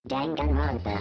Danganronpa.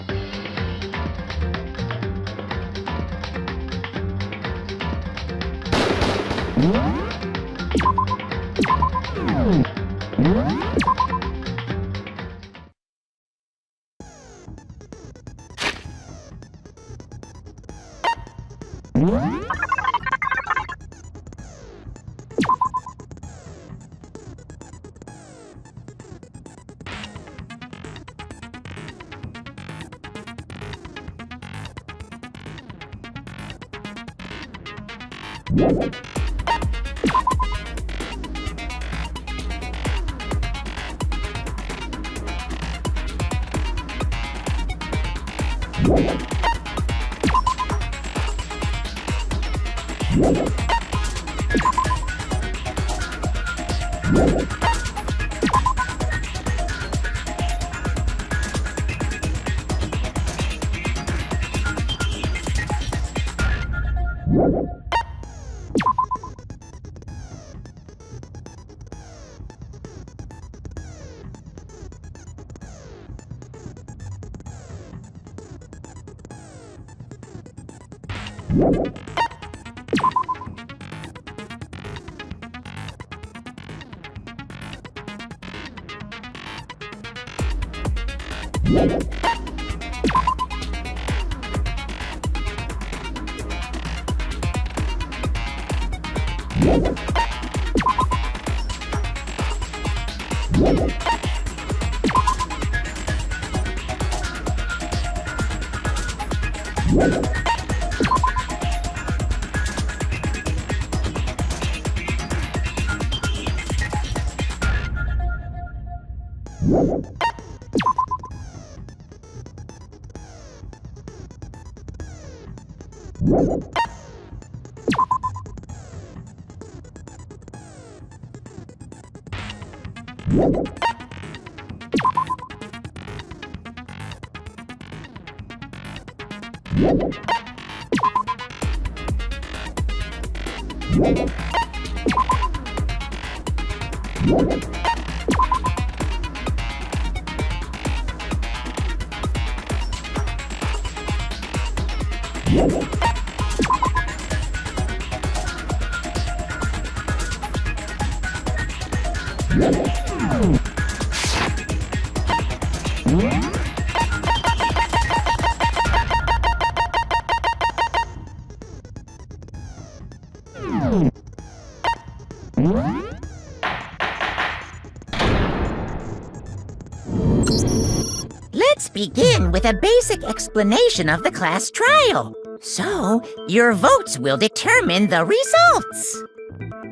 Let's begin with a basic explanation of the class trial. So, your votes will determine the results.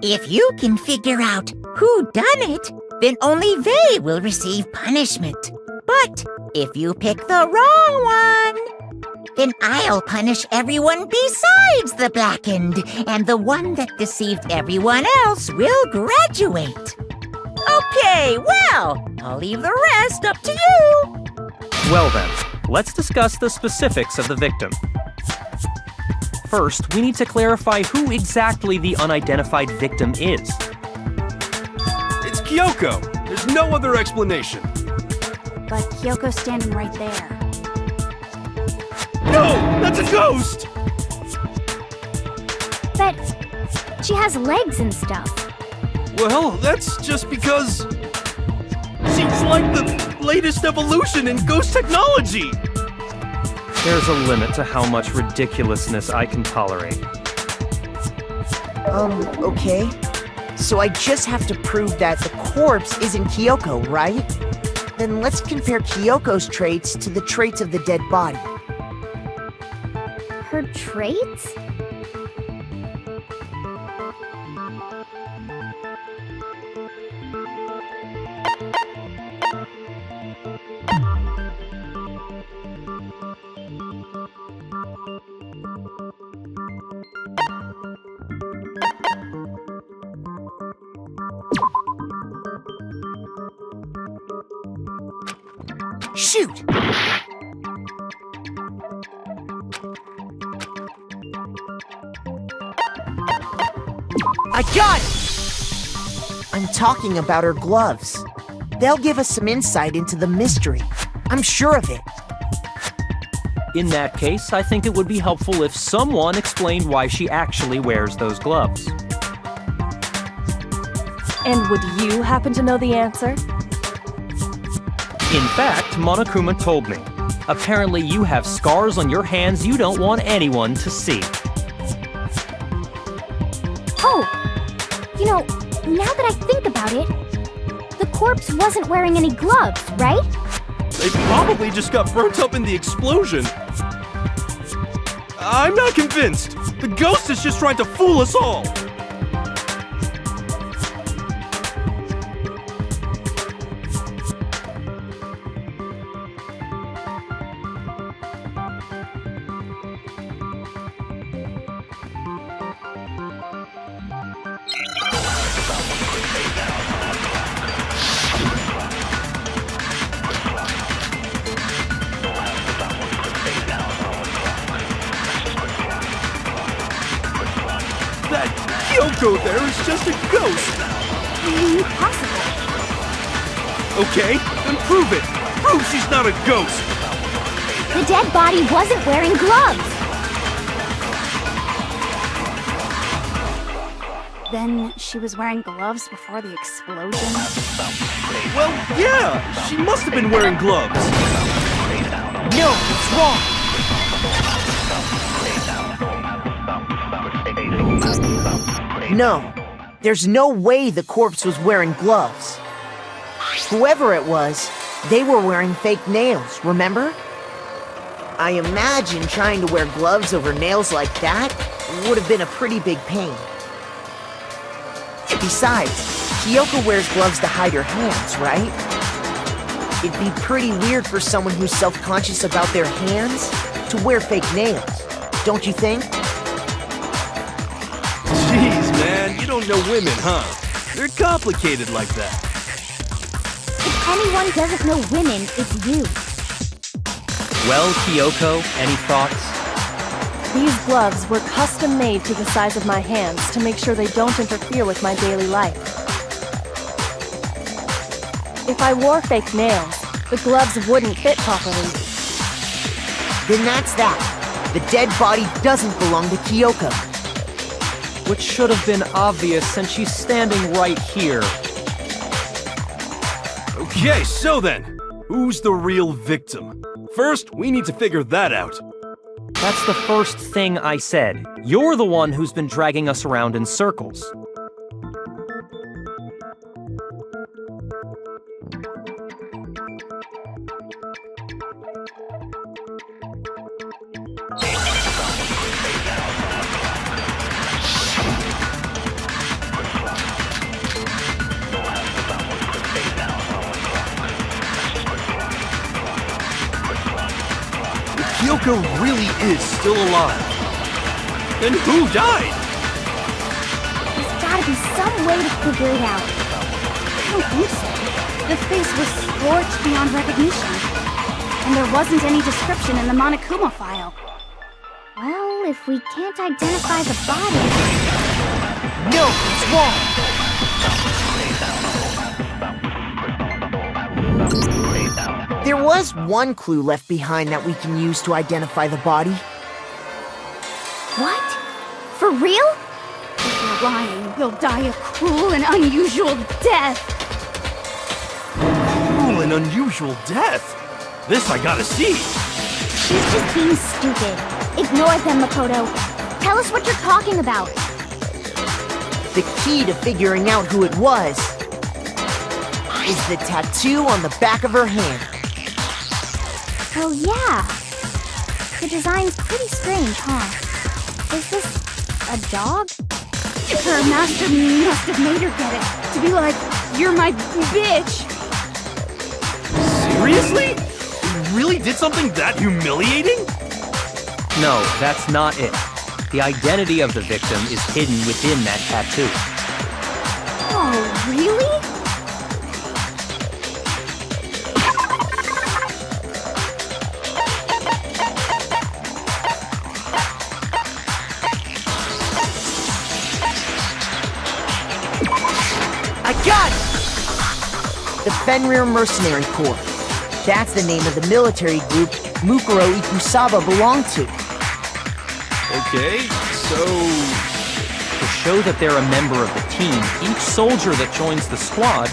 If you can figure out who done it, then only they will receive punishment. But if you pick the wrong one, then I'll punish everyone besides the blackened, and the one that deceived everyone else will graduate. Okay, well, I'll leave the rest up to you. Well then, let's discuss the specifics of the victim. First, we need to clarify who exactly the unidentified victim is. It's Kyoko! There's no other explanation! But Kyoko's standing right there. No! That's a ghost! But she has legs and stuff. Well, that's just because... she's like the latest evolution in ghost technology! There's a limit to how much ridiculousness I can tolerate. Okay. So I just have to prove that the corpse isn't Kyoko, right? Then let's compare Kyoko's traits to the traits of the dead body. Her traits? Shoot! I got it! I'm talking about her gloves. They'll give us some insight into the mystery. I'm sure of it. In that case, I think it would be helpful if someone explained why she actually wears those gloves. And would you happen to know the answer? In fact, Monokuma told me. Apparently you have scars on your hands you don't want anyone to see. Oh, you know, now that I think about it, the corpse wasn't wearing any gloves, right? They probably just got burnt up in the explosion. I'm not convinced. The ghost is just trying to fool us all. That Kyoko there is just a ghost. Impossible. Okay, then prove it. Prove she's not a ghost. The dead body wasn't wearing gloves. Then she was wearing gloves before the explosion? Well, yeah, she must have been wearing gloves. No, it's wrong. No, there's no way the corpse was wearing gloves. Whoever it was, they were wearing fake nails, remember? I imagine trying to wear gloves over nails like that would have been a pretty big pain. Besides, Kyoko wears gloves to hide her hands, right? It'd be pretty weird for someone who's self-conscious about their hands to wear fake nails, don't you think? Jeez, man, you don't know women, huh? They're complicated like that. If anyone doesn't know women, it's you. Well, Kyoko, any thoughts? These gloves were custom made to the size of my hands to make sure they don't interfere with my daily life. If I wore fake nails, the gloves wouldn't fit properly. Then that's that. The dead body doesn't belong to Kyoko. Which should have been obvious since she's standing right here. Okay, so then, who's the real victim? First, we need to figure that out. That's the first thing I said. You're the one who's been dragging us around in circles. Kyoko really is still alive. Then who died? There's gotta be some way to figure it out. I don't think so. The face was scorched beyond recognition. And there wasn't any description in the Monokuma file. Well, if we can't identify the body... No, it's wrong. There was one clue left behind that we can use to identify the body. What? For real? If you're lying, he'll die a cruel and unusual death. Cruel and unusual death. This I gotta see. She's just being stupid. Ignore them, Makoto. Tell us what you're talking about. The key to figuring out who it was is the tattoo on the back of her hand. Oh yeah. The design's pretty strange, huh? Is this a dog? Her master must have made her get it. To be like, you're my bitch. Seriously? You really did something that humiliating? No, that's not it. The identity of the victim is hidden within that tattoo. Oh, really? I got it! The Fenrir Mercenary Corps. That's the name of the military group Mukuro Ikusaba belonged to. Okay, so... To show that they're a member of the team, each soldier that joins the squad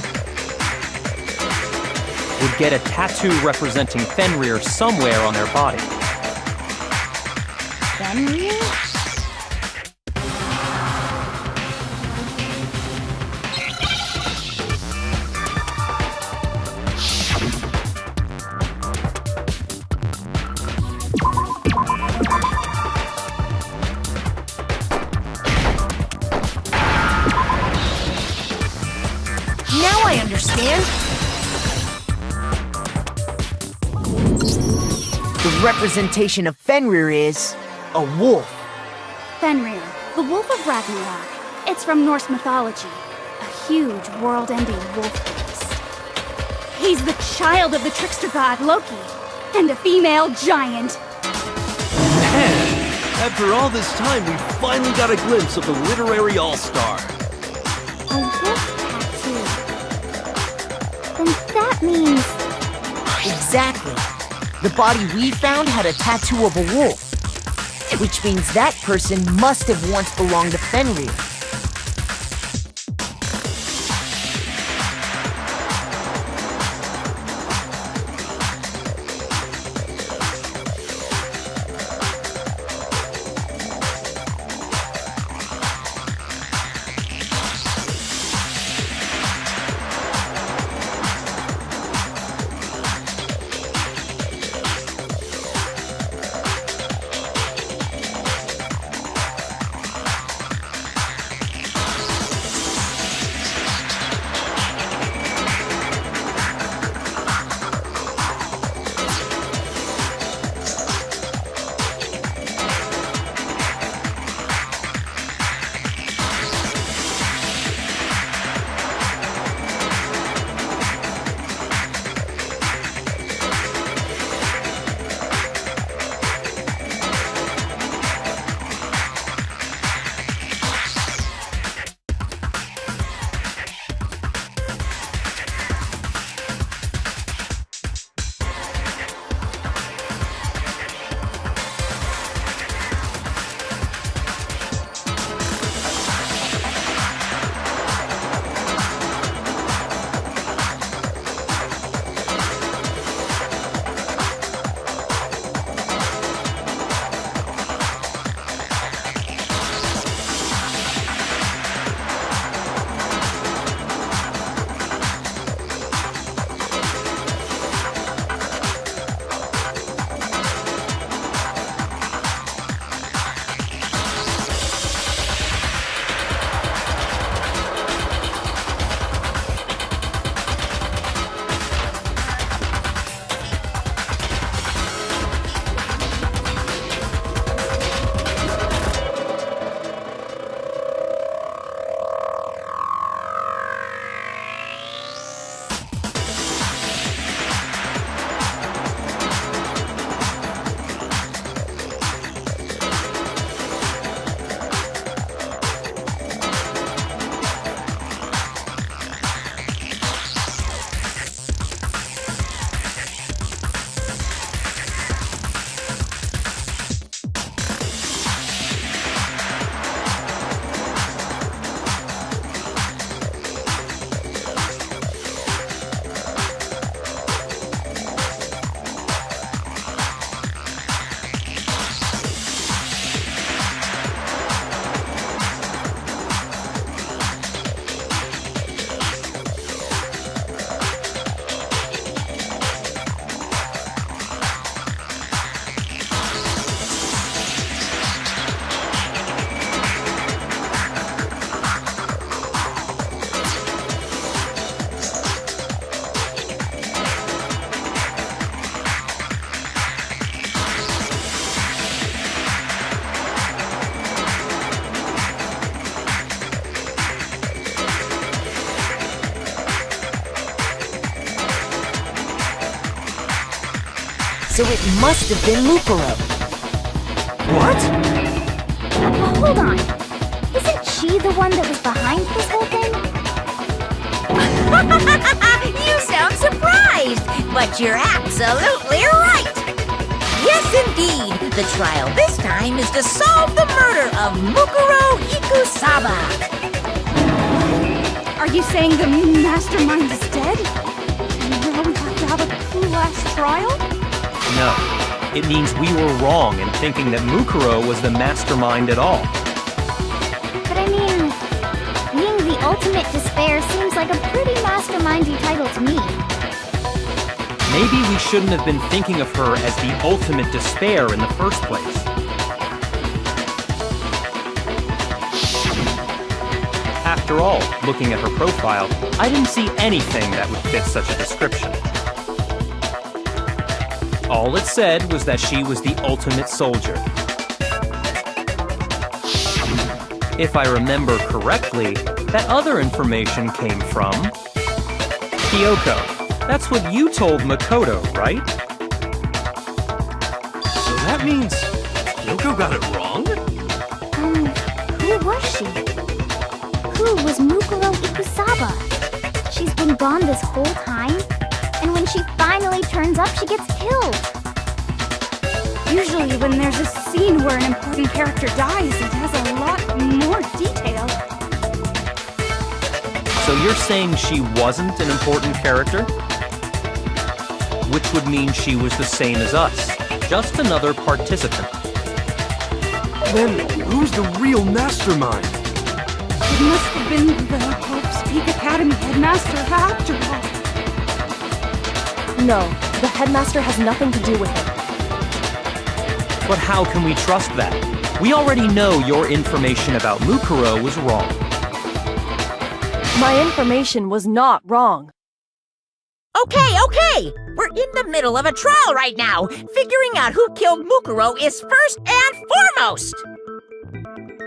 would get a tattoo representing Fenrir somewhere on their body. Fenrir? Now I understand. The representation of Fenrir is a wolf. Fenrir, the Wolf of Ragnarok. It's from Norse mythology. A huge, world-ending wolf beast. He's the child of the trickster god Loki, and a female giant. Man, after all this time, we finally got a glimpse of the literary all-star. A wolf tattoo. Then that means... Exactly. The body we found had a tattoo of a wolf, which means that person must have once belonged to Fenrir. So it must have been Mukuro. What? Hold on. Isn't she the one that was behind this whole thing? You sound surprised, but But you're absolutely right! Yes, indeed! The trial this time is to solve the murder of Mukuro Ikusaba! Are you saying the mastermind is dead? And now we have to have a last trial? No. It means we were wrong in thinking that Mukuro was the mastermind at all. But I mean, being the ultimate despair seems like a pretty mastermindy title to me. Maybe we shouldn't have been thinking of her as the ultimate despair in the first place. After all, looking at her profile, I didn't see anything that would fit such a description. All it said was that she was the ultimate soldier. If I remember correctly, that other information came from Kyoko. That's what you told Makoto, right? So that means Kyoko got it wrong? Who was she? Who was Mukuro Ikusaba? She's been gone this whole time, and when she finally turns up, she gets killed. Usually when there's a scene where an important character dies, it has a lot more detail. So you're saying she wasn't an important character? Which would mean she was the same as us, just another participant. Then who's the real mastermind? It must have been the Hope's Peak Academy headmaster after all. No, the headmaster has nothing to do with it. But how can we trust that? We already know your information about Mukuro was wrong. My information was not wrong. Okay! We're in the middle of a trial right now! Figuring out who killed Mukuro is first and foremost!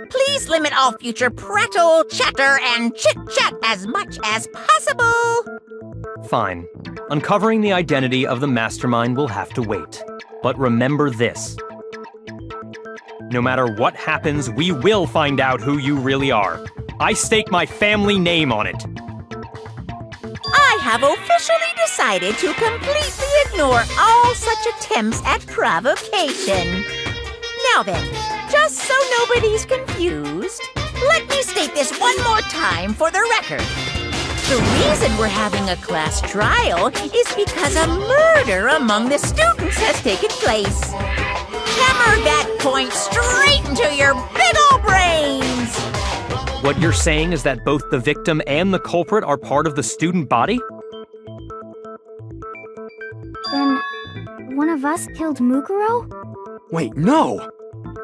Please limit all future prattle, chatter, and chit-chat as much as possible! Fine. Uncovering the identity of the mastermind will have to wait. But remember this. No matter what happens, we will find out who you really are. I stake my family name on it. I have officially decided to completely ignore all such attempts at provocation. Now then, just so nobody's confused, let me state this one more time for the record. The reason we're having a class trial is because a murder among the students has taken place. Hammer that point straight into your big ol' brains! What you're saying is that both the victim and the culprit are part of the student body? Then, one of us killed Mukuro? Wait, no!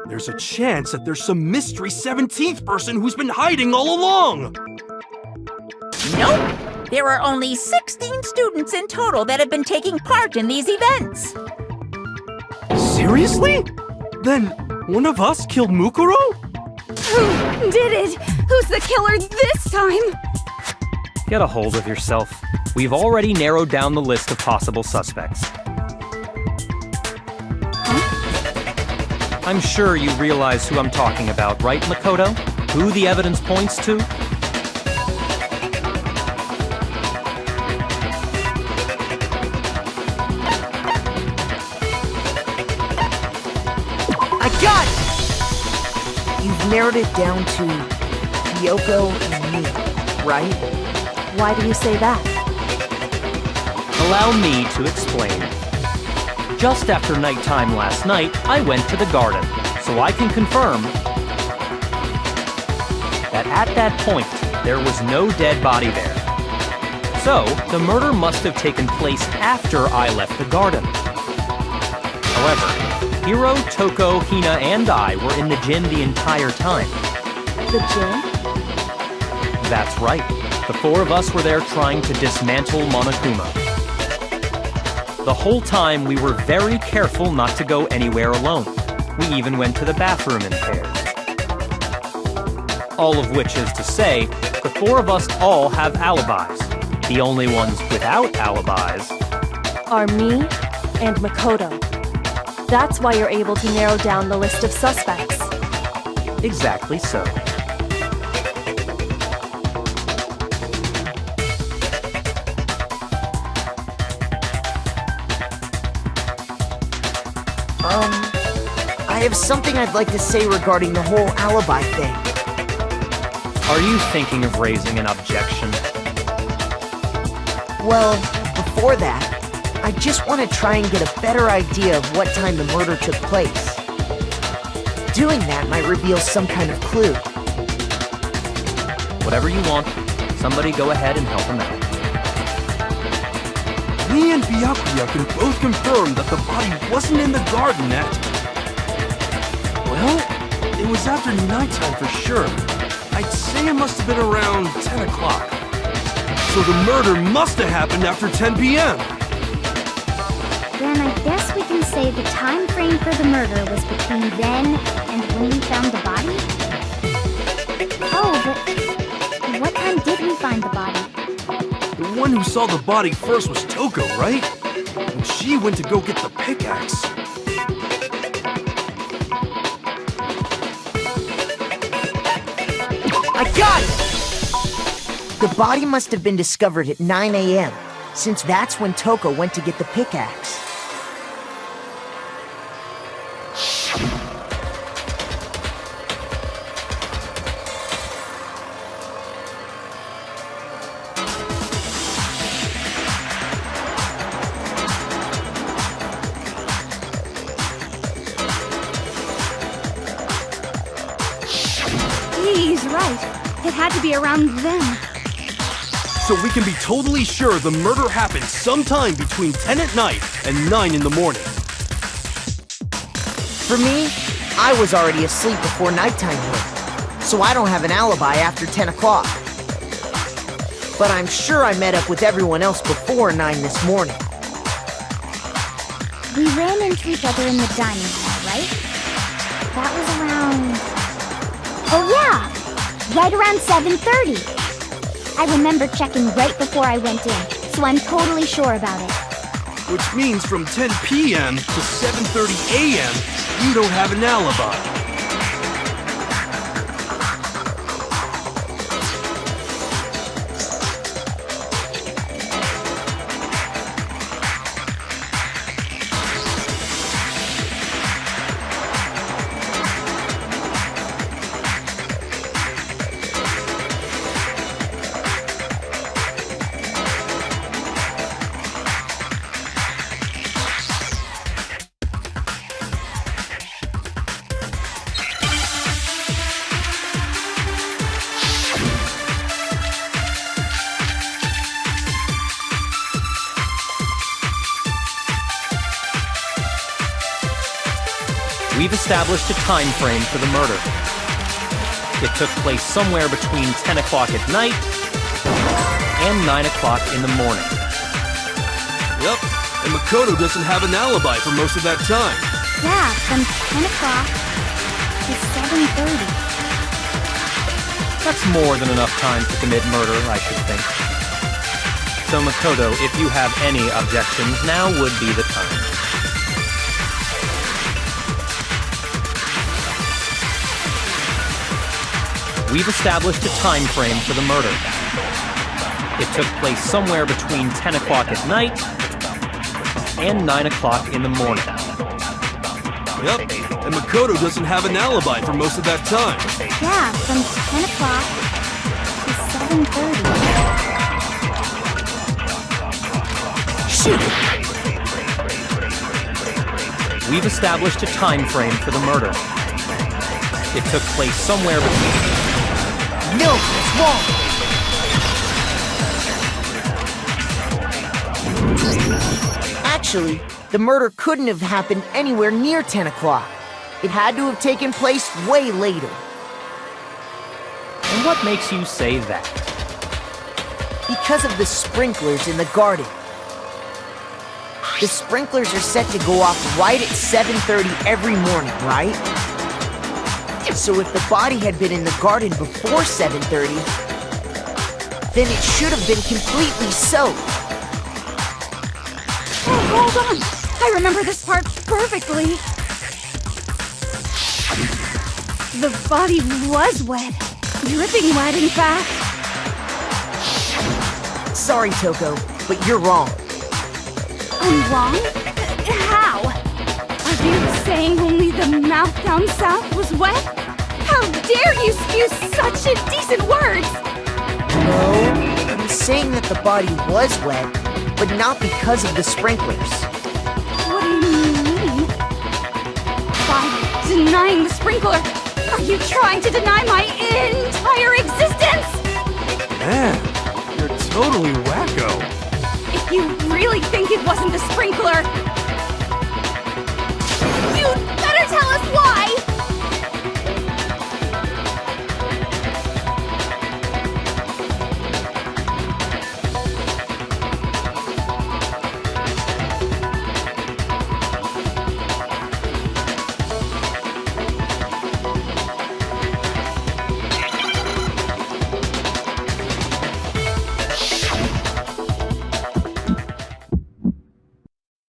There's a chance that there's some mystery 17th person who's been hiding all along! Nope! There are only 16 students in total that have been taking part in these events. Seriously? Then one of us killed Mukuro? Who did it? Who's the killer this time? Get a hold of yourself. We've already narrowed down the list of possible suspects. I'm sure you realize who I'm talking about, right, Makoto? Who the evidence points to? I got it! You've narrowed it down to Kyoko and me, right? Why do you say that? Allow me to explain. Just after nighttime last night, I went to the garden, so I can confirm that at that point, there was no dead body there. So, the murder must have taken place after I left the garden. However, Hiro, Toko, Hina, and I were in the gym the entire time. The gym? That's right. The four of us were there trying to dismantle Monokuma. The whole time, we were very careful not to go anywhere alone. We even went to the bathroom in pairs. All of which is to say, the four of us all have alibis. The only ones without alibis Are me and Makoto. That's why you're able to narrow down the list of suspects. Exactly so. have something I'd like to say regarding the whole alibi thing. Are you thinking of raising an objection? Well, before that, I just want to try and get a better idea of what time the murder took place. Doing that might reveal some kind of clue. Whatever you want. Somebody go ahead and help him out. Me and Byakuya can both confirm that the body wasn't in the garden at... Well, it was after nighttime for sure. I'd say it must have been around 10 o'clock. So the murder must have happened after 10 p.m. Then I guess we can say the time frame for the murder was between then and when we found the body? Oh, but what time did we find the body? The one who saw the body first was Toko, right? And she went to go get the pickaxe. I got it! The body must have been discovered at 9 a.m., since that's when Toko went to get the pickaxe. He's right. It had to be around then. So we can be totally sure the murder happened sometime between 10 at night and 9 in the morning. For me, I was already asleep before nighttime hit, so I don't have an alibi after 10 o'clock. But I'm sure I met up with everyone else before 9 this morning. We ran into each other in the dining hall, right? That was around... Oh yeah! Right around 7:30. I remember checking right before I went in, so I'm totally sure about it. Which means from 10 p.m. to 7:30 a.m., you don't have an alibi. We've established a time frame for the murder. It took place somewhere between 10 o'clock at night and 9 o'clock in the morning. Yep, and Makoto doesn't have an alibi for most of that time. Yeah, from 10 o'clock to 7:30. That's more than enough time to commit murder, I should think. So Makoto, if you have any objections, now would be the time. We've established a time frame for the murder. It took place somewhere between 10 o'clock at night and 9 o'clock in the morning. Yep, and Makoto doesn't have an alibi for most of that time. Yeah, from 10 o'clock to 7:30. Shoot! We've established a time frame for the murder. It took place somewhere between... No, it's wrong! Actually, the murder couldn't have happened anywhere near 10 o'clock. It had to have taken place way later. And what makes you say that? Because of the sprinklers in the garden. The sprinklers are set to go off right at 7:30 every morning, right? So if the body had been in the garden before 7:30, then it should have been completely soaked. Oh, hold on! I remember this part perfectly. The body was wet. Dripping wet, in fact. Sorry, Toko, but you're wrong. I'm wrong? How? Are You saying only the mouth down south was wet? How dare you spew such indecent words! No, I'm saying that the body was wet, but not because of the sprinklers. What do you mean? By denying the sprinkler, are you trying to deny my entire existence? Man, you're totally wacko. If you really think it wasn't the sprinkler, you'd better tell us why!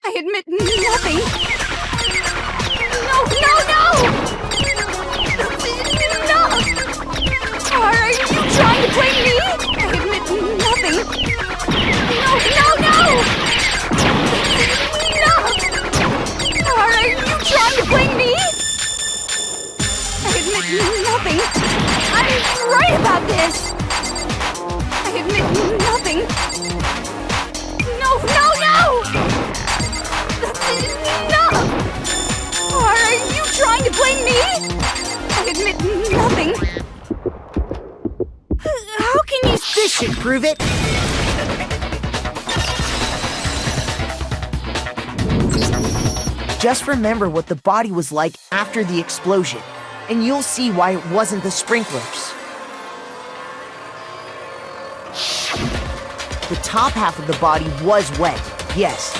I admit nothing. No, no, no! Enough! Are you trying to blame me? I admit nothing. No, no, no! Enough! Are you trying to blame me? I admit nothing. I'm right about this. I admit nothing. No, no, no! Enough! Are you trying to blame me? I admit nothing. How can you... This should prove it. Just remember what the body was like after the explosion, and you'll see why it wasn't the sprinklers. The top half of the body was wet, yes,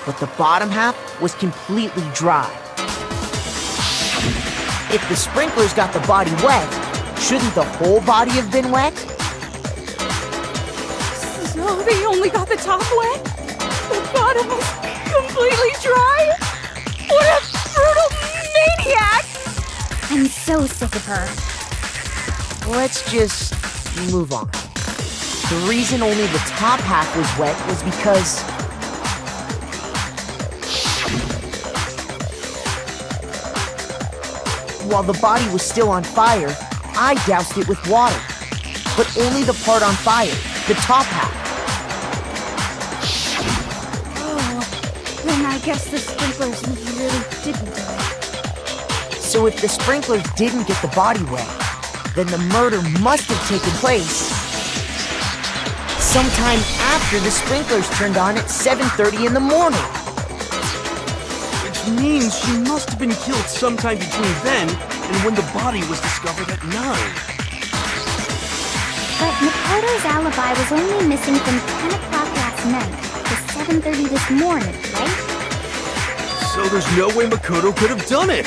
but the bottom half was completely dry. If the sprinklers got the body wet, shouldn't the whole body have been wet? So they only got the top wet? The bottom was completely dry? What a brutal maniac! I'm so sick of her. Let's just move on. The reason only the top half was wet was because while the body was still on fire, I doused it with water. But only the part on fire, the top half. Oh, then I guess the sprinklers really didn't do it. So if the sprinklers didn't get the body wet, then the murder must have taken place sometime after the sprinklers turned on at 7:30 in the morning. Which means she must have been killed sometime between then and when the body was discovered at 9. But Makoto's alibi was only missing from 10 o'clock last night to 7:30 this morning, right? So there's no way Makoto could have done it.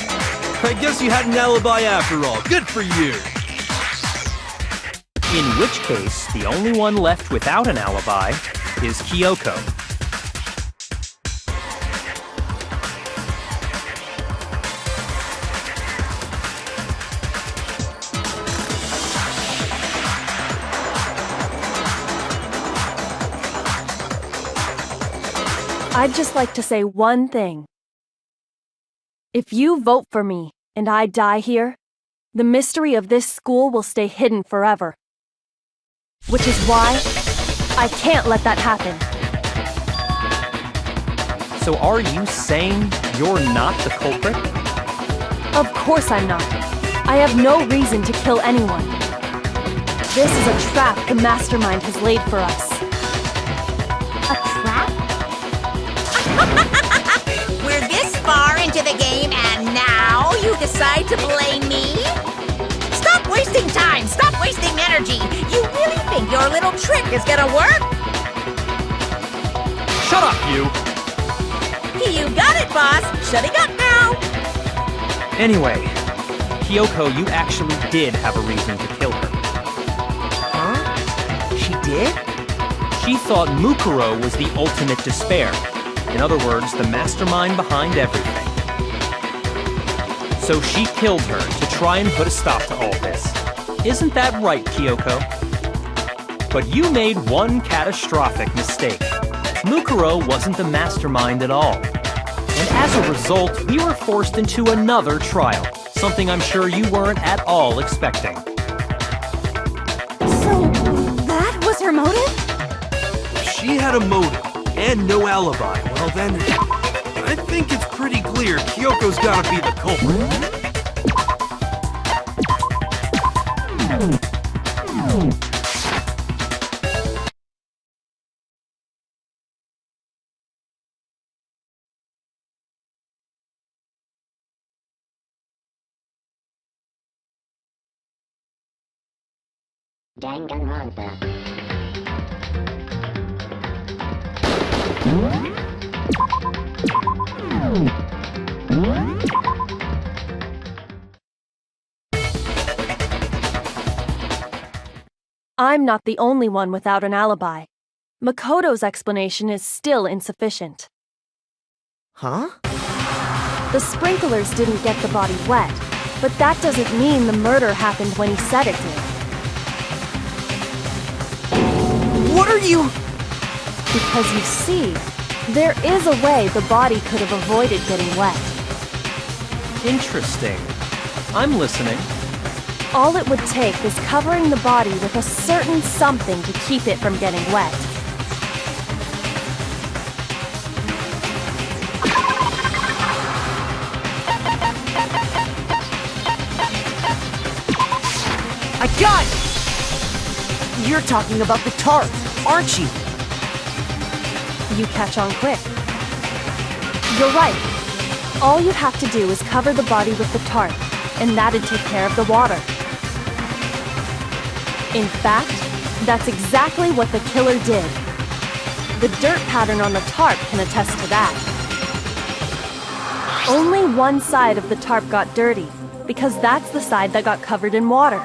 I guess you had an alibi after all. Good for you. In which case, the only one left without an alibi is Kyoko. I'd just like to say one thing. If you vote for me and I die here, the mystery of this school will stay hidden forever. Which is why I can't let that happen. So are you saying you're not the culprit? Of course I'm not. I have no reason to kill anyone. This is a trap the mastermind has laid for us. A trap? We're this far into the game and now you decide to blame me? Stop wasting time! Stop wasting energy! You really think your little trick is gonna work? Shut up, you! You got it, boss! Shutting up now! Anyway, Kyoko, you actually did have a reason to kill her. Huh? She did? She thought Mukuro was the ultimate despair. In other words, the mastermind behind everything. So she killed her to try and put a stop to all this. Isn't that right, Kyoko? But you made one catastrophic mistake. Mukuro wasn't the mastermind at all. And as a result, we were forced into another trial, something I'm sure you weren't at all expecting. So, that was her motive? If she had a motive and no alibi, well then, I think it's pretty clear Kyoko's gotta be the culprit. Danganronpa. I'm not the only one without an alibi. Makoto's explanation is still insufficient. Huh? The sprinklers didn't get the body wet, but that doesn't mean the murder happened when he said it did. What are you... Because you see, there is a way the body could have avoided getting wet. Interesting. I'm listening. All it would take is covering the body with a certain something to keep it from getting wet. I got it! You're talking about the tarp, aren't you? You catch on quick. You're right. All you have to do is cover the body with the tarp, and that'd take care of the water. In fact, that's exactly what the killer did. The dirt pattern on the tarp can attest to that. Only one side of the tarp got dirty, because that's the side that got covered in water.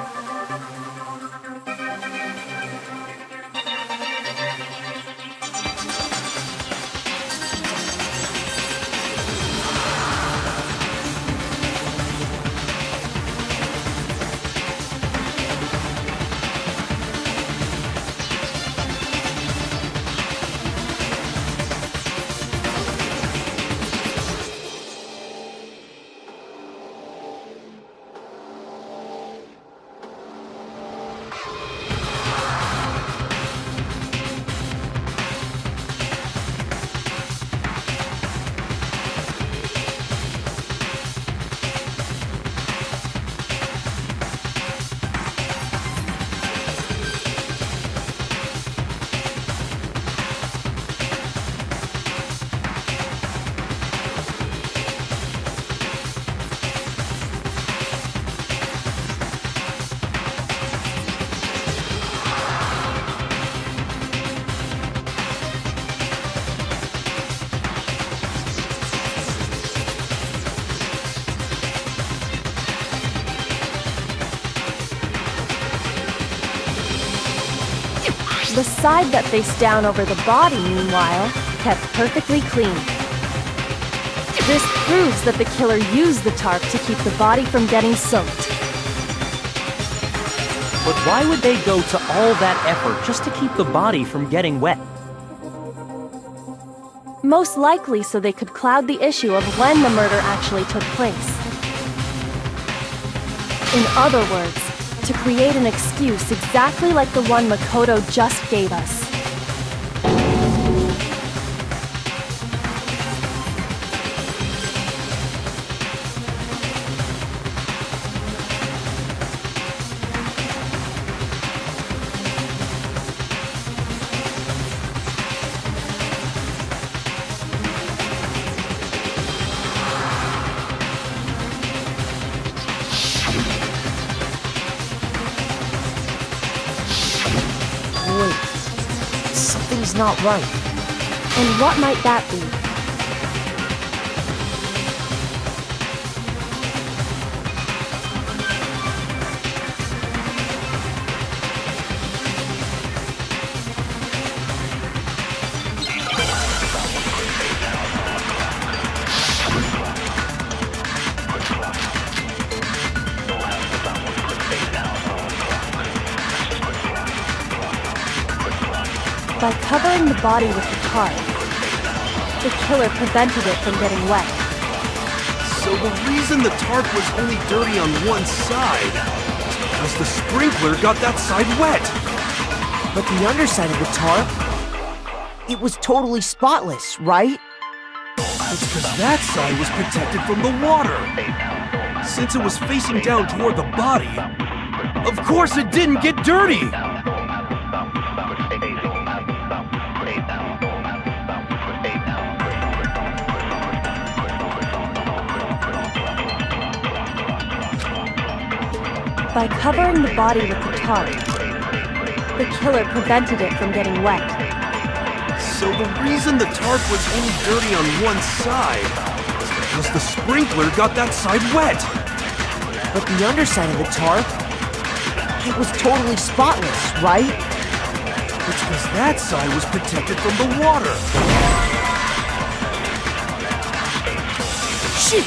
The side that faced down over the body, meanwhile, kept perfectly clean. This proves that the killer used the tarp to keep the body from getting soaked. But why would they go to all that effort just to keep the body from getting wet? Most likely so they could cloud the issue of when the murder actually took place. In other words, to create an excuse exactly like the one Makoto just gave us. Something's not right. And what might that be? By covering the body with the tarp, the killer prevented it from getting wet. So the reason the tarp was only dirty on one side is because the sprinkler got that side wet. But the underside of the tarp, it was totally spotless, right? It's because that side was protected from the water. Since it was facing down toward the body, of course it didn't get dirty. By covering the body with the tarp, the killer prevented it from getting wet. So the reason the tarp was only dirty on one side is because the sprinkler got that side wet. But the underside of the tarp, it was totally spotless, right? It's because that side was protected from the water. Shoot!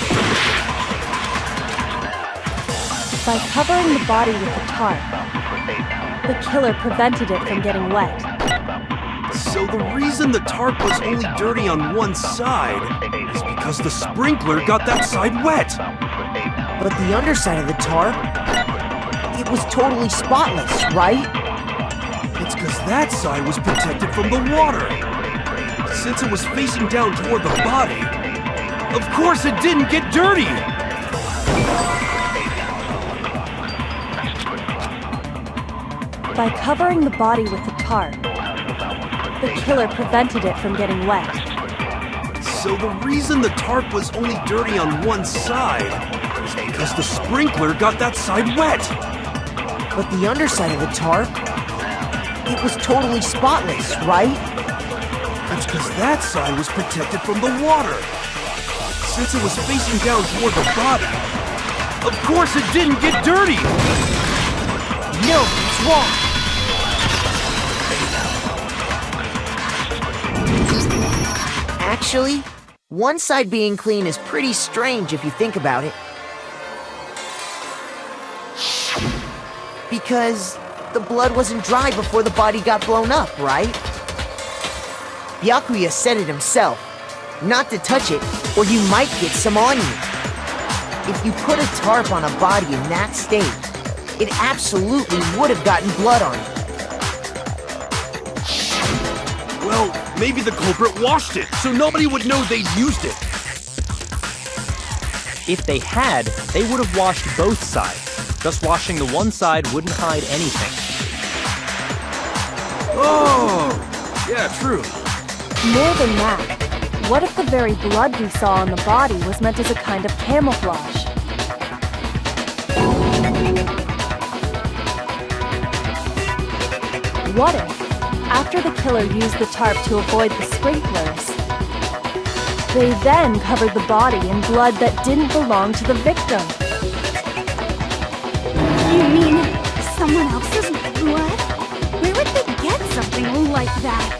By covering the body with the tarp, the killer prevented it from getting wet. So the reason the tarp was only dirty on one side is because the sprinkler got that side wet. But the underside of the tarp, it was totally spotless, right? It's because that side was protected from the water. Since it was facing down toward the body, of course it didn't get dirty. By covering the body with the tarp, the killer prevented it from getting wet. So the reason the tarp was only dirty on one side is because the sprinkler got that side wet. But the underside of the tarp, it was totally spotless, right? It's because that side was protected from the water. Since it was facing down toward the body, of course it didn't get dirty. No, it's wrong. Actually, one side being clean is pretty strange if you think about it. Because the blood wasn't dry before the body got blown up, right? Byakuya said it himself. Not to touch it, or you might get some on you. If you put a tarp on a body in that state, it absolutely would have gotten blood on it. Well, maybe the culprit washed it, so nobody would know they'd used it. If they had, they would have washed both sides. Just washing the one side wouldn't hide anything. Oh, yeah, true. More than that, what if the very blood we saw on the body was meant as a kind of camouflage? What if, after the killer used the tarp to avoid the sprinklers, they then covered the body in blood that didn't belong to the victim? You mean someone else's blood? Where would they get something like that?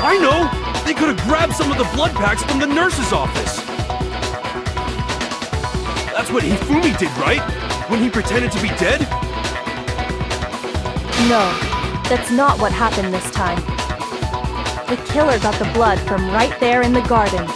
I know! They could have grabbed some of the blood packs from the nurse's office. That's what Hifumi did, right? When he pretended to be dead? No, that's not what happened this time. The killer got the blood from right there in the garden.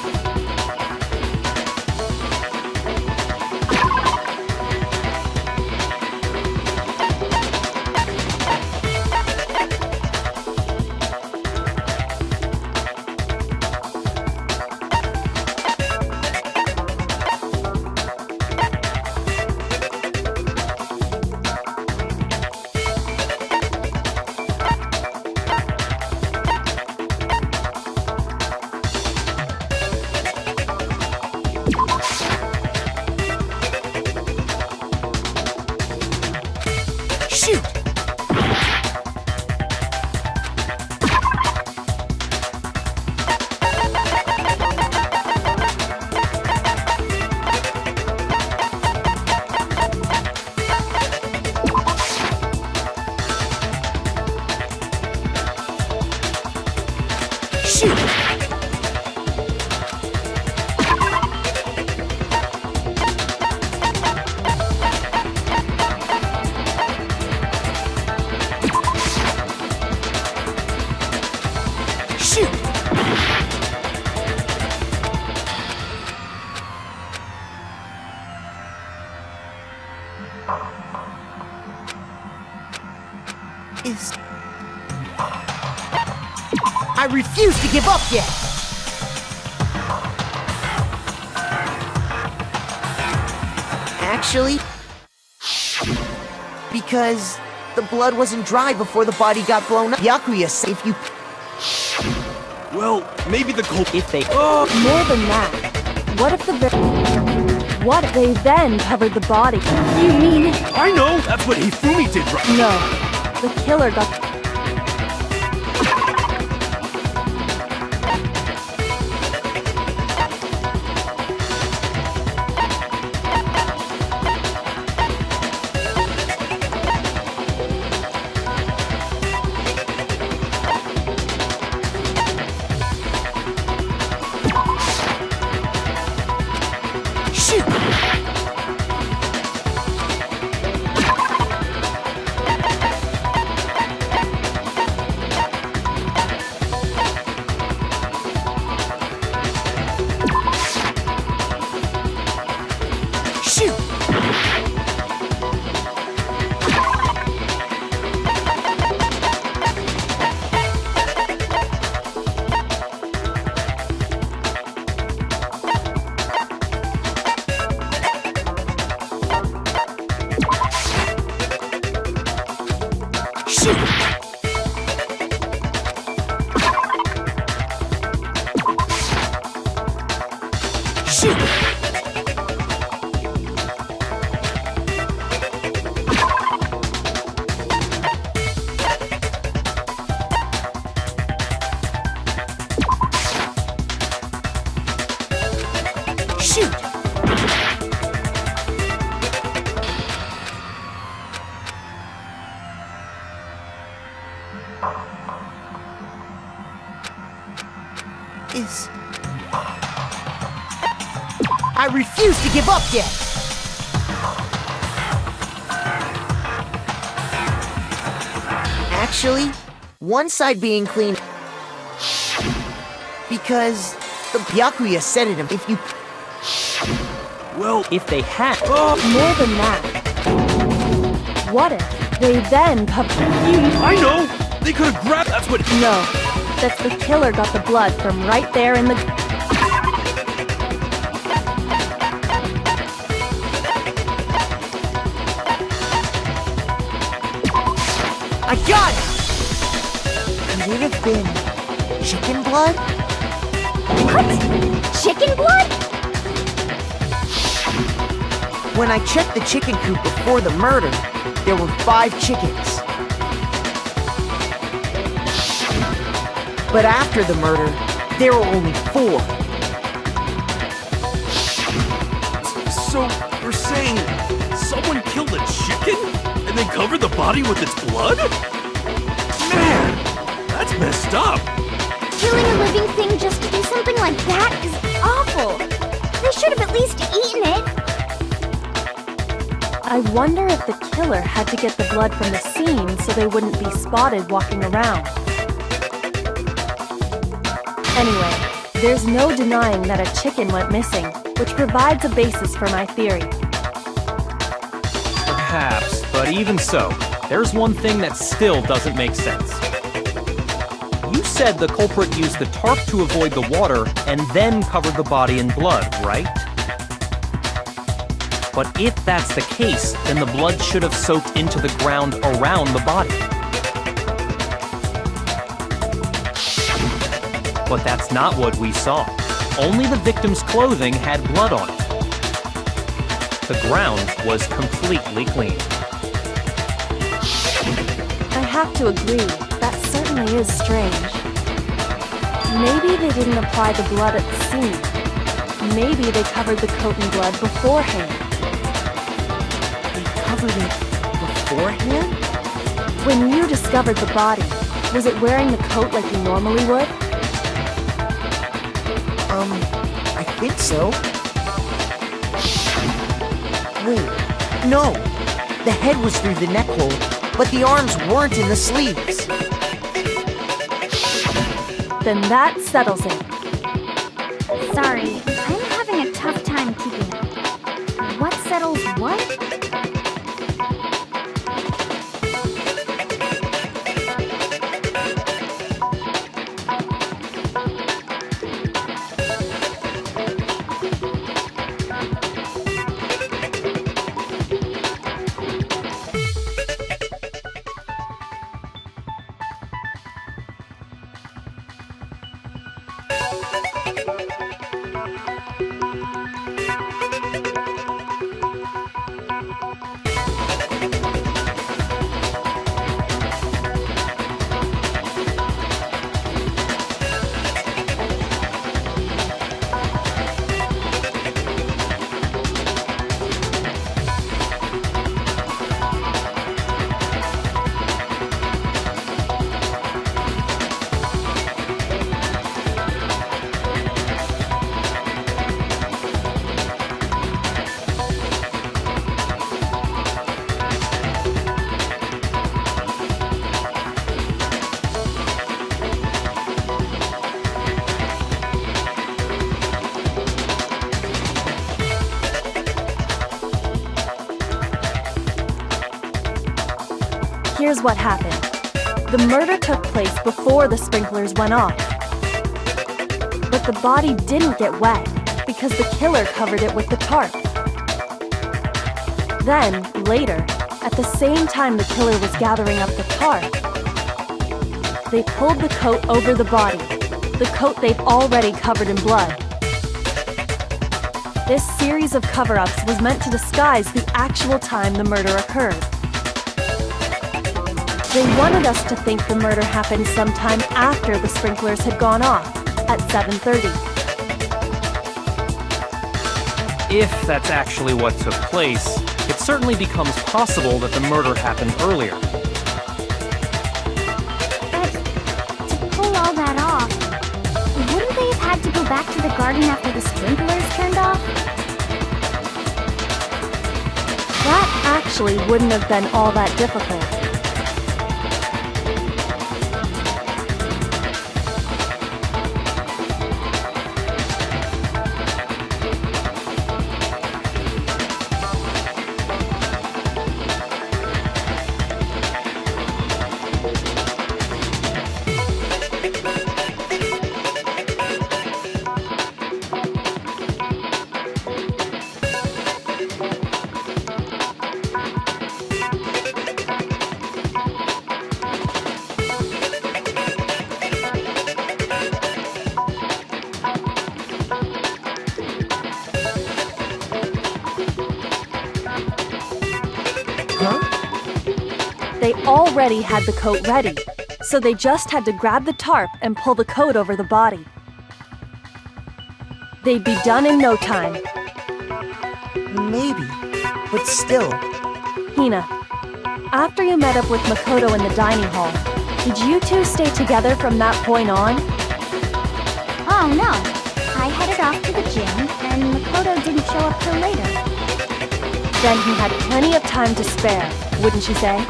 Shoot! Shoot! I refuse to give up yet! Actually, because the blood wasn't dry before the body got blown up. Byakuya said if you... Well, maybe the culprit... If they... More than that, what if what if they then covered the body? You mean... I know! That's what Hifumi did, right? No, the killer got... I refuse to give up yet! Actually, one side being clean... Because the Byakuya said it if you... Well, If they had... More than that, what if they then covered... I know! They could have grabbed... That's what... No, that's the killer got the blood from right there in the... I got it! Could it have been... chicken blood? What? Chicken blood? When I checked the chicken coop before the murder, there were 5 chickens. But after the murder, there were only 4. So, you're saying someone killed a chicken? And then covered the body with its blood? Man, that's messed up. Killing a living thing just to do something like that is awful. They should have at least eaten it. I wonder if the killer had to get the blood from the scene so they wouldn't be spotted walking around. Anyway, there's no denying that a chicken went missing, which provides a basis for my theory. Perhaps, but even so, there's one thing that still doesn't make sense. You said the culprit used the tarp to avoid the water and then covered the body in blood, right? But if that's the case, then the blood should have soaked into the ground around the body. But that's not what we saw. Only the victim's clothing had blood on it. The ground was completely clean. I have to agree, that certainly is strange. Maybe they didn't apply the blood at the scene. Maybe they covered the coat in blood beforehand. They covered it beforehand? When you discovered the body, was it wearing the coat like you normally would? I think so. Wait, no. The head was through the neck hole, but the arms weren't in the sleeves. Then that settles it. Sorry, I'm having a tough time keeping up. What settles what? Here's what happened. The murder took place before the sprinklers went off. But the body didn't get wet because the killer covered it with the tarp. Then, later, at the same time the killer was gathering up the tarp, they pulled the coat over the body, the coat they'd already covered in blood. This series of cover-ups was meant to disguise the actual time the murder occurred. They wanted us to think the murder happened sometime after the sprinklers had gone off, at 7:30. If that's actually what took place, it certainly becomes possible that the murder happened earlier. But to pull all that off, wouldn't they have had to go back to the garden after the sprinklers turned off? That actually wouldn't have been all that difficult. They already had the coat ready, so they just had to grab the tarp and pull the coat over the body. They'd be done in no time. Maybe, but still. Hina, after you met up with Makoto in the dining hall, did you two stay together from that point on? Oh no, I headed off to the gym, and Makoto didn't show up till later. Then he had plenty of time to spare, wouldn't you say?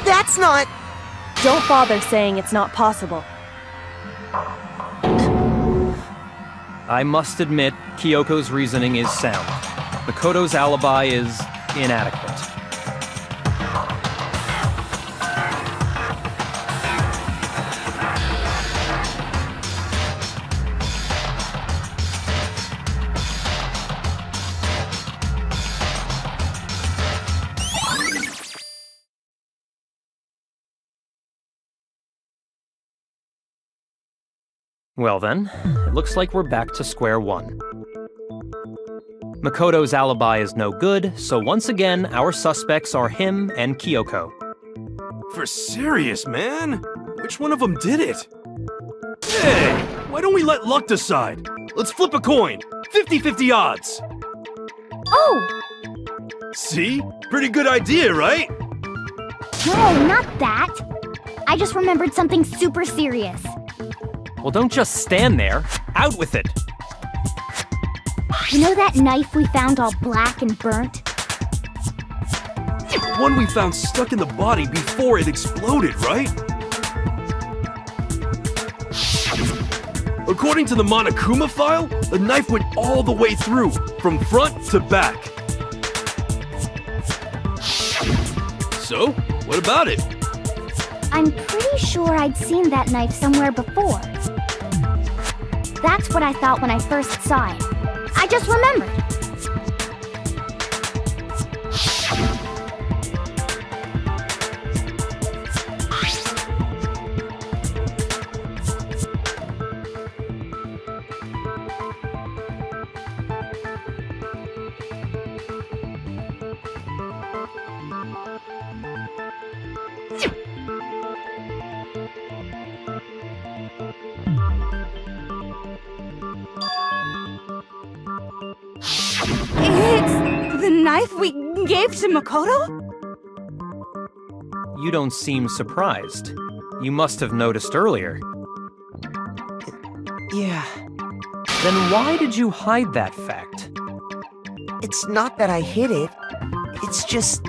That's not... Don't bother saying it's not possible. I must admit, Kyoko's reasoning is sound. Makoto's alibi is inadequate. Well then, it looks like we're back to square one. Makoto's alibi is no good, so once again, our suspects are him and Kyoko. For serious, man? Which one of them did it? Hey, why don't we let luck decide? Let's flip a coin. 50-50 odds. Oh! See? Pretty good idea, right? No, not that. I just remembered something super serious. Well, don't just stand there. Out with it. You know that knife we found all black and burnt? The one we found stuck in the body before it exploded, right? According to the Monokuma file, the knife went all the way through, from front to back. So, what about it? I'm pretty sure I'd seen that knife somewhere before. That's what I thought when I first saw it. I just remembered. It's the knife we gave to Makoto? You don't seem surprised. You must have noticed earlier. Yeah. Then why did you hide that fact? It's not that I hid it. It's just...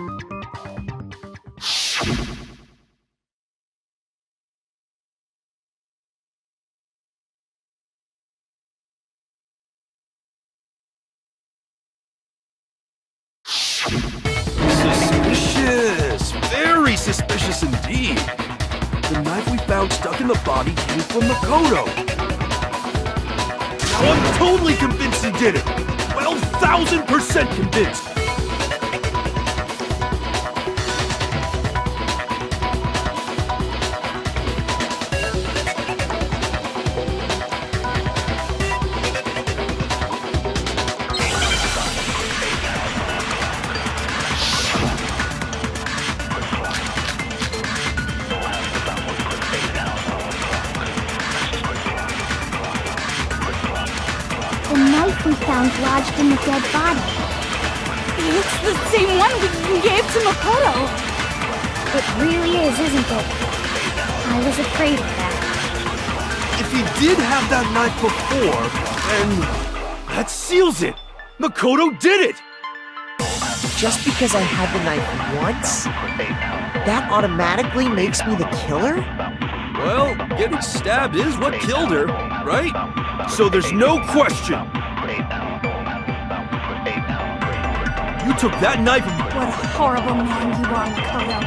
Suspicious. suspicious indeed. The knife we found stuck in the body came from Makoto. Now I'm totally convinced he did it. 12,000% convinced. The knife we found lodged in the dead body. It's the same one we gave to Makoto. It really is, isn't it? I was afraid of that. If he did have that knife before, then that seals it. Makoto did it. Just because I had the knife once, that automatically makes me the killer? Well, getting stabbed is what killed her, right? So there's no question. You took that knife and... What a horrible man you are, Makoto.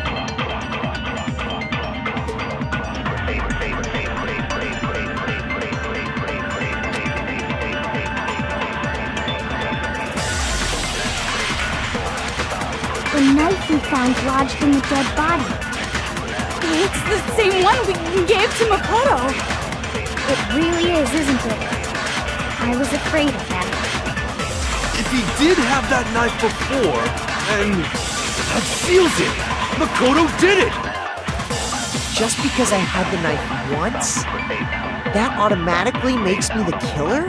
The knife we found lodged in the dead body. It's the same one we gave to Makoto. It really is, isn't it? I was afraid of that. If he did have that knife before, then that seals it. Makoto did it. Just because I had the knife once, that automatically makes me the killer?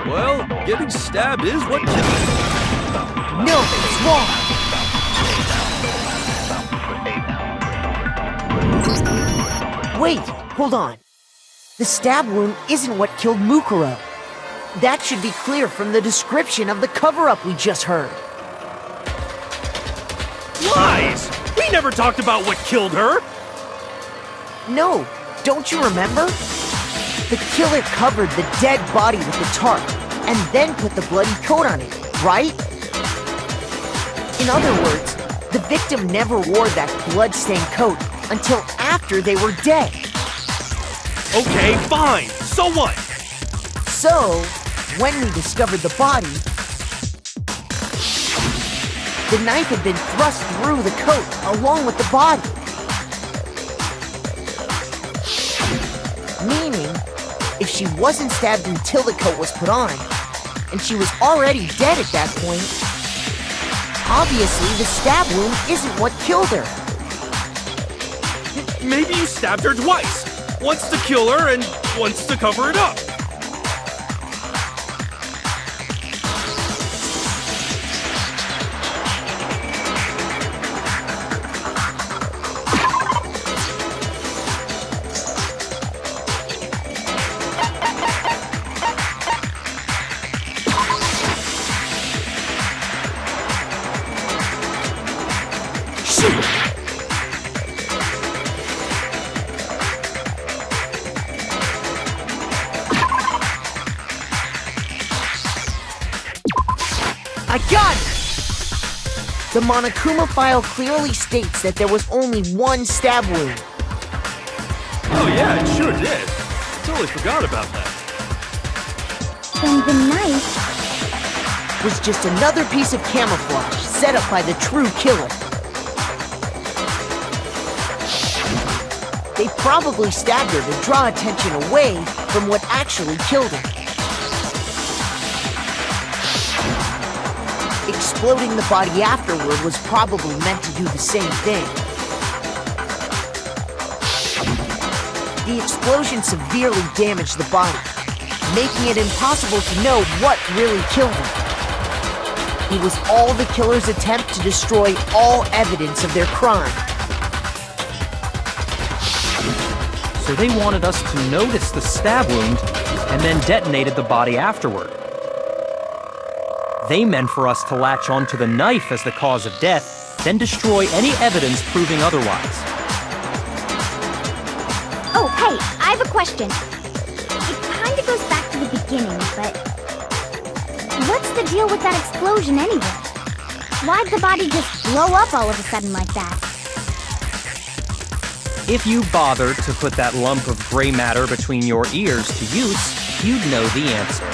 Well, getting stabbed is what killed her. No, it's wrong. Wait, hold on. The stab wound isn't what killed Mukuro. That should be clear from the description of the cover-up we just heard. Lies! We never talked about what killed her! No, don't you remember? The killer covered the dead body with the tarp, and then put the bloody coat on it, right? In other words, the victim never wore that blood-stained coat until after they were dead. Okay, fine. So what? So, when we discovered the body, the knife had been thrust through the coat along with the body. Meaning, if she wasn't stabbed until the coat was put on, and she was already dead at that point, obviously the stab wound isn't what killed her. Maybe you stabbed her twice. Once to kill her and once to cover it up. I got it! The Monokuma file clearly states that there was only one stab wound. Oh yeah, it sure did. Totally forgot about that. Then the knife Was just another piece of camouflage set up by the true killer. They probably stabbed her to draw attention away from what actually killed her. Exploding the body afterward was probably meant to do the same thing. The explosion severely damaged the body, making it impossible to know what really killed her. It was all the killer's attempt to destroy all evidence of their crime. So they wanted us to notice the stab wound and then detonated the body afterward. They meant for us to latch onto the knife as the cause of death, then destroy any evidence proving otherwise. Oh, hey, I have a question. It kinda goes back to the beginning, but... what's the deal with that explosion anyway? Why'd the body just blow up all of a sudden like that? If you bothered to put that lump of gray matter between your ears to use, you'd know the answer.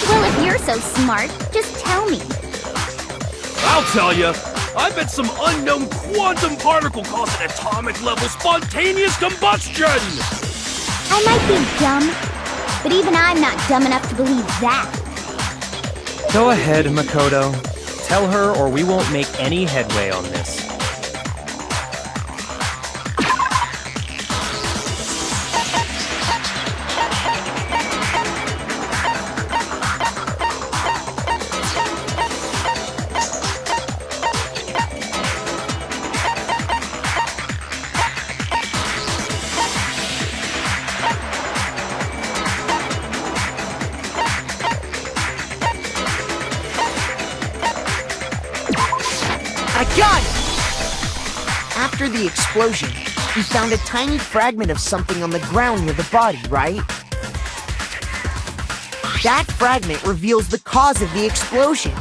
Well, if you're so smart, just tell me. I'll tell you. I bet some unknown quantum particle cause an atomic-level spontaneous combustion! I might be dumb, but even I'm not dumb enough to believe that. Go ahead, Makoto. Tell her or we won't make any headway on this. After the explosion, we found a tiny fragment of something on the ground near the body, right? That fragment reveals the cause of the explosion.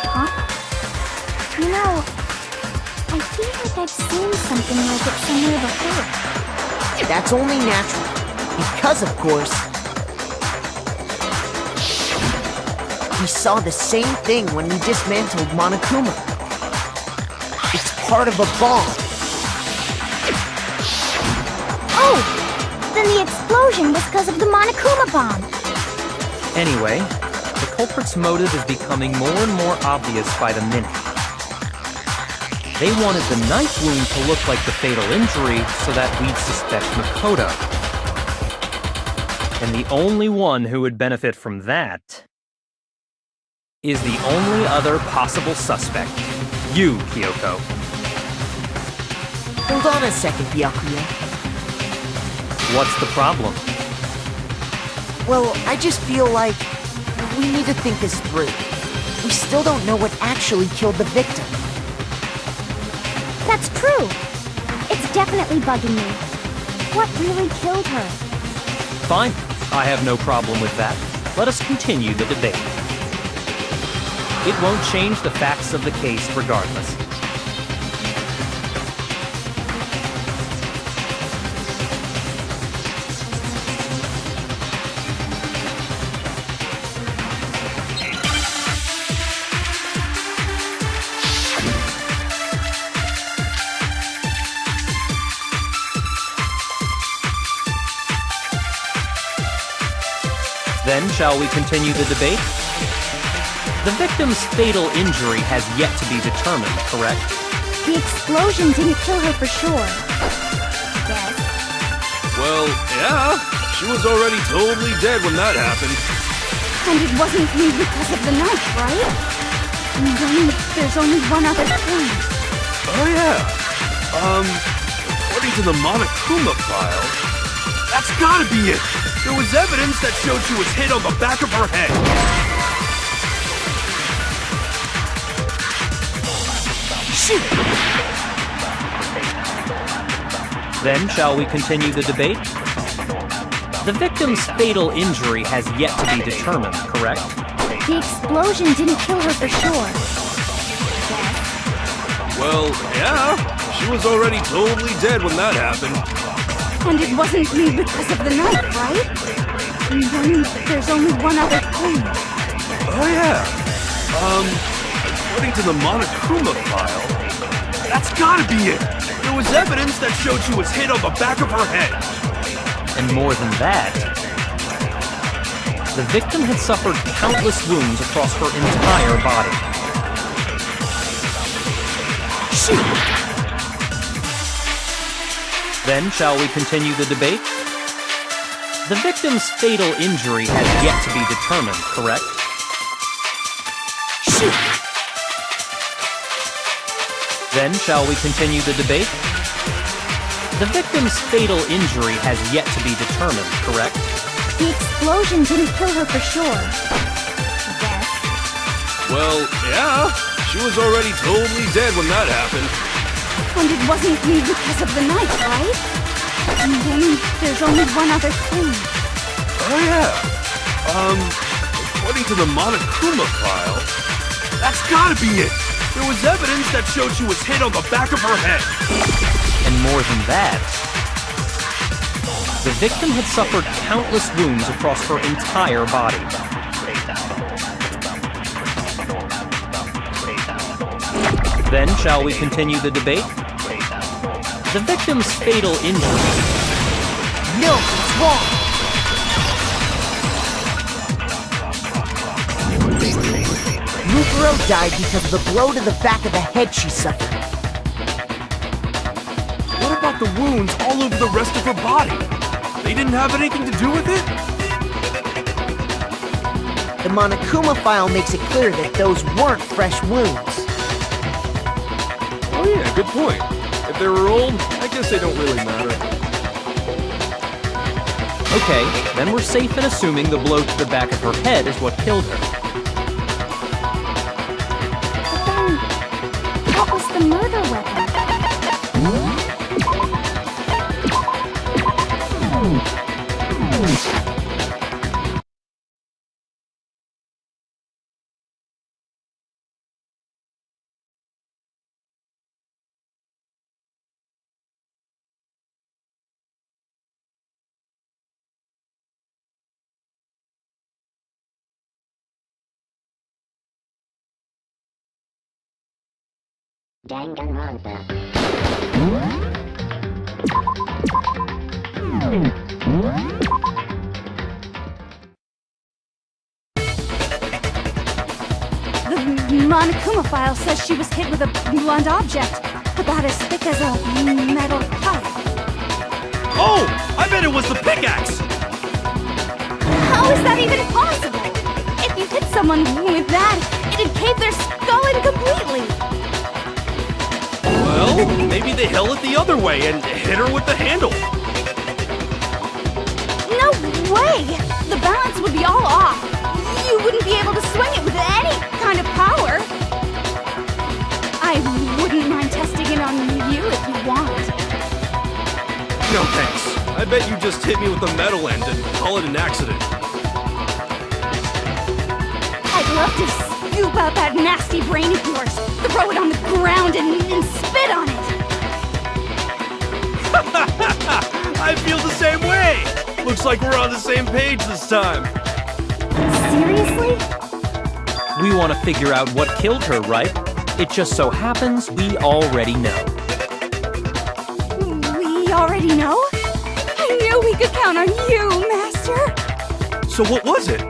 Huh? You know, I feel like I've seen something like it somewhere before. That's only natural, because of course, we saw the same thing when we dismantled Monokuma. It's part of a bomb. Oh! Then the explosion was because of the Monokuma bomb. Anyway, the culprit's motive is becoming more and more obvious by the minute. They wanted the knife wound to look like the fatal injury so that we'd suspect Makoto. And the only one who would benefit from that is the only other possible suspect. You, Kyoko. Hold on a second, Byakuya. What's the problem? Well, I just feel like we need to think this through. We still don't know what actually killed the victim. That's true. It's definitely bugging me. What really killed her? Fine. I have no problem with that. Let us continue the debate. It won't change the facts of the case regardless. Then, shall we continue the debate? The victim's fatal injury has yet to be determined, correct? The explosion didn't kill her for sure. Yes. Well, yeah. She was already totally dead when that happened. And it wasn't me because of the knife, right? And then there's only one other thing. Oh, yeah. According to the Monokuma file, that's gotta be it. There was evidence that showed she was hit on the back of her head. Shoot! Then, shall we continue the debate? The victim's fatal injury has yet to be determined, correct? The explosion didn't kill her for sure. Well, yeah. She was already totally dead when that happened. And it wasn't me because of the knife, right? And then there's only one other thing. Oh, yeah. According to the Monokuma file, that's gotta be it. There was evidence that showed she was hit on the back of her head. And more than that, the victim had suffered countless wounds across her entire body. Shoot! Then, shall we continue the debate? The victim's fatal injury has yet to be determined, correct? Shoot! Then, shall we continue the debate? The victim's fatal injury has yet to be determined, correct? The explosion didn't kill her for sure. Yes. Well, yeah. She was already totally dead when that happened. And it wasn't me because of the knife, right? And then there's only one other thing. Oh, yeah. According to the Monokuma file, that's gotta be it. There was evidence that showed she was hit on the back of her head. And more than that, the victim had suffered countless wounds across her entire body. Then, shall we continue the debate? The victim's fatal injury. No, it's wrong. Mukuro died because of the blow to the back of the head she suffered. What about the wounds all over the rest of her body? They didn't have anything to do with it? The Monokuma file makes it clear that those weren't fresh wounds. Oh yeah, good point. If they were old, I guess they don't really matter. Okay, then we're safe in assuming the blow to the back of her head is what killed her. But then, what was the murder weapon? Danganronpa. The Monokuma file says she was hit with a blunt object, about as thick as a metal pipe. Oh! I bet it was the pickaxe! How is that even possible? If you hit someone with that, it'd cave their skull in completely. Well, maybe they held it the other way and hit her with the handle. No way! The balance would be all off. You wouldn't be able to swing it with any kind of power. I wouldn't mind testing it on you if you want. No thanks. I bet you just hit me with the metal end and call it an accident. I'd love to scoop out that nasty brain of yours, throw it on the ground and spit on it. I feel the same way! Looks like we're on the same page this time. Seriously? We want to figure out what killed her, right? It just so happens we already know. We already know? I knew we could count on you, Master. So what was it?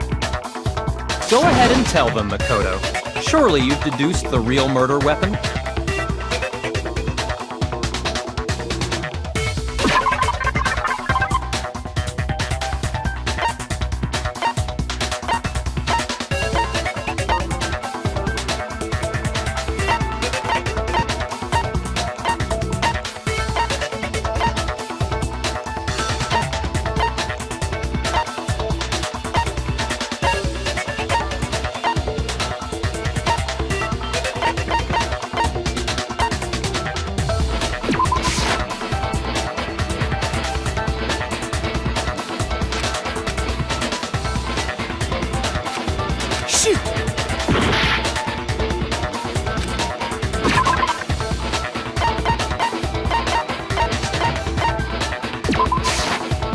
Go ahead and tell them, Makoto. Surely you've deduced the real murder weapon?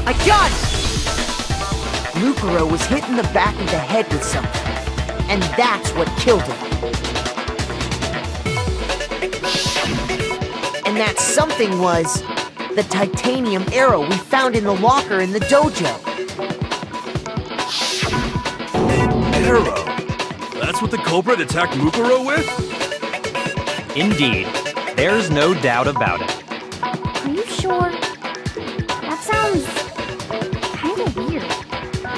I got it! Mukuro was hit in the back of the head with something, and that's what killed him. And that something was the titanium arrow we found in the locker in the dojo. Arrow? That's what the culprit attacked Mukuro with? Indeed. There's no doubt about it. Are you sure? That sounds kind of weird.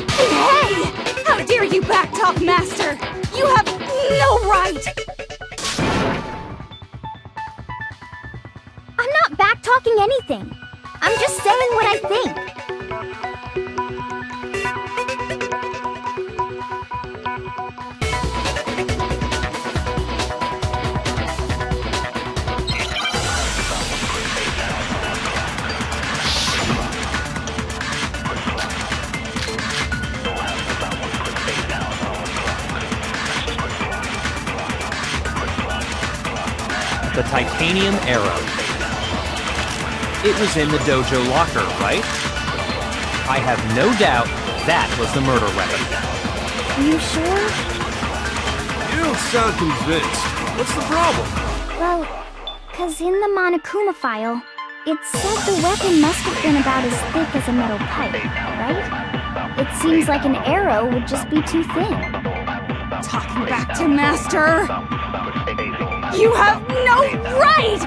Hey! How dare you backtalk, Master! You have no right! I'm not back-talking anything. I'm just saying what I think. titanium arrow. It was in the dojo locker, right? I have no doubt that was the murder weapon. Are you sure? You don't sound convinced. What's the problem? Well, 'cause in the Monokuma file, it said the weapon must have been about as thick as a metal pipe, right? It seems like an arrow would just be too thin. Talking back to Master! You have no right!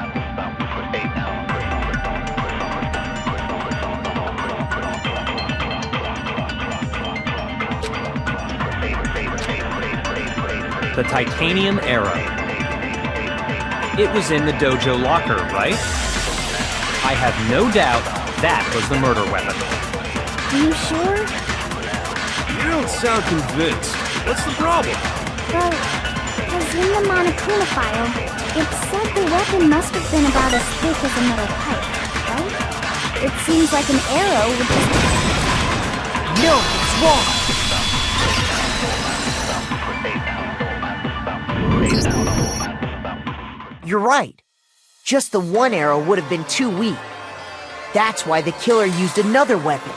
The titanium arrow. It was in the dojo locker, right? I have no doubt that was the murder weapon. Are you sure? You don't sound convinced. What's the problem? Well, 'cause in the Monokuma file, it said the weapon must have been about as thick as a metal pipe, right? It seems like an arrow would just... No, it's wrong. You're right. Just the one arrow would have been too weak. That's why the killer used another weapon.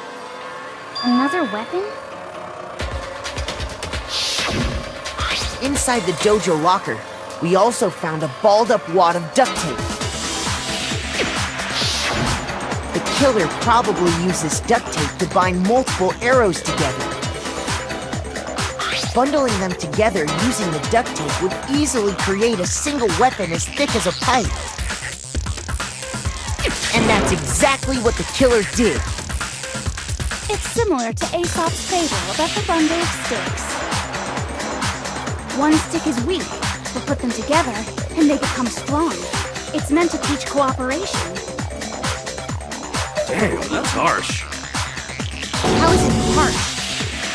Another weapon? Inside the dojo locker, we also found a balled-up wad of duct tape. The killer probably used this duct tape to bind multiple arrows together. Bundling them together using the duct tape would easily create a single weapon as thick as a pipe. And that's exactly what the killer did. It's similar to Aesop's fable about the bundle of sticks. One stick is weak, but put them together, and they become strong. It's meant to teach cooperation. Damn, that's harsh. How is it harsh?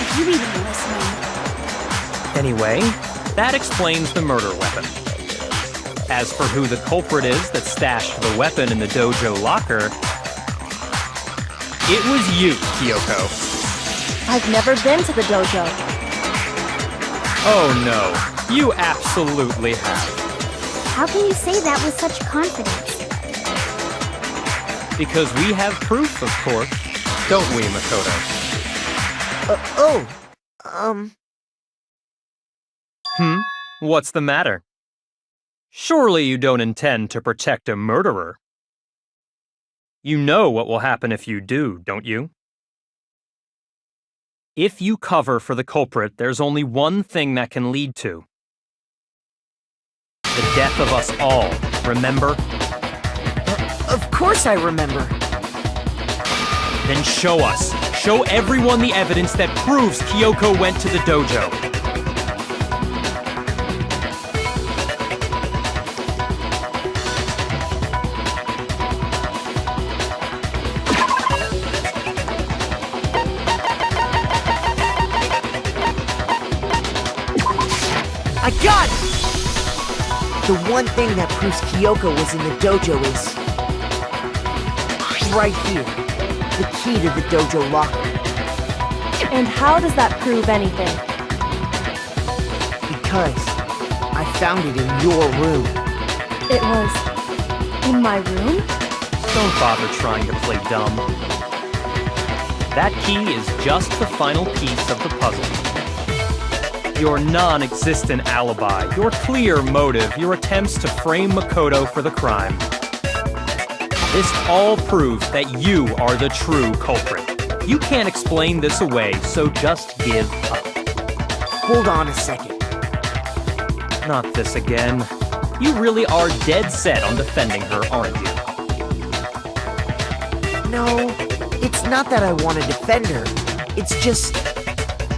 If you even listening. Anyway, that explains the murder weapon. As for who the culprit is that stashed the weapon in the dojo locker, it was you, Kyoko. I've never been to the dojo. Oh no, you absolutely have. How can you say that with such confidence? Because we have proof, of course. Don't we, Makoto? What's the matter? Surely you don't intend to protect a murderer. You know what will happen if you do, don't you? If you cover for the culprit, there's only one thing that can lead to the death of us all, remember? Of course I remember. Then show us. Show everyone the evidence that proves Kyoko went to the dojo. I got it! The one thing that proves Kyoko was in the dojo is... right here. The key to the dojo locker. And how does that prove anything? Because I found it in your room. It was in my room? Don't bother trying to play dumb. That key is just the final piece of the puzzle. Your non-existent alibi, your clear motive, your attempts to frame Makoto for the crime. This all proves that you are the true culprit. You can't explain this away, so just give up. Hold on a second. Not this again. You really are dead set on defending her, aren't you? No, it's not that I want to defend her. It's just...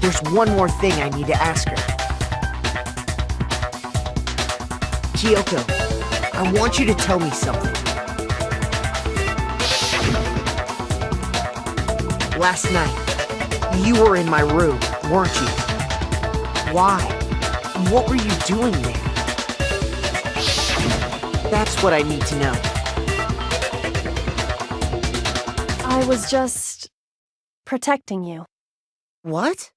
there's one more thing I need to ask her. Kyoko, I want you to tell me something. Last night, you were in my room, weren't you? Why? What were you doing there? That's what I need to know. I was just protecting you. What?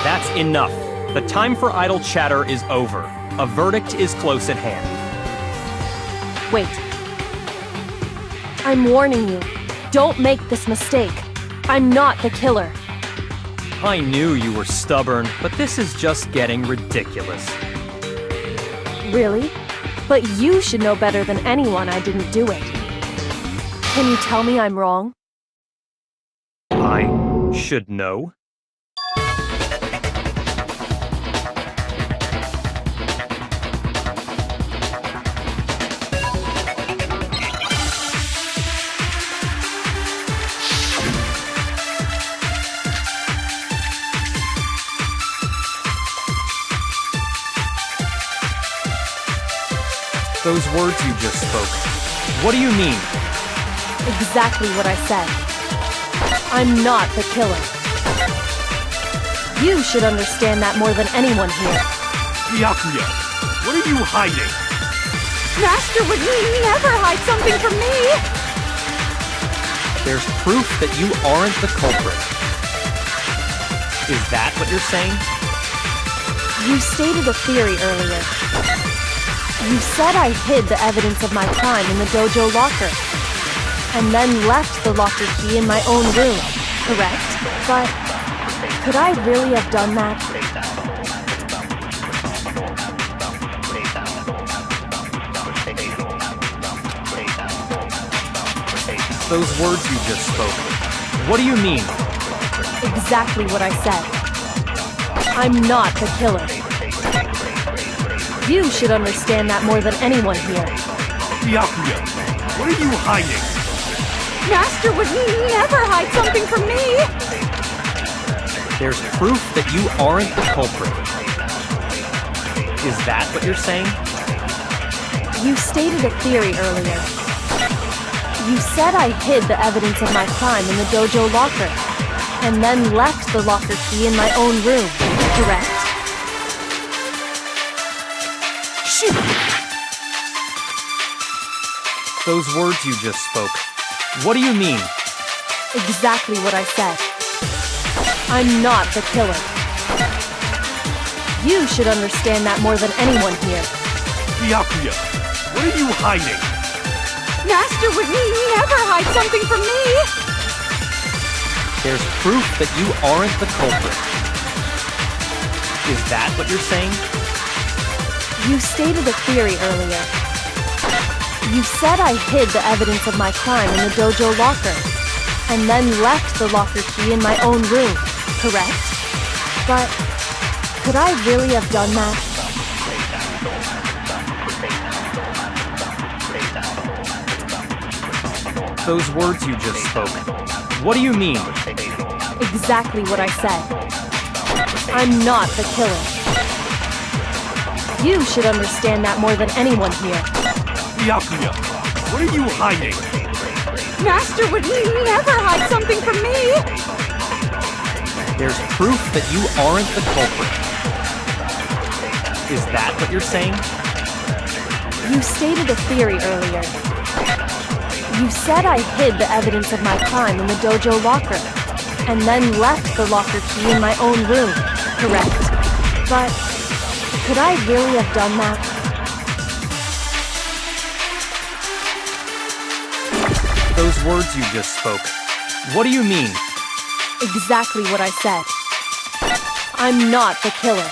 That's enough. The time for idle chatter is over. A verdict is close at hand. Wait. I'm warning you. Don't make this mistake. I'm not the killer. I knew you were stubborn, but this is just getting ridiculous. Really? But you should know better than anyone I didn't do it. Can you tell me I'm wrong? I should know? Those words you just spoke. What do you mean? Exactly what I said. I'm not the killer. You should understand that more than anyone here. Byakuya, what are you hiding? Master would never hide something from me! There's proof that you aren't the culprit. Is that what you're saying? You stated a theory earlier. You said I hid the evidence of my crime in the dojo locker, and then left the locker key in my own room, correct? But could I really have done that? Those words you just spoke. What do you mean? Exactly what I said. I'm not the killer. You should understand that more than anyone here. Byakuya, what are you hiding? Master would never hide something from me! There's proof that you aren't the culprit. Is that what you're saying? You stated a theory earlier. You said I hid the evidence of my crime in the dojo locker, and then left the locker key in my own room, correct? Those words you just spoke. What do you mean? Exactly what I said. I'm not the killer. You should understand that more than anyone here. Byakuya, what are you hiding? Master would never hide something from me! There's proof that you aren't the culprit. Is that what you're saying? You stated a theory earlier. You said I hid the evidence of my crime in the dojo locker, and then left the locker key in my own room, correct? But could I really have done that? Those words you just spoke. What do you mean? Exactly what I said. I'm not the killer. You should understand that more than anyone here. Byakuya, what are you hiding? Master would never hide something from me! There's proof that you aren't the culprit. Is that what you're saying? You stated a theory earlier. You said I hid the evidence of my crime in the dojo locker, and then left the locker key in my own room, correct? But could I really have done that? Those words you just spoke. What do you mean? Exactly what I said. I'm not the killer.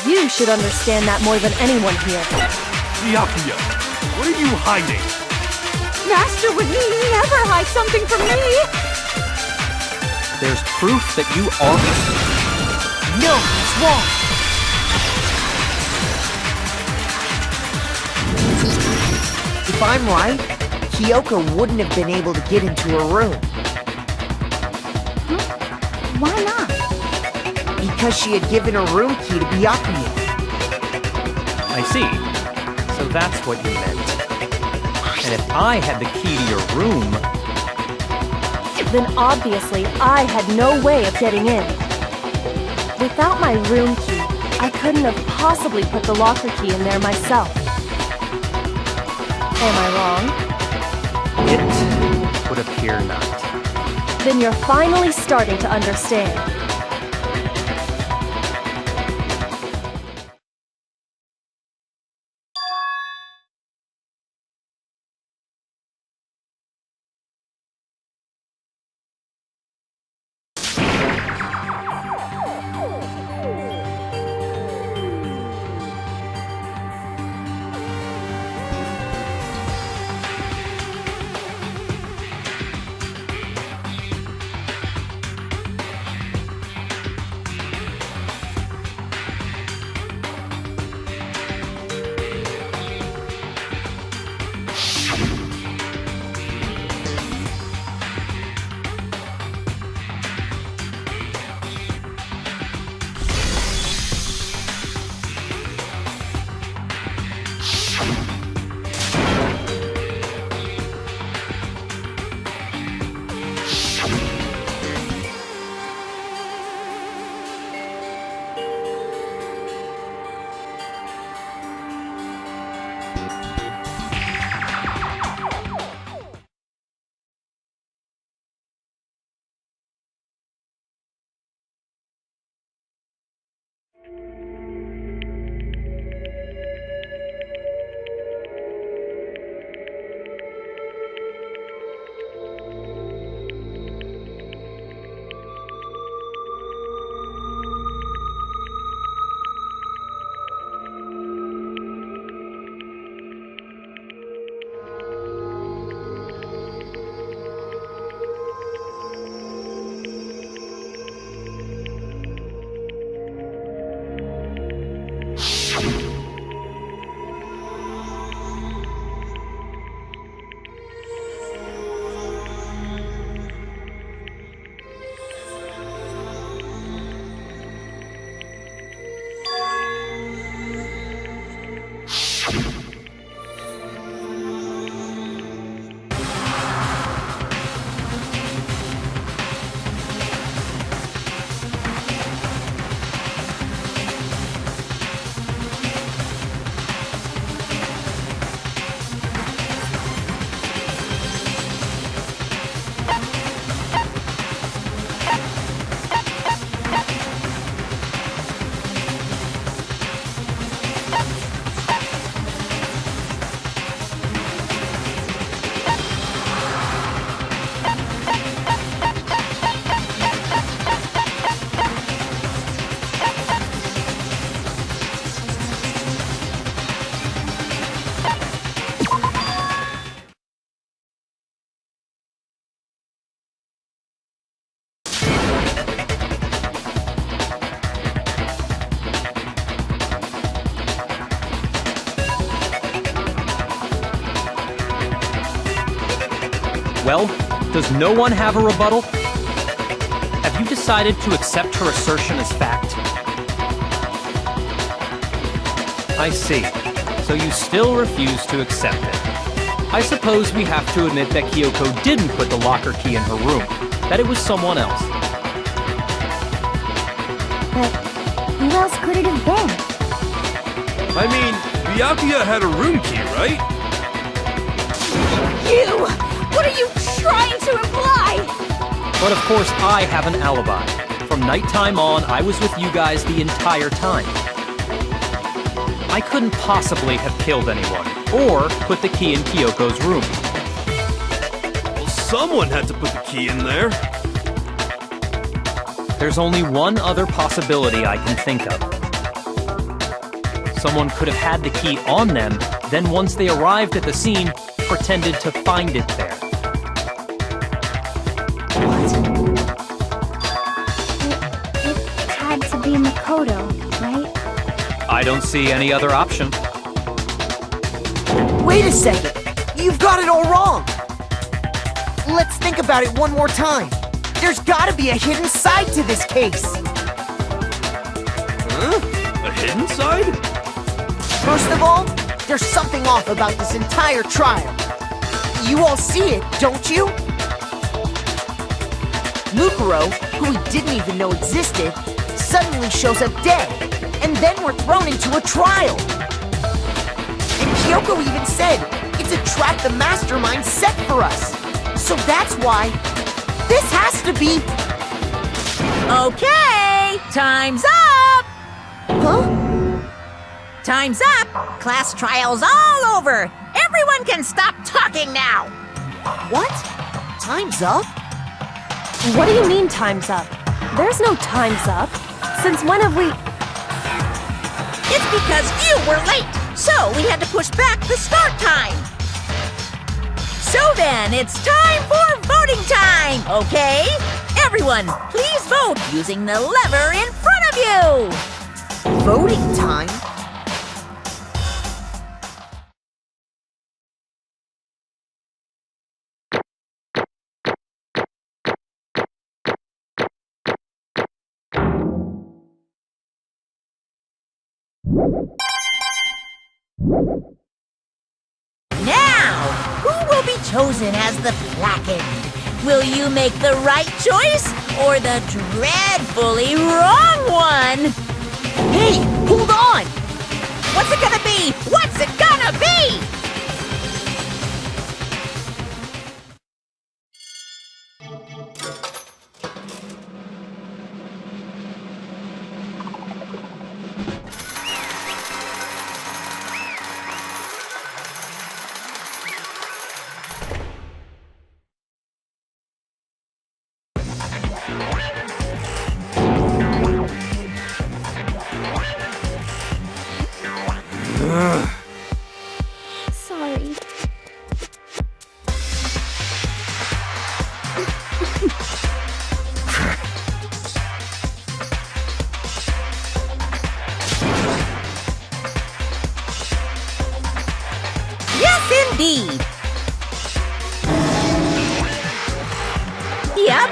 You should understand that more than anyone here. Byakuya, what are you hiding? Master would never hide something from me! There's proof that you aren't. No, it's wrong! If I'm right, Kyoko wouldn't have been able to get into her room. Why not? Because she had given her room key to Byakuya. I see. So that's what you meant. And if I had the key to your room... Then obviously I had no way of getting in. Without my room key, I couldn't have possibly put the locker key in there myself. Am I wrong? It would appear not. Then you're finally starting to understand. Well, does no one have a rebuttal? Have you decided to accept her assertion as fact? I see. So you still refuse to accept it. I suppose we have to admit that Kyoko didn't put the locker key in her room, that it was someone else. But who else could it have been? I mean, Byakuya had a room key, right? You! What are you trying to imply? But of course, I have an alibi. From nighttime on, I was with you guys the entire time. I couldn't possibly have killed anyone, or put the key in Kyoko's room. Well, someone had to put the key in there. There's only one other possibility I can think of. Someone could have had the key on them, then once they arrived at the scene, pretended to find it there. It had to be Makoto, right? I don't see any other option. Wait a second! You've got it all wrong! Let's think about it one more time. There's gotta be a hidden side to this case! Huh? A hidden side? First of all, there's something off about this entire trial. You all see it, don't you? Lucaro, who we didn't even know existed, suddenly shows up dead, and then we're thrown into a trial. And Kyoko even said it's a trap the mastermind set for us. So that's why this has to be... Okay, time's up! Huh? Time's up! Class trial's all over! Everyone can stop talking now! What? Time's up? What do you mean time's up? There's no time's up. Since when have we... It's because you were late, so we had to push back the start time. So then, it's time for voting time, okay? Everyone, please vote using the lever in front of you! Voting time? Now, who will be chosen as the placard? Will you make the right choice or the dreadfully wrong one? Hey, hold on! What's it gonna be? What's it gonna be? Sorry. Yes, indeed. Yep.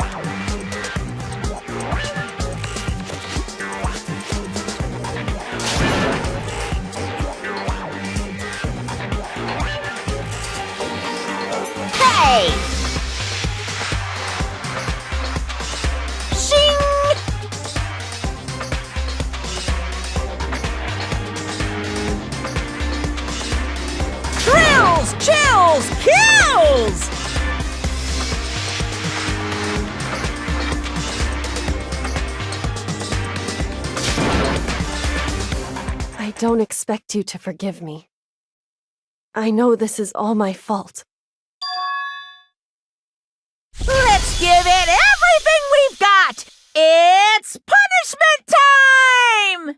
Hey! Shing! Thrills, chills, kills! I don't expect you to forgive me. I know this is all my fault. Let's give it everything we've got! It's punishment time!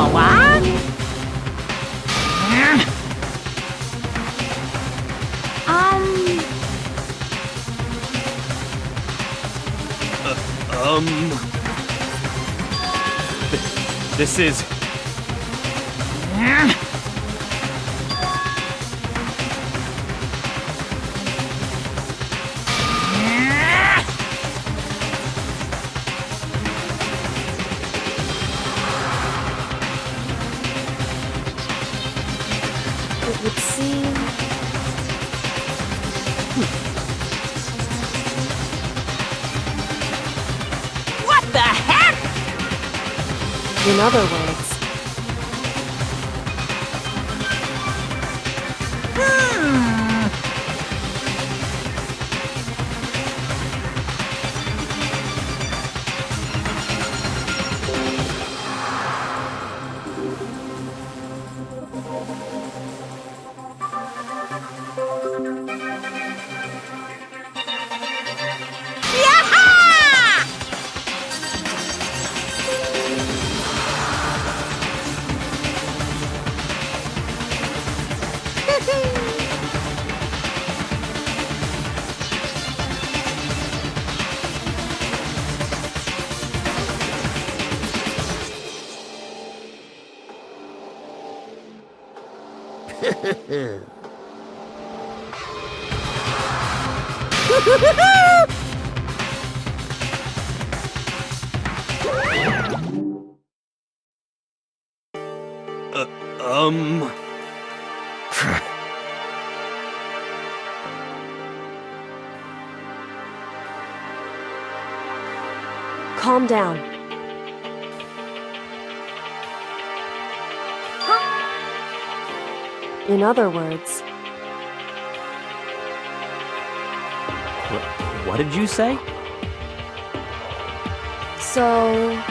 What? This is... It would seem... What the heck? In other words... Calm down. In other words... What did you say? So...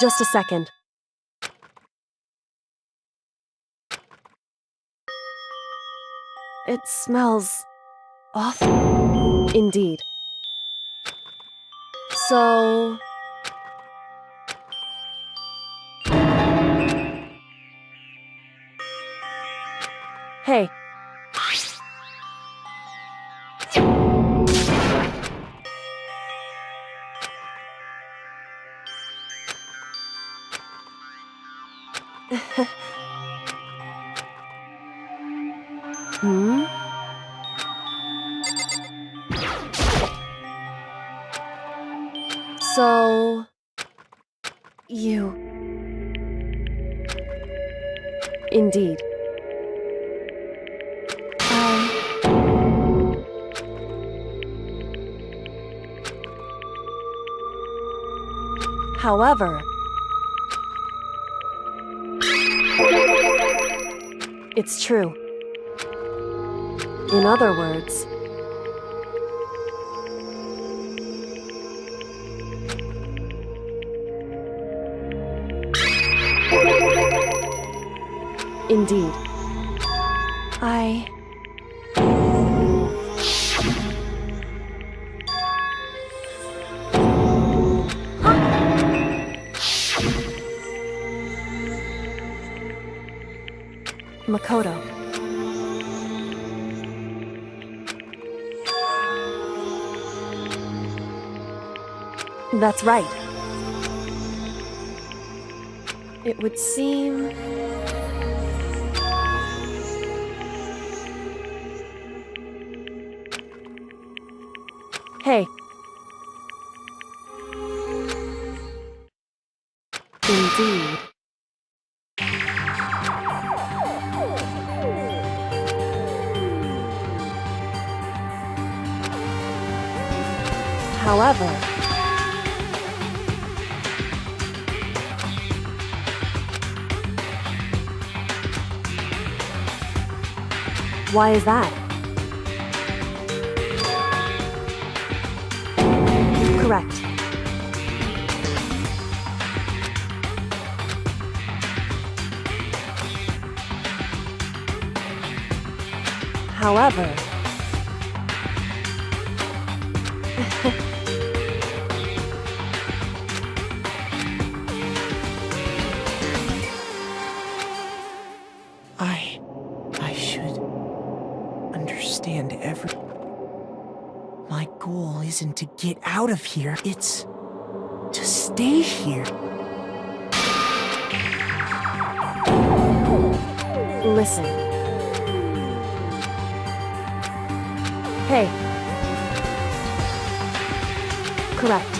Just a second. It smells awful. Indeed. So... Hey. Hmm? So... You... Indeed. However... It's true. In other words... Indeed. Makoto. That's right. It would seem... Hey. Indeed. However... Why is that? Correct. However... I should understand every... My goal isn't to get out of here, it's to stay here. Listen. Hey. Correct.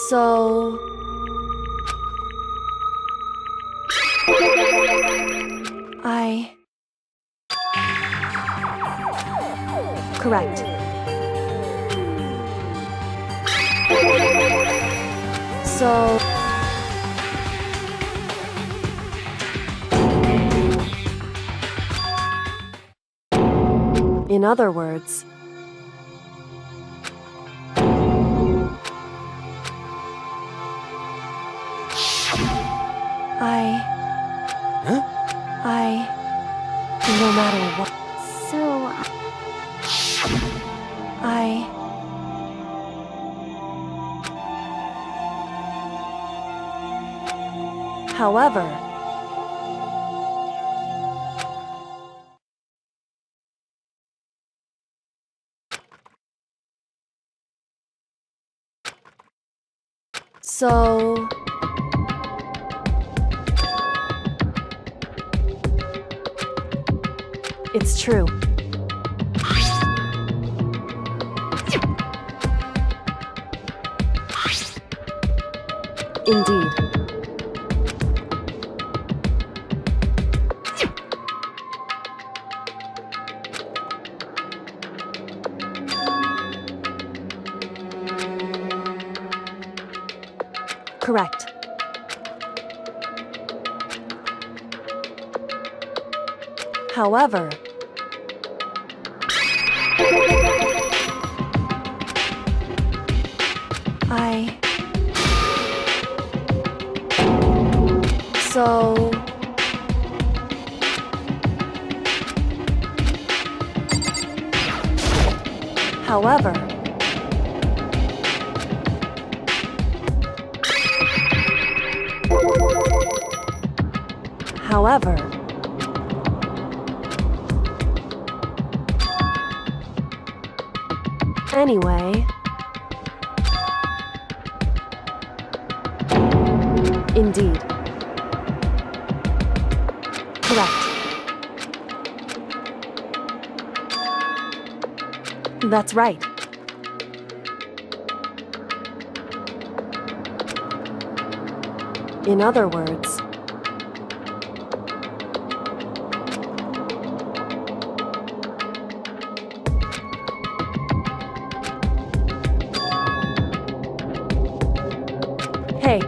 So... Correct. So... In other words... No matter what... So... However... So... It's true. Indeed. Correct. However, So... However... Anyway... Indeed. Correct. That's right. In other words... Hey.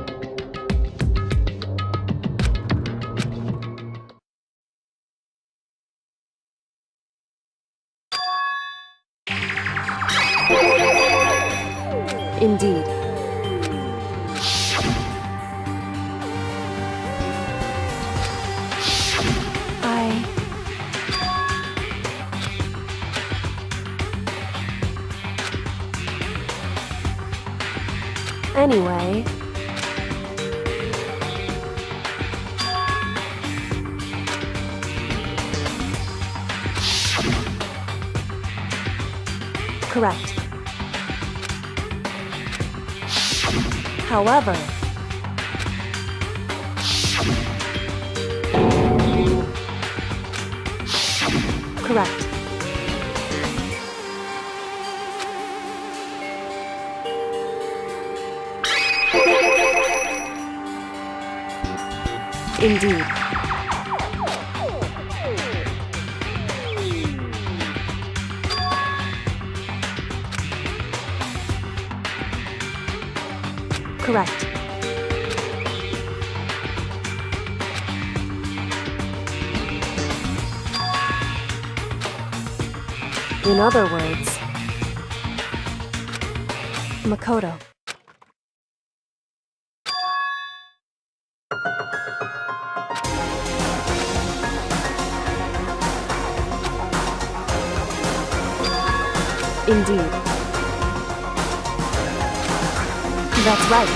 Indeed. Anyway... Correct. However... Correct. Indeed. Correct. In other words, Makoto. Indeed. That's right.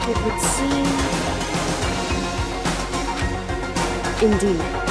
It would seem... Indeed.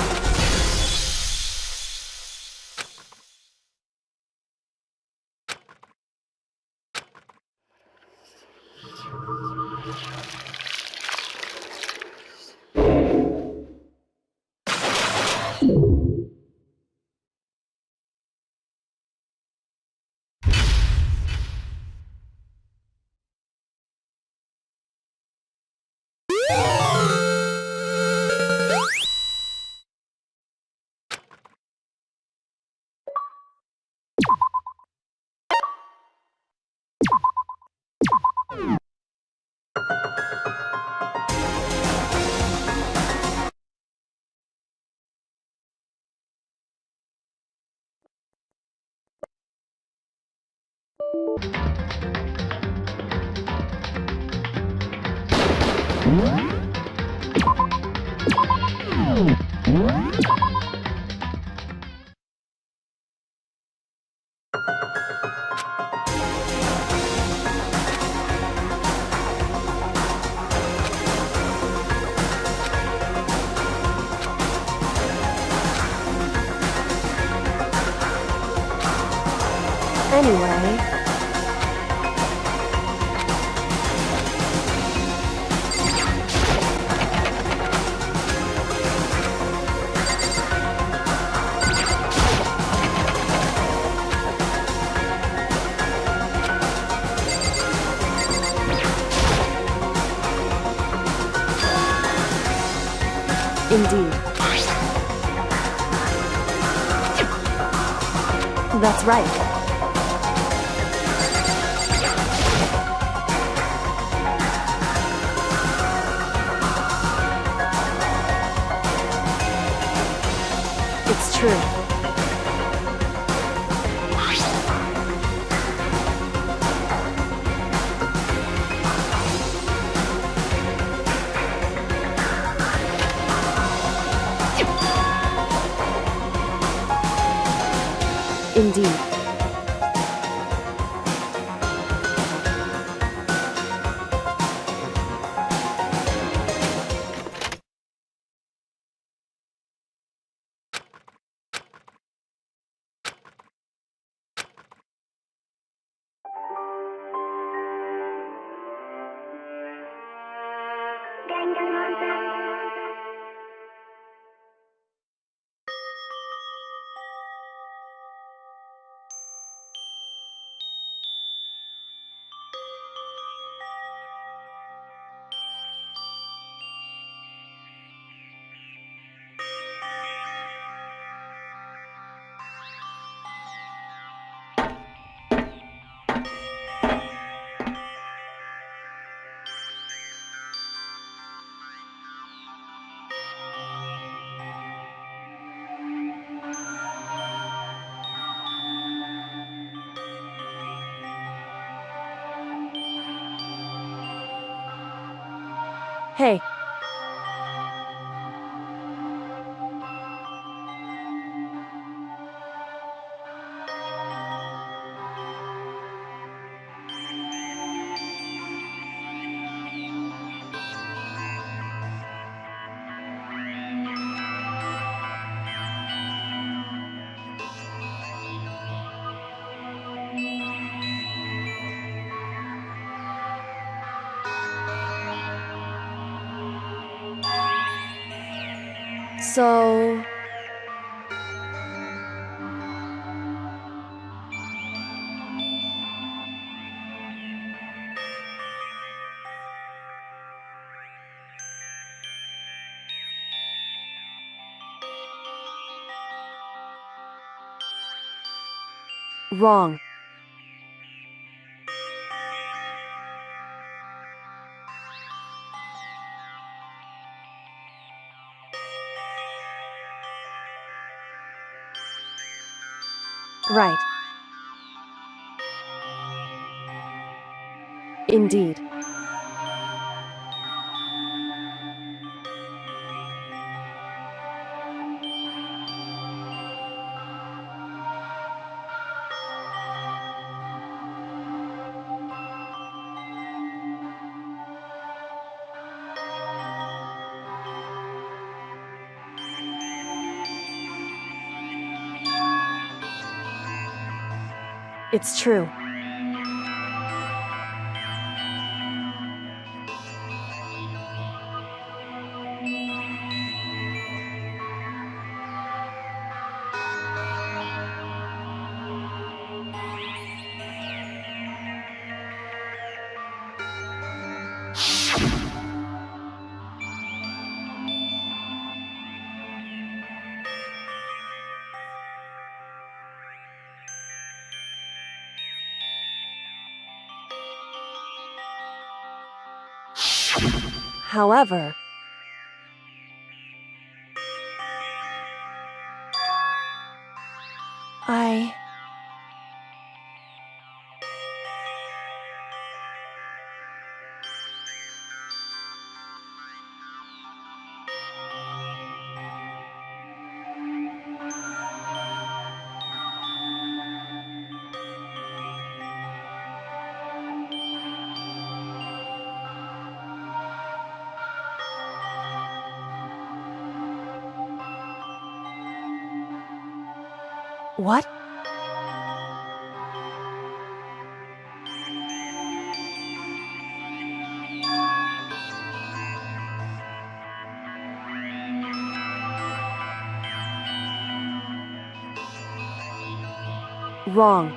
Anyway... Indeed. That's right. true. Indeed. Hey. So... Wrong. Right. Indeed. It's true. However... I... What? Wrong.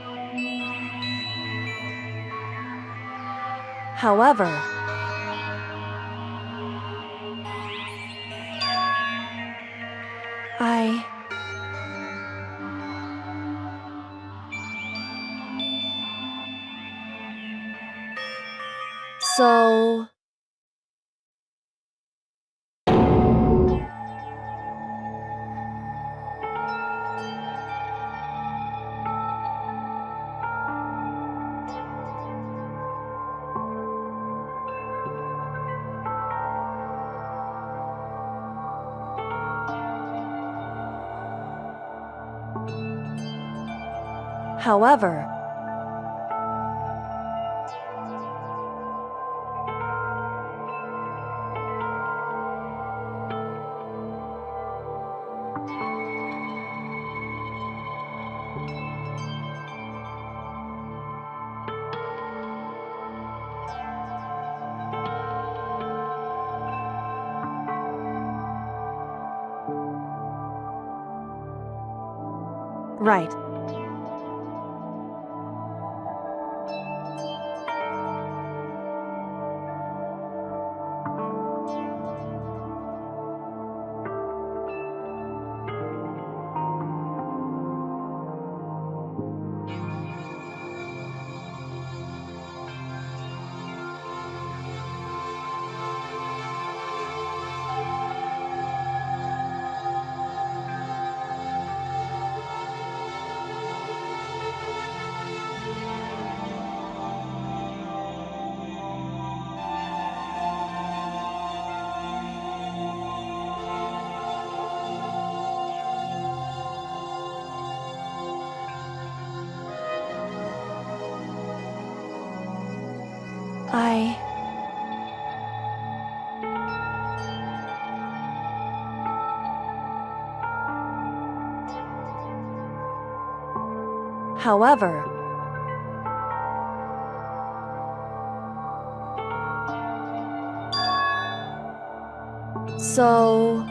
However... I... So... However, right. However, so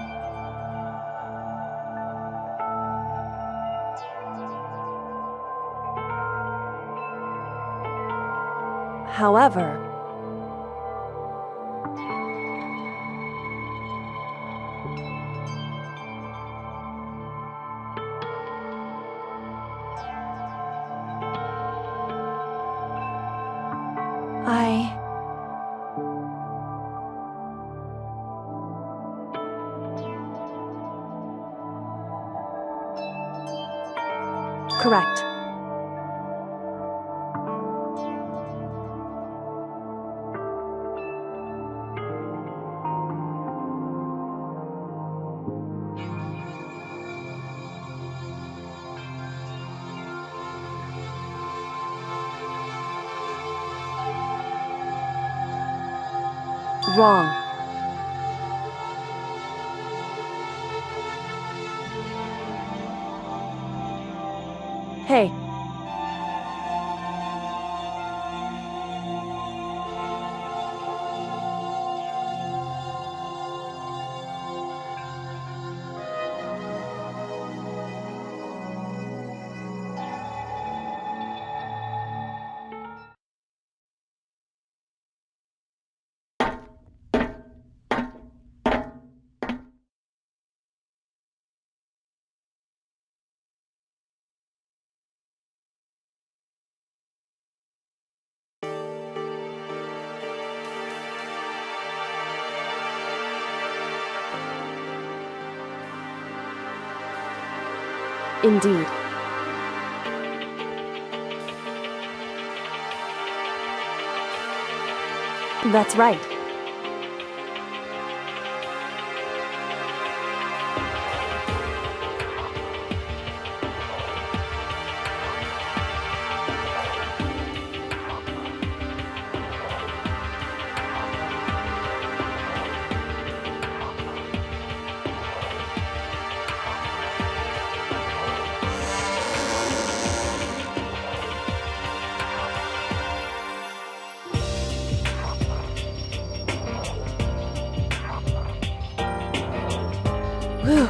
however, correct. Wrong. Hey. Indeed. That's right. Whew.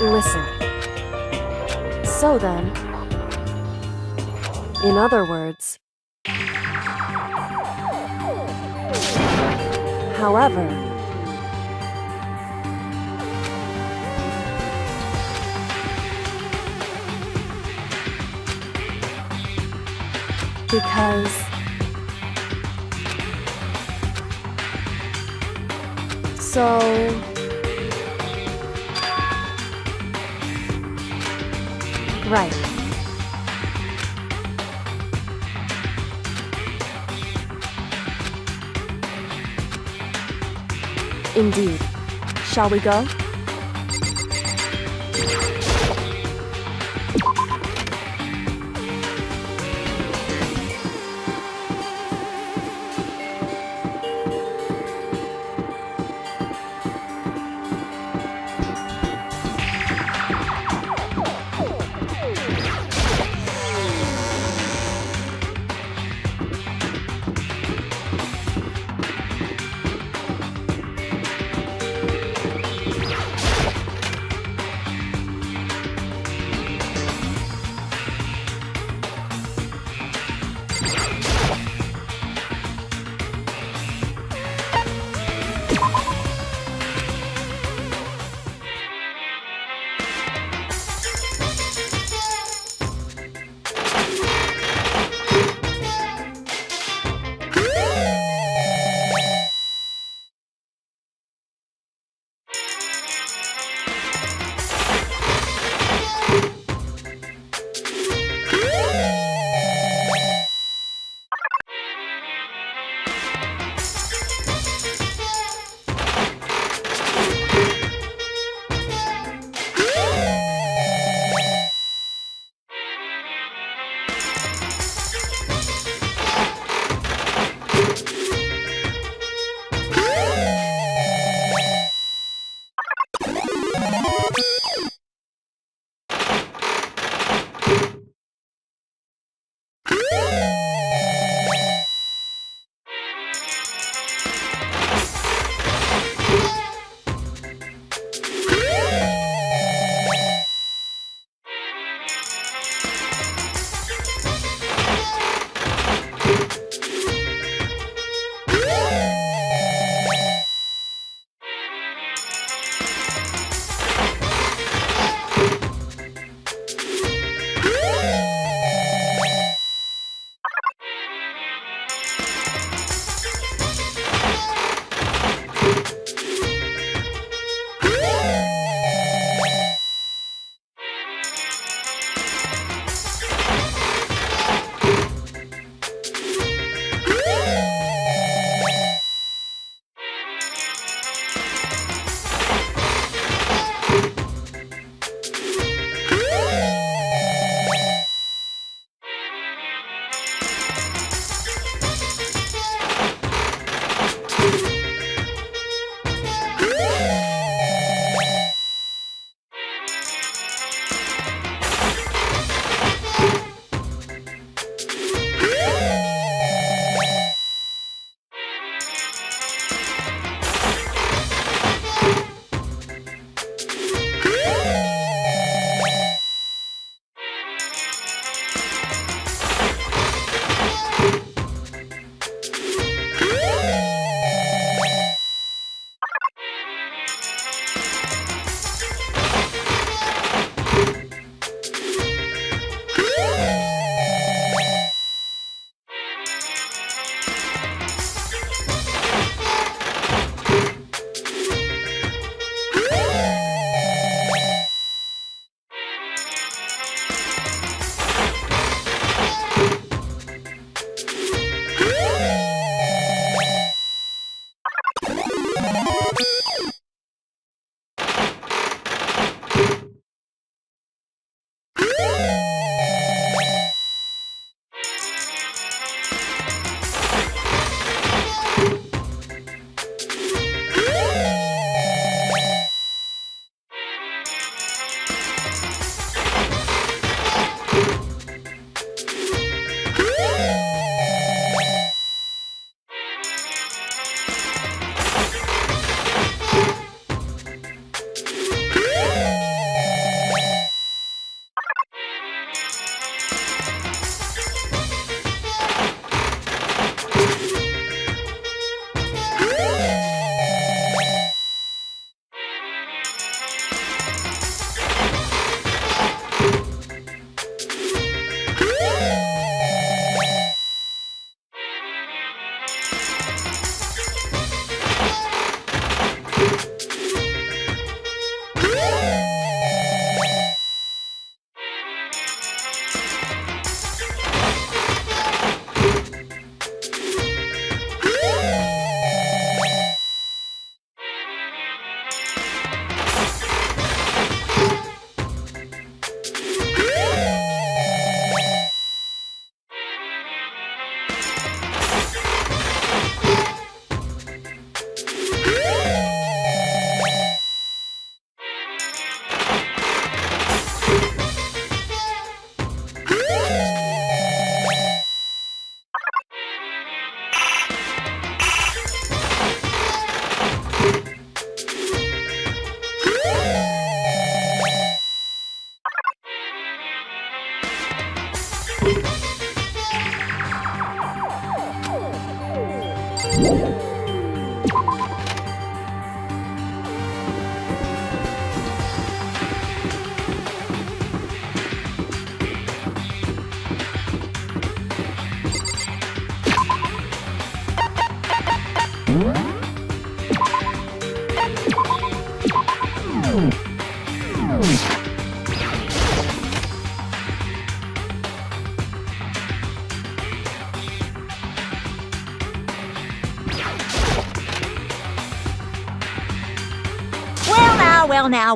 Listen. So then, in other words, However, because so right. Indeed. Shall we go?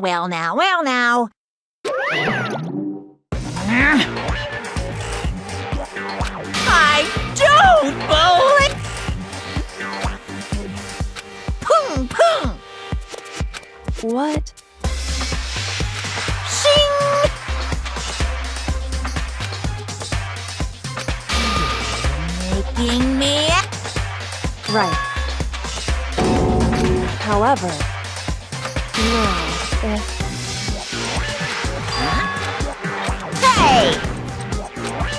Well now. I don't believe... Pung! What? Shing! Making me... Right. However, now, if... Hey!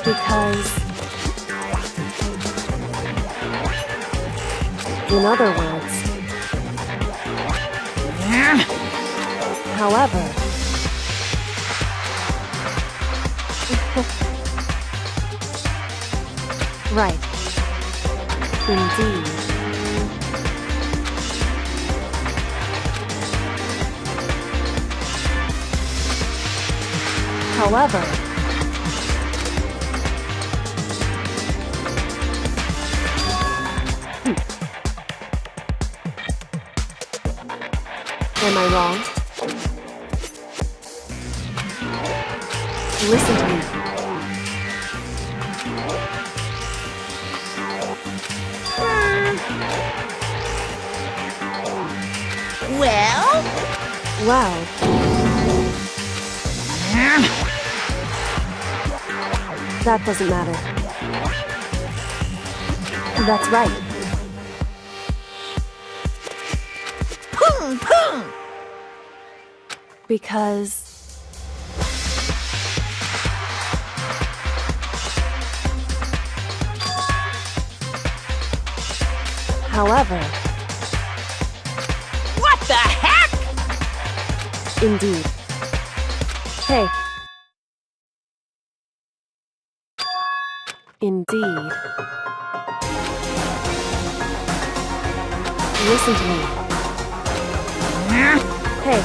Because... In other words... However... Right. Indeed. However... Am I wrong? Listen to me. Well? Well... That doesn't matter. That's right. Pung! Because... However... What the heck? Indeed. Hey. Indeed. Listen to me. Hey.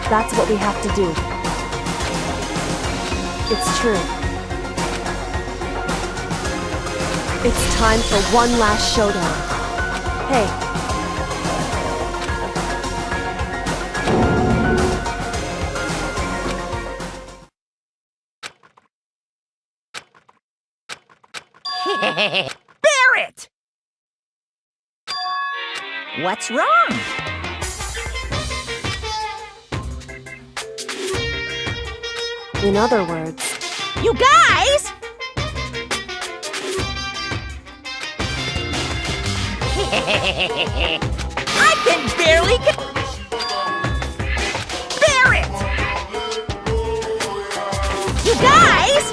That's what we have to do. It's true. It's time for one last showdown. Hey. Barrett! What's wrong? In other words... You guys! I can barely get... Barrett! You guys!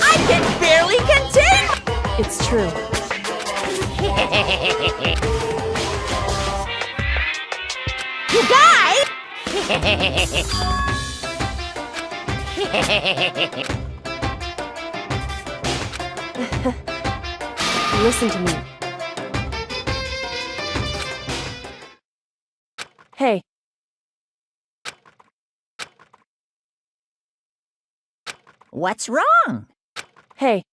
I can barely contain... It's true. You guys! Listen to me. Hey. What's wrong? Hey.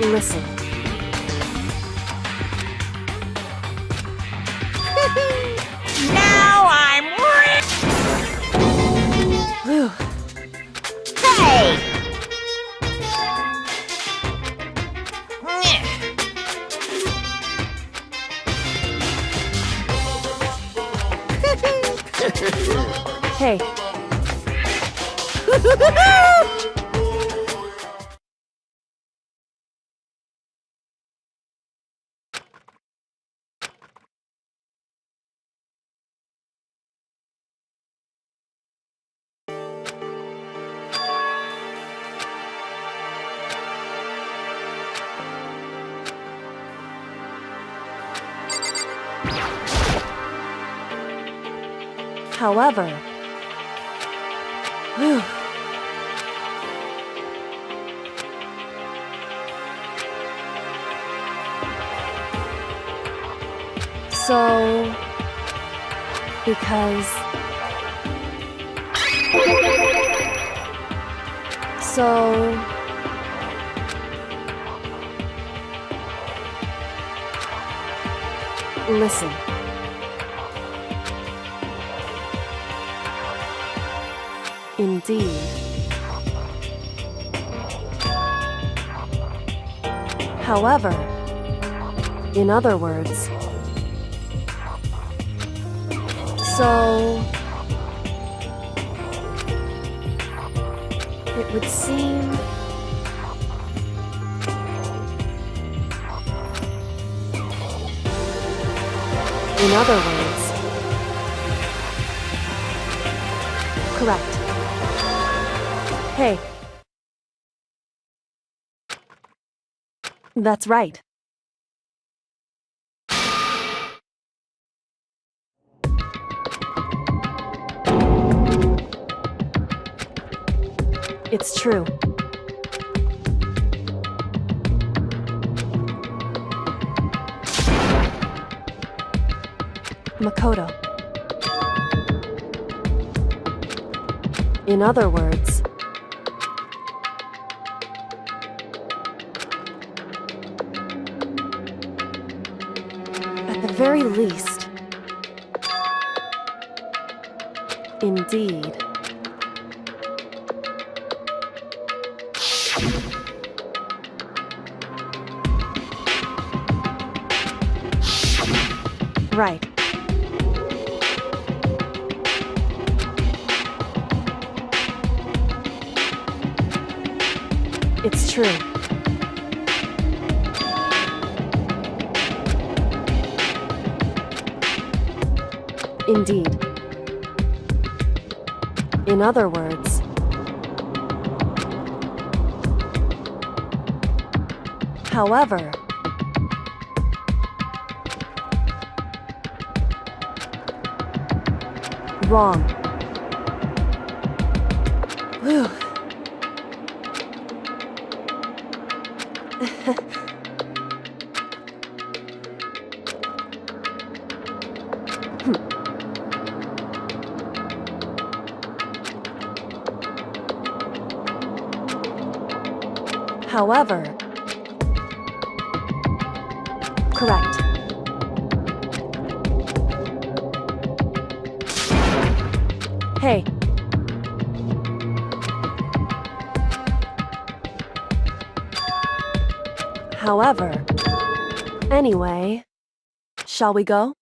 Listen. Now I'm Hey. However, so, because, so, listen. Indeed. However, in other words, so it would seem in other words, correct. Hey. That's right. It's true. Makoto. In other words, at the very least, indeed. Right. It's true. Indeed. In other words, however, wrong. Whew. However, correct. Hey. However, anyway, shall we go?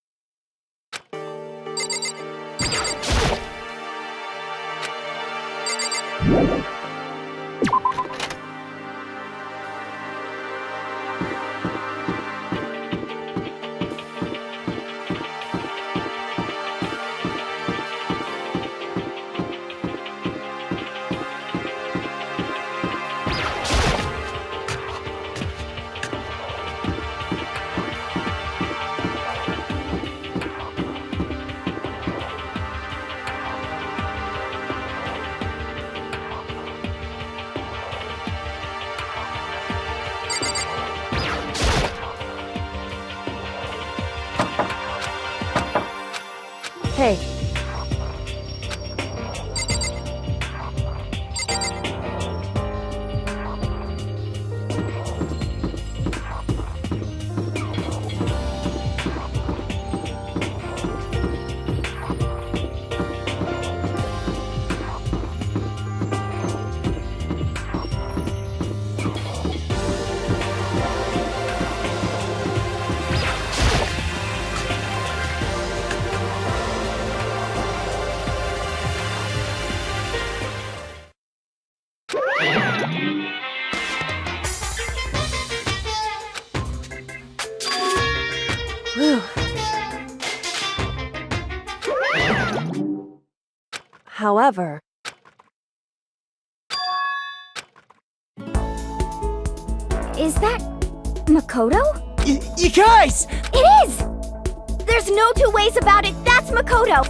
Hey. However, Is that Makoto? You guys! It is! There's no two ways about it. That's Makoto.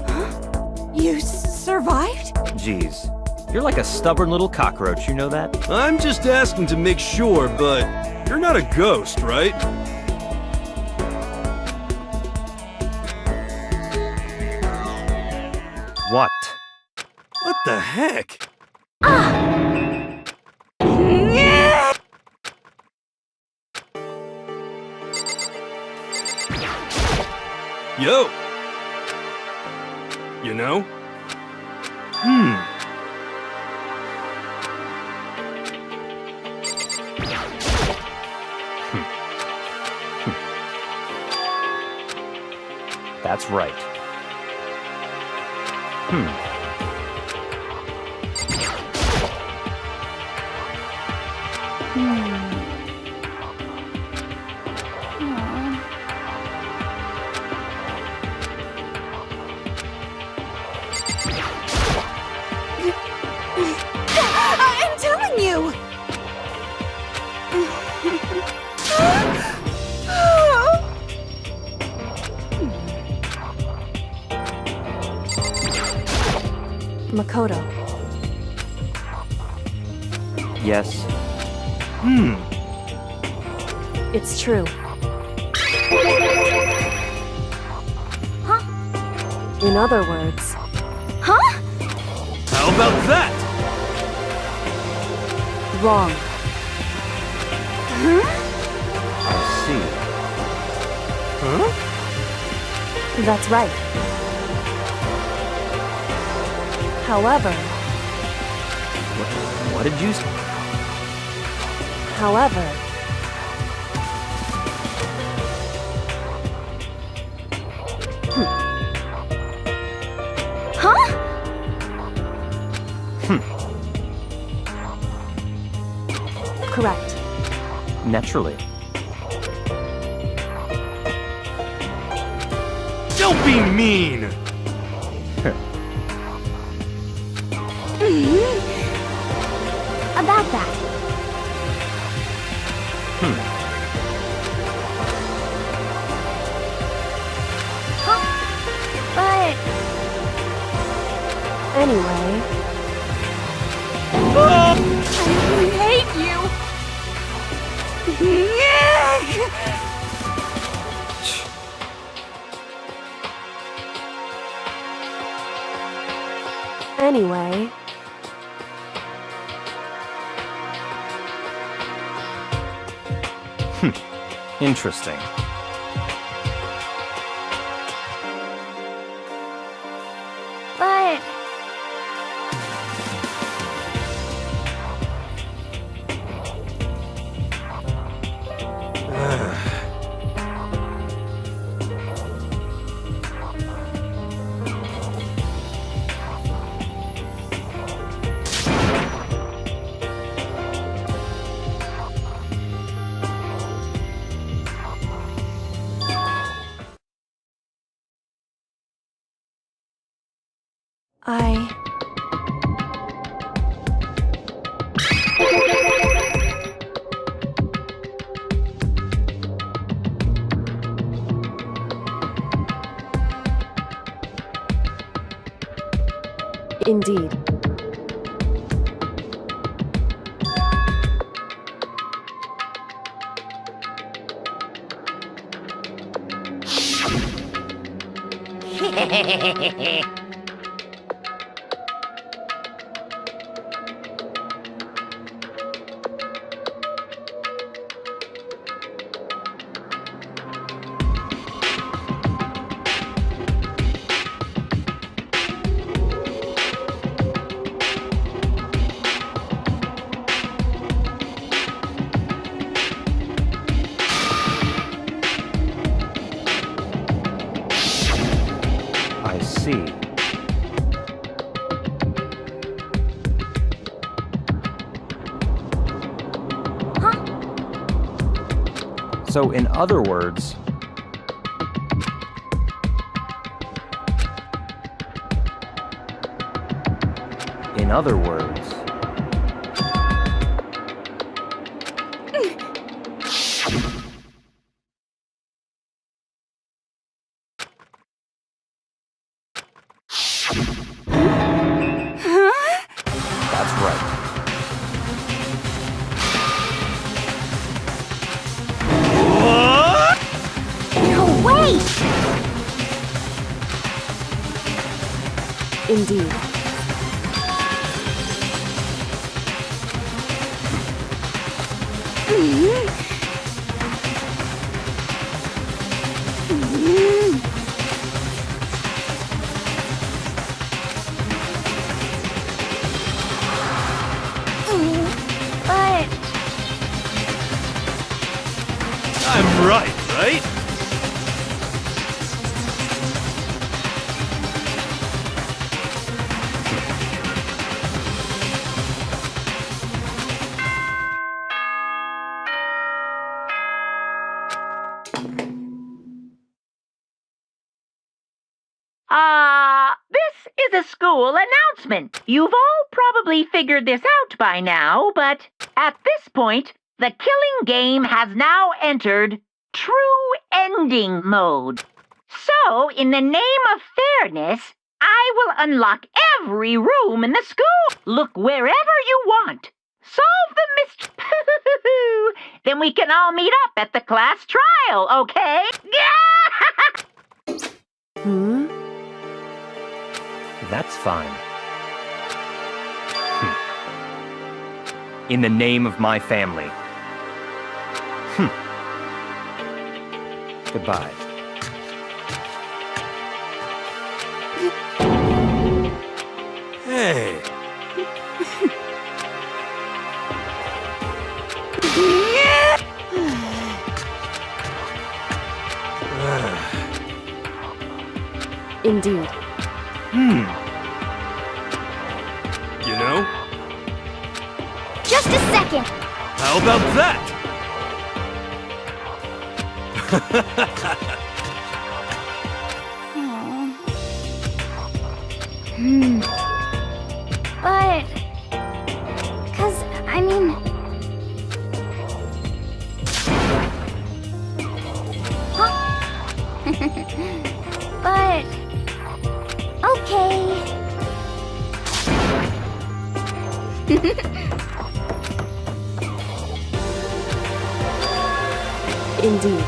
You survived? Jeez, you're like a stubborn little cockroach, you know that? I'm just asking to make sure, but you're not a ghost, right? What? What the heck? Yo! You know? That's right. I'm telling you! Makoto. Yes. It's true. In other words, Huh? How about that? wrong. I see. That's right. However, What did you say? however, Huh? correct. Naturally. Don't be mean! About that. But Anyway, I hate you! anyway, Interesting. but I... Indeed. I see. So, in other words, In other words... That's right. No way! Indeed. But I'm right, right? This is a school announcement. You've all probably figured this out by now, but at this point, the killing game has now entered true ending mode. So, in the name of fairness, I will unlock every room in the school. Look wherever you want. Solve the mystery. Then we can all meet up at the class trial, okay? That's fine. In the name of my family. Goodbye. Hey. Indeed. You know? just a second. How about that? But... 'cause, I mean... Huh? But... okay. Indeed.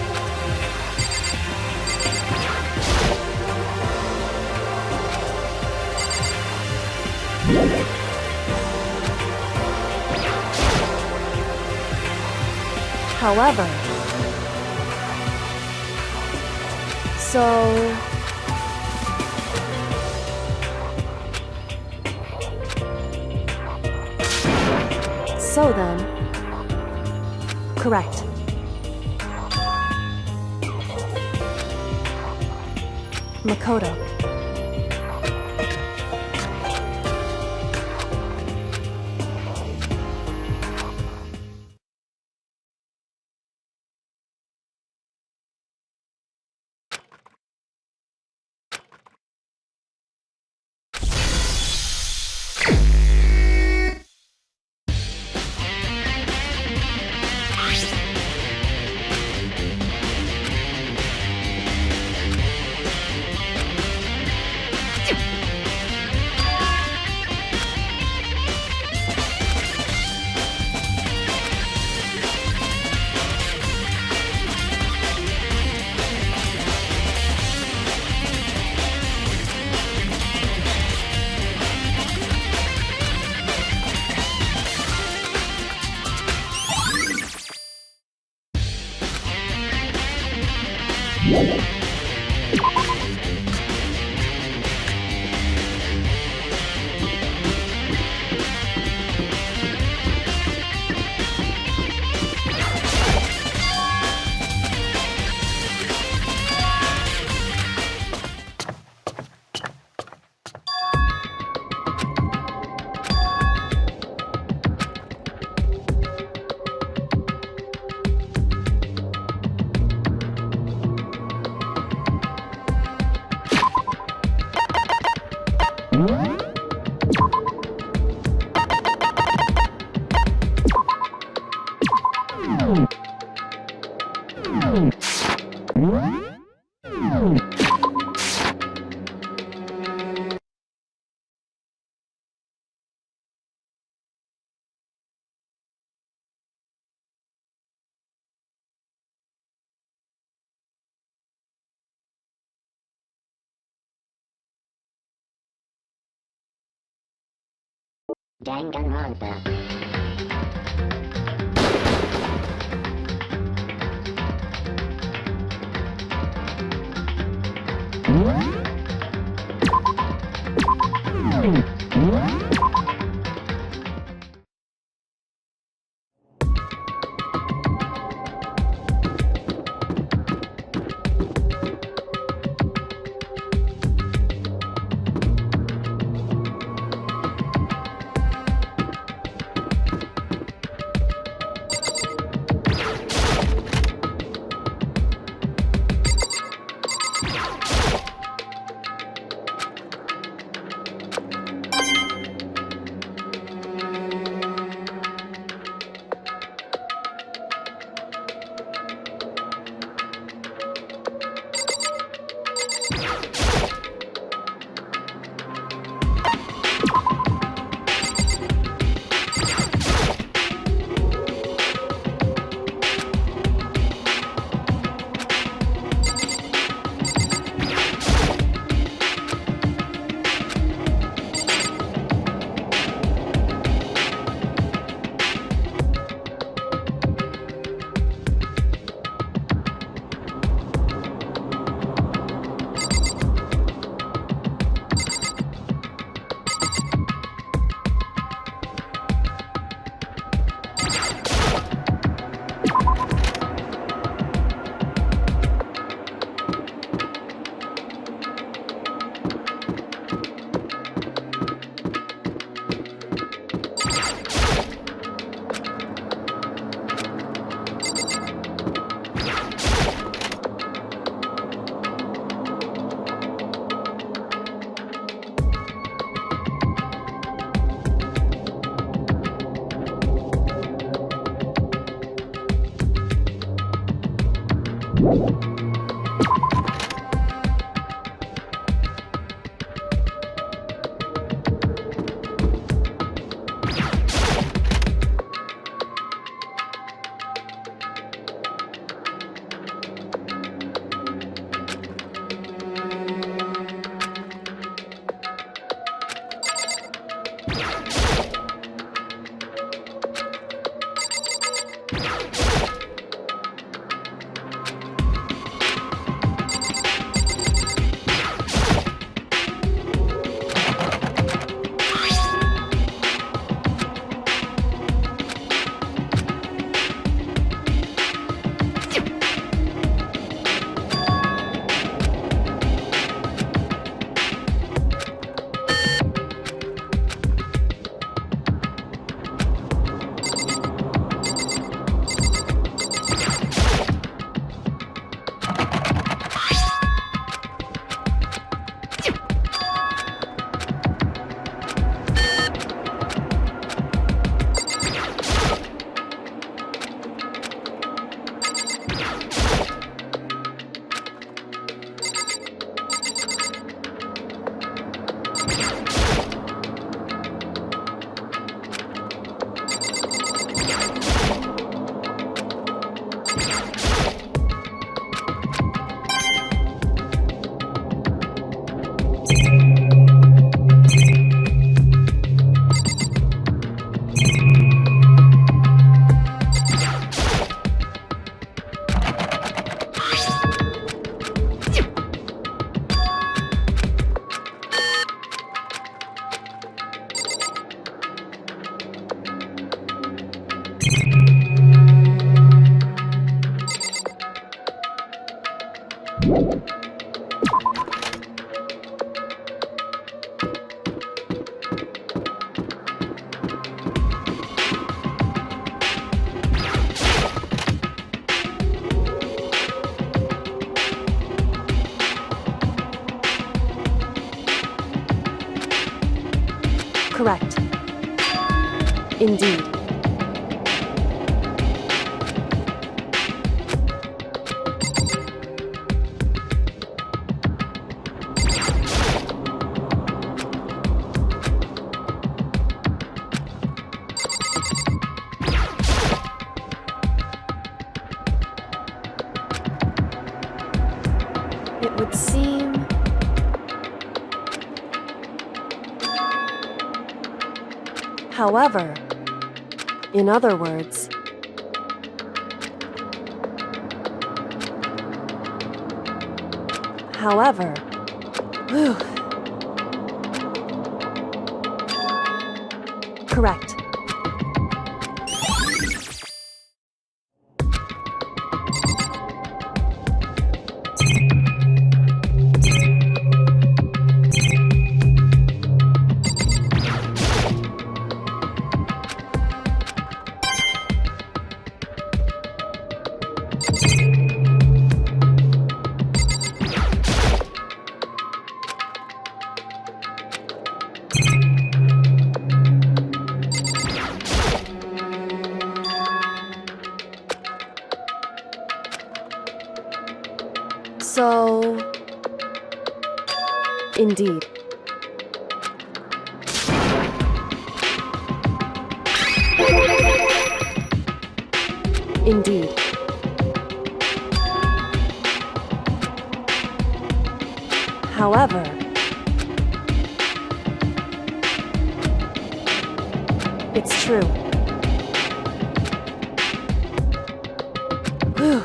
However, so then, correct. Makoto. Danganronpa. Correct. Indeed. It would seem... However, in other words... However... Whew. Correct. So... Indeed. Indeed. However... It's true. Whew.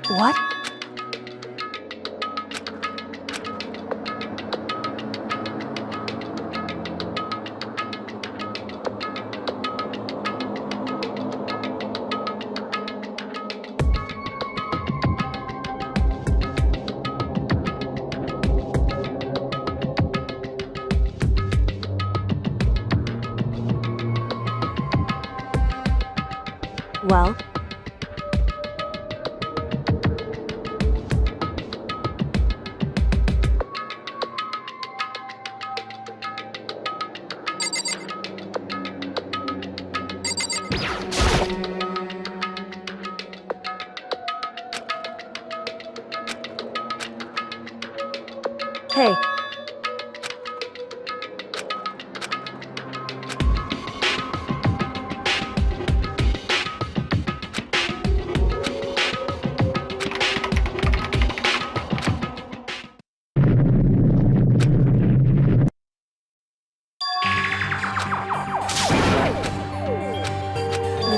What? Well... Hey.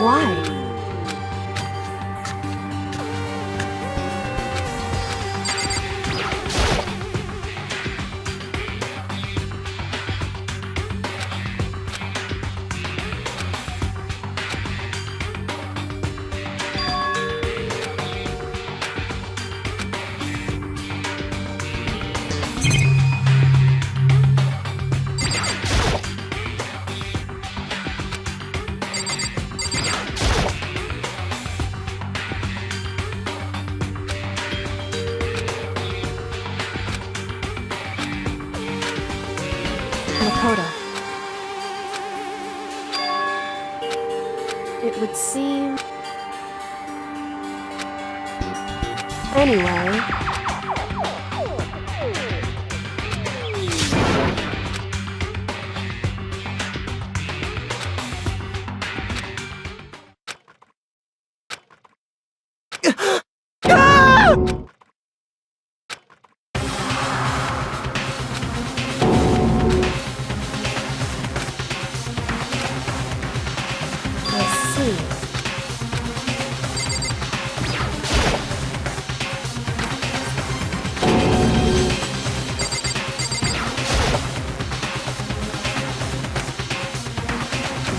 Why? Lakota. It would seem... Anyway...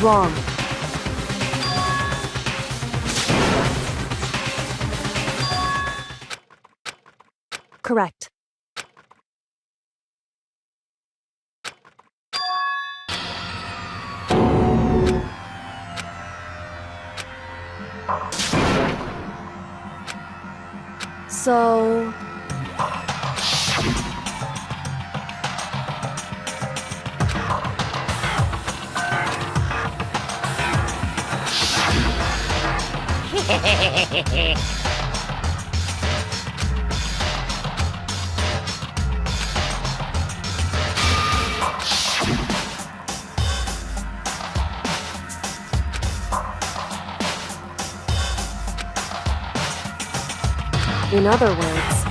Wrong. Correct. So... In other words,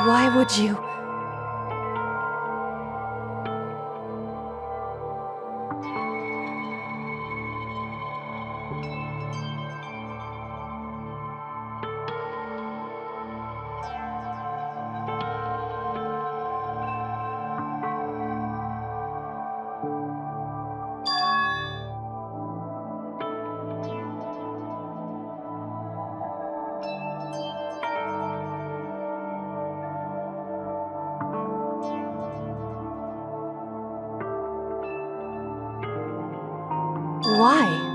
why would you? Why?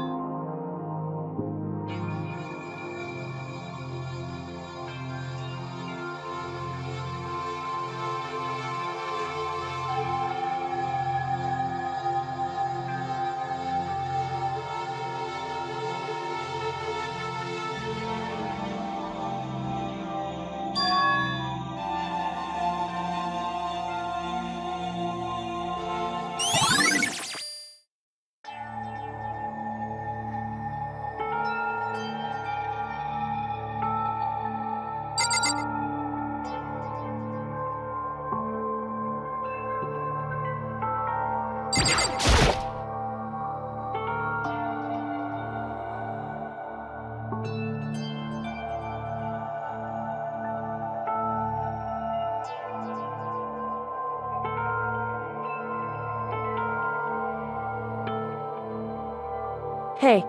Hey.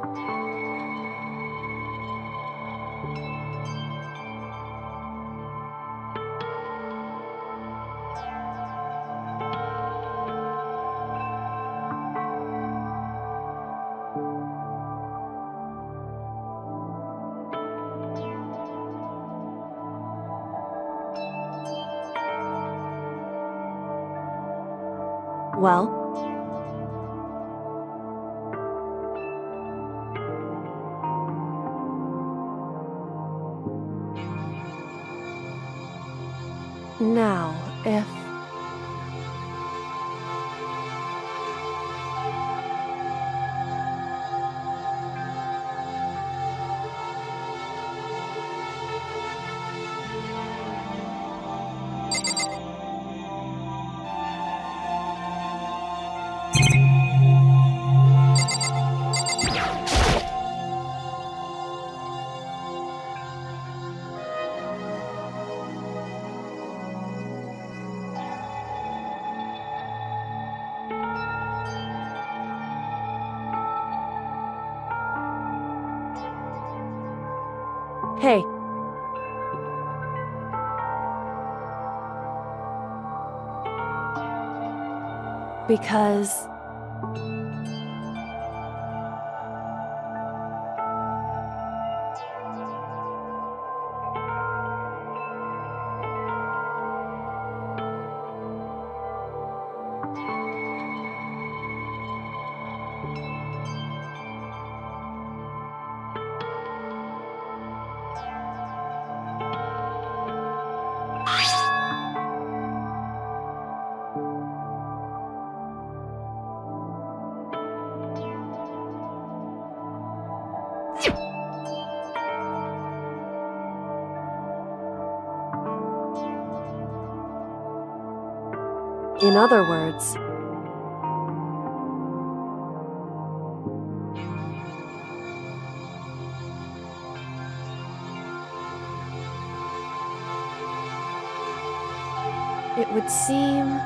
Well? Now, if... Hey. Because... In other words, it would seem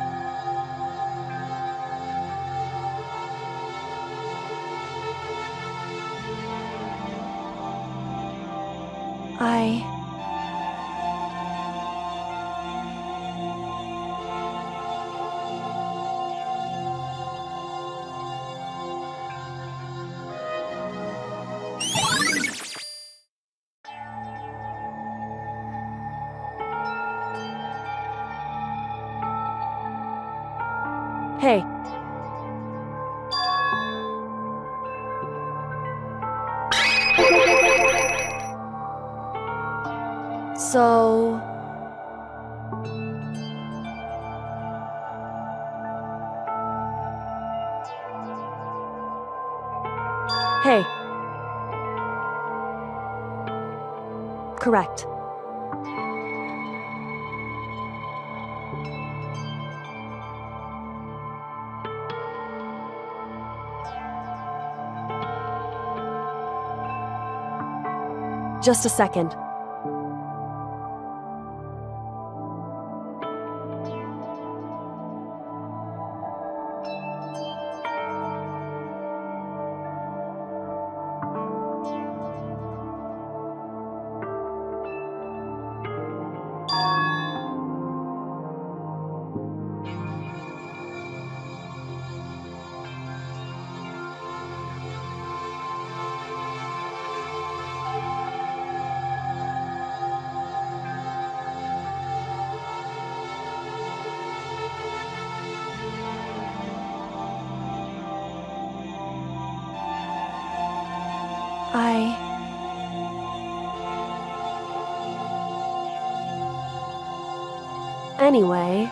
Hey. So... Hey. Correct. Just a second. Anyway...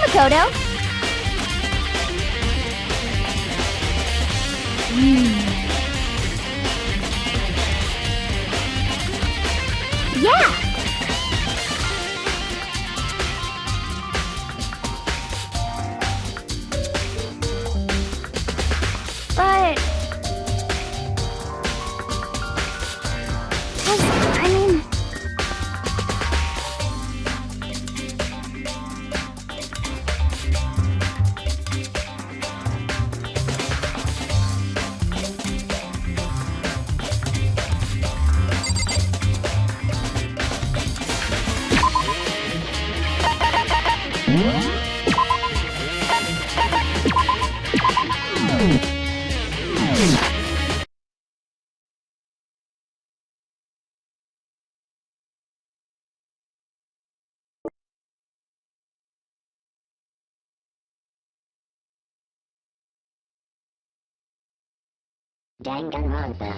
Makoto! Yeah! But... I mean... Danganronpa.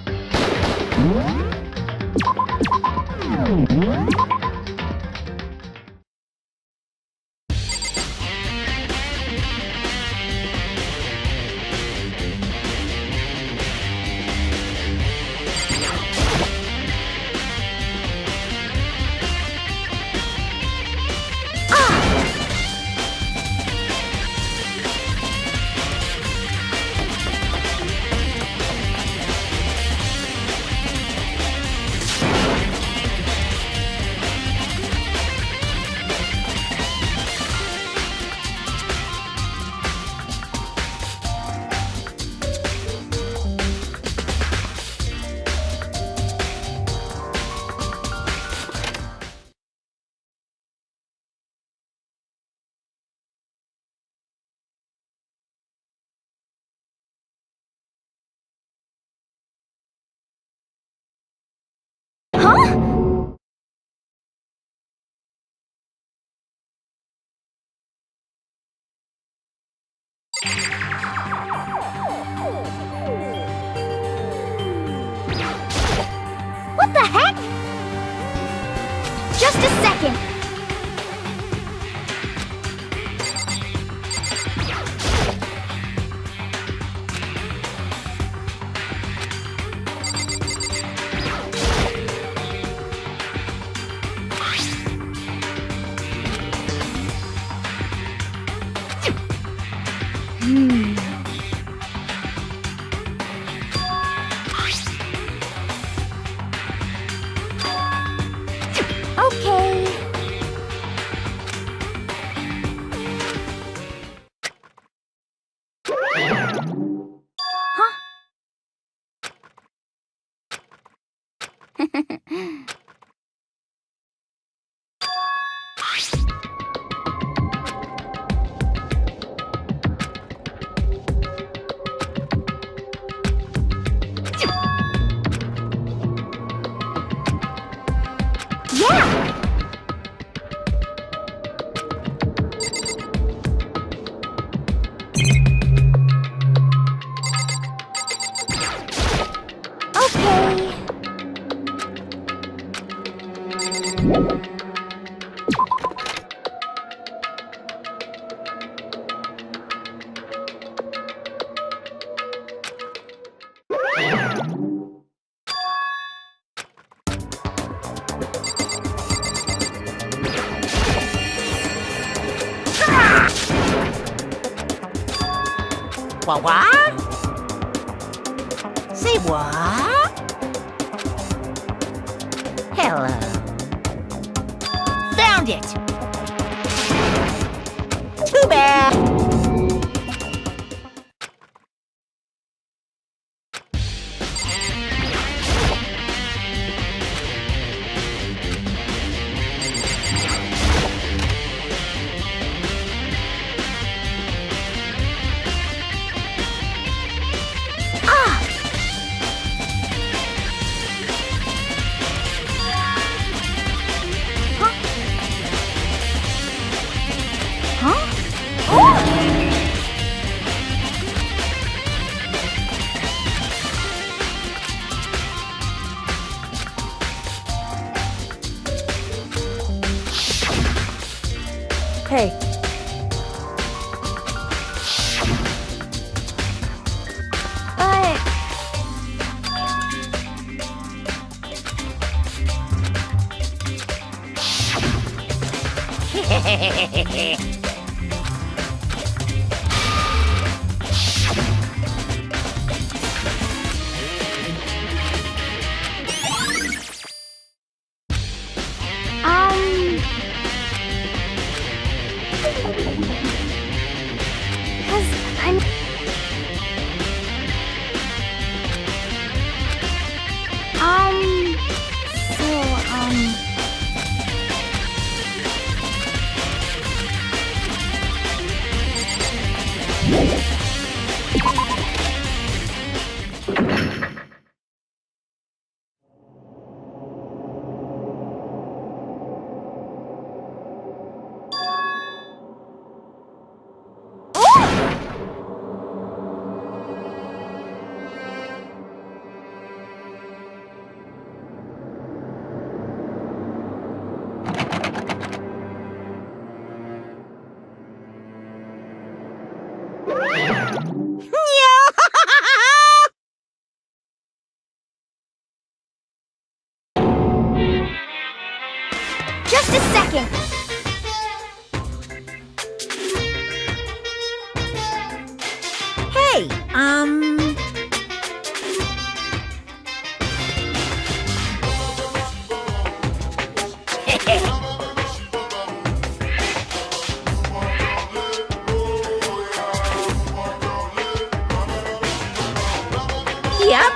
What the heck? Just a second. Okay. Huh? Yeah! Okay. What? Say what? Hello. Found it! Too bad! Hey, Just a second. Hey, Yep.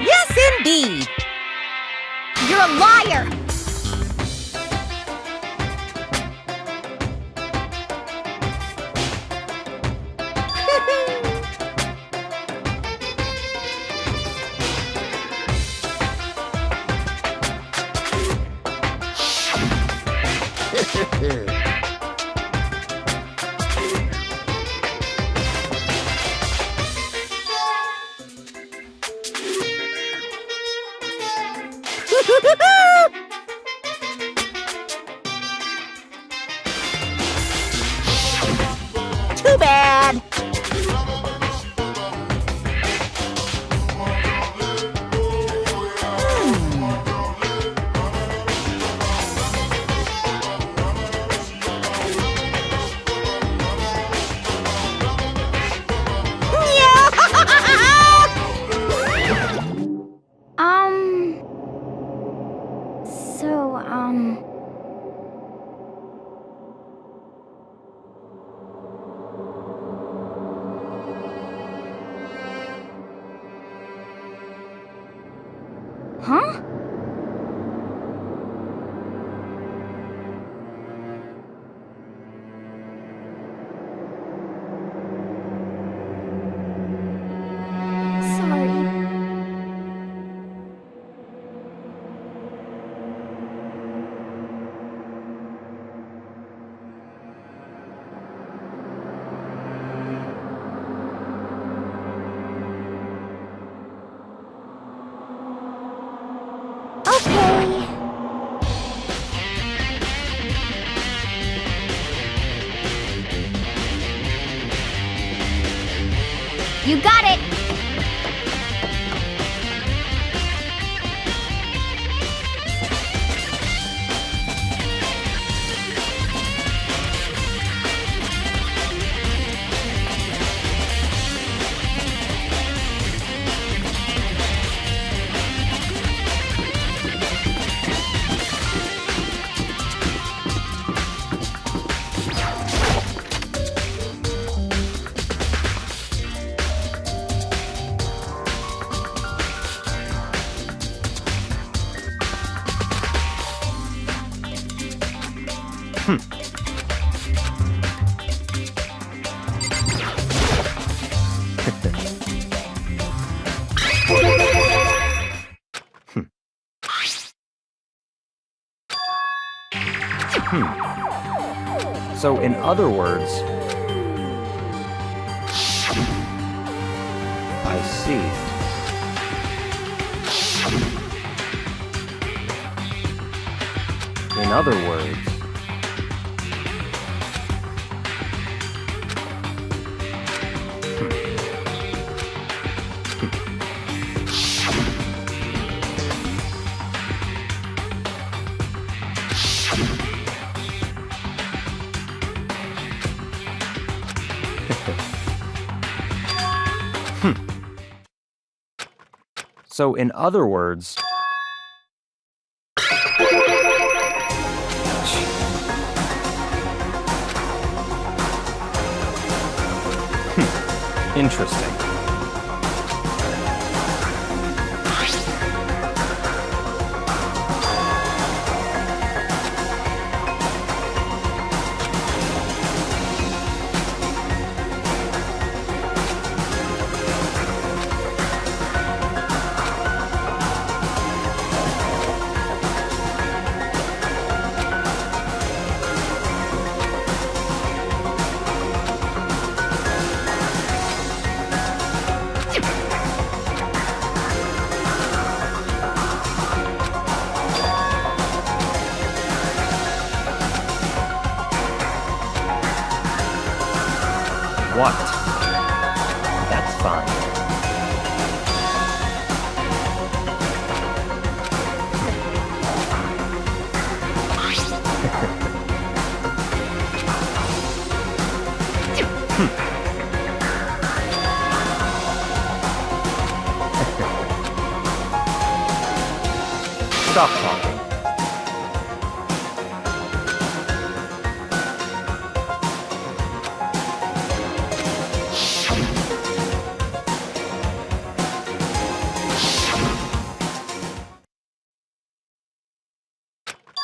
Yes, indeed. You're a liar. Too bad. Huh? Sorry. Okay. You got it. So, in other words, I see. In other words, So, in other words... Interesting. What? That's fine. Stop talking.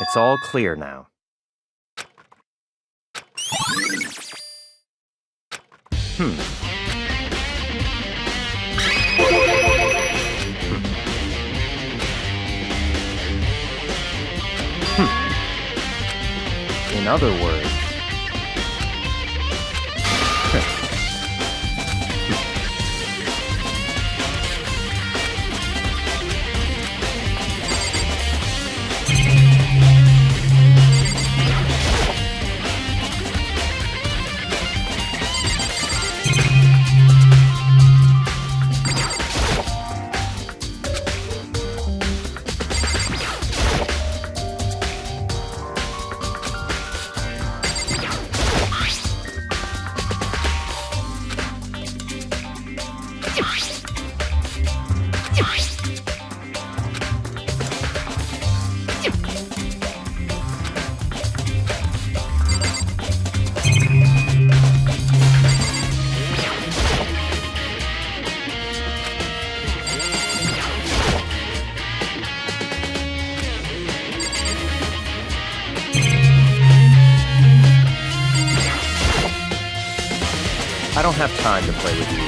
It's all clear now. In other words... I don't have time to play with you.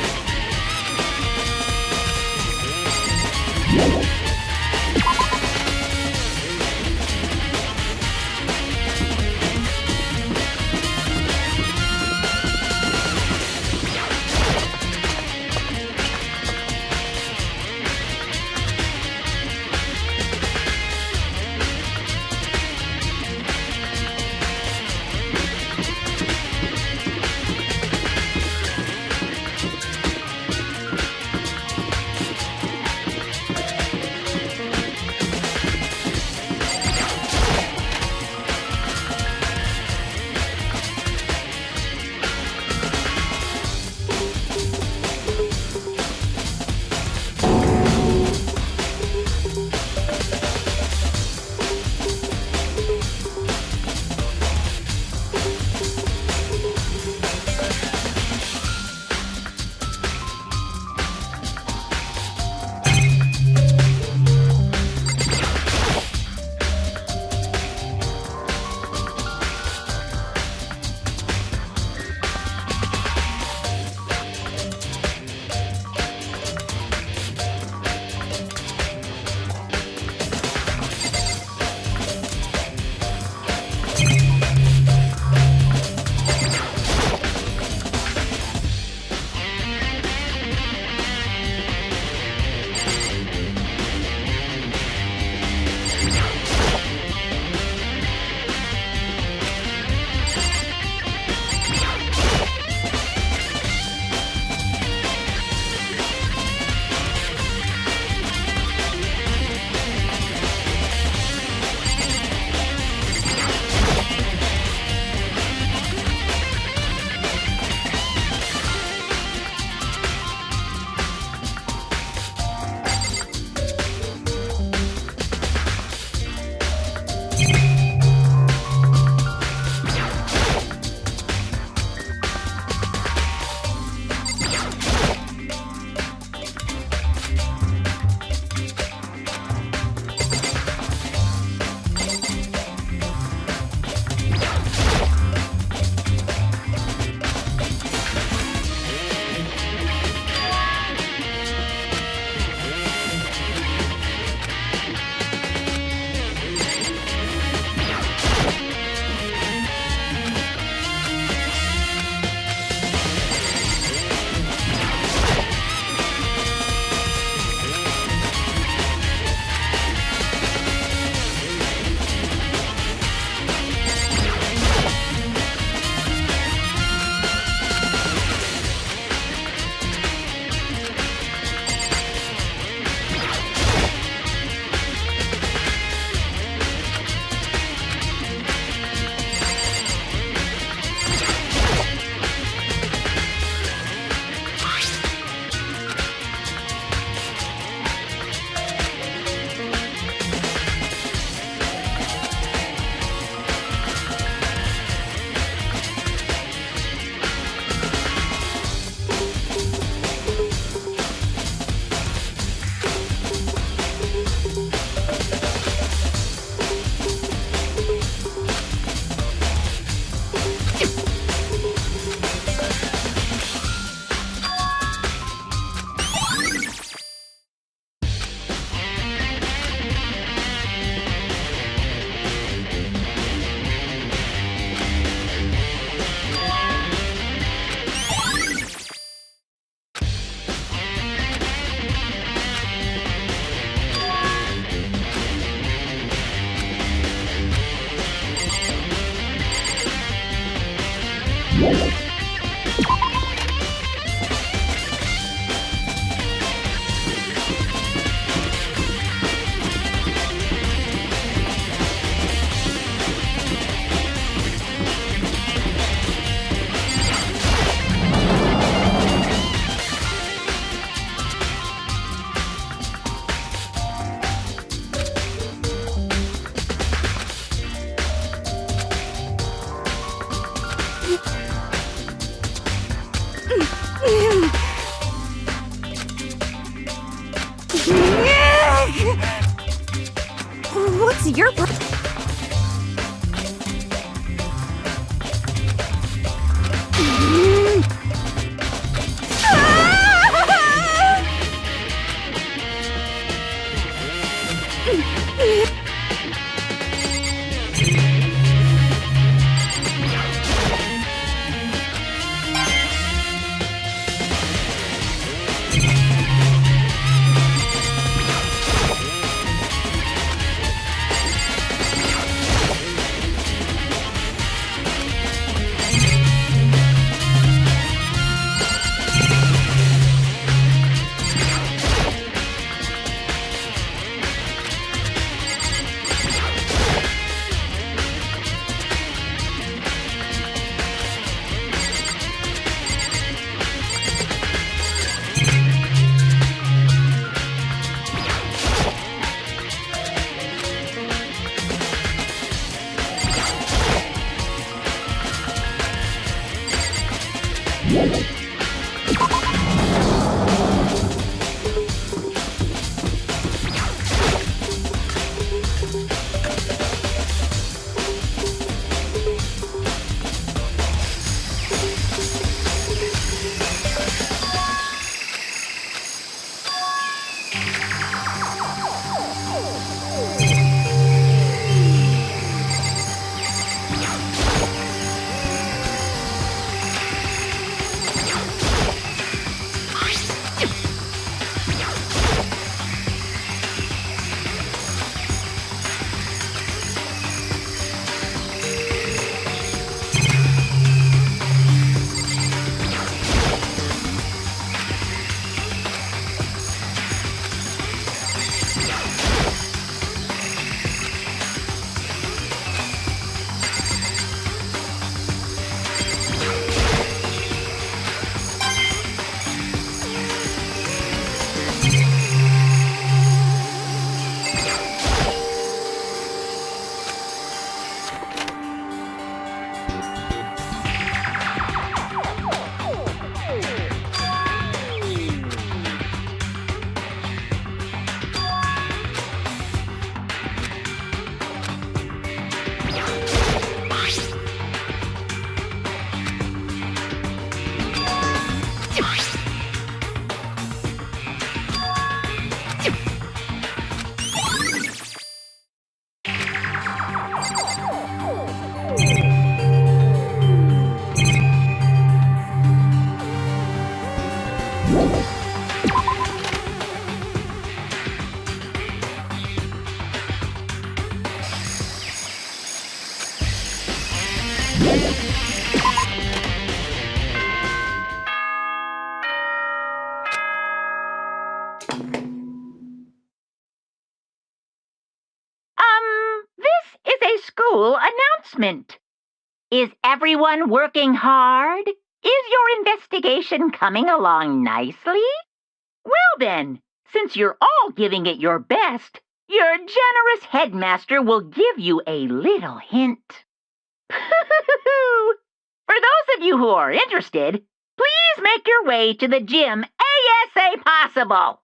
your This is a school announcement. Is everyone working hard? Is your investigation coming along nicely? Well then, since you're all giving it your best, your generous headmaster will give you a little hint. For those of you who are interested, please make your way to the gym ASAP possible.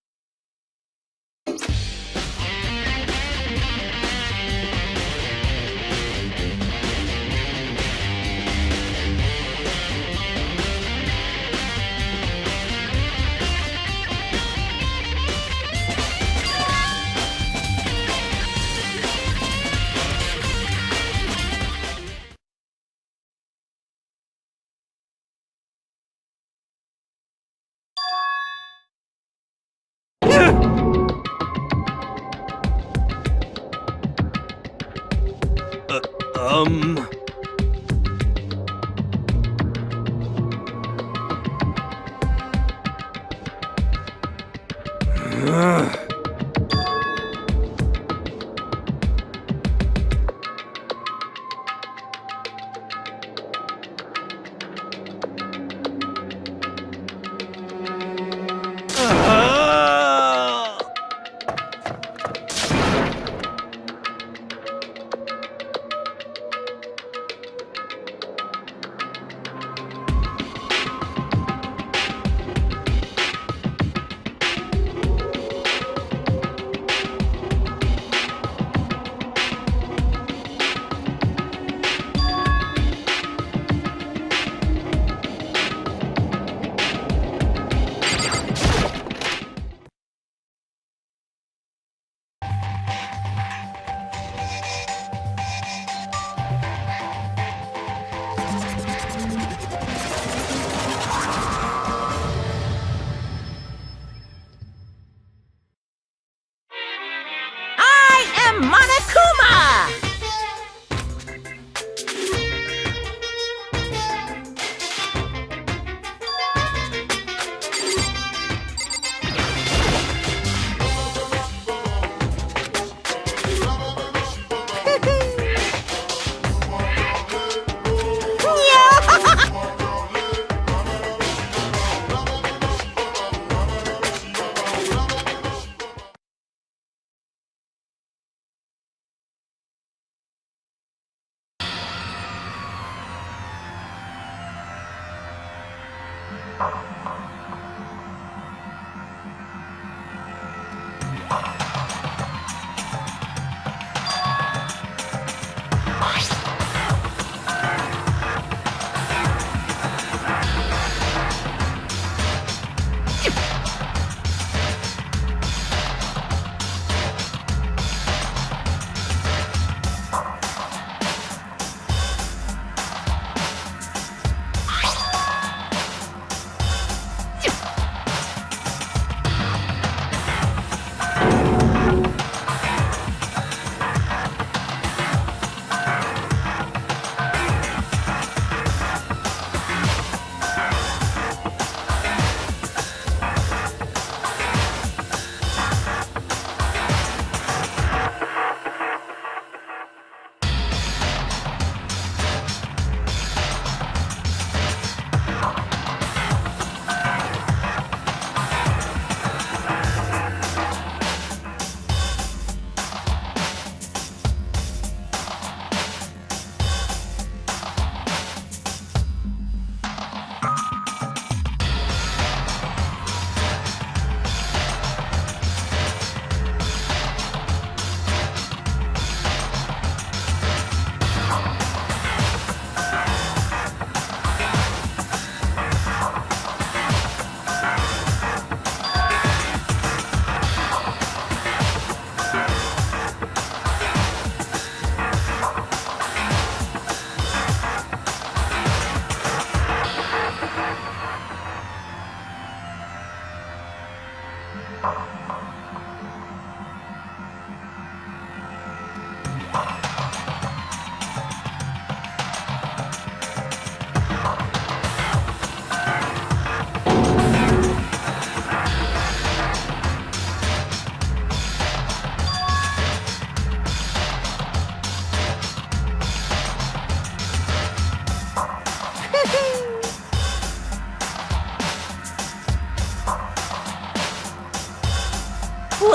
Monokuma!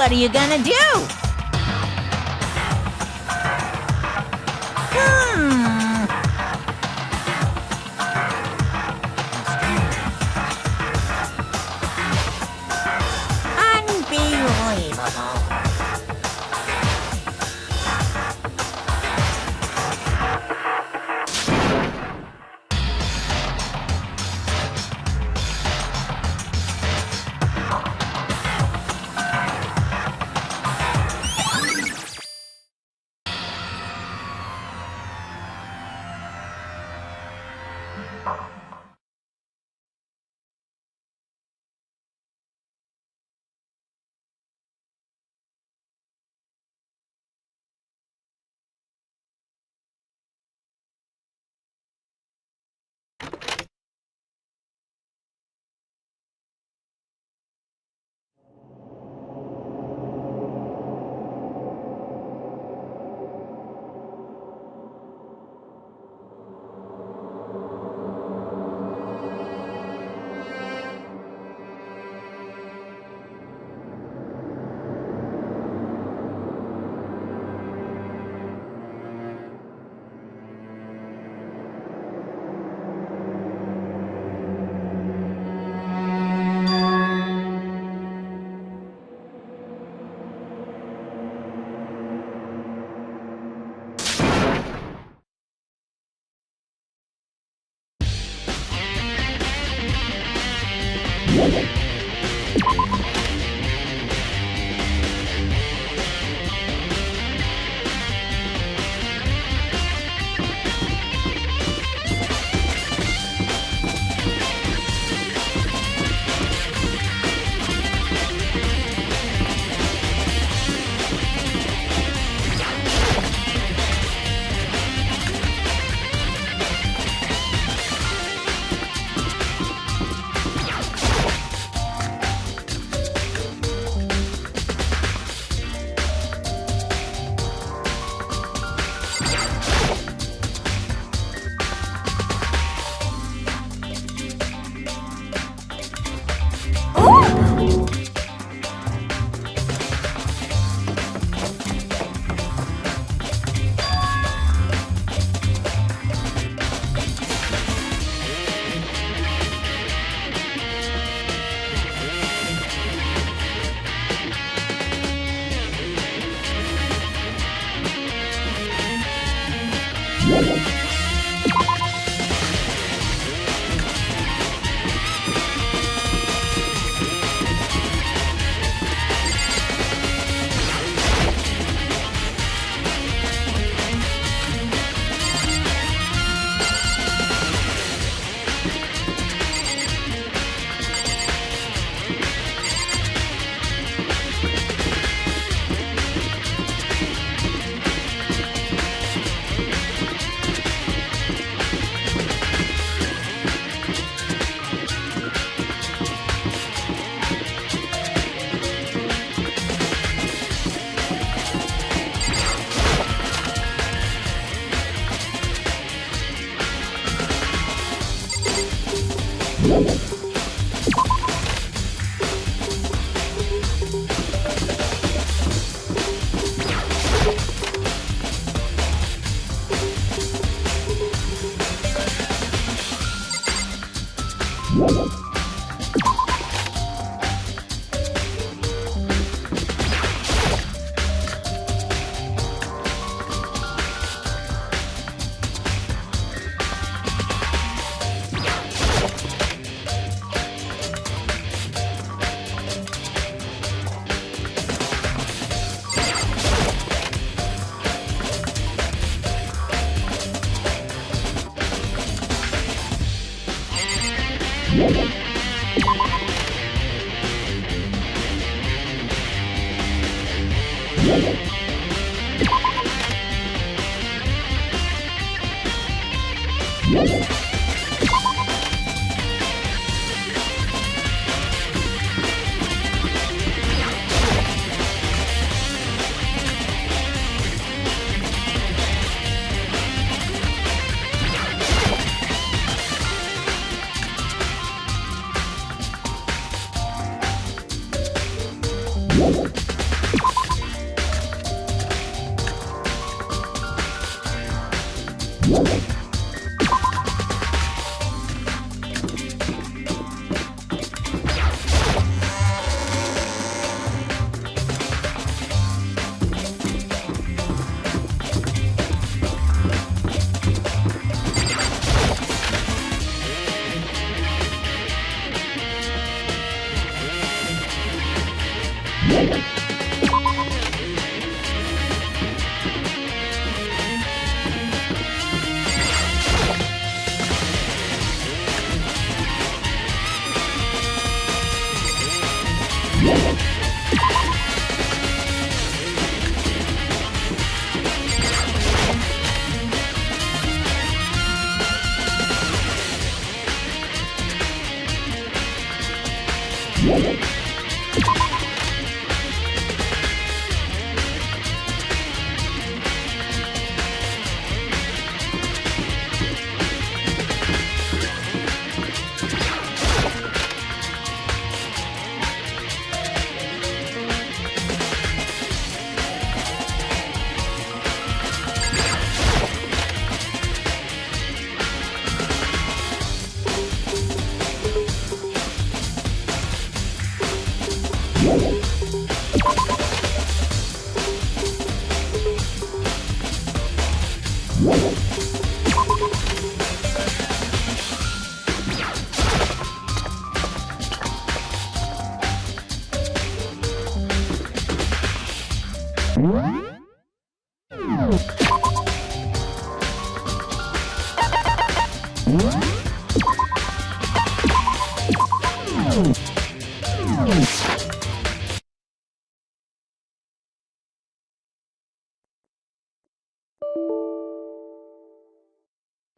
What are you gonna do?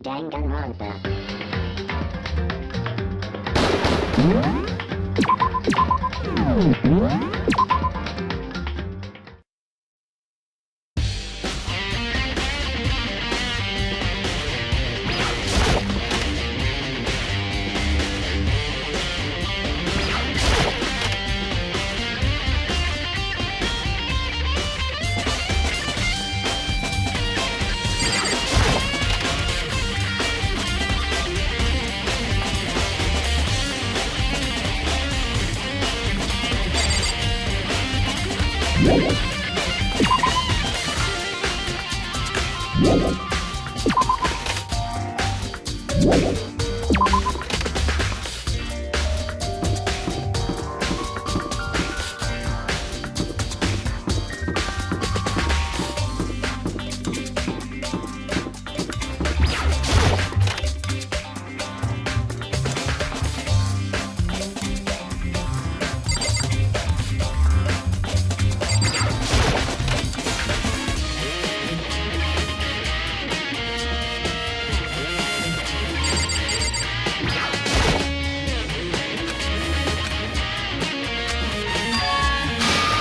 Danganronpa.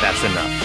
That's enough.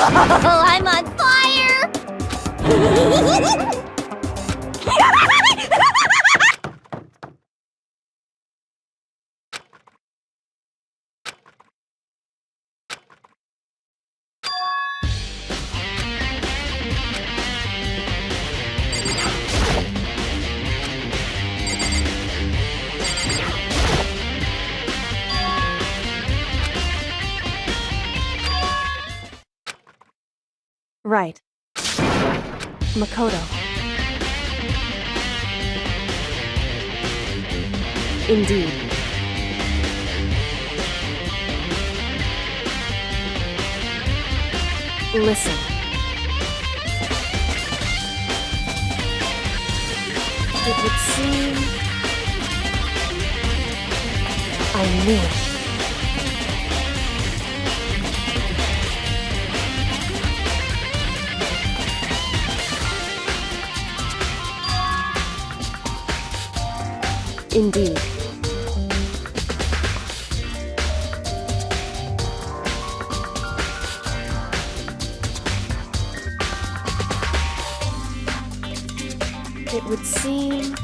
Oh, I'm on fire! Right. Makoto. Indeed. Listen. It would seem... I knew it. Indeed. It would seem...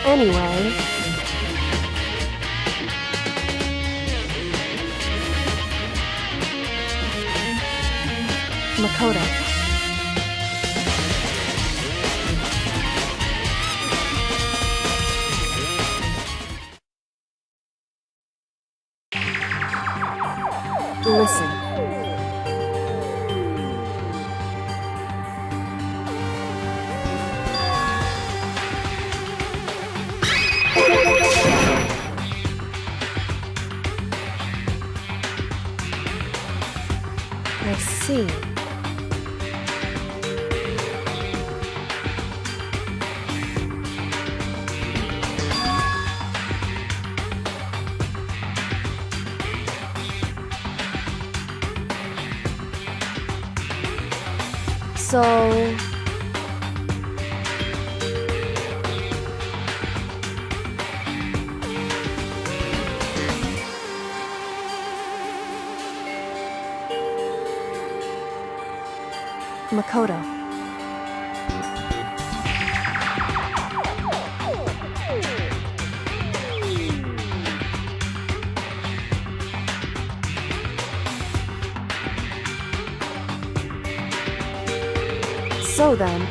Anyway... Makoto. Listen. I see. So... Makoto. So then...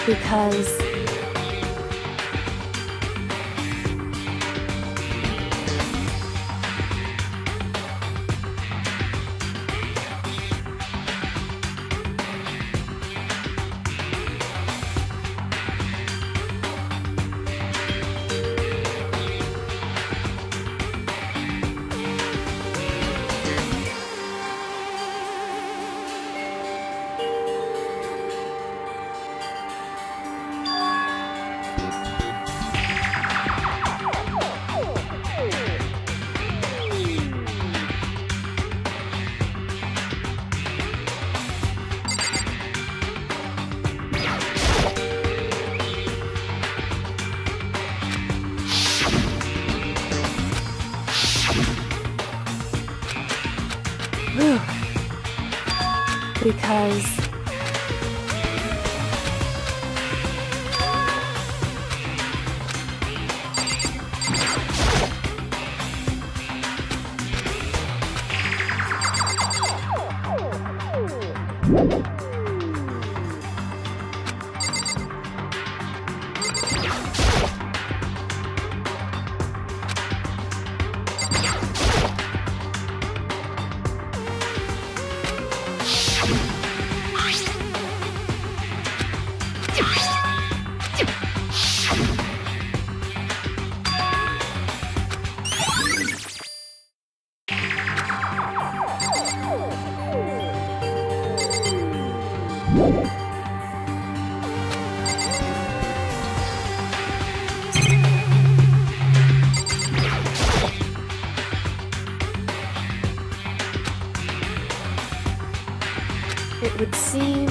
Because... Because... It would seem...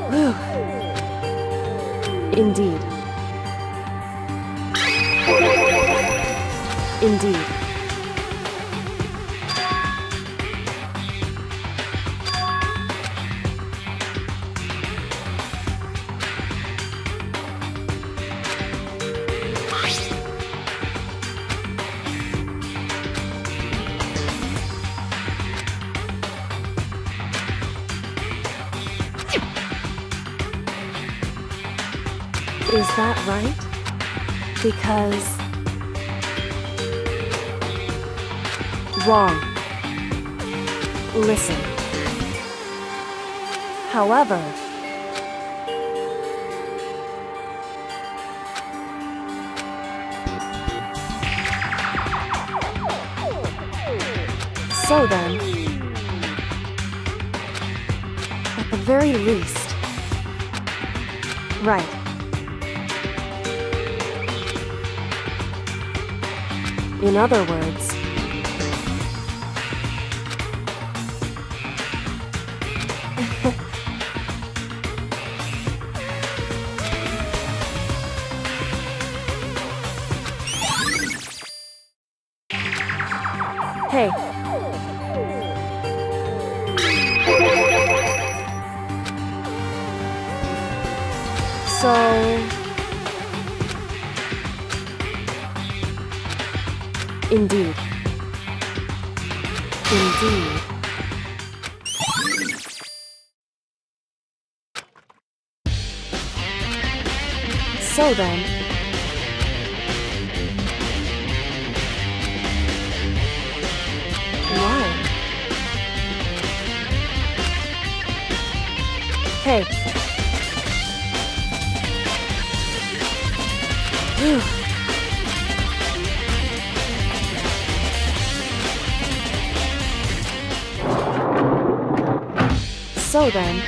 Whew. Indeed. Indeed. Is that right? Because... Wrong. Listen. However... So then... At the very least... Right. In other words, hey. So... Indeed. Indeed. So then... Why? Hey. Phew. So then...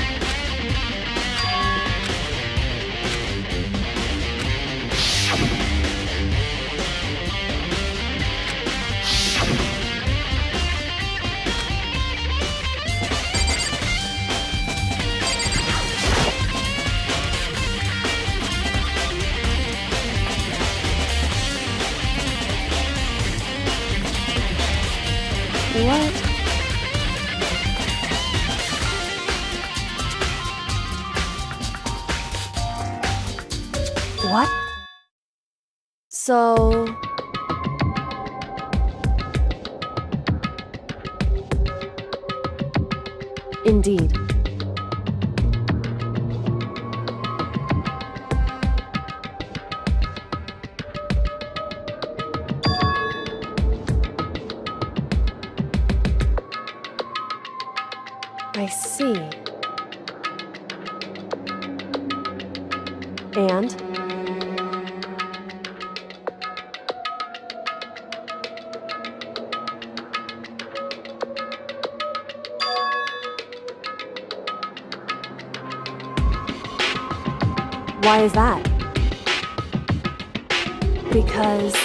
What? What? So... Indeed. I see. And? Why is that? Because...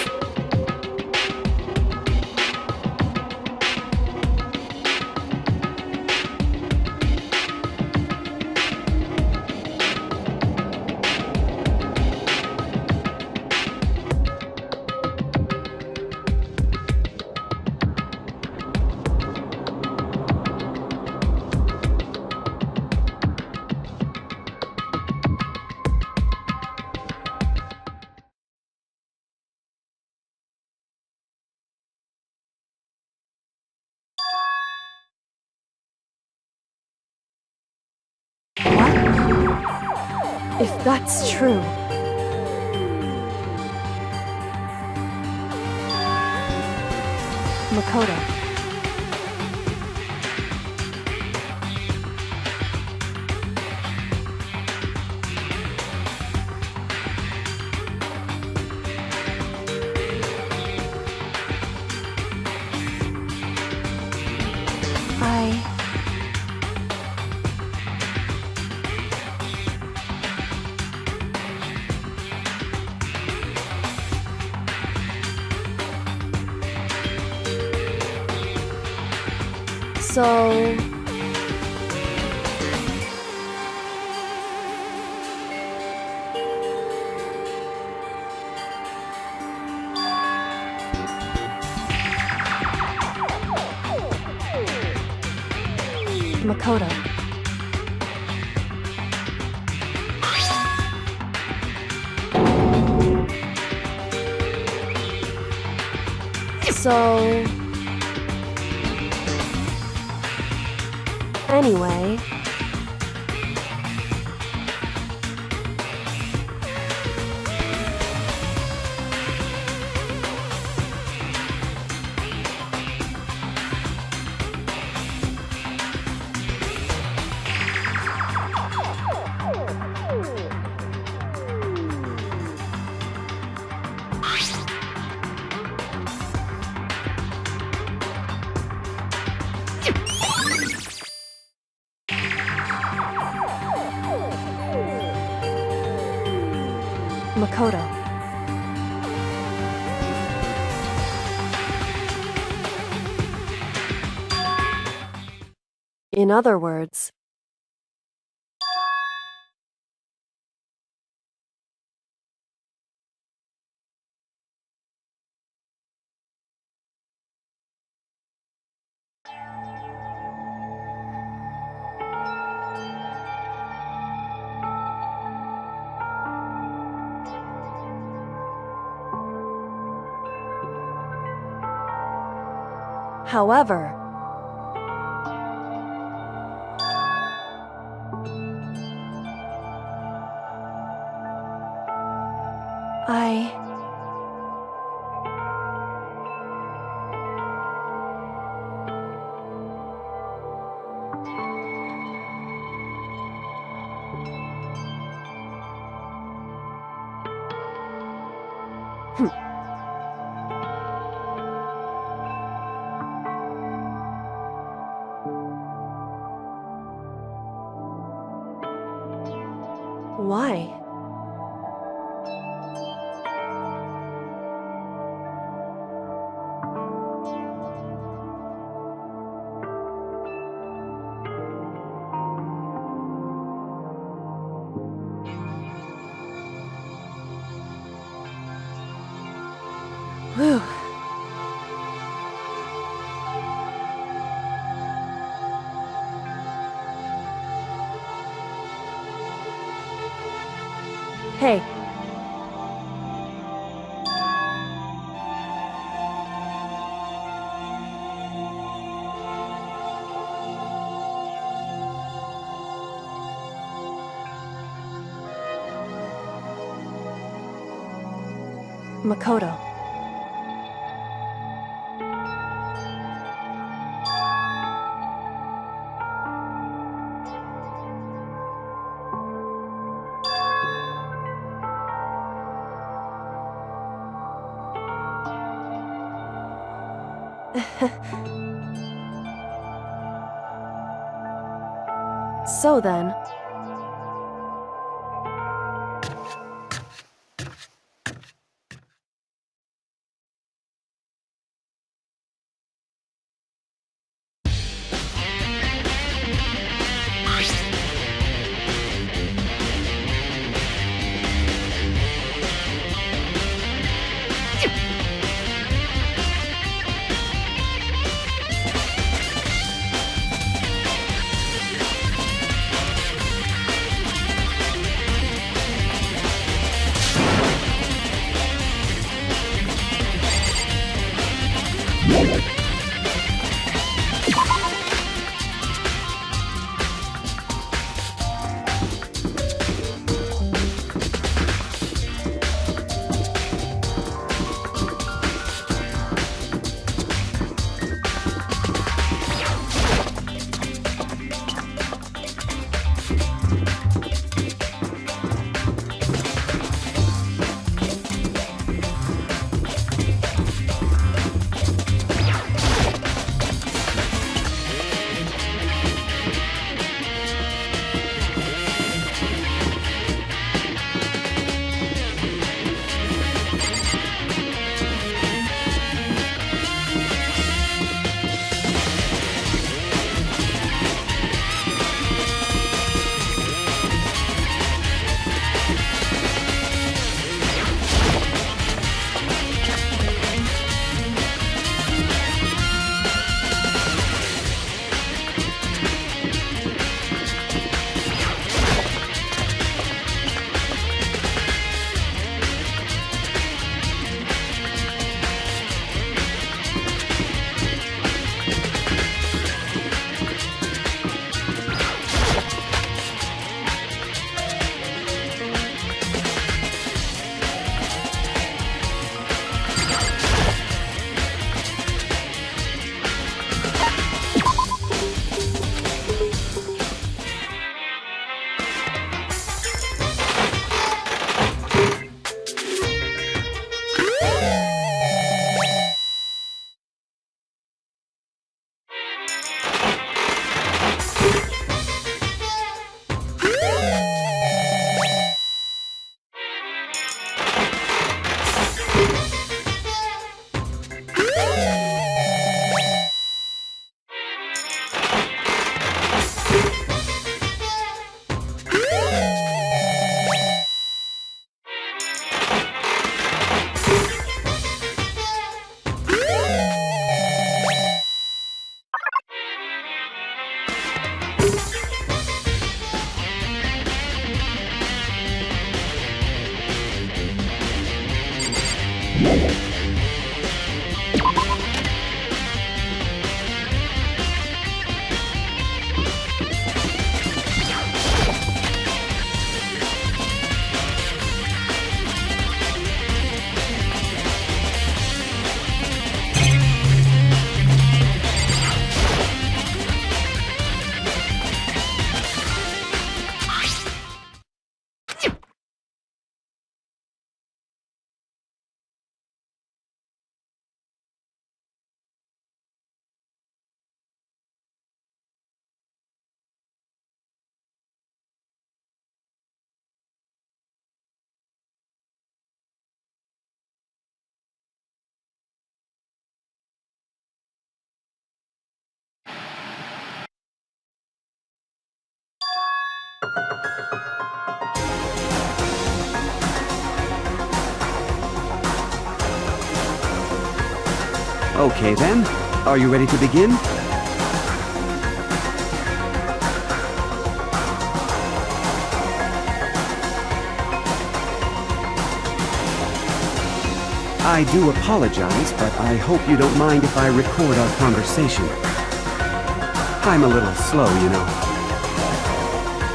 If that's true... Makoto. So... Makoto. So... Anyway... Makoto. In other words... However... Why? Whew. Hey. Makoto. So then... Okay then, are you ready to begin? I do apologize, but I hope you don't mind if I record our conversation. I'm a little slow, you know.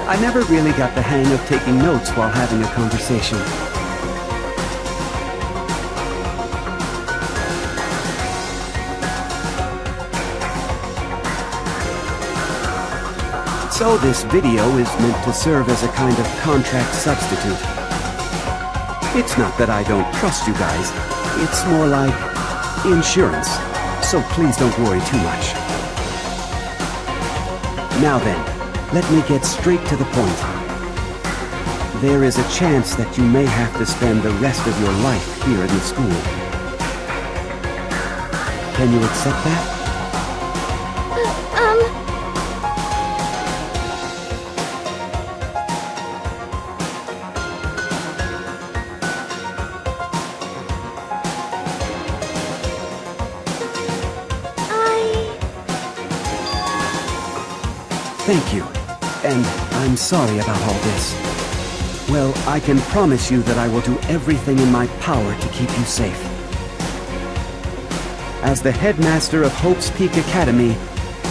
I never really got the hang of taking notes while having a conversation. So this video is meant to serve as a kind of contract substitute. It's not that I don't trust you guys. It's more like insurance. So please don't worry too much. Now then, let me get straight to the point. There is a chance that you may have to spend the rest of your life here in the school. Can you accept that? Thank you, and I'm sorry about all this. Well, I can promise you that I will do everything in my power to keep you safe. As the headmaster of Hope's Peak Academy,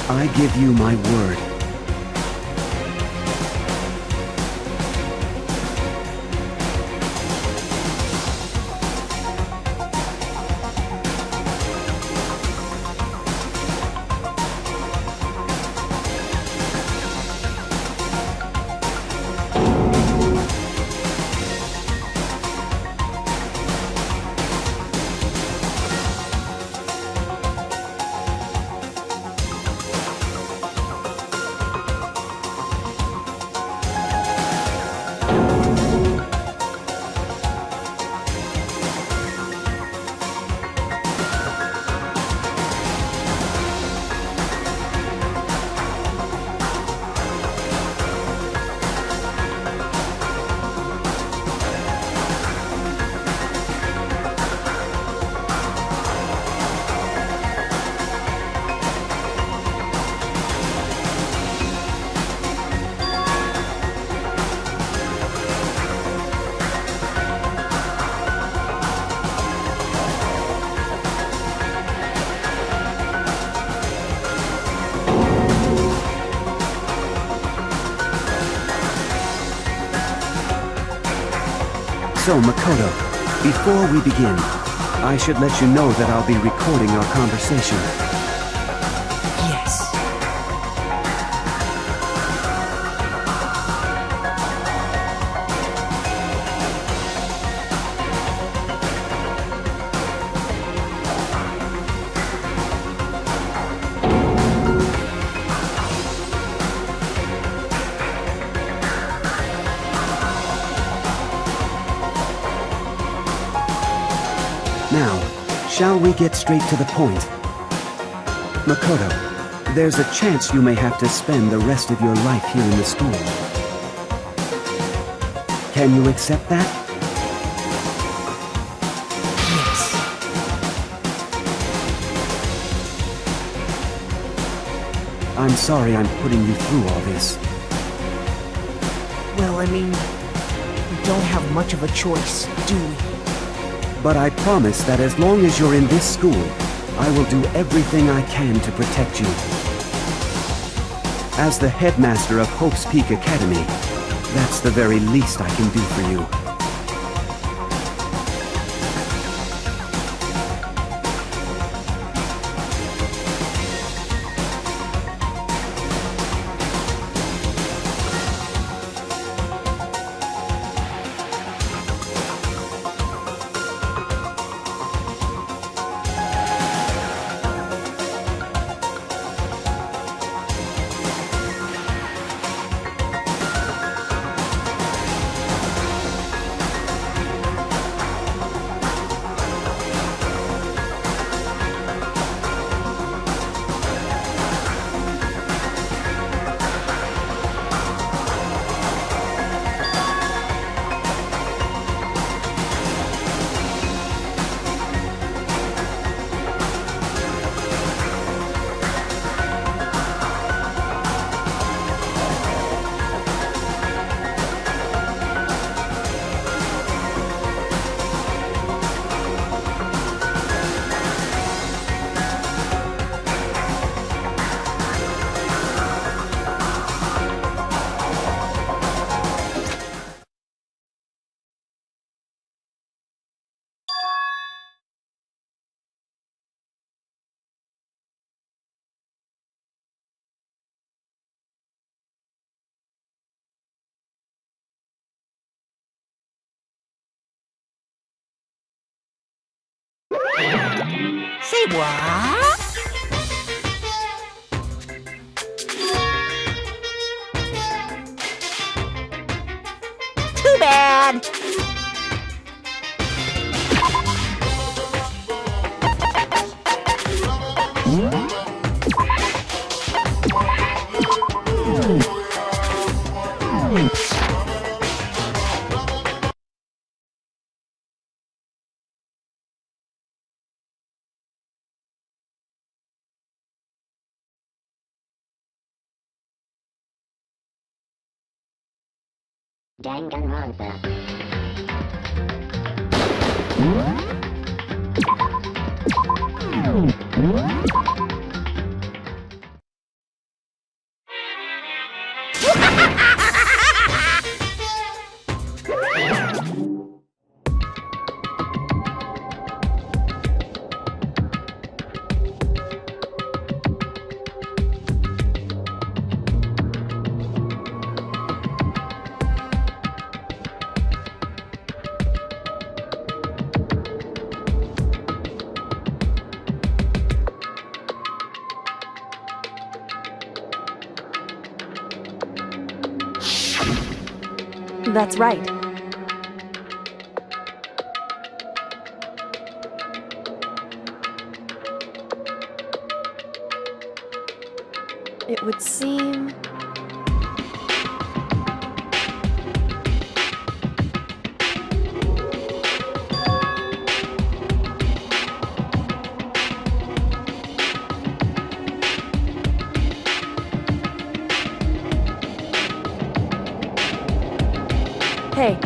I give you my word. So, Makoto, before we begin, I should let you know that I'll be recording our conversation. Yes. Now, shall we get straight to the point? Makoto, there's a chance you may have to spend the rest of your life here in the school. Can you accept that? Yes. I'm sorry I'm putting you through all this. Well, I mean, we don't have much of a choice, do we? But I promise that as long as you're in this school, I will do everything I can to protect you. As the headmaster of Hope's Peak Academy, that's the very least I can do for you. Say what? Too bad. Danganronpa. That's right. It would seem... Hey.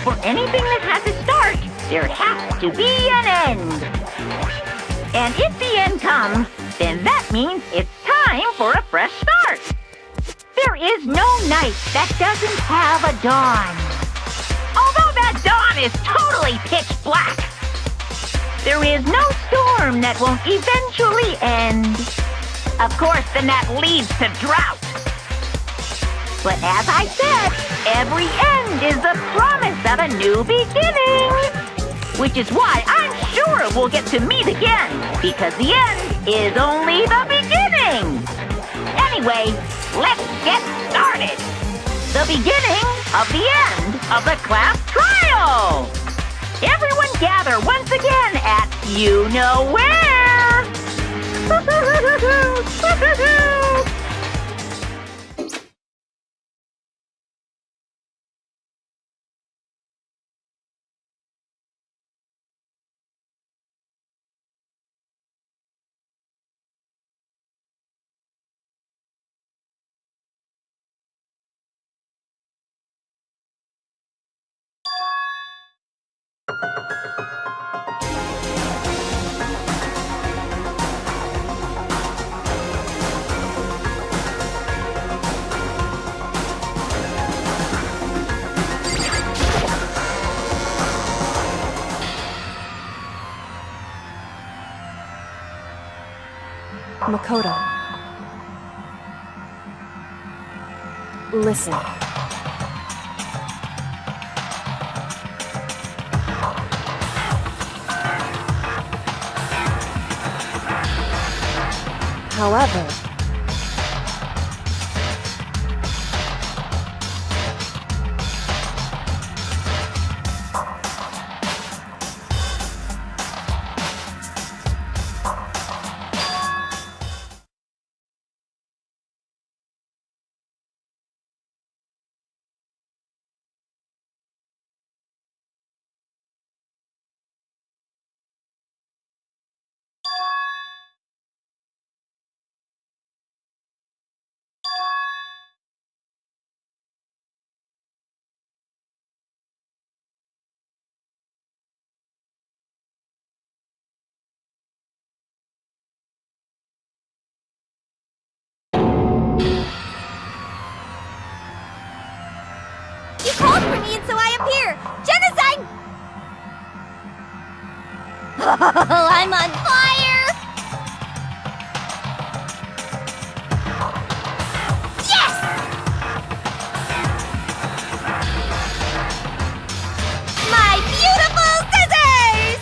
For anything that has a start, there has to be an end. And if the end comes, then that means it's time for a fresh start. There is no night that doesn't have a dawn. Although that dawn is totally pitch black, there is no storm that won't eventually end. Of course, then that leads to drought. But as I said, every end is the promise of a new beginning. Which is why I'm sure we'll get to meet again, because the end is only the beginning. Anyway, let's get started. The beginning of the end of the class trial. Everyone gather once again at you know where. Makoto. Listen. However, up here! Genocide! Oh, I'm on fire! Yes! My beautiful scissors!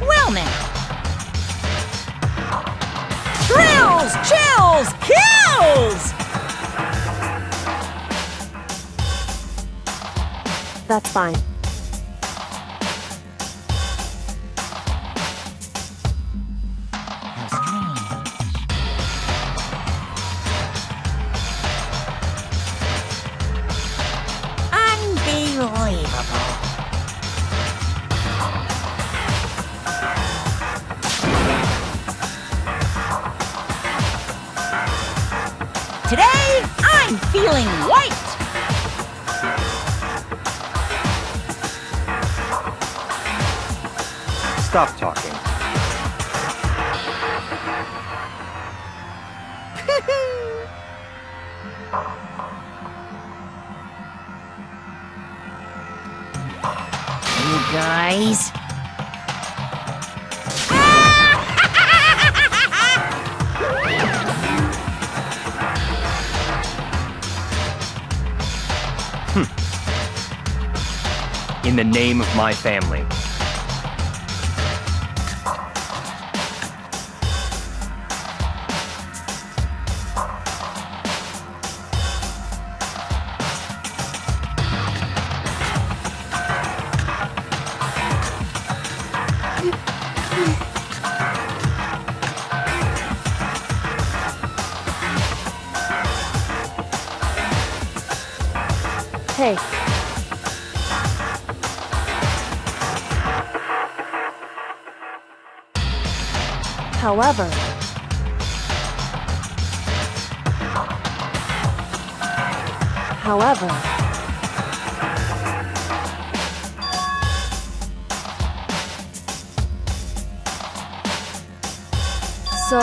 Well now. Thrills, chills, kills! That's fine. How strange. Unbelievable. Today, I'm feeling white. Stop talking. You guys. In the name of my family. Hey. However, so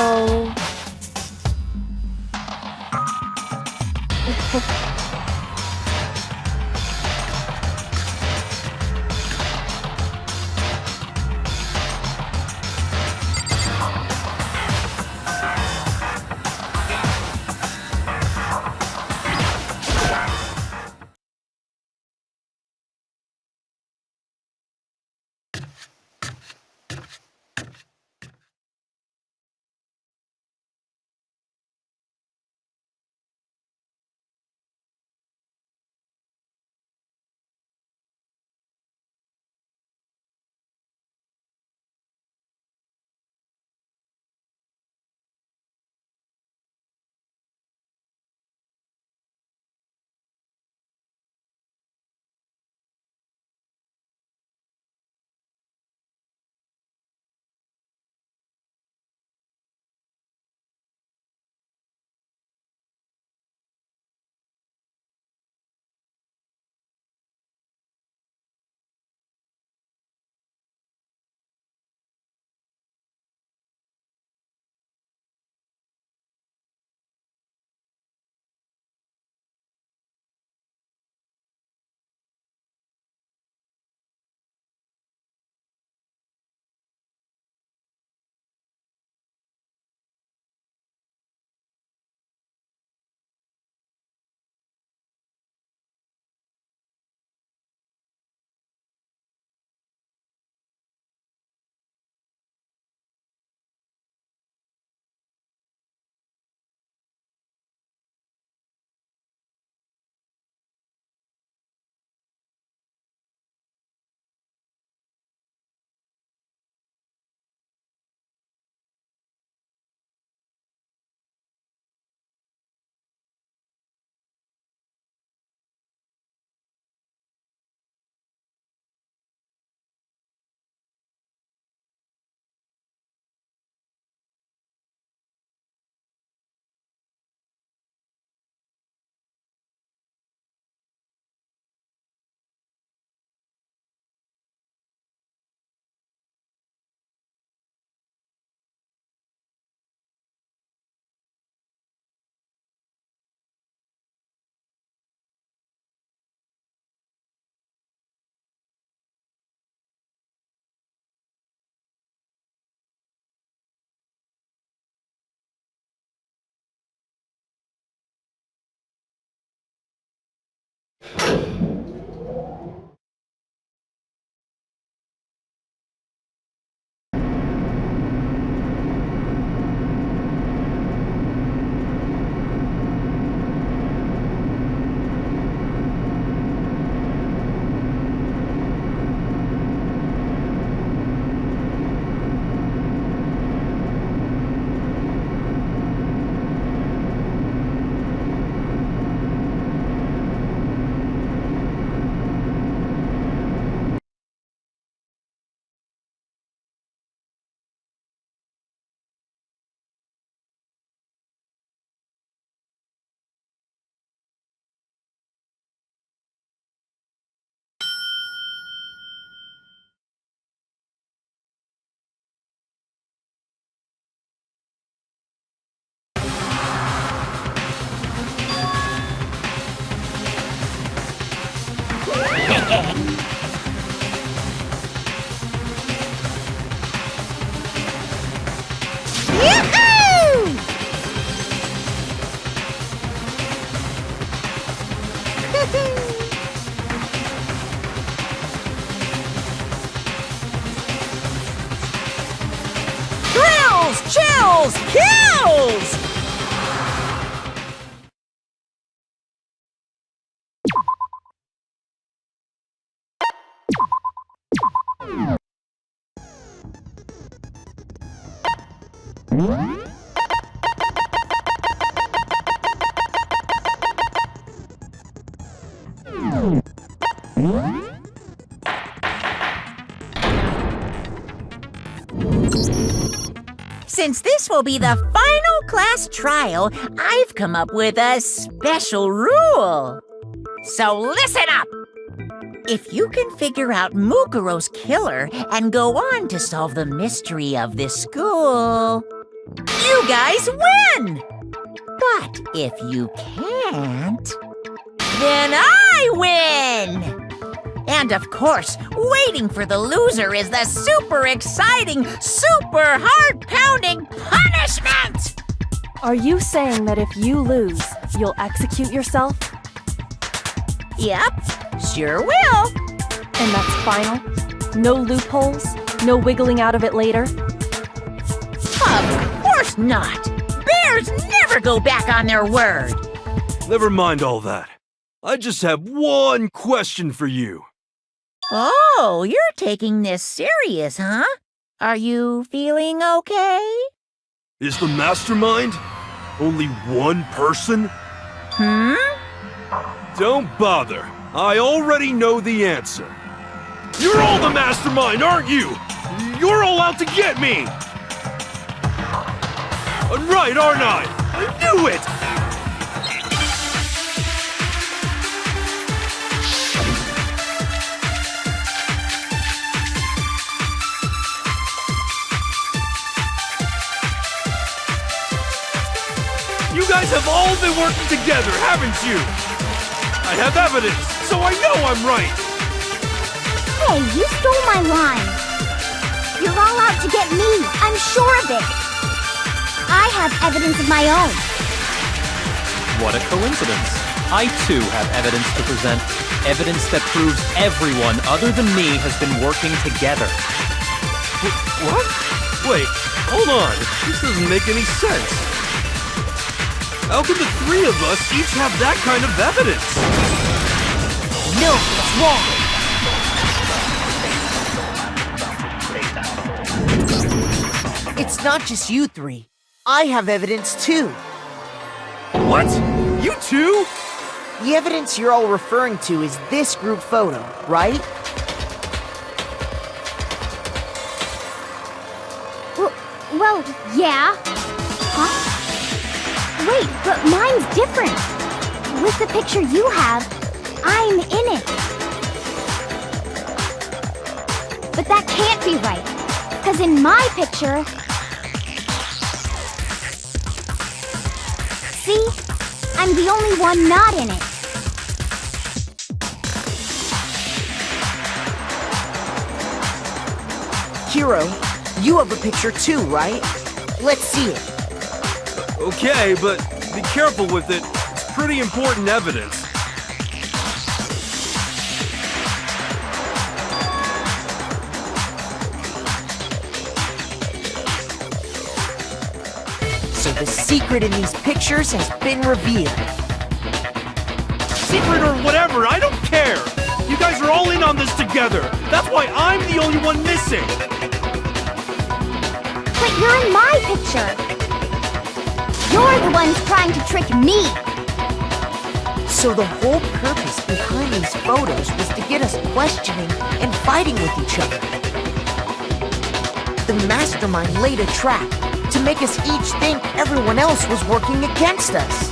Chills! Kills! Since this will be the final class trial, I've come up with a special rule. So listen up! If you can figure out Mukuro's killer and go on to solve the mystery of this school, you guys win! But if you can't, then I win! And of course, waiting for the loser is the super exciting, super heart-pounding punishment! Are you saying that if you lose, you'll execute yourself? Yep, sure will. And that's final? No loopholes? No wiggling out of it later? Of course not! Bears never go back on their word! Never mind all that. I just have one question for you. Oh, you're taking this serious, huh? Are you feeling okay? Is the mastermind only one person? Hmm? Don't bother. I already know the answer. You're all the mastermind, aren't you? You're all out to get me! I'm right, aren't I? I knew it! You guys have all been working together, haven't you? I have evidence, so I know I'm right! Hey, you stole my line. You're all out to get me, I'm sure of it. I have evidence of my own. What a coincidence. I too have evidence to present. Evidence that proves everyone other than me has been working together. What? Wait, hold on. This doesn't make any sense. How can the three of us each have that kind of evidence? No, it's wrong. It's not just you three. I have evidence too. What? You too? The evidence you're all referring to is this group photo, right? Well, yeah. Huh? Wait, but mine's different. With the picture you have, I'm in it. But that can't be right, because in my picture... See? I'm the only one not in it. Hiro, you have a picture too, right? Let's see it. Okay, but be careful with it. It's pretty important evidence. The secret in these pictures has been revealed. Secret or whatever, I don't care! You guys are all in on this together! That's why I'm the only one missing! But you're in my picture! You're the ones trying to trick me! So the whole purpose behind these photos was to get us questioning and fighting with each other. The mastermind laid a trap to make us each think everyone else was working against us.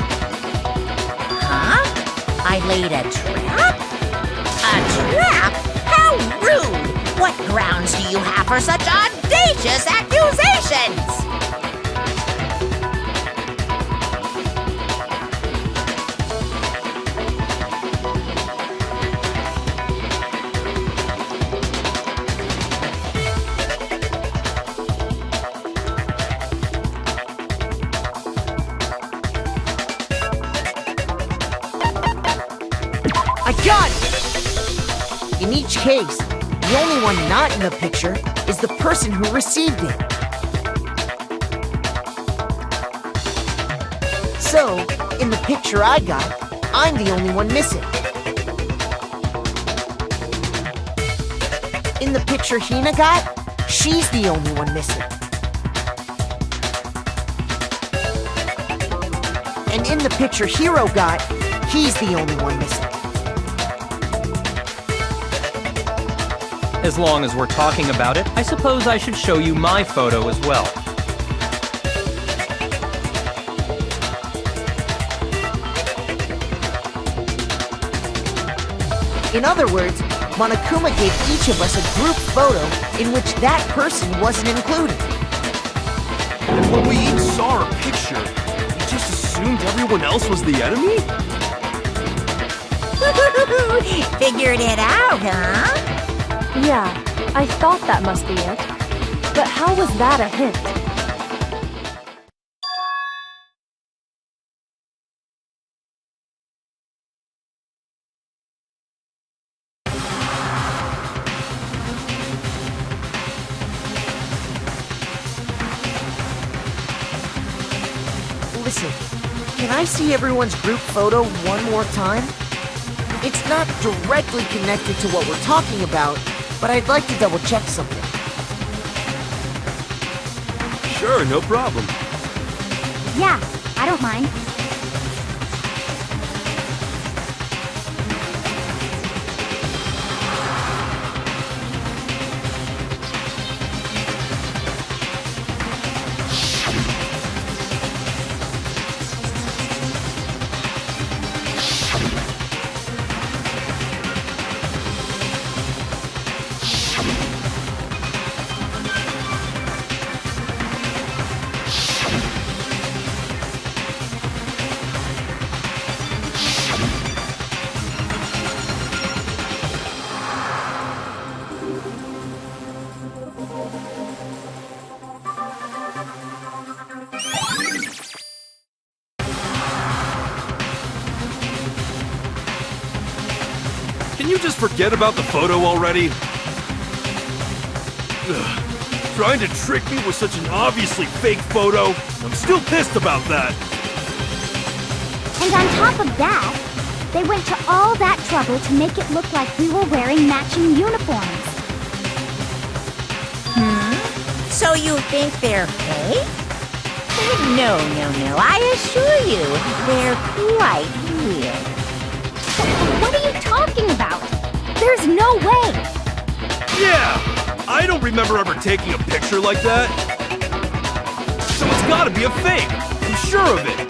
Huh? I laid a trap? A trap? How rude! What grounds do you have for such audacious accusations? I got it! In each case, the only one not in the picture is the person who received it. So, in the picture I got, I'm the only one missing. In the picture Hina got, she's the only one missing. And in the picture Hiro got, he's the only one missing. As long as we're talking about it, I suppose I should show you my photo as well. In other words, Monokuma gave each of us a group photo in which that person wasn't included. And when we each saw our picture, we just assumed everyone else was the enemy? Figured it out, huh? Yeah, I thought that must be it. But how was that a hint? Listen, can I see everyone's group photo one more time? It's not directly connected to what we're talking about, but I'd like to double check something. Sure, no problem. Yeah, I don't mind. Can you just forget about the photo already? Ugh. Trying to trick me with such an obviously fake photo? I'm still pissed about that. And on top of that, they went to all that trouble to make it look like we were wearing matching uniforms. So you think they're fake? No, I assure you, they're quite real. What are you talking about? There's no way! Yeah! I don't remember ever taking a picture like that. So it's gotta be a fake. I'm sure of it.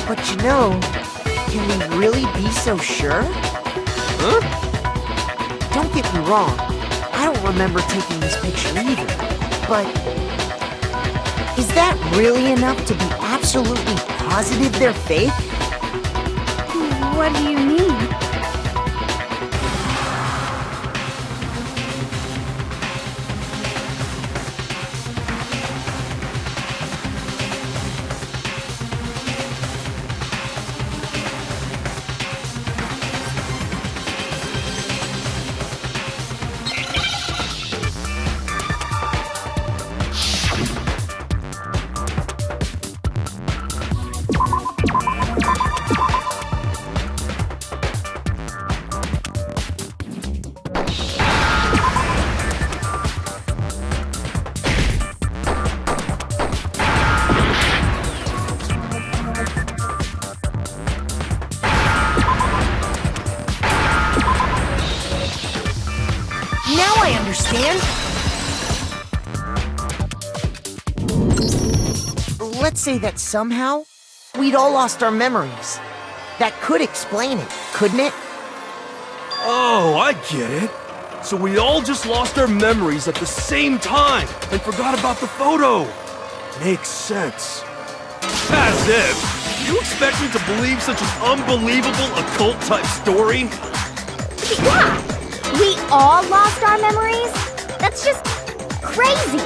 But you know, can we really be so sure? Huh? Don't get me wrong, I don't remember taking this picture either, but is that really enough to be absolutely positive they're fake? What do you mean? Now I understand! Let's say that somehow, we'd all lost our memories. That could explain it, couldn't it? Oh, I get it. So we all just lost our memories at the same time and forgot about the photo. Makes sense. As if! You expect me to believe such an unbelievable occult-type story? Yeah! We all lost our memories? That's just crazy!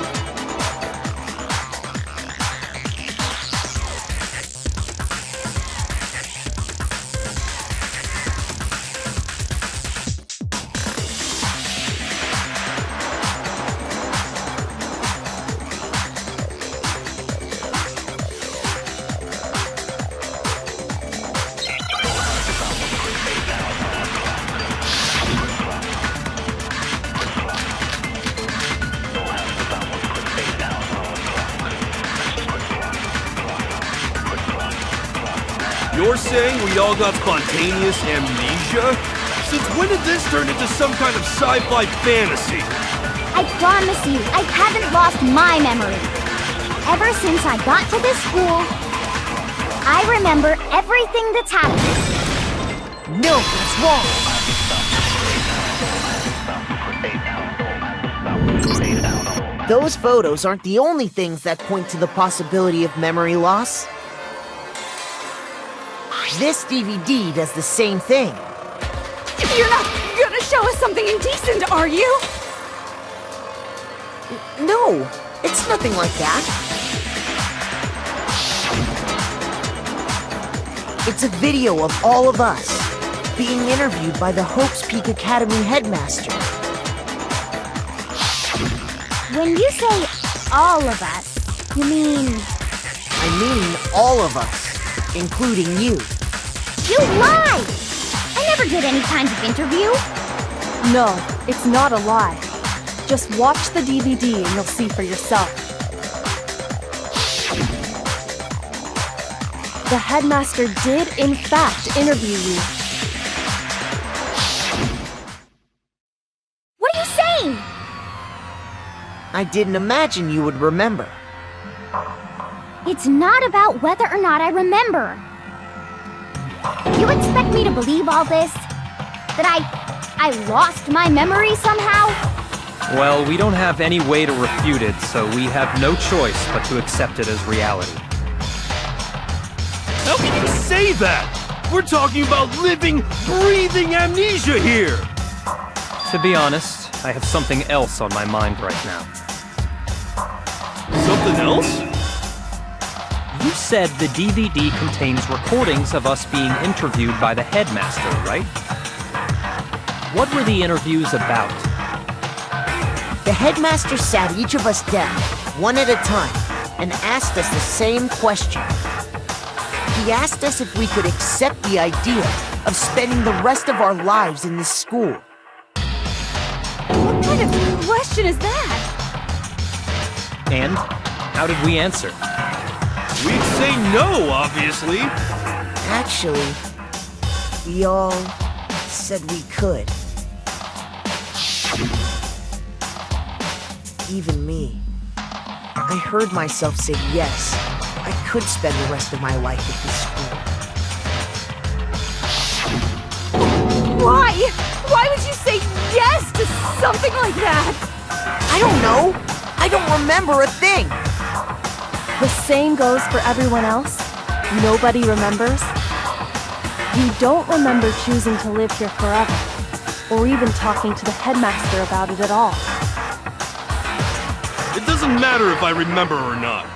You're saying we all got spontaneous amnesia? Since when did this turn into some kind of sci-fi fantasy? I promise you, I haven't lost my memory. Ever since I got to this school, I remember everything that's happened. No, that's wrong! Those photos aren't the only things that point to the possibility of memory loss. This DVD does the same thing. You're not gonna show us something indecent, are you? No, it's nothing like that. It's a video of all of us being interviewed by the Hope's Peak Academy headmaster. When you say all of us, you mean... I mean all of us, including you. You lied! I never did any kind of interview. No, it's not a lie. Just watch the DVD and you'll see for yourself. The headmaster did, in fact, interview you. What are you saying? I didn't imagine you would remember. It's not about whether or not I remember. You expect me to believe all this? That I lost my memory somehow? Well, we don't have any way to refute it, so we have no choice but to accept it as reality. How can you say that? We're talking about living, breathing amnesia here! To be honest, I have something else on my mind right now. Something else? You said the DVD contains recordings of us being interviewed by the headmaster, right? What were the interviews about? The headmaster sat each of us down, one at a time, and asked us the same question. He asked us if we could accept the idea of spending the rest of our lives in this school. What kind of question is that? And how did we answer? We'd say no, obviously. Actually, we all said we could. Even me. I heard myself say yes. I could spend the rest of my life at this school. Why? Why would you say yes to something like that? I don't know. I don't remember a thing. The same goes for everyone else. Nobody remembers. You don't remember choosing to live here forever, or even talking to the headmaster about it at all. It doesn't matter if I remember or not.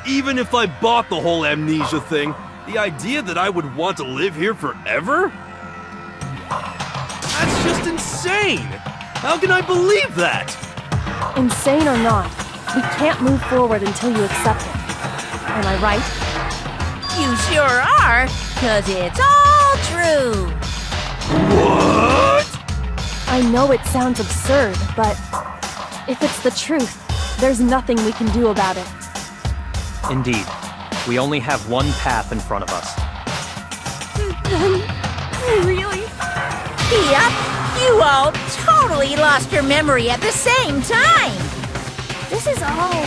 Even if I bought the whole amnesia thing, the idea that I would want to live here forever? That's just insane! How can I believe that? Insane or not, we can't move forward until you accept it. Am I right? You sure are, 'cause it's all true. What? I know it sounds absurd, but if it's the truth, there's nothing we can do about it. Indeed, we only have one path in front of us. Really? Yep, You all totally lost your memory at the same time. This is all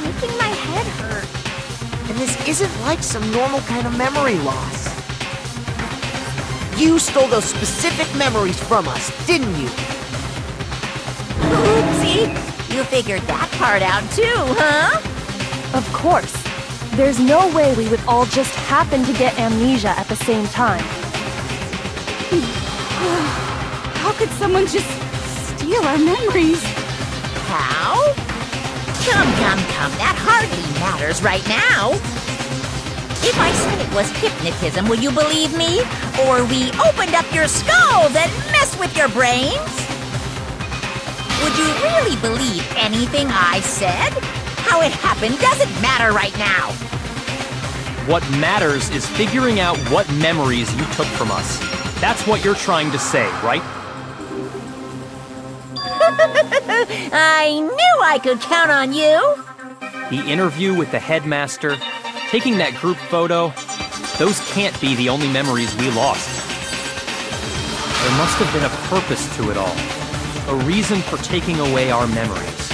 making my head hurt. And this isn't like some normal kind of memory loss. You stole those specific memories from us, didn't you? Oopsie! You figured that part out too, huh? Of course. There's no way we would all just happen to get amnesia at the same time. How could someone just steal our memories? How? Come, that hardly matters right now. If I said it was hypnotism, will you believe me? Or we opened up your skulls and messed with your brains? Would you really believe anything I said? How it happened doesn't matter right now. What matters is figuring out what memories you took from us. That's what you're trying to say, right? I knew I could count on you. The interview with the headmaster, taking that group photo, those can't be the only memories we lost. There must have been a purpose to it all. A reason for taking away our memories.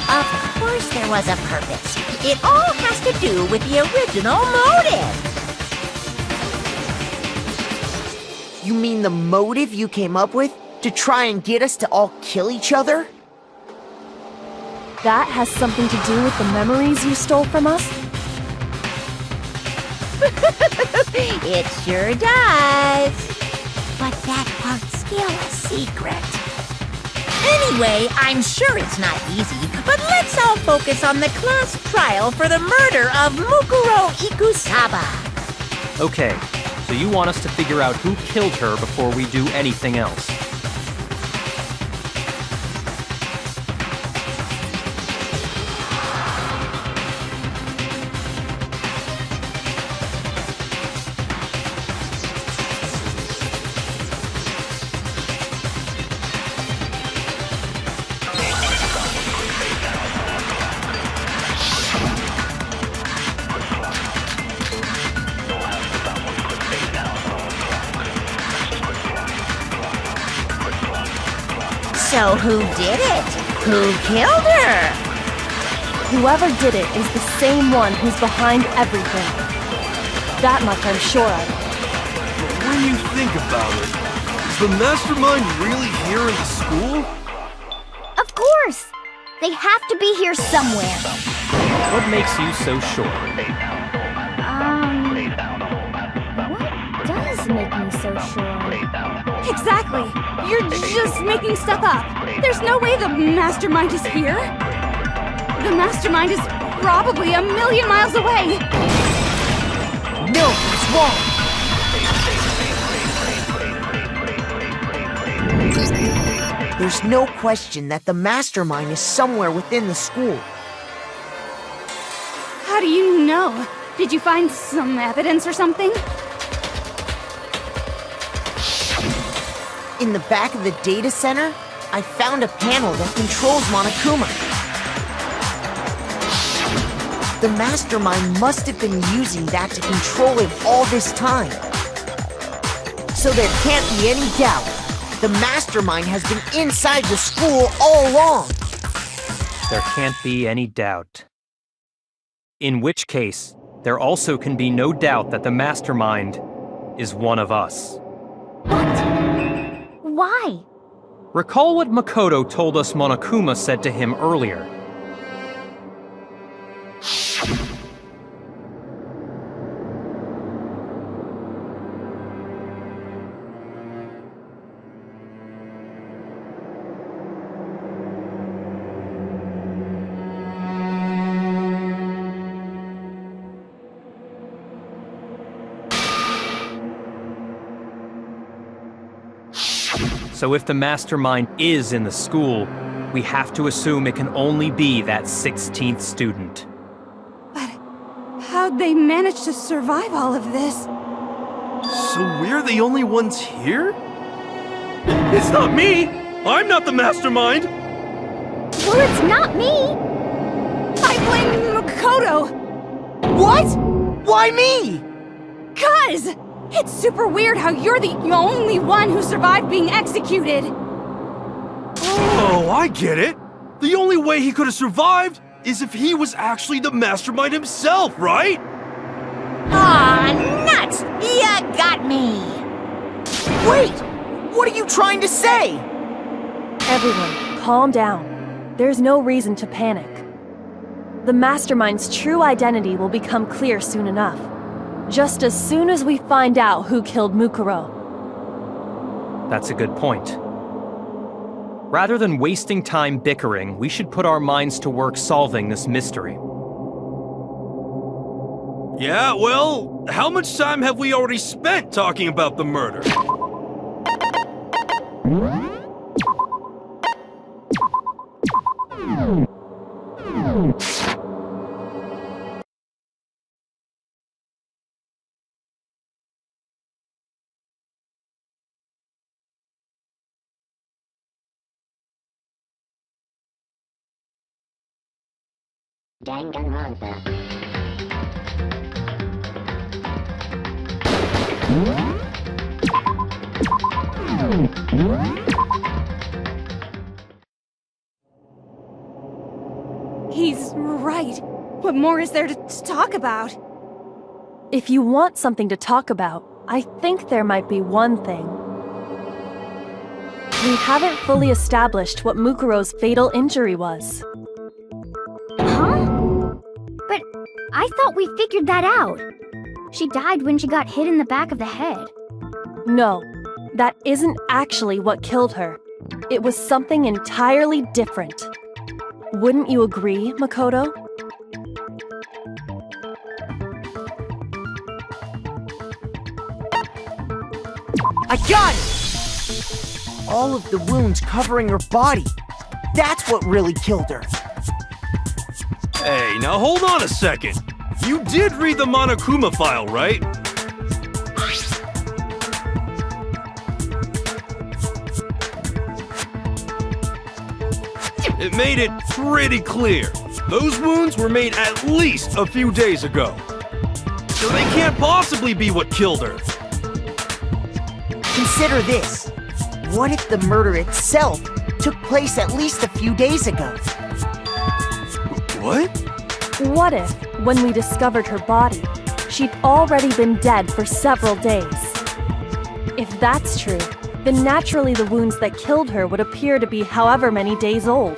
Of course there was a purpose. It all has to do with the original motive. You mean the motive you came up with? To try and get us to all kill each other? That has something to do with the memories you stole from us? It sure does. But that part's still a secret. Anyway, I'm sure it's not easy, but let's all focus on the class trial for the murder of Mukuro Ikusaba. Okay, so you want us to figure out who killed her before we do anything else. So who did it? Who killed her? Whoever did it is the same one who's behind everything. That much I'm sure of. But when you think about it, is the mastermind really here in the school? Of course! They have to be here somewhere. What makes you so sure? What does make me so sure? Exactly! You're just making stuff up. There's no way the mastermind is here. The mastermind is probably 1,000,000 miles away. No, it's wrong. There's no question that the mastermind is somewhere within the school. How do you know? Did you find some evidence or something? In the back of the data center, I found a panel that controls Monokuma. The mastermind must have been using that to control him all this time. So there can't be any doubt. The mastermind has been inside the school all along. There can't be any doubt. In which case, there also can be no doubt that the mastermind is one of us. What? Why? Recall what Makoto told us Monokuma said to him earlier. So if the mastermind is in the school, we have to assume it can only be that 16th student. But how'd they manage to survive all of this? So we're the only ones here? It's not me! I'm not the mastermind! Well, it's not me! I blame Makoto! What? Why me? 'Cause It's super weird how you're the only one who survived being executed. Oh, I get it. The only way he could have survived is if he was actually the mastermind himself, right? Aw, nuts! You got me! Wait! What are you trying to say? Everyone, calm down. There's no reason to panic. The mastermind's true identity will become clear soon enough. Just as soon as we find out who killed Mukuro. That's a good point. Rather than wasting time bickering, we should put our minds to work solving this mystery. Yeah, well, how much time have we already spent talking about the murder? Danganronpa. He's right. What more is there to talk about? If you want something to talk about, I think there might be one thing. We haven't fully established what Mukuro's fatal injury was. Huh? But I thought we figured that out. She died when she got hit in the back of the head. No, that isn't actually what killed her. It was something entirely different. Wouldn't you agree, Makoto? I got it! All of the wounds covering her body. That's what really killed her. Hey, now hold on a second. You did read the Monokuma file, right? It made it pretty clear. Those wounds were made at least a few days ago. So they can't possibly be what killed her. Consider this. What if the murder itself took place at least a few days ago? What? What if, when we discovered her body, she'd already been dead for several days? If that's true, then naturally the wounds that killed her would appear to be however many days old.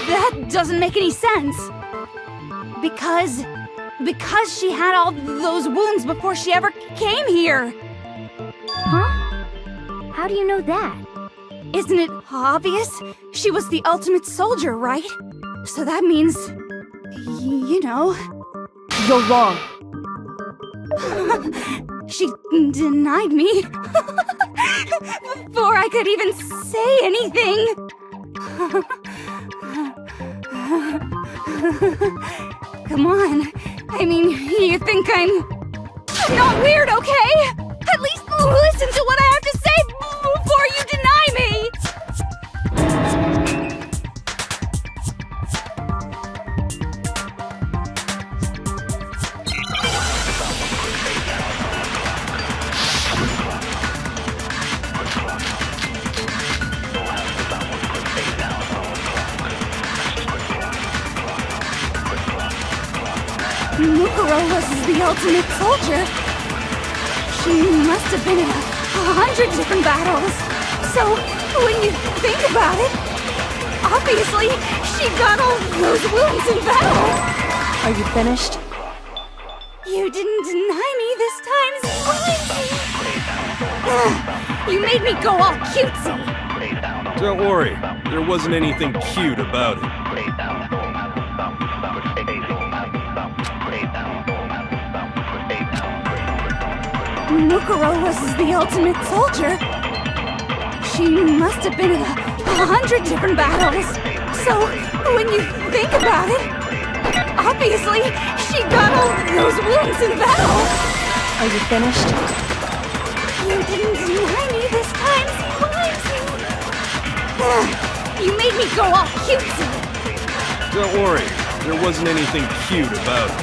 That doesn't make any sense. Because she had all those wounds before she ever came here. Huh? How do you know that? Isn't it obvious? She was the ultimate soldier, right? So that means, you know. You're wrong. She denied me before I could even say anything. Come on. I mean, you think I'm not weird, okay? At least listen to what I have to say before you deny me! Mukuro was the ultimate soldier. She must have been in 100 different battles. So, when you think about it, obviously, she got all those wounds in battle. Are you finished? You didn't deny me this time, Splincy. You made me go all cutesy. Don't worry, there wasn't anything cute about it. Mukuro was the ultimate soldier. She must have been in 100 different battles. So, when you think about it, obviously, she got all those wounds in battle. Are you finished? You didn't deny me this time, Splincy. You made me go all cutesy. Don't worry, there wasn't anything cute about it.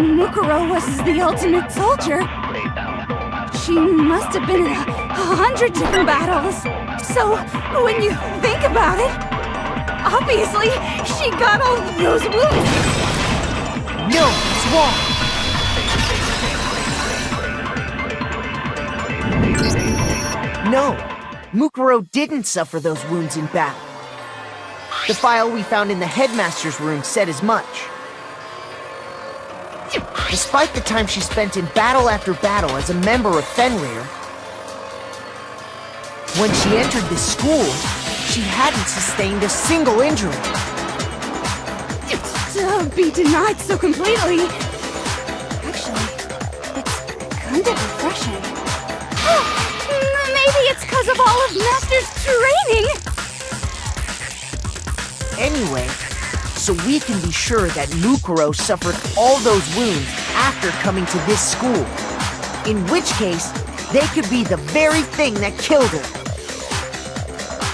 Mukuro was the ultimate soldier. She must have been in 100 different battles. So, when you think about it, obviously, she got all those wounds. No, it's wrong. No, Mukuro didn't suffer those wounds in battle. The file we found in the headmaster's room said as much. Despite the time she spent in battle after battle as a member of Fenrir, when she entered this school, she hadn't sustained a single injury. To be denied so completely. Actually, it's kind of refreshing. Maybe it's because of all of Master's training! Anyway, so we can be sure that Mukuro suffered all those wounds after coming to this school. In which case, they could be the very thing that killed her.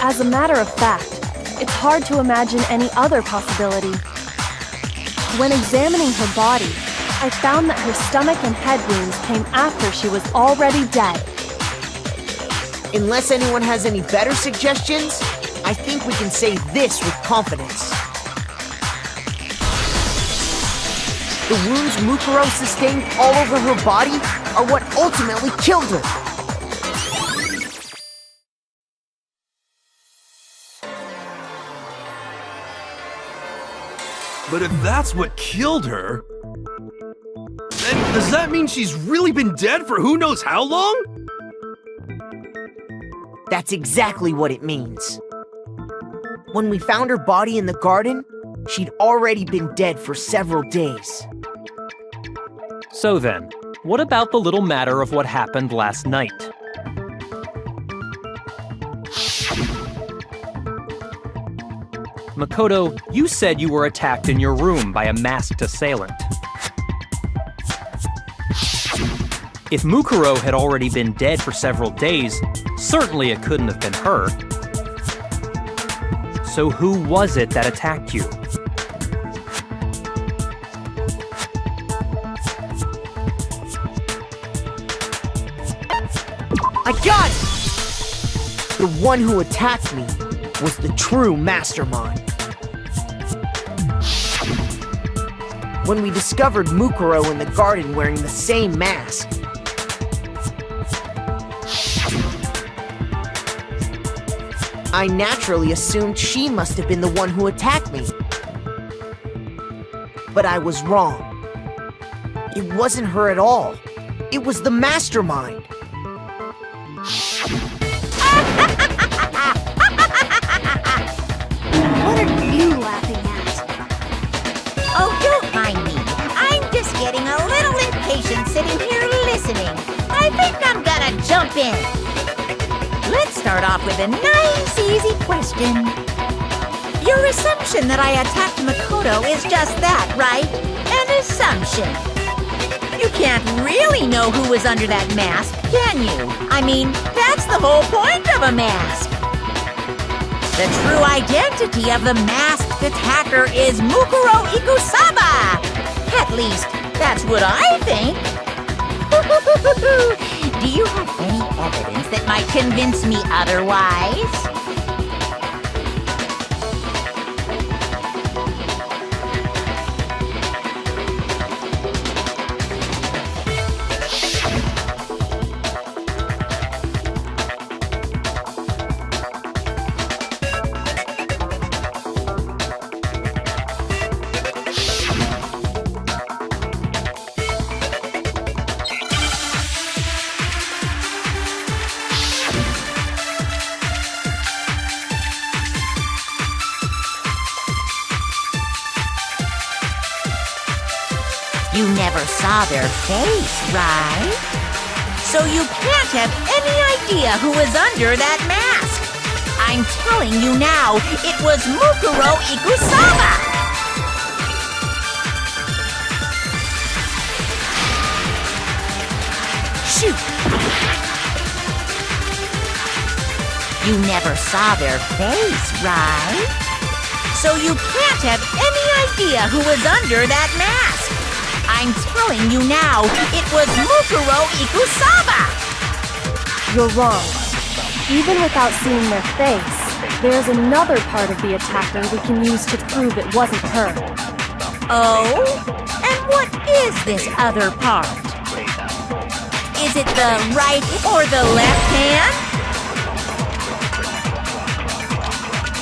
As a matter of fact, it's hard to imagine any other possibility. When examining her body, I found that her stomach and head wounds came after she was already dead. Unless anyone has any better suggestions, I think we can say this with confidence. The wounds Mukuro sustained all over her body are what ultimately killed her. But if that's what killed her, then does that mean she's really been dead for who knows how long? That's exactly what it means. When we found her body in the garden, she'd already been dead for several days. So then, what about the little matter of what happened last night? Makoto, you said you were attacked in your room by a masked assailant. If Mukuro had already been dead for several days, certainly it couldn't have been her. So who was it that attacked you? I got it! The one who attacked me was the true mastermind. When we discovered Mukuro in the garden wearing the same mask, I naturally assumed she must have been the one who attacked me. But I was wrong. It wasn't her at all. It was the mastermind. What are you laughing at? Oh, don't mind me. I'm just getting a little impatient sitting here listening. I think I'm gonna jump in. Let's start off with a nice, easy question. Your assumption that I attacked Makoto is just that, right? An assumption. You can't really know who was under that mask, can you? I mean, that's the whole point of a mask. The true identity of the masked attacker is Mukuro Ikusaba. At least, that's what I think. Do you have any evidence that might convince me otherwise? You never saw their face, right? So you can't have any idea who was under that mask. I'm telling you now, it was Mukuro Ikusaba! Shoot! You never saw their face, right? So you can't have any idea who was under that mask. I'm telling you now, it was Mukuro Ikusaba! You're wrong. Even without seeing their face, there's another part of the attacker we can use to prove it wasn't her. Oh? And what is this other part? Is it the right or the left hand?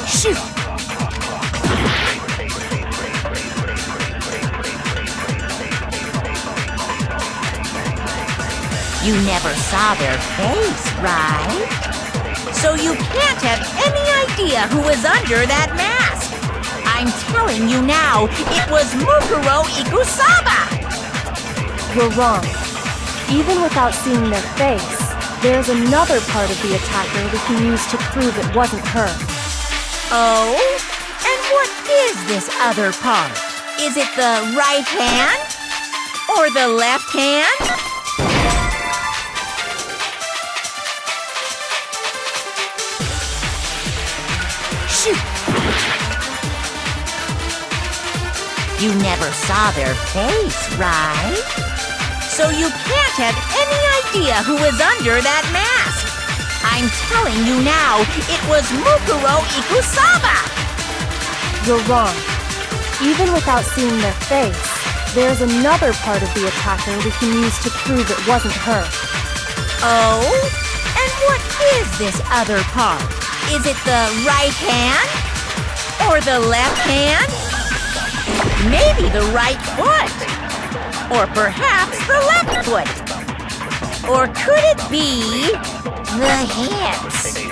Shoot! You never saw their face, right? So you can't have any idea who was under that mask. I'm telling you now, it was Mukuro Ikusaba! You're wrong. Even without seeing their face, there's another part of the attacker we can use to prove it wasn't her. Oh? And what is this other part? Is it the right hand? Or the left hand? Shoot! You never saw their face, right? So you can't have any idea who was under that mask. I'm telling you now, it was Mukuro Ikusaba! You're wrong. Even without seeing their face, there's another part of the attacker we can use to prove it wasn't her. Oh? And what is this other part? Is it the right hand? Or the left hand? Maybe the right foot? Or perhaps the left foot? Or could it be the hips?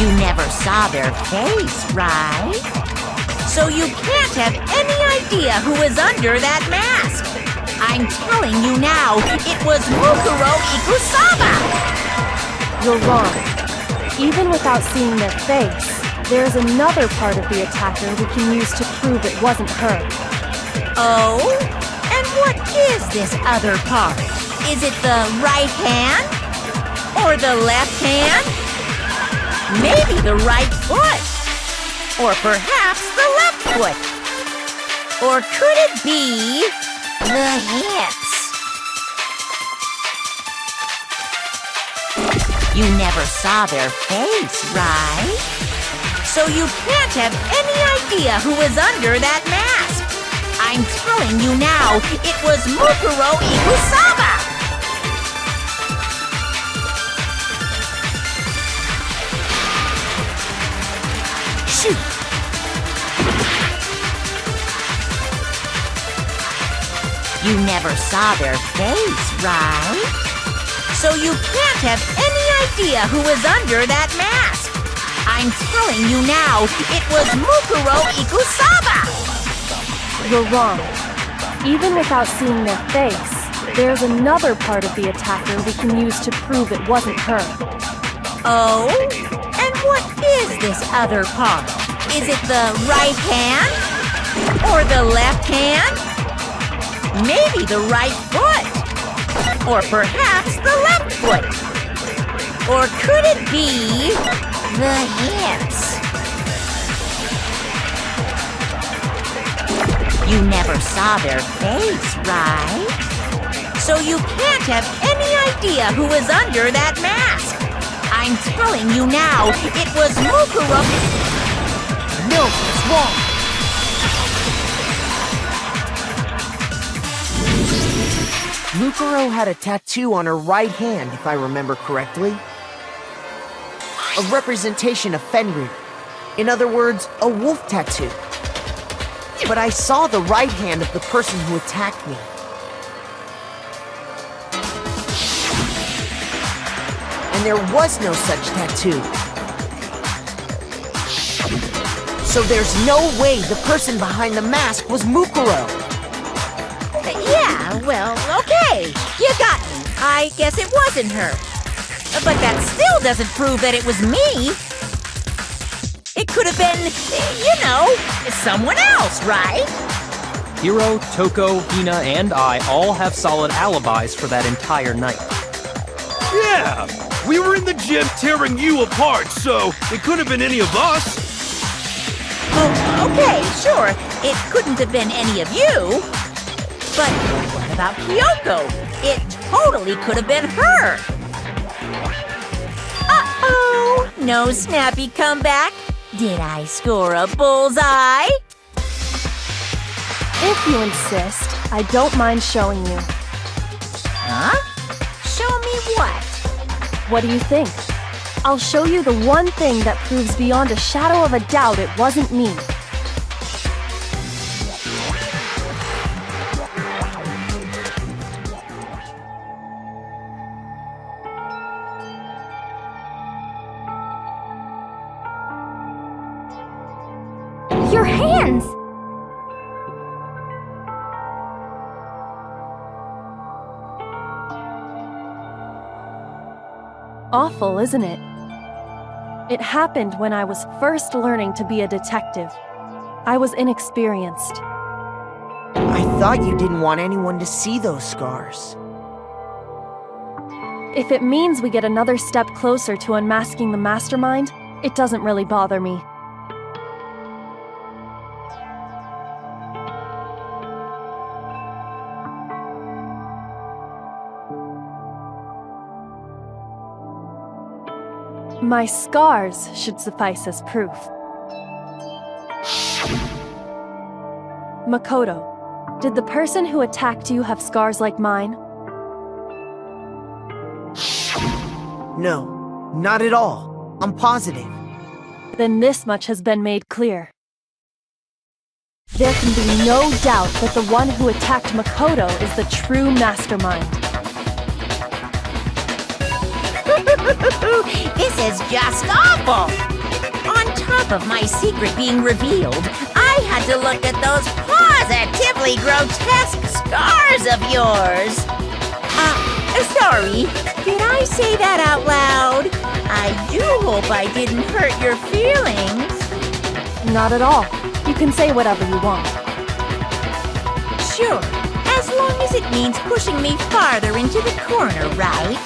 You never saw their face, right? So you can't have any idea who was under that mask. I'm telling you now, it was Mukuro Ikusaba! You're wrong. Even without seeing their face, there's another part of the attacker we can use to prove it wasn't her. Oh? And what is this other part? Is it the right hand? Or the left hand? Maybe the right foot? Or perhaps the left foot? Or could it be the hips? You never saw their face, right? So you can't have any idea who was under that mask. I'm telling you now, it was Mukuro Ikusaba! Shoot! You never saw their face, right? So you can't have any idea who was under that mask. I'm telling you now, it was Mukuro Ikusaba! You're wrong. Even without seeing their face, there's another part of the attacker we can use to prove it wasn't her. Oh? And what is this other part? Is it the right hand? Or the left hand? Maybe the right foot? Or perhaps the left foot? Or could it be the hips? You never saw their face, right? So you can't have any idea who was under that mask. I'm telling you now, it was Mukuro. No, it's wrong. Mukuro had a tattoo on her right hand, if I remember correctly. A representation of Fenrir. In other words, a wolf tattoo. But I saw the right hand of the person who attacked me. And there was no such tattoo. So there's no way the person behind the mask was Mukuro. Yeah, well, okay. You got me. I guess it wasn't her. But that still doesn't prove that it was me. It could have been, you know, someone else, right? Hiro, Toko, Hina, and I all have solid alibis for that entire night. Yeah! We were in the gym tearing you apart, so it could have been any of us. Okay, sure, it couldn't have been any of you. But what about Kyoko? It totally could have been her. Uh-oh! No snappy comeback? Did I score a bullseye? If you insist, I don't mind showing you. Huh? Show me what? What do you think? I'll show you the one thing that proves beyond a shadow of a doubt it wasn't me. Your hands! Awful, isn't it? It happened when I was first learning to be a detective. I was inexperienced. I thought you didn't want anyone to see those scars. If it means we get another step closer to unmasking the mastermind, it doesn't really bother me. My scars should suffice as proof. Makoto, did the person who attacked you have scars like mine? No, not at all. I'm positive. Then this much has been made clear. There can be no doubt that the one who attacked Makoto is the true mastermind. This is just awful! On top of my secret being revealed, I had to look at those positively grotesque scars of yours! Sorry, did I say that out loud? I do hope I didn't hurt your feelings. Not at all. You can say whatever you want. Sure, as long as it means pushing me farther into the corner, right?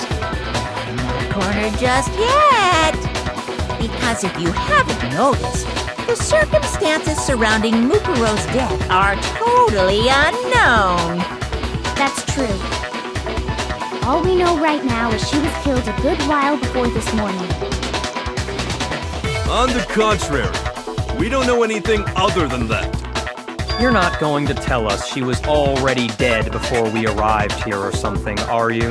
Corner just yet. Because if you haven't noticed, the circumstances surrounding Mukuro's death are totally unknown. That's true. All we know right now is she was killed a good while before this morning. On the contrary, we don't know anything other than that. You're not going to tell us she was already dead before we arrived here or something, are you?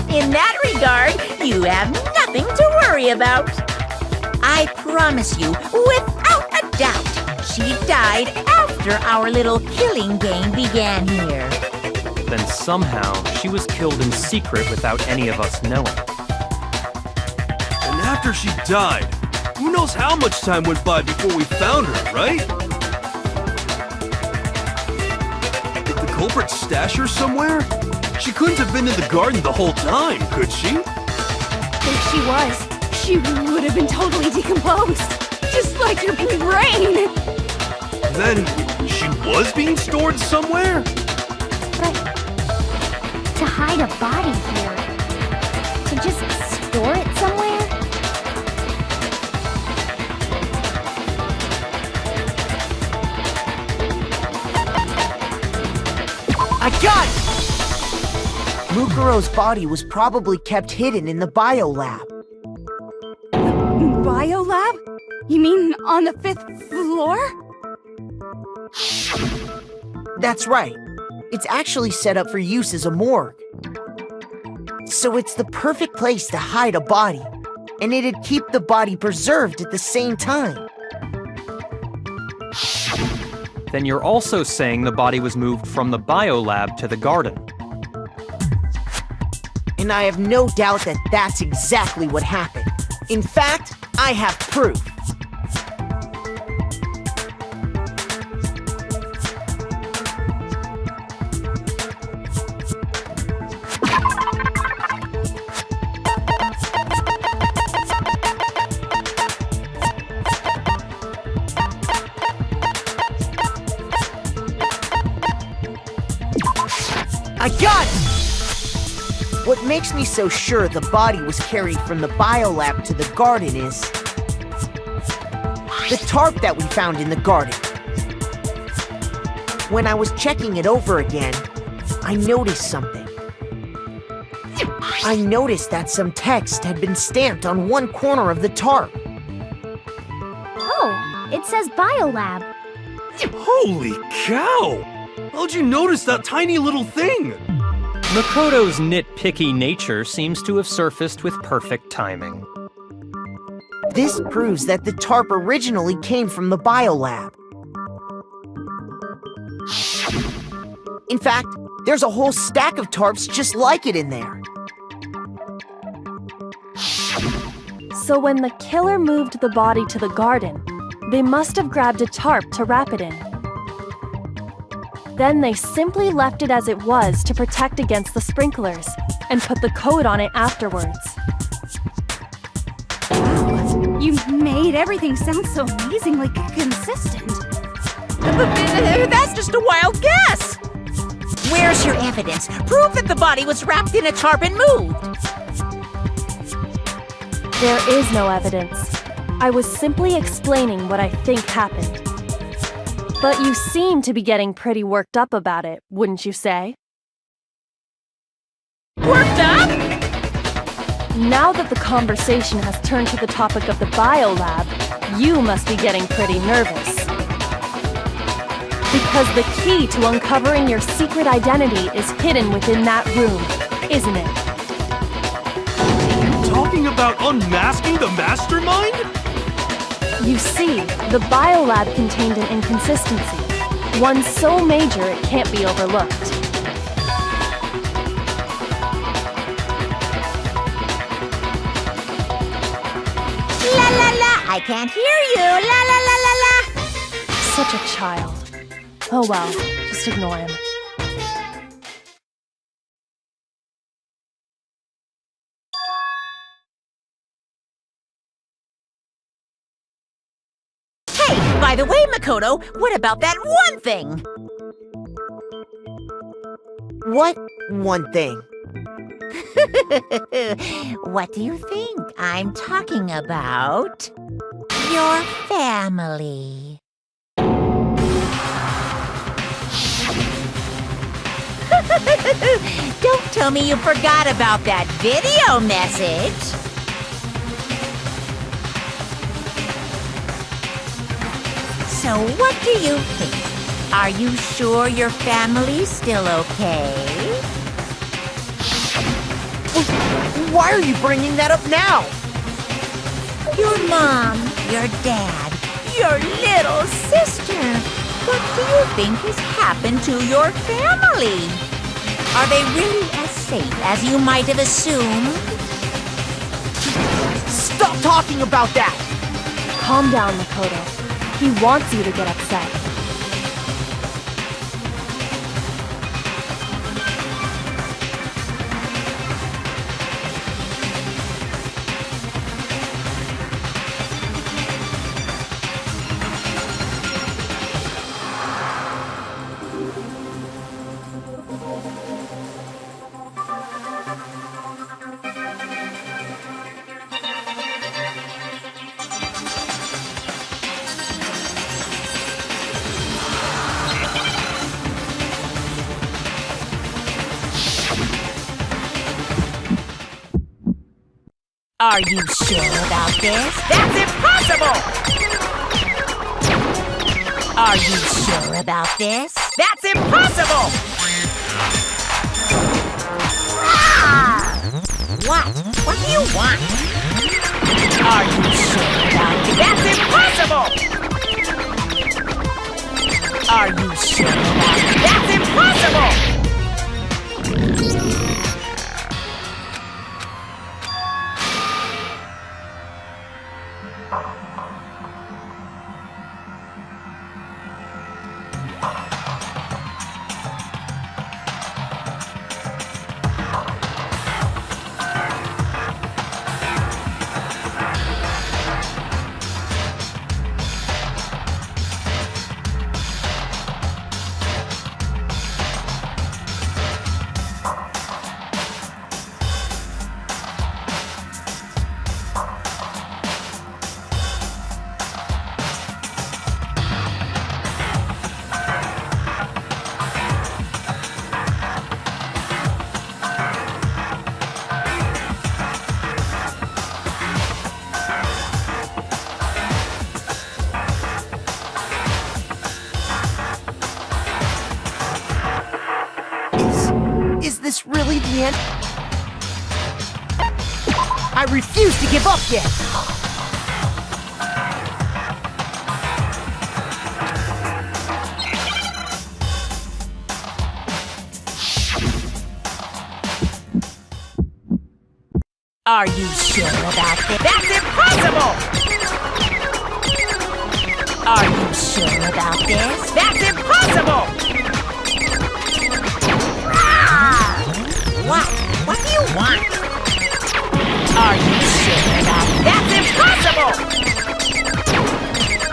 In that regard, you have nothing to worry about. I promise you, without a doubt, she died after our little killing game began here. Then somehow she was killed in secret without any of us knowing. And after she died, who knows how much time went by before we found her, right? Did the culprit stash her somewhere? She couldn't have been in the garden the whole time, could she? If she was, she would have been totally decomposed. Just like your brain! Then, she was being stored somewhere? But to hide a body here, to just store it somewhere? I got it! Mukuro's body was probably kept hidden in the biolab. Biolab? You mean on the 5th floor? That's right. It's actually set up for use as a morgue. So it's the perfect place to hide a body, and it'd keep the body preserved at the same time. Then you're also saying the body was moved from the biolab to the garden. And I have no doubt that that's exactly what happened. In fact, I have proof. I got it! What makes me so sure the body was carried from the biolab to the garden is... The tarp that we found in the garden. When I was checking it over again, I noticed something. I noticed that some text had been stamped on one corner of the tarp. Oh, it says Biolab. Holy cow! How'd you notice that tiny little thing? Makoto's nitpicky nature seems to have surfaced with perfect timing. This proves that the tarp originally came from the biolab. In fact, there's a whole stack of tarps just like it in there. So when the killer moved the body to the garden, they must have grabbed a tarp to wrap it in. Then they simply left it as it was to protect against the sprinklers and put the coat on it afterwards. You made everything sound so amazingly consistent. That's just a wild guess! Where's your evidence? Prove that the body was wrapped in a tarp and moved! There is no evidence. I was simply explaining what I think happened. But you seem to be getting pretty worked up about it, wouldn't you say? Worked up? Now that the conversation has turned to the topic of the biolab, you must be getting pretty nervous. Because the key to uncovering your secret identity is hidden within that room, isn't it? Talking about unmasking the mastermind? You see, the biolab contained an inconsistency, one so major it can't be overlooked. La la la, I can't hear you, la la la la la. Such a child. Oh well, just ignore him. Hey, by the way, Makoto, what about that one thing? What one thing? What do you think? I'm talking about your family. Don't tell me you forgot about that video message. So what do you think? Are you sure your family's still okay? Why are you bringing that up now? Your mom, your dad, your little sister. What do you think has happened to your family? Are they really as safe as you might have assumed? Stop talking about that! Calm down, Makoto. He wants you to get upset. Are you sure about this? That's impossible! Are you sure about this? That's impossible! Ah! What? What do you want? Are you sure about it? That's impossible! Are you sure about it? That's impossible! this really the end? I refuse to give up yet! Are you sure about this? That's impossible! Are you sure about this? That's impossible! Ah! What? What do you want? Are you sure about this? That's impossible!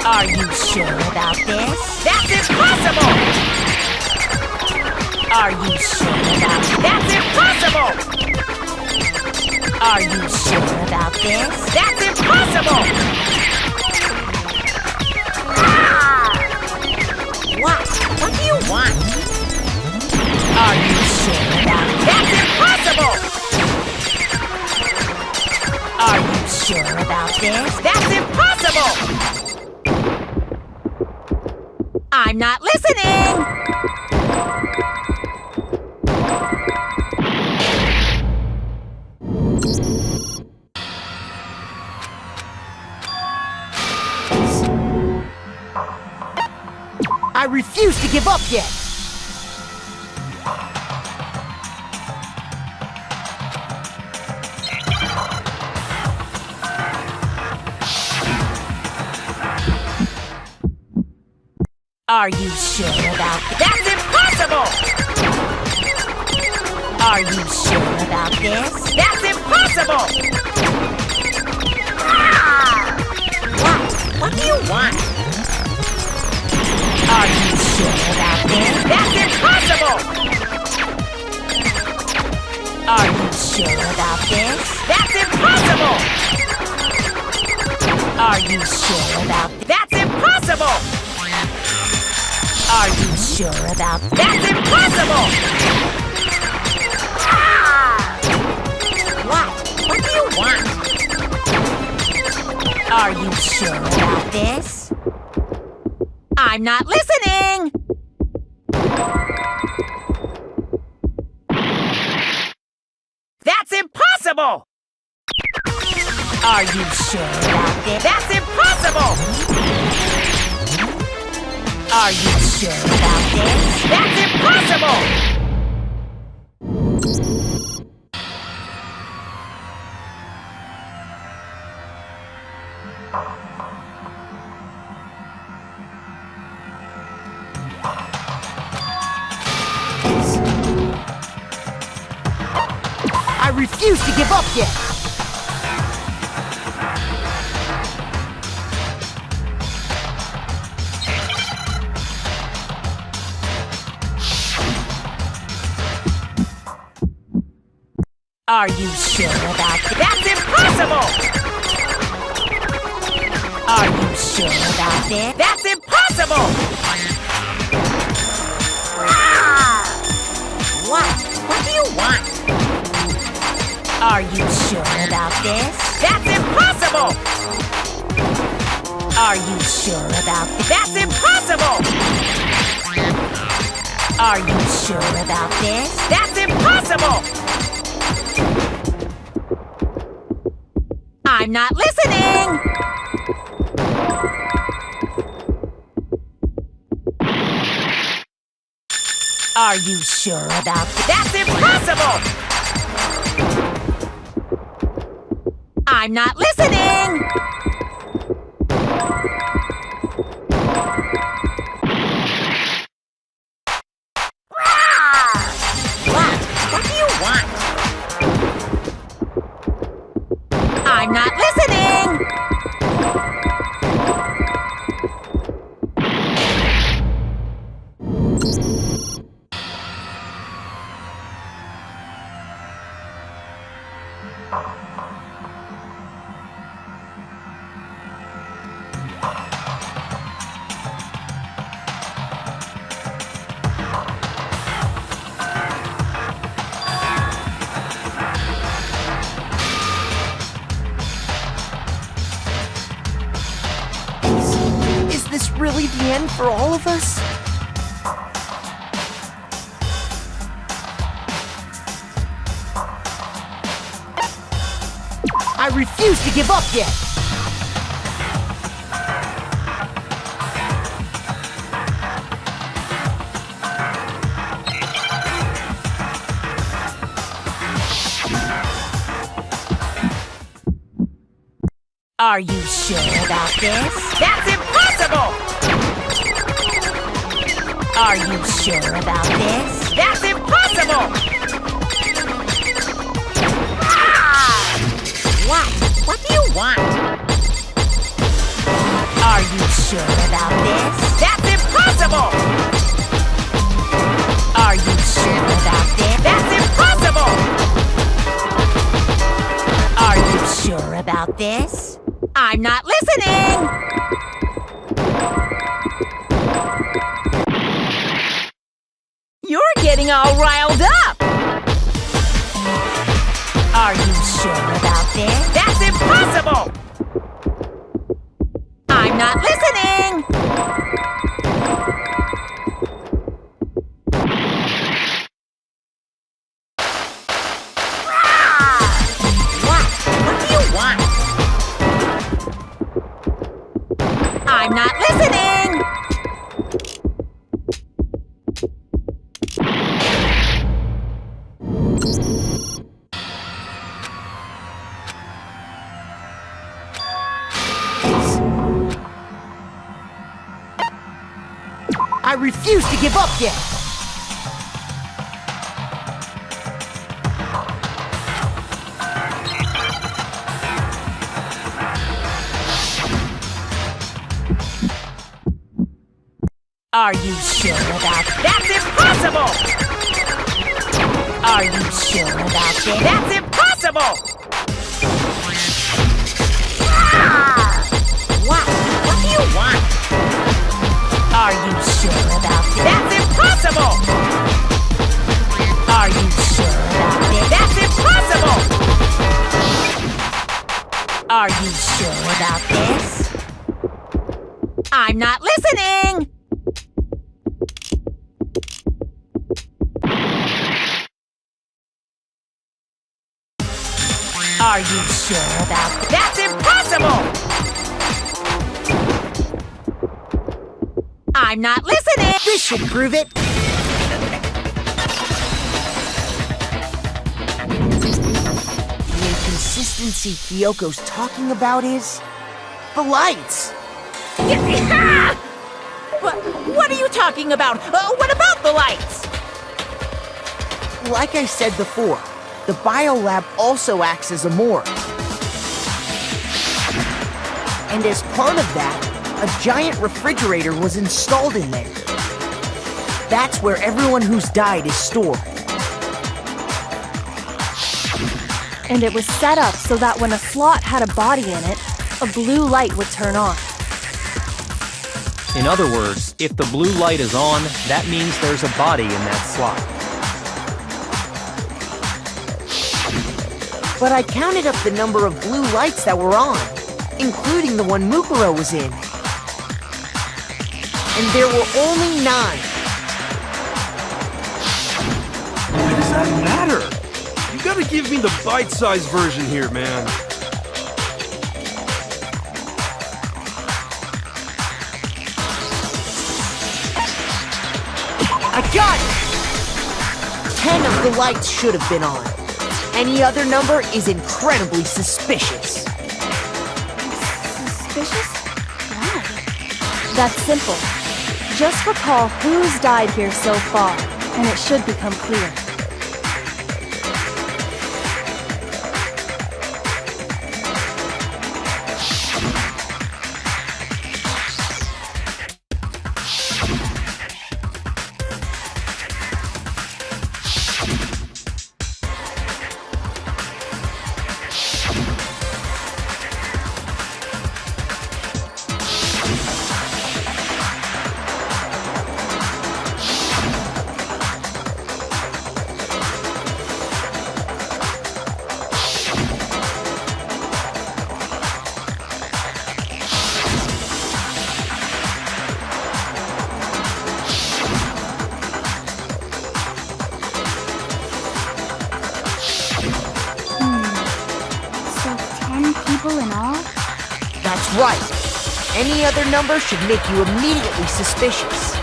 Are you sure about this? That's impossible! Are you sure about this? That's impossible! Are you sure about this? That's impossible! Ah! What? What do you want? Are you sure about it? That's impossible! Are you sure about this? That's impossible! I'm not listening! I refuse to give up yet! Are you sure about this? That's impossible! Are you sure about this? That's impossible! Ah! What? What do you want? Are you sure about this? That's impossible! Are you sure about this? That's impossible! Are you sure about this? That's impossible! Are you sure about this? That's impossible! Ah! What? What do you want? Are you sure about this? I'm not listening! That's impossible! Are you sure about this? That's impossible! Are you sure about this? That's impossible! I refuse to give up yet! Are you sure about this? That's impossible! Are you sure about this? That's impossible! Ah! What? What do you want? Are you sure about this? That's impossible! Are you sure about this? That's impossible! Are you sure about this? That's impossible! I'm not listening! Are you sure about this? That's impossible! I'm not listening! Ah! What? What do you want? I'm not listening! Is this really the end for all of us? refuse to give up yet! Are you sure about this? That's impossible! Are you sure about this? That's impossible! Ah! What do you want? Are you sure about this? That's impossible! Are you sure about this? That's impossible! Are you sure about this? I'm not listening! You're getting all riled up! Are you sure about this? That's impossible! I'm not listening! What do you want? I'm not listening! I refuse to give up yet! Are you sure about that? That's impossible! Are you sure about this? That's impossible! Ah! What do you want? Are you sure about this? That's impossible! Are you sure about this? That's impossible! Are you sure about this? I'm not listening! Are you sure about that? That's impossible! I'm not listening! This should prove it! The inconsistency Kyoko's talking about is... the lights! What are you talking about? What about the lights? Like I said before, the biolab also acts as a morgue. And as part of that, a giant refrigerator was installed in there. That's where everyone who's died is stored. And it was set up so that when a slot had a body in it, a blue light would turn on. In other words, if the blue light is on, that means there's a body in that slot. But I counted up the number of blue lights that were on, including the one Mukuro was in. And there were only 9. Why does that matter? You gotta give me the bite-sized version here, man. I got it! 10 of the lights should have been on. Any other number is incredibly suspicious. Suspicious? Why? That's simple. Just recall who's died here so far, and it should become clear. and all? That's right. Any other number should make you immediately suspicious.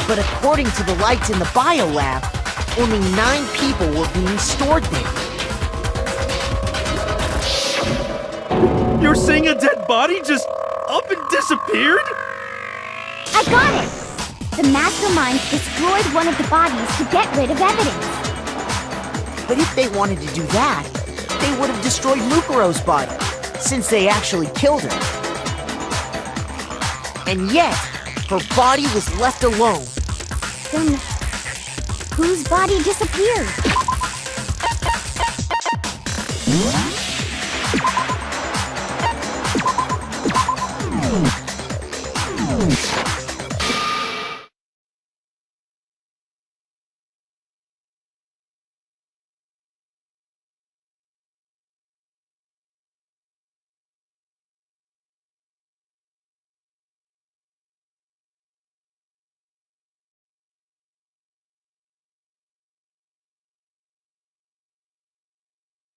But according to the lights in the biolab, only 9 people were being stored there. You're saying a dead body just up and disappeared? I got it! The masterminds destroyed one of the bodies to get rid of evidence. But if they wanted to do that, they would have destroyed Mukuro's body, since they actually killed her. And yet, her body was left alone. Then, whose body disappeared?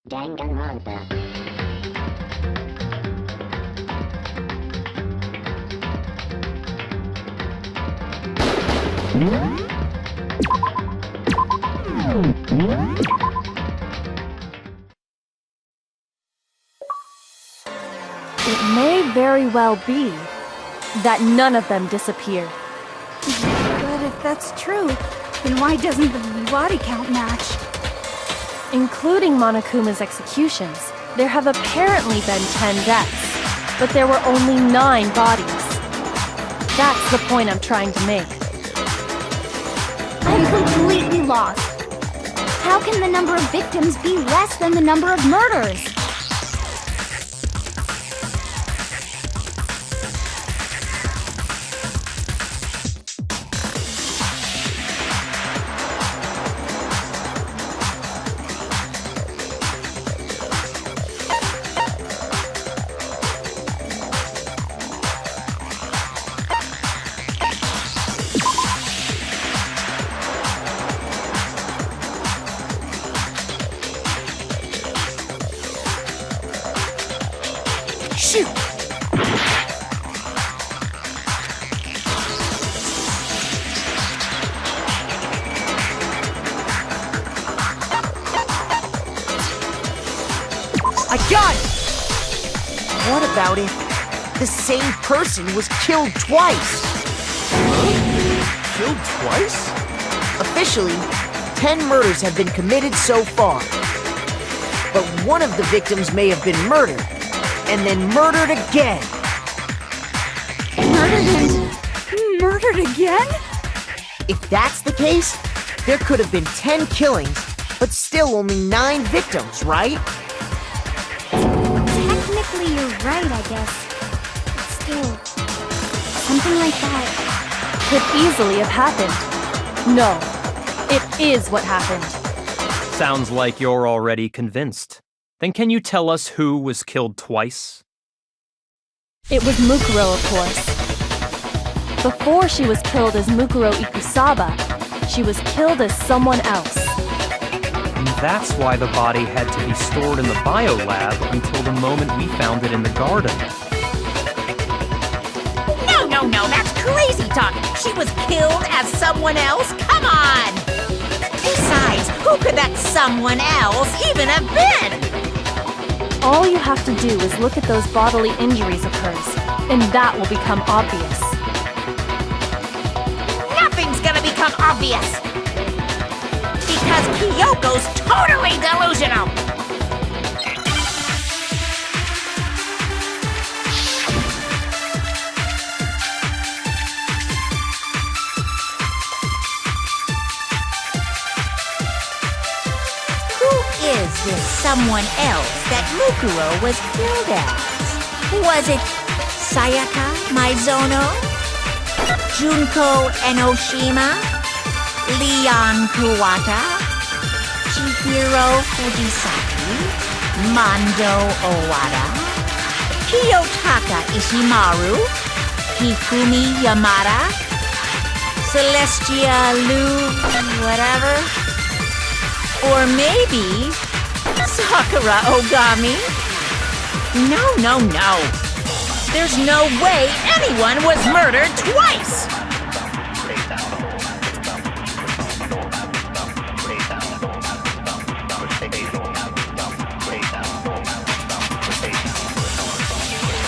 Danganronpa. It may very well be that none of them disappeared. But if that's true, then why doesn't the body count match? Including Monokuma's executions, there have apparently been 10 deaths, but there were only 9 bodies. That's the point I'm trying to make. I'm completely lost. How can the number of victims be less than the number of murders? Shoot! I got it! What about if the same person was killed twice? Killed twice? Officially, 10 murders have been committed so far. But one of the victims may have been murdered, and then murdered again. Murdered and murdered again? If that's the case, there could have been 10 killings, but still only 9 victims, right? Technically, you're right, I guess. But still, something like that Could easily have happened. No, it is what happened. Sounds like you're already convinced. Then can you tell us who was killed twice? It was Mukuro, of course. Before she was killed as Mukuro Ikusaba, she was killed as someone else. And that's why the body had to be stored in the biolab until the moment we found it in the garden. No, that's crazy talk. She was killed as someone else? Come on! Besides, who could that someone else even have been? All you have to do is look at those bodily injuries of hers, and that will become obvious. Nothing's gonna become obvious! Because Kyoko's totally delusional! Is this someone else that Mukuro was killed as? Was it Sayaka Maizono? Junko Enoshima? Leon Kuwata? Chihiro Fujisaki? Mondo Owada? Kiyotaka Ishimaru? Hifumi Yamada? Celestia Lu... whatever? Or maybe Sakura Ogami? No. There's no way anyone was murdered twice!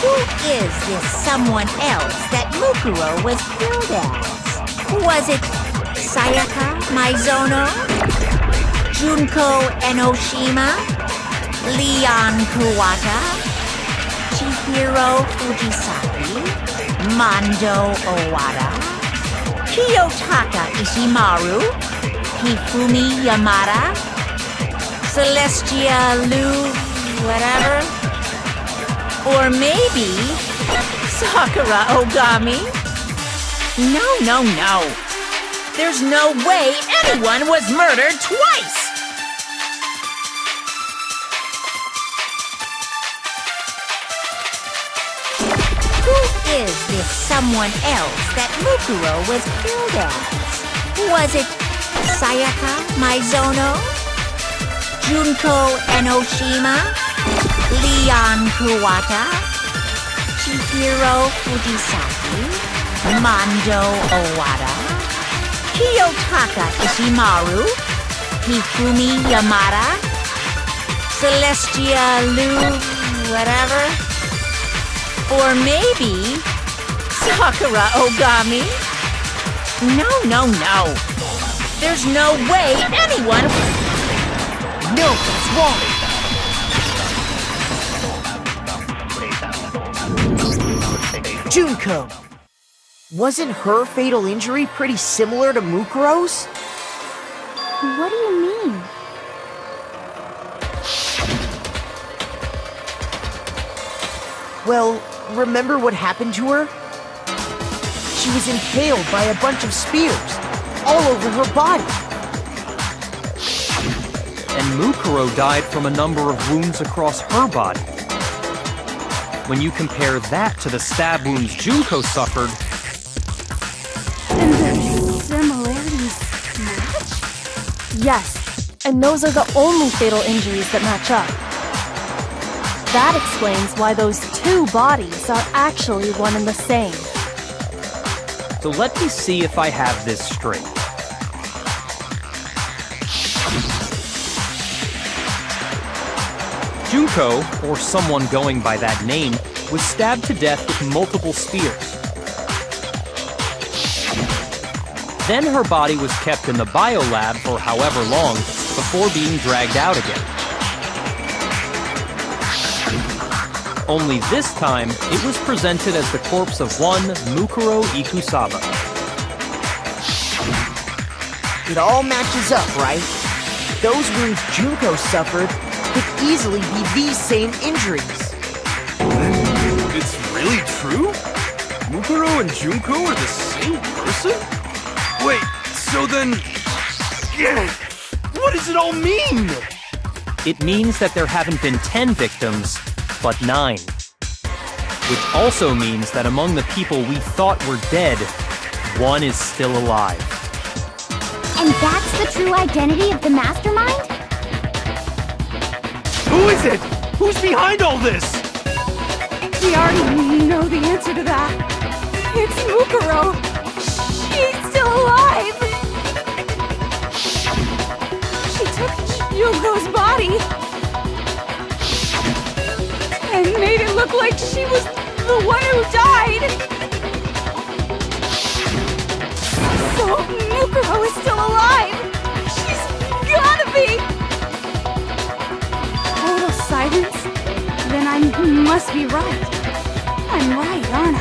Who is this someone else that Mukuro was killed as? Was it Sayaka Maizono? Junko Enoshima? Leon Kuwata? Chihiro Fujisaki? Mando Owada? Kiyotaka Ishimaru? Hifumi Yamada? Celestia Lu... whatever? Or maybe Sakura Ogami? No. There's no way anyone was murdered twice! Who is this someone else that Mukuro was killed as? Was it Sayaka Maizono? Junko Enoshima? Leon Kuwata? Chihiro Fujisaki? Mando Owada? Kiyotaka Ishimaru? Hifumi Yamada? Celestia Lu... whatever? Or maybe Sakura Ogami? No. There's no way anyone... No, that's wrong. Junko. Wasn't her fatal injury pretty similar to Mukuro's? What do you mean? Well, remember what happened to her? She was impaled by a bunch of spears, all over her body. And Mukuro died from a number of wounds across her body. When you compare that to the stab wounds Junko suffered... And the similarities match? Yes, and those are the only fatal injuries that match up. That explains why those two bodies are actually one and the same. So let me see if I have this straight. Junko, or someone going by that name, was stabbed to death with multiple spears. Then her body was kept in the biolab for however long before being dragged out again. Only this time, it was presented as the corpse of one Mukuro Ikusaba. It all matches up, right? Those wounds Junko suffered could easily be these same injuries. It's really true? Mukuro and Junko are the same person? Wait, so then... Yeah, what does it all mean? It means that there haven't been 10 victims, but 9. Which also means that among the people we thought were dead, one is still alive. And that's the true identity of the mastermind? Who is it? Who's behind all this? We already know the answer to that. It's Mukuro. She's still alive. She took Junko's body and made it look like she was the one who died. So Mukuro is still alive. She's gotta be. Total silence? Then I must be right. I'm right, aren't I?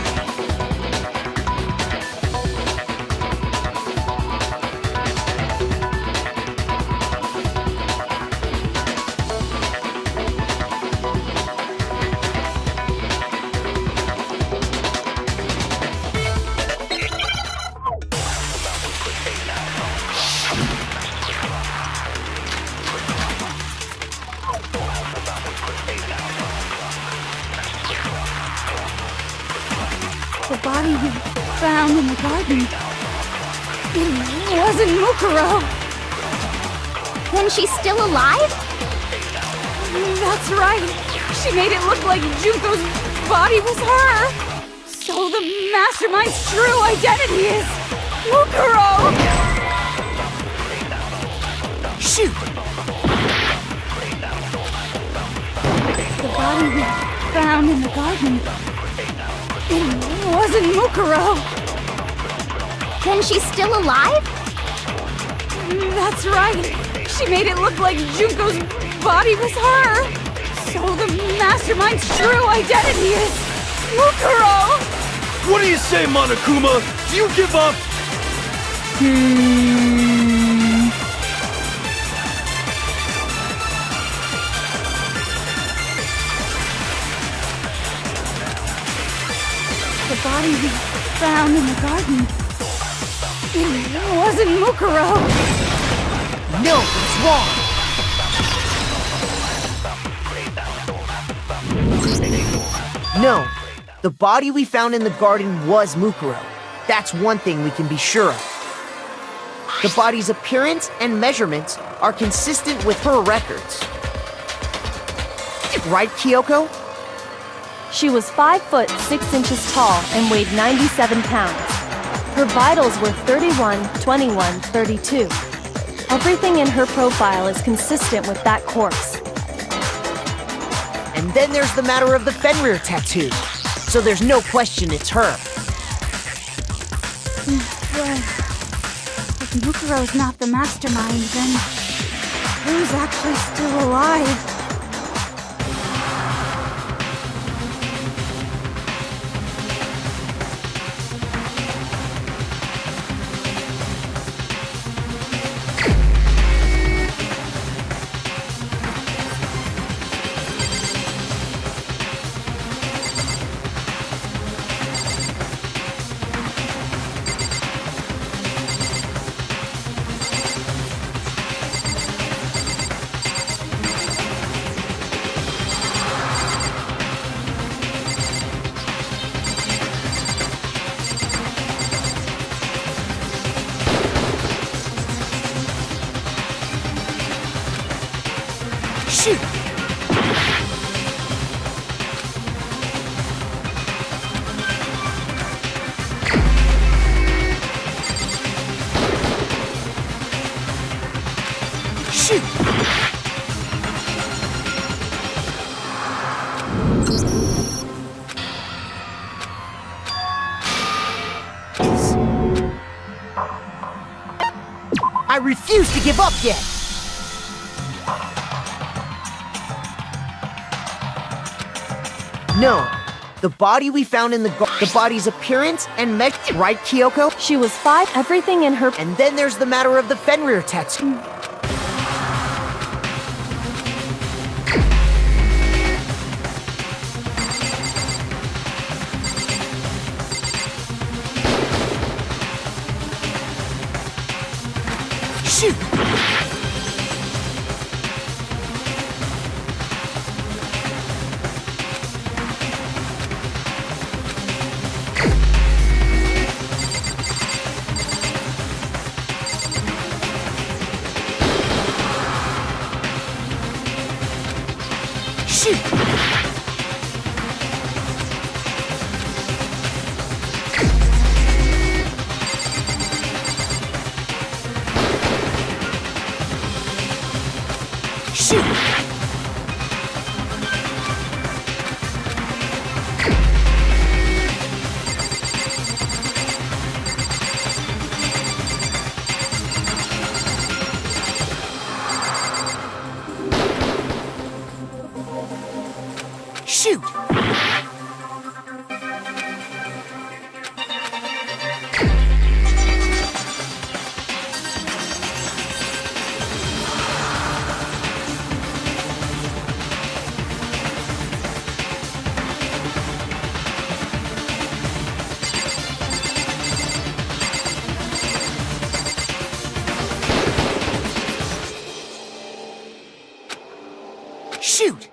The body we found in the garden. It wasn't Mukuro. Then she's still alive? That's right. She made it look like Junko's body was her. So the mastermind's true identity is Mukuro! Shoot! The body we found in the garden, it wasn't Mukuro. Then she's still alive? That's right. She made it look like Junko's body was her. So the mastermind's true identity is Mukuro! What do you say, Monokuma? Do you give up? The body we found in the garden, it wasn't Mukuro. No, it's wrong. No, the body we found in the garden was Mukuro. That's one thing we can be sure of. The body's appearance and measurements are consistent with her records. Right, Kyoko? She was 5 foot 6 inches tall and weighed 97 pounds. Her vitals were 31, 21, 32. Everything in her profile is consistent with that corpse. And then there's the matter of the Fenrir tattoo. So there's no question it's her. But if Mukuro's not the mastermind, then who's actually still alive? Shoot! Shoot! I refuse to give up yet! No, the body we found in the body's appearance and right, Kyoko? She was 5, everything in her... And then there's the matter of the Fenrir tattoo. Shoot! Shoot! Shoot! Shoot! Shoot!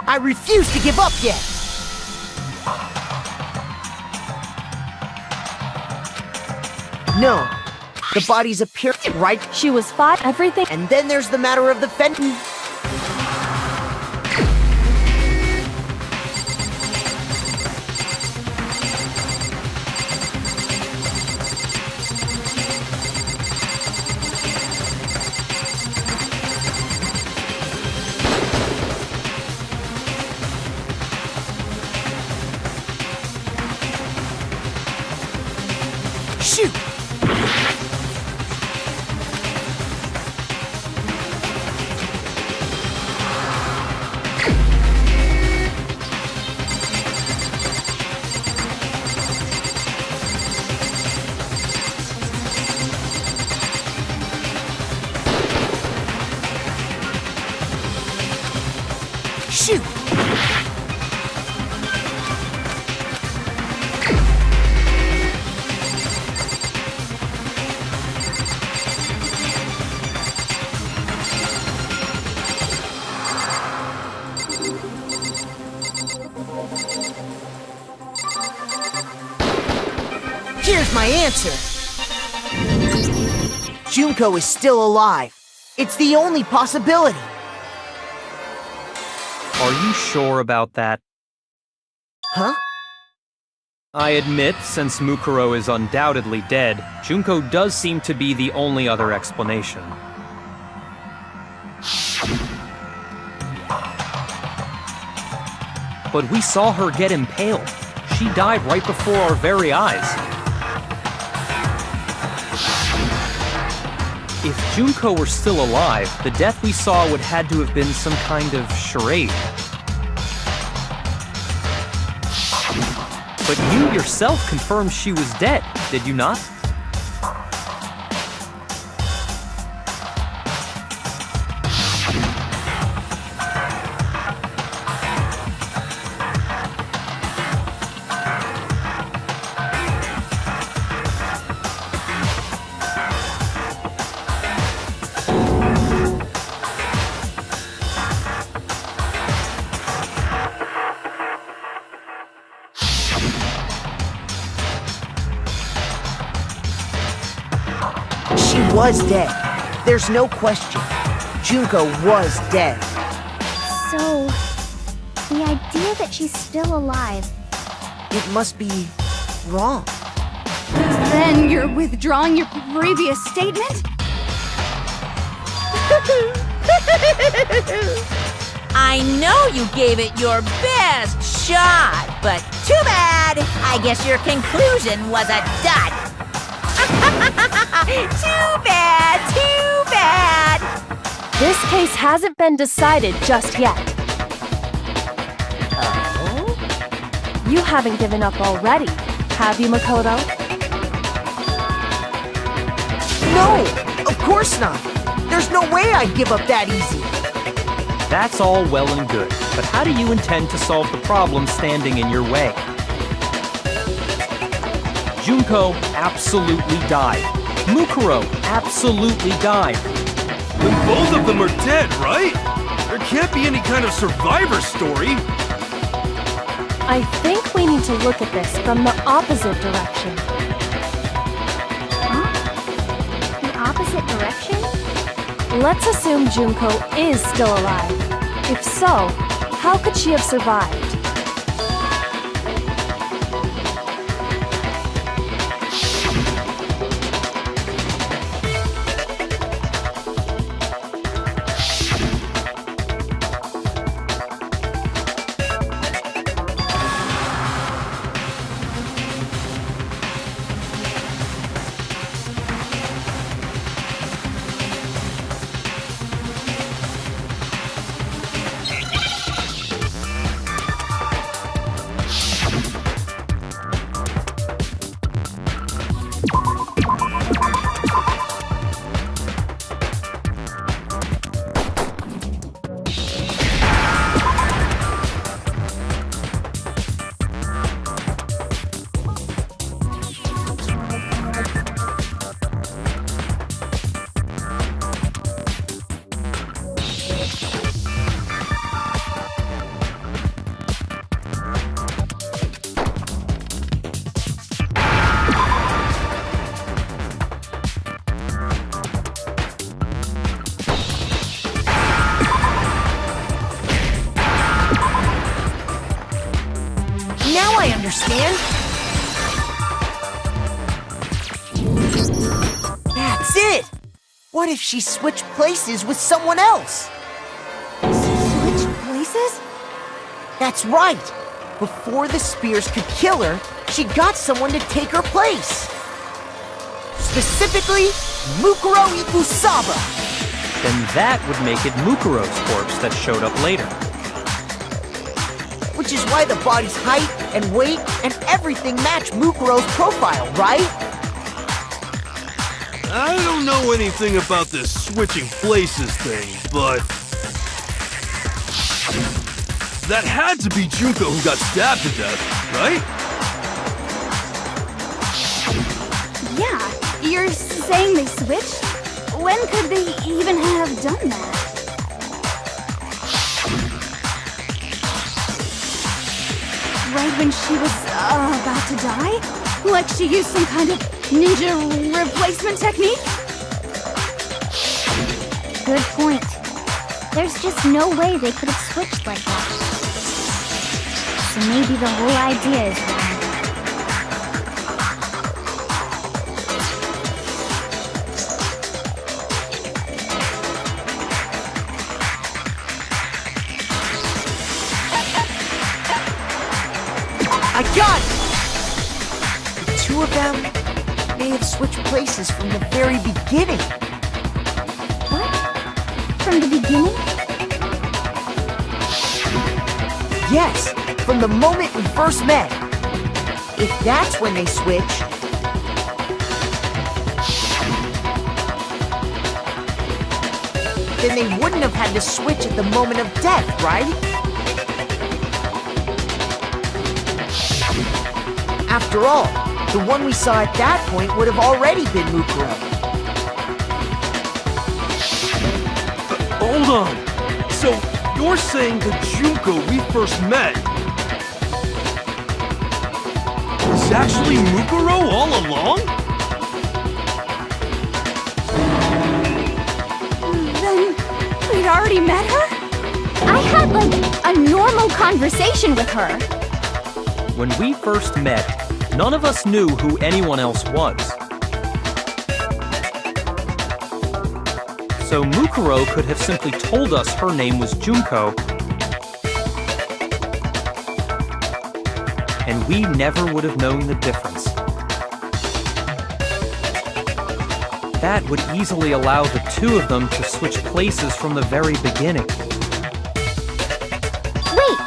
I refuse to give up yet! No. The body's appearance, right? She was 5, everything. And then there's the matter of the fentanyl. Shoot! Shoot! Here's my answer. Junko is still alive. It's the only possibility. Are you sure about that? Huh? I admit, since Mukuro is undoubtedly dead, Junko does seem to be the only other explanation. But we saw her get impaled. She died right before our very eyes. If Junko were still alive, the death we saw would had to have been some kind of charade. But you yourself confirmed she was dead, did you not? She was dead. There's no question. Junko was dead. So, the idea that she's still alive. It must be wrong. Then you're withdrawing your previous statement? I know you gave it your best shot, but too bad. I guess your conclusion was a dud. Too bad, too bad. This case hasn't been decided just yet. Oh? You haven't given up already, have you, Makoto? No, of course not. There's no way I'd give up that easy. That's all well and good, but how do you intend to solve the problem standing in your way? Junko absolutely died. Mukuro absolutely died. Then both of them are dead, right? There can't be any kind of survivor story. I think we need to look at this from the opposite direction. Huh? The opposite direction? Let's assume Junko is still alive. If so, how could she have survived? understand? That's it! What if she switched places with someone else? Switch places? That's right! Before the spears could kill her, she got someone to take her place. Specifically, Mukuro Ikusaba. Then that would make it Mukuro's corpse that showed up later. Which is why the body's height and weight and everything match Mukuro's profile, right? I don't know anything about this switching places thing, but that had to be Junko who got stabbed to death, right? Yeah, you're saying they switched? When could they even have done that? Right when she was about to die? Like she used some kind of ninja replacement technique? Good point. There's just no way they could have switched like that. So maybe the whole idea is wrong. I got it! The two of them may have switched places from the very beginning. What? From the beginning? Yes, from the moment we first met. If that's when they switched, then they wouldn't have had to switch at the moment of death, right? After all, the one we saw at that point would have already been Mukuro. Hold on. So you're saying the Junko we first met was actually Mukuro all along? Then we'd already met her? I had, like, a normal conversation with her. When we first met, none of us knew who anyone else was. So Mukuro could have simply told us her name was Junko, and we never would have known the difference. That would easily allow the two of them to switch places from the very beginning. Wait!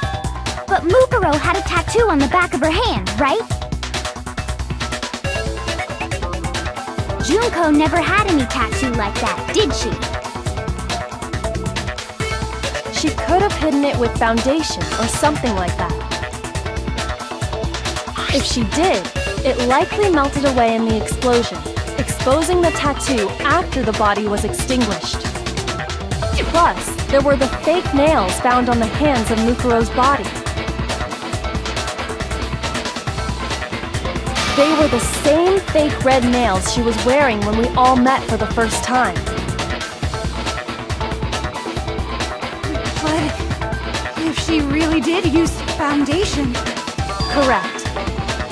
But Mukuro had a tattoo on the back of her hand, right? Junko never had any tattoo like that, did she? She could have hidden it with foundation or something like that. If she did, it likely melted away in the explosion, exposing the tattoo after the body was extinguished. Plus, there were the fake nails found on the hands of Mukuro's body. They were the same fake red nails she was wearing when we all met for the first time. But if she really did use foundation... Correct.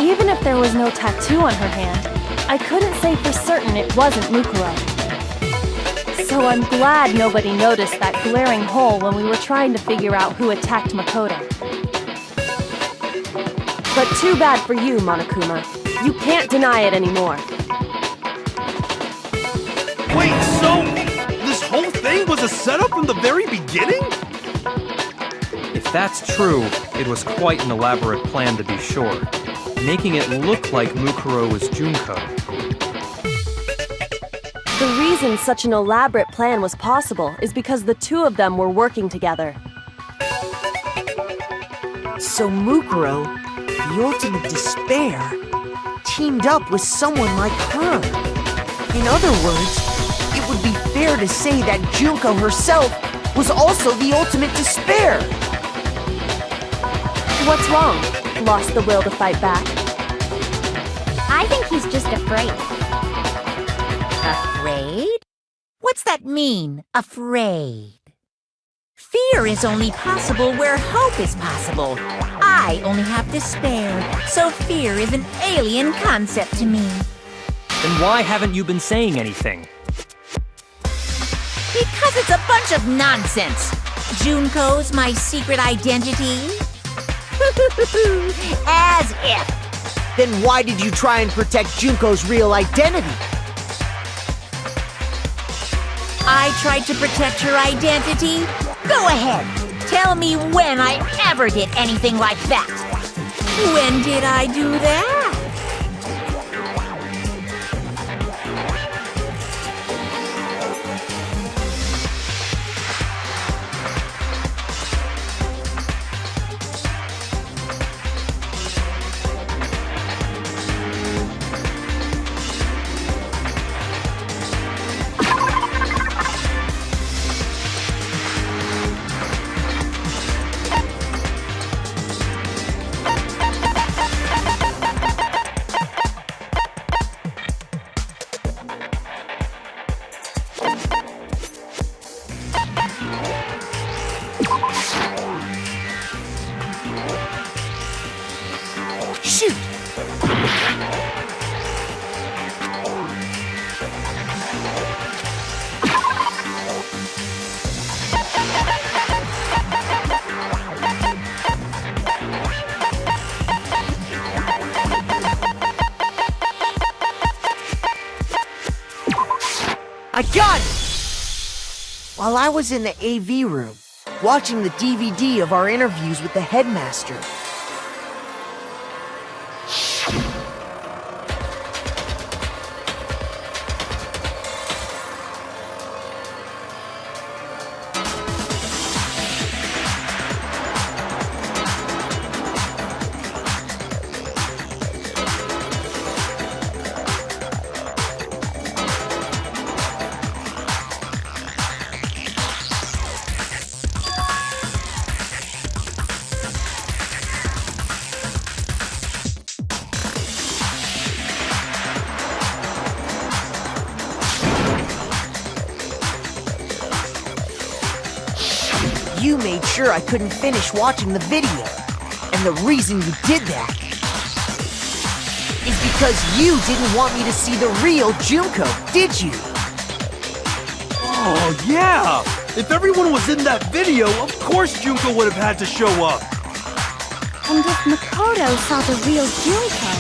Even if there was no tattoo on her hand, I couldn't say for certain it wasn't Mukuro. So I'm glad nobody noticed that glaring hole when we were trying to figure out who attacked Makoto. But too bad for you, Monokuma. You can't deny it anymore. Wait, so this whole thing was a setup from the very beginning? If that's true, it was quite an elaborate plan to be sure, making it look like Mukuro was Junko. The reason such an elaborate plan was possible is because the two of them were working together. So Mukuro, the ultimate despair, teamed up with someone like her. In other words, it would be fair to say that Junko herself was also the ultimate despair. What's wrong? Lost the will to fight back? I think he's just afraid. Afraid? What's that mean, afraid? Fear is only possible where hope is possible. I only have despair, so fear is an alien concept to me. Then why haven't you been saying anything? Because it's a bunch of nonsense. Junko's my secret identity? As if. Then why did you try and protect Junko's real identity? I tried to protect her identity? Go ahead. Tell me when I ever did anything like that. When did I do that? Shoot! I got it! While I was in the AV room, watching the DVD of our interviews with the headmaster, you made sure I couldn't finish watching the video. And the reason you did that is because you didn't want me to see the real Junko, did you? Oh, yeah! If everyone was in that video, of course Junko would have had to show up. And if Makoto saw the real Junko,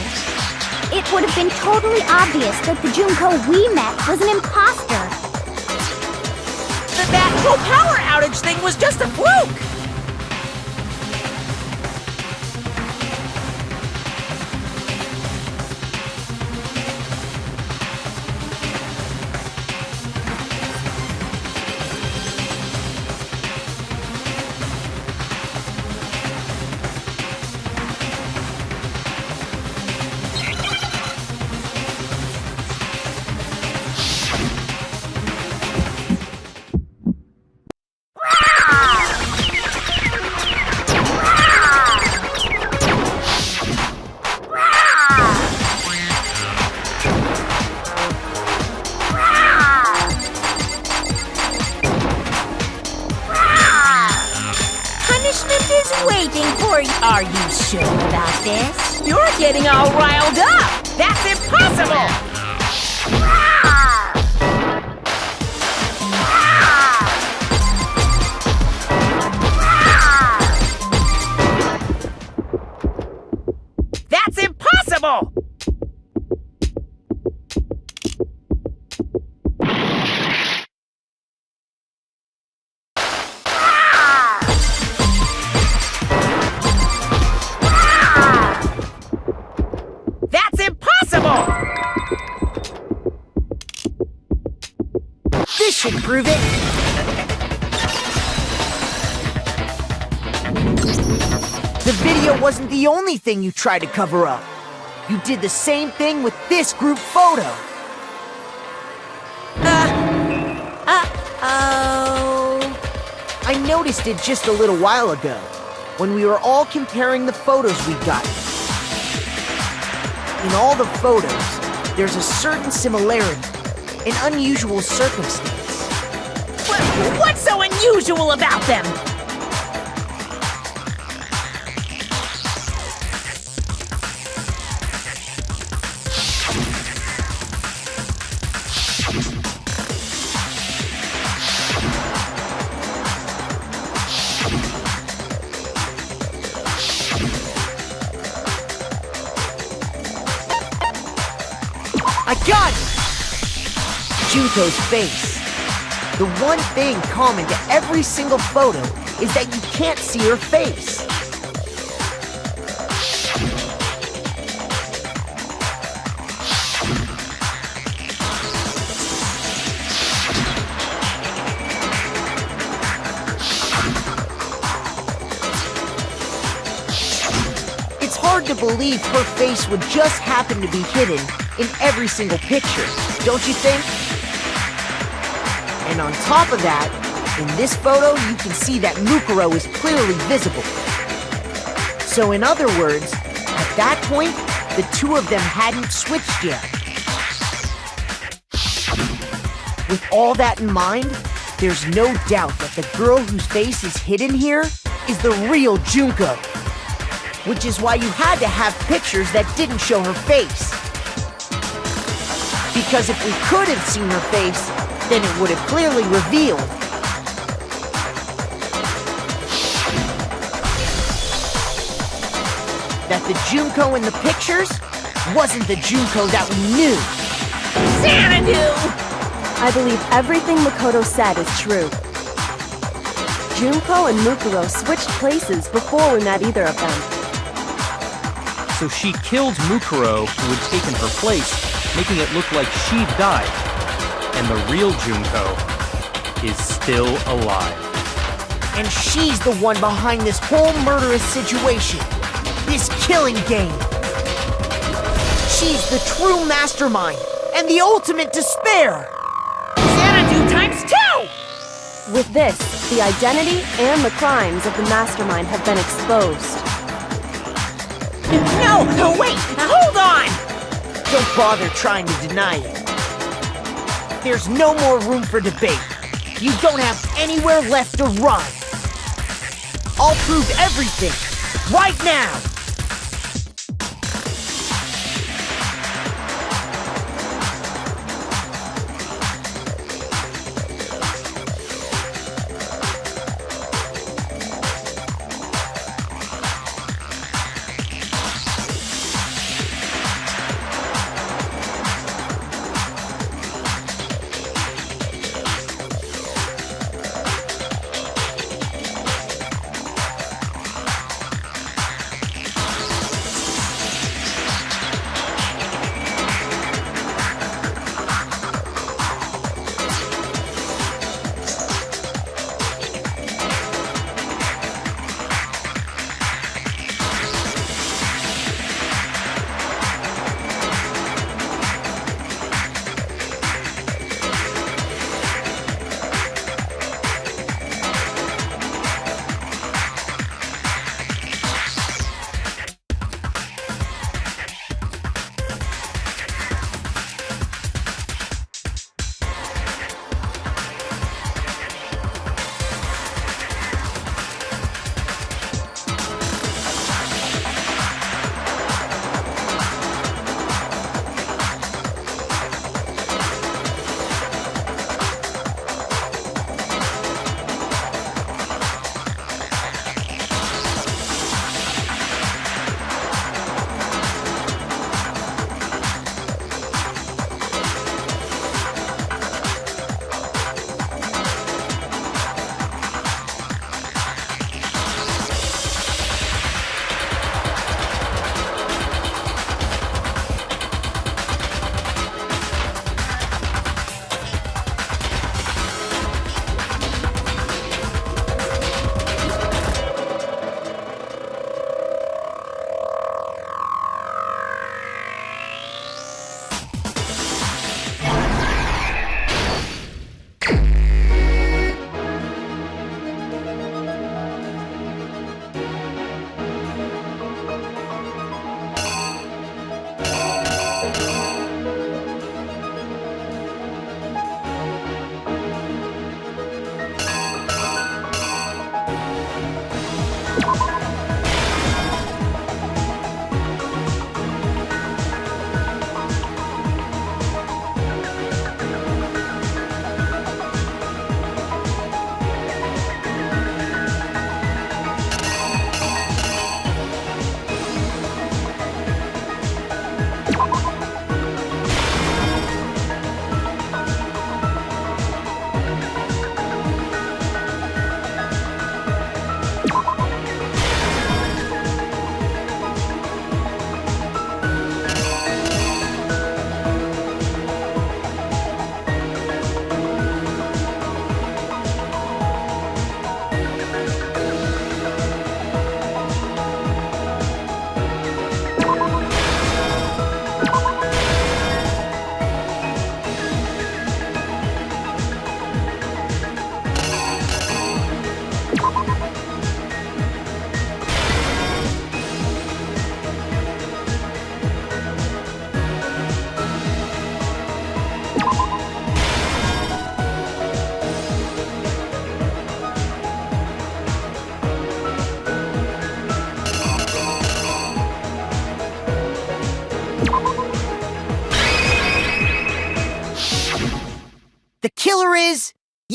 it would have been totally obvious that the Junko we met was an imposter. That whole power outage thing was just a fluke! Are you sure about this? You're getting all riled up! That's impossible! That's impossible! This should prove it! The video wasn't the only thing you tried to cover up. You did the same thing with this group photo. I noticed it just a little while ago, when we were all comparing the photos we got. In all the photos, there's a certain similarity, an unusual circumstance. What's so unusual? unusual about them? I got it! Junko's face. The one thing common to every single photo is that you can't see her face. It's hard to believe her face would just happen to be hidden in every single picture, don't you think? And on top of that, in this photo, you can see that Mukuro is clearly visible. So in other words, at that point, the two of them hadn't switched yet. With all that in mind, there's no doubt that the girl whose face is hidden here is the real Junko. Which is why you had to have pictures that didn't show her face. Because if we could have seen her face, then it would have clearly revealed that the Junko in the pictures wasn't the Junko that we knew. Xanadu! I believe everything Makoto said is true. Junko and Mukuro switched places before we met either of them. So she killed Mukuro, who had taken her place, making it look like she'd died. And the real Junko is still alive. And she's the one behind this whole murderous situation. This killing game. She's the true mastermind and the ultimate despair. Xanadu times 2! With this, the identity and the crimes of the mastermind have been exposed. No, wait, hold on! Don't bother trying to deny it. There's no more room for debate. You don't have anywhere left to run. I'll prove everything, right now!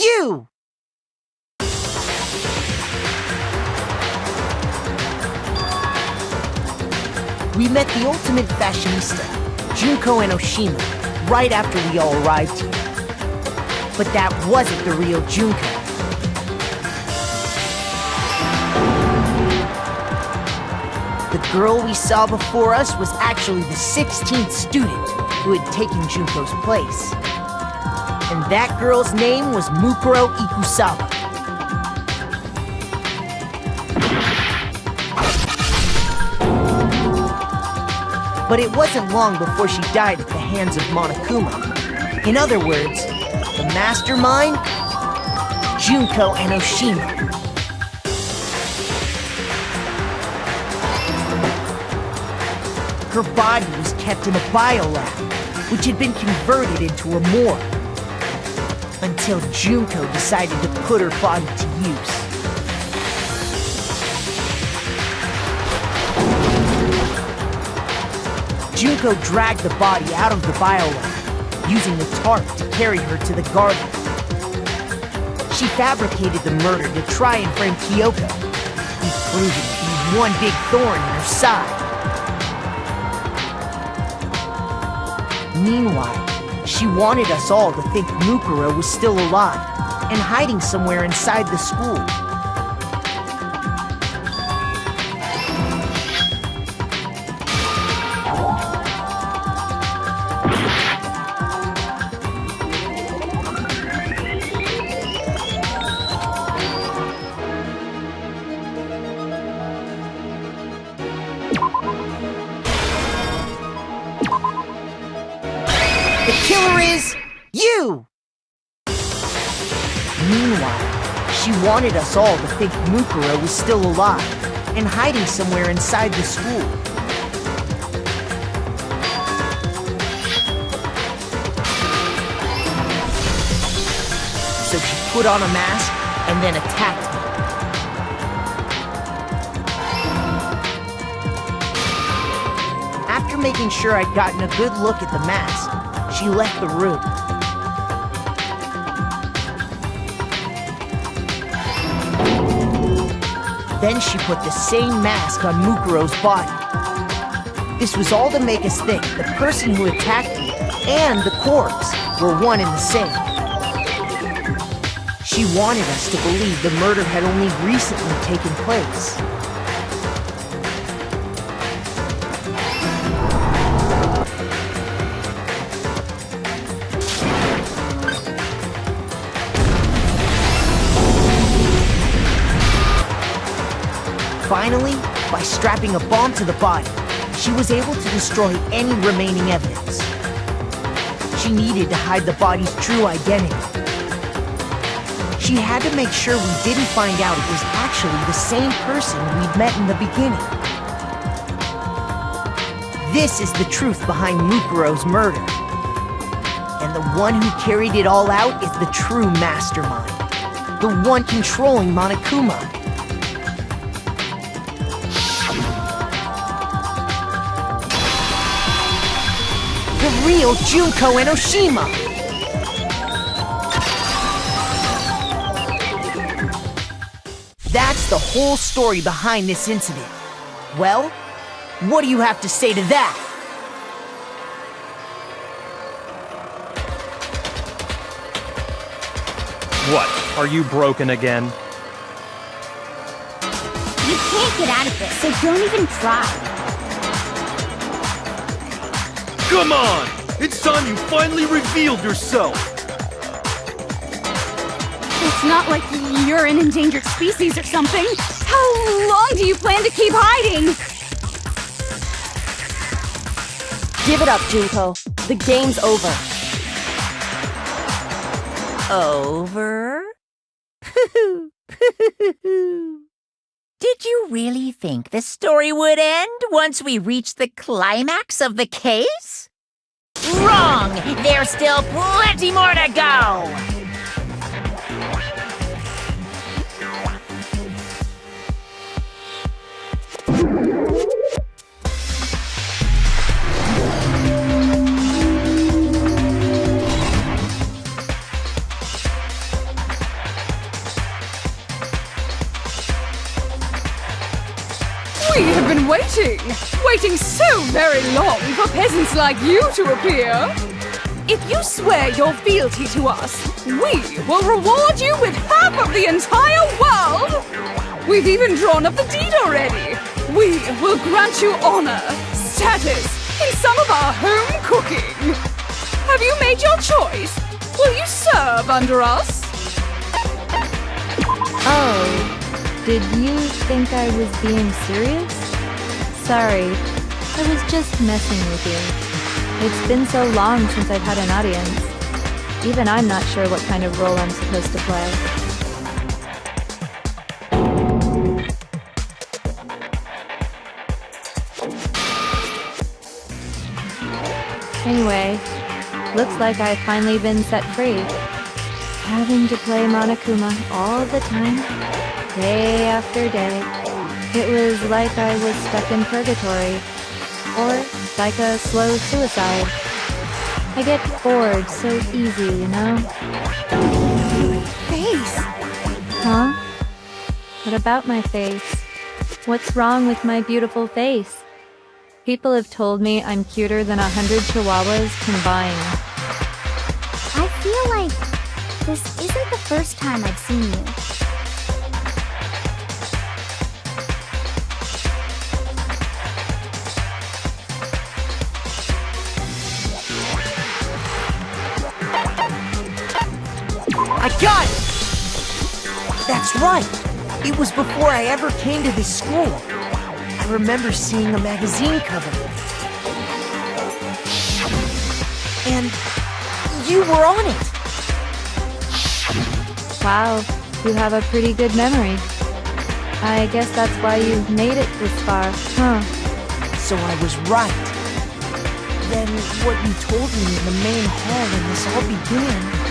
You! We met the ultimate fashionista, Junko and Oshima, right after we all arrived here. But that wasn't the real Junko. The girl we saw before us was actually the 16th student who had taken Junko's place. And that girl's name was Mukuro Ikusawa. But it wasn't long before she died at the hands of Monokuma. In other words, the mastermind, Junko and Oshima. Her body was kept in a biolab, which had been converted into a morgue, until Junko decided to put her body to use. Junko dragged the body out of the biolab, using the tarp to carry her to the garden. She fabricated the murder to try and frame Kyoko, who proved to be one big thorn in her side. Meanwhile, she wanted us all to think Mukuro was still alive and hiding somewhere inside the school. The killer is you! Meanwhile, she wanted us all to think Mukuro was still alive and hiding somewhere inside the school. So she put on a mask and then attacked me. After making sure I'd gotten a good look at the mask, she left the room. Then she put the same mask on Mukuro's body. This was all to make us think the person who attacked me and the corpse were one and the same. She wanted us to believe the murder had only recently taken place. Finally, by strapping a bomb to the body, she was able to destroy any remaining evidence. She needed to hide the body's true identity. She had to make sure we didn't find out it was actually the same person we'd met in the beginning. This is the truth behind Mukuro's murder. And the one who carried it all out is the true mastermind. The one controlling Monokuma. The real Junko and Oshima! That's the whole story behind this incident. Well, what do you have to say to that? What? Are you broken again? You can't get out of this, so don't even try. Come on! It's time you finally revealed yourself! It's not like you're an endangered species or something. How long do you plan to keep hiding? Give it up, Junko. The game's over. Over? Did you really think the story would end once we reached the climax of the case? Wrong! There's still plenty more to go! We have been waiting so very long for peasants like you to appear. If you swear your fealty to us, we will reward you with half of the entire world. We've even drawn up the deed already. We will grant you honor, status, in some of our home cooking. Have you made your choice? Will you serve under us? Oh, did you think I was being serious? Sorry, I was just messing with you. It's been so long since I've had an audience. Even I'm not sure what kind of role I'm supposed to play. Anyway, looks like I've finally been set free. Having to play Monokuma all the time, day after day. It was like I was stuck in purgatory. Or like a slow suicide. I get bored so easy, you know? Face! Huh? What about my face? What's wrong with my beautiful face? People have told me I'm cuter than 100 chihuahuas combined. I feel like this isn't the first time I've seen you. I got it! That's right! It was before I ever came to this school. I remember seeing a magazine cover. And you were on it! Wow, you have a pretty good memory. I guess that's why you've made it this far, huh? So I was right. Then what you told me in the main hall when this all began...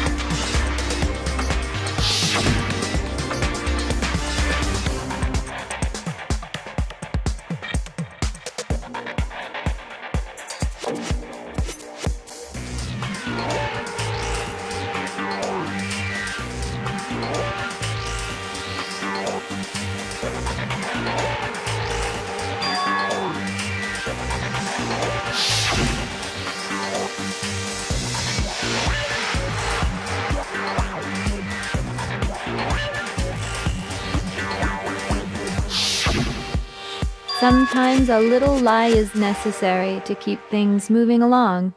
Sometimes a little lie is necessary to keep things moving along.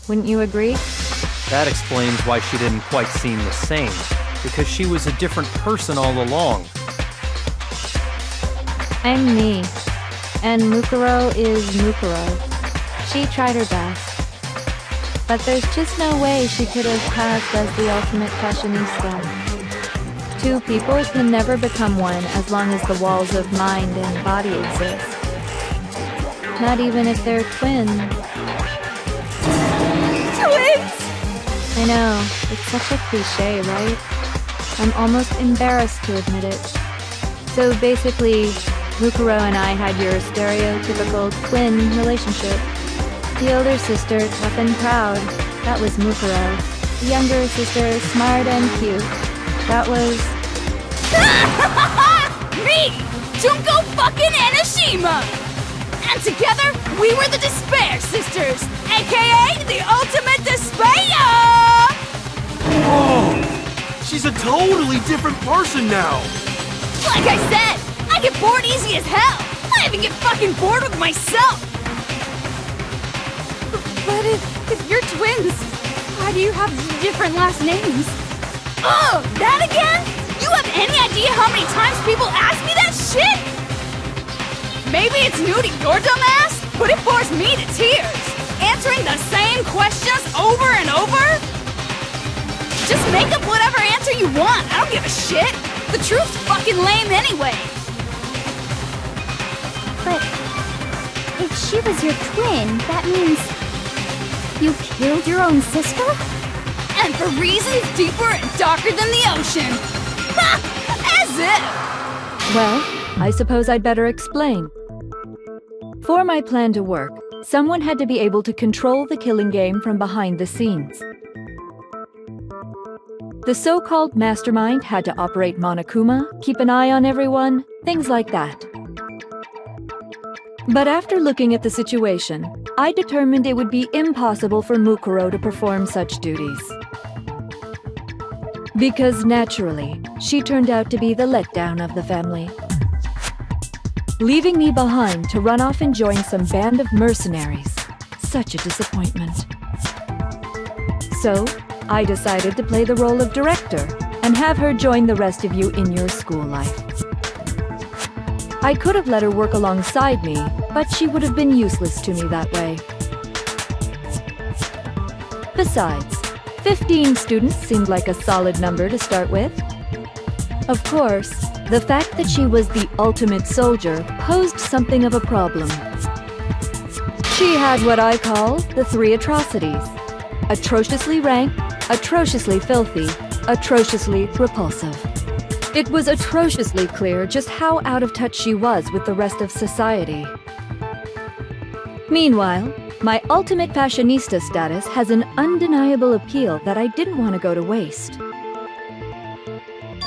Wouldn't you agree? That explains why she didn't quite seem the same, because she was a different person all along. I'm me, and Mukuro is Mukuro. She tried her best. But there's just no way she could have passed as the ultimate fashionista. Two people can never become one as long as the walls of mind and body exist. Not even if they're twins. Twins! I know, it's such a cliche, right? I'm almost embarrassed to admit it. So basically, Mukuro and I had your stereotypical twin relationship. The older sister, tough and proud. That was Mukuro. The younger sister, smart and cute. That was... Me! Junko fucking Enoshima! And together, we were the Despair Sisters, aka the Ultimate Despair! Whoa! She's a totally different person now! Like I said, I get bored easy as hell! I even get fucking bored with myself! But if you're twins, why do you have different last names? Oh, that again? You have any idea how many times people ask me that shit? Maybe it's new to your dumb ass, but it bores me to tears. Answering the same questions over and over? Just make up whatever answer you want. I don't give a shit. The truth's fucking lame anyway. But if she was your twin, that means you killed your own sister? And for reasons deeper and darker than the ocean. Ha! As if! Well, I suppose I'd better explain. For my plan to work, someone had to be able to control the killing game from behind the scenes. The so-called mastermind had to operate Monokuma, keep an eye on everyone, things like that. But after looking at the situation, I determined it would be impossible for Mukuro to perform such duties. Because naturally, she turned out to be the letdown of the family, leaving me behind to run off and join some band of mercenaries. Such a disappointment. So, I decided to play the role of director and have her join the rest of you in your school life. I could have let her work alongside me, but she would have been useless to me that way. Besides, 15 students seemed like a solid number to start with. Of course, the fact that she was the ultimate soldier posed something of a problem. She had what I call the 3 atrocities: atrociously rank, atrociously filthy, atrociously repulsive. It was atrociously clear just how out of touch she was with the rest of society. Meanwhile, my ultimate fashionista status has an undeniable appeal that I didn't want to go to waste.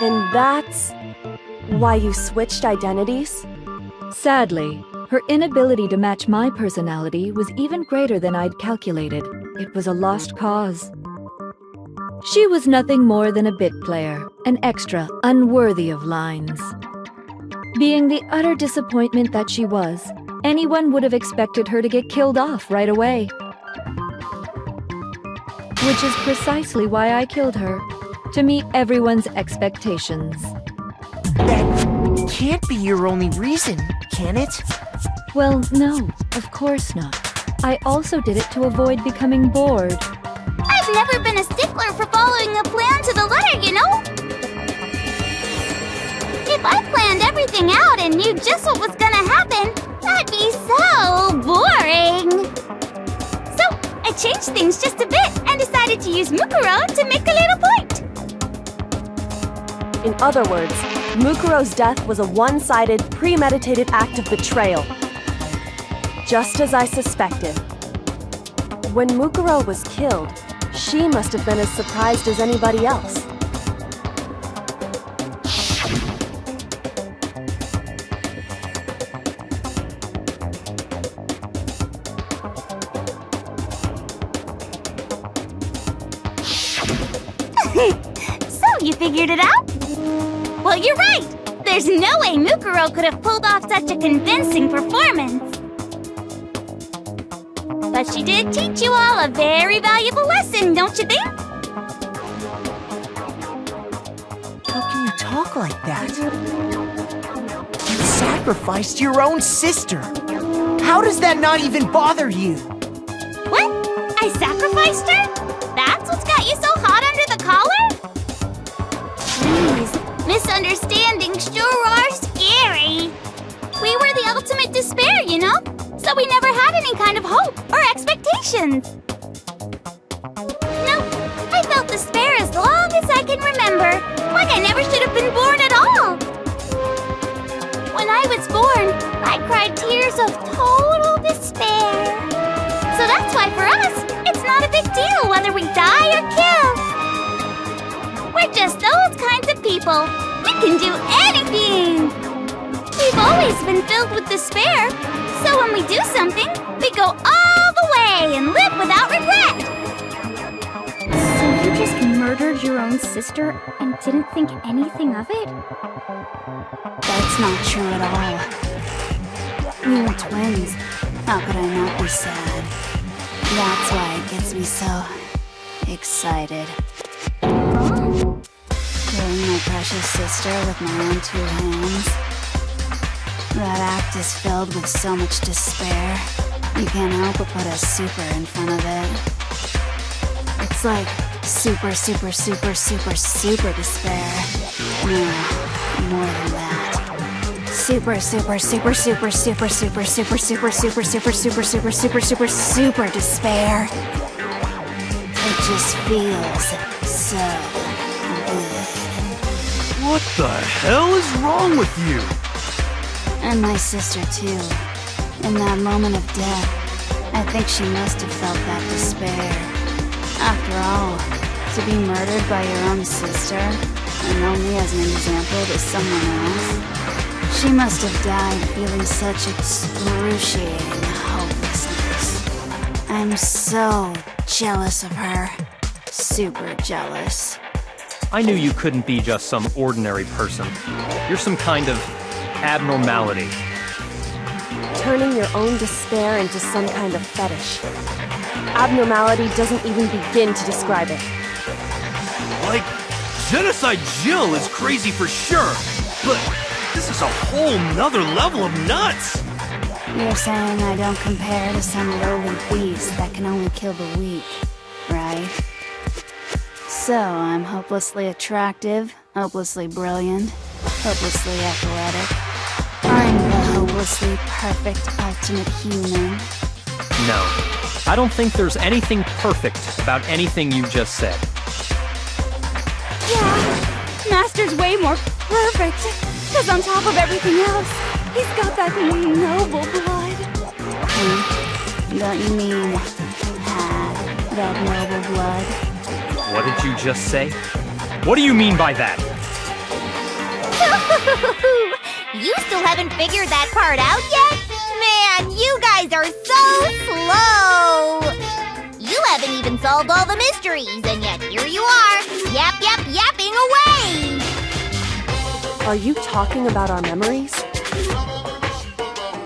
And that's why you switched identities? Sadly, her inability to match my personality was even greater than I'd calculated. It was a lost cause. She was nothing more than a bit player, an extra unworthy of lines. Being the utter disappointment that she was, anyone would have expected her to get killed off right away. Which is precisely why I killed her, to meet everyone's expectations. That can't be your only reason, can it? Well, no, of course not. I also did it to avoid becoming bored. I've never been a stickler for following a plan to the letter, you know? If I planned everything out and knew just what was gonna happen, that'd be so boring. So, I changed things just a bit and decided to use Mukuro to make a little point. In other words, Mukuro's death was a one-sided, premeditated act of betrayal. Just as I suspected. When Mukuro was killed, she must have been as surprised as anybody else. So, you figured it out? Well, you're right! There's no way Mukuro could have pulled off such a convincing performance. But she did teach you all a very valuable lesson, don't you think? How can you talk like that? You sacrificed your own sister! How does that not even bother you? What? I sacrificed her? That's what's got you so hot under the collar? Please, misunderstandings sure are scary. We were the ultimate despair, you know? So we never had any kind of hope or expectations. No, I felt despair as long as I can remember. Like I never should have been born at all. When I was born, I cried tears of total despair. So that's why for us, it's not a big deal whether we die or kill. We're just those kinds of people. We can do anything. We've always been filled with despair. So when we do something, we go all the way and live without regret. So you just murdered your own sister and didn't think anything of it? That's not true at all. We were twins. How could I not be sad? That's why it gets me so excited. Killing my precious sister with my own 2 hands. That act is filled with so much despair. You can't help but put a super in front of it. It's like super, super, super, super, super despair. No, more than that. Super, super, super, super, super, super, super, super, super, super, super, super, super, super, super despair. It just feels so good. What the hell is wrong with you? And my sister too. In that moment of death, I think she must have felt that despair. After all, to be murdered by your own sister, and only as an example to someone else, She must have died feeling such excruciating hopelessness. I'm so jealous of her. Super jealous. I knew you couldn't be just some ordinary person. You're some kind of abnormality. Turning your own despair into some kind of fetish. Abnormality doesn't even begin to describe it. Like, Genocide Jill is crazy for sure, but this is a whole nother level of nuts! You're saying I don't compare to some lowly beast that can only kill the weak, right? So I'm hopelessly attractive, hopelessly brilliant, hopelessly athletic. I'm the hopelessly perfect ultimate human. No, I don't think there's anything perfect about anything you just said. Yeah, Master's way more perfect. Because on top of everything else, he's got that noble blood. Don't you mean had that noble blood? What did you just say? What do you mean by that? You still haven't figured that part out yet? Man, you guys are so slow! You haven't even solved all the mysteries, and yet here you are, yapping away! Are you talking about our memories?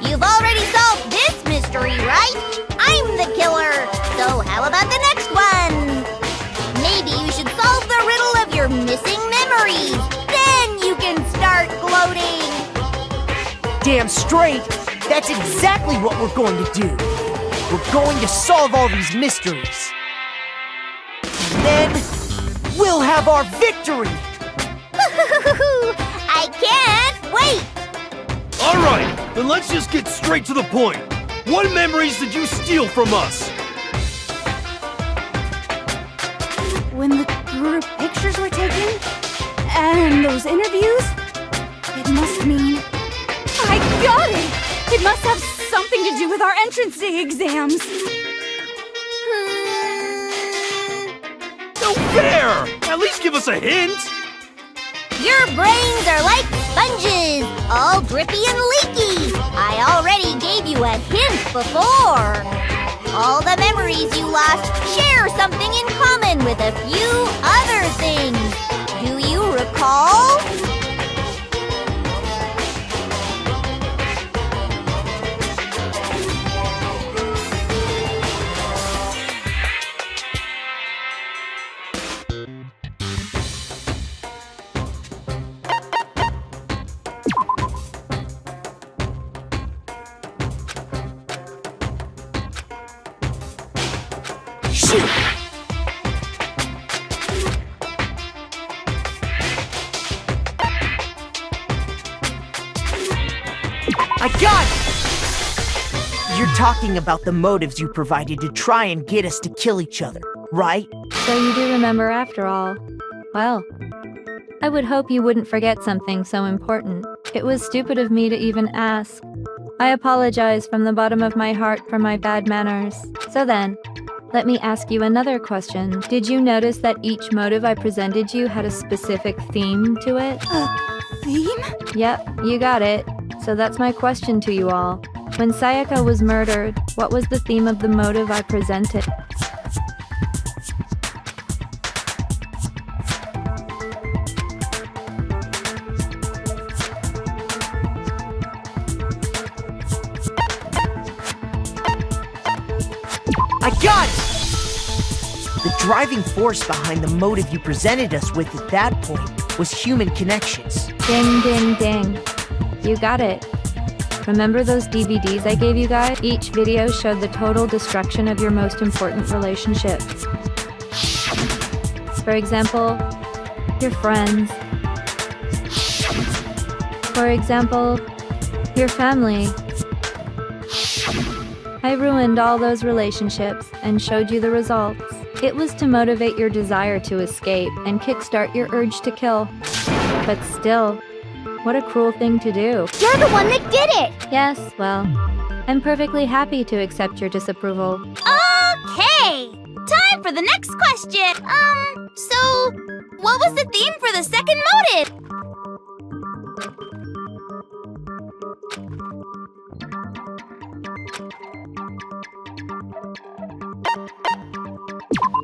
You've already solved this mystery, right? I'm the killer, so how about the next one? Maybe you should solve the riddle of your missing memories. Then you can start gloating. Damn straight! That's exactly what we're going to do. We're going to solve all these mysteries. And then, we'll have our victory! I can't wait! Alright, then let's just get straight to the point. What memories did you steal from us? When the group pictures were taken, and those interviews, it must mean... I got it! It must have something to do with our entrance day exams. No fair! At least give us a hint! Your brains are like sponges, all drippy and leaky. I already gave you a hint before. All the memories you lost share something in common with a few other things. Do you recall? I got it! You're talking about the motives you provided to try and get us to kill each other, right? So you do remember after all. Well, I would hope you wouldn't forget something so important. It was stupid of me to even ask. I apologize from the bottom of my heart for my bad manners. So then, let me ask you another question. Did you notice that each motive I presented you had a specific theme to it? Theme? Yep, you got it. So that's my question to you all. When Sayaka was murdered, what was the theme of the motive I presented? I got it! The driving force behind the motive you presented us with at that point was human connections. Ding, ding, ding. You got it. Remember those DVDs I gave you guys? Each video showed the total destruction of your most important relationships. For example, your friends. For example, your family. I ruined all those relationships and showed you the results. It was to motivate your desire to escape and kickstart your urge to kill. But still, what a cruel thing to do. You're the one that did it! Yes, well, I'm perfectly happy to accept your disapproval. Okay! Time for the next question! So, what was the theme for the second motive?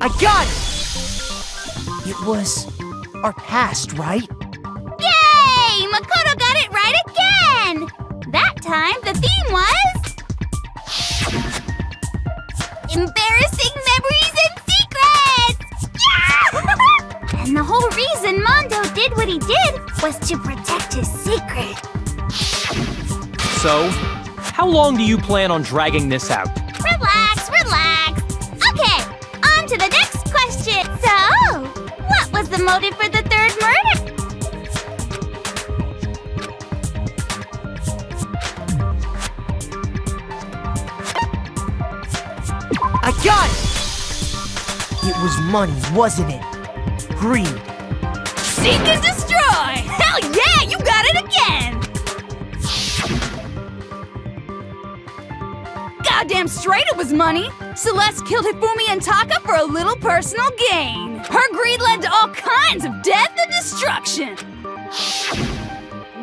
I got it! It was our past, right? Yay! Makoto got it right again! That time, the theme was... embarrassing memories and secrets! Yeah! And the whole reason Mondo did what he did was to protect his secret. So, how long do you plan on dragging this out? Relax, relax. Okay, on to the next question. So, what was the motive for the third murder? I got it! It was money, wasn't it? Greed. Seek and destroy! Hell yeah, you got it again! Goddamn straight it was money! Celeste killed Hifumi and Taka for a little personal gain. Her greed led to all kinds of death and destruction.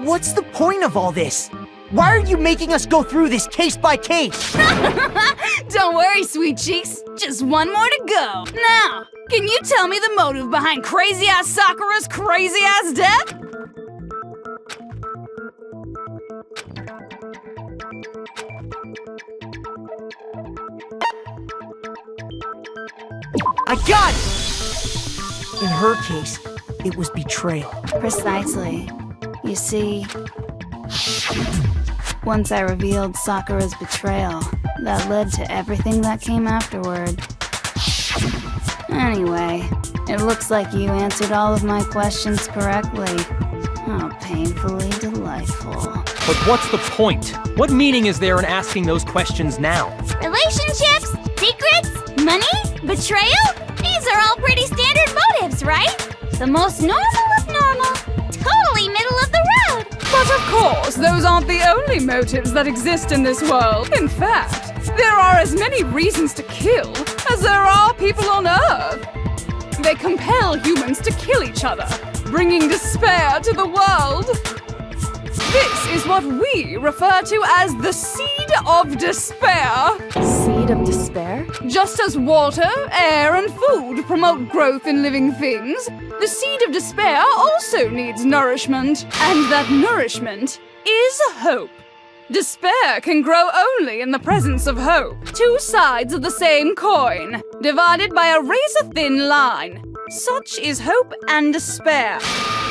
What's the point of all this? Why are you making us go through this case by case? Don't worry, sweet cheeks. Just one more to go. Now, can you tell me the motive behind crazy-ass Sakura's crazy-ass death? I got it! In her case, it was betrayal. Precisely. You see, once I revealed Sakura's betrayal, that led to everything that came afterward. Anyway, it looks like you answered all of my questions correctly. How painfully delightful. But what's the point? What meaning is there in asking those questions now? Relationships, secrets, money, betrayal? These are all pretty standard motives, right? The most normal of normal. Totally middle of the road. But of course, those aren't the only motives that exist in this world. In fact, there are as many reasons to kill as there are people on Earth. They compel humans to kill each other, bringing despair to the world. This is what we refer to as the seed of despair. Seed of despair? Just as water, air, and food promote growth in living things, the seed of despair also needs nourishment. And that nourishment is hope. Despair can grow only in the presence of hope. Two sides of the same coin, divided by a razor-thin line. Such is hope and despair.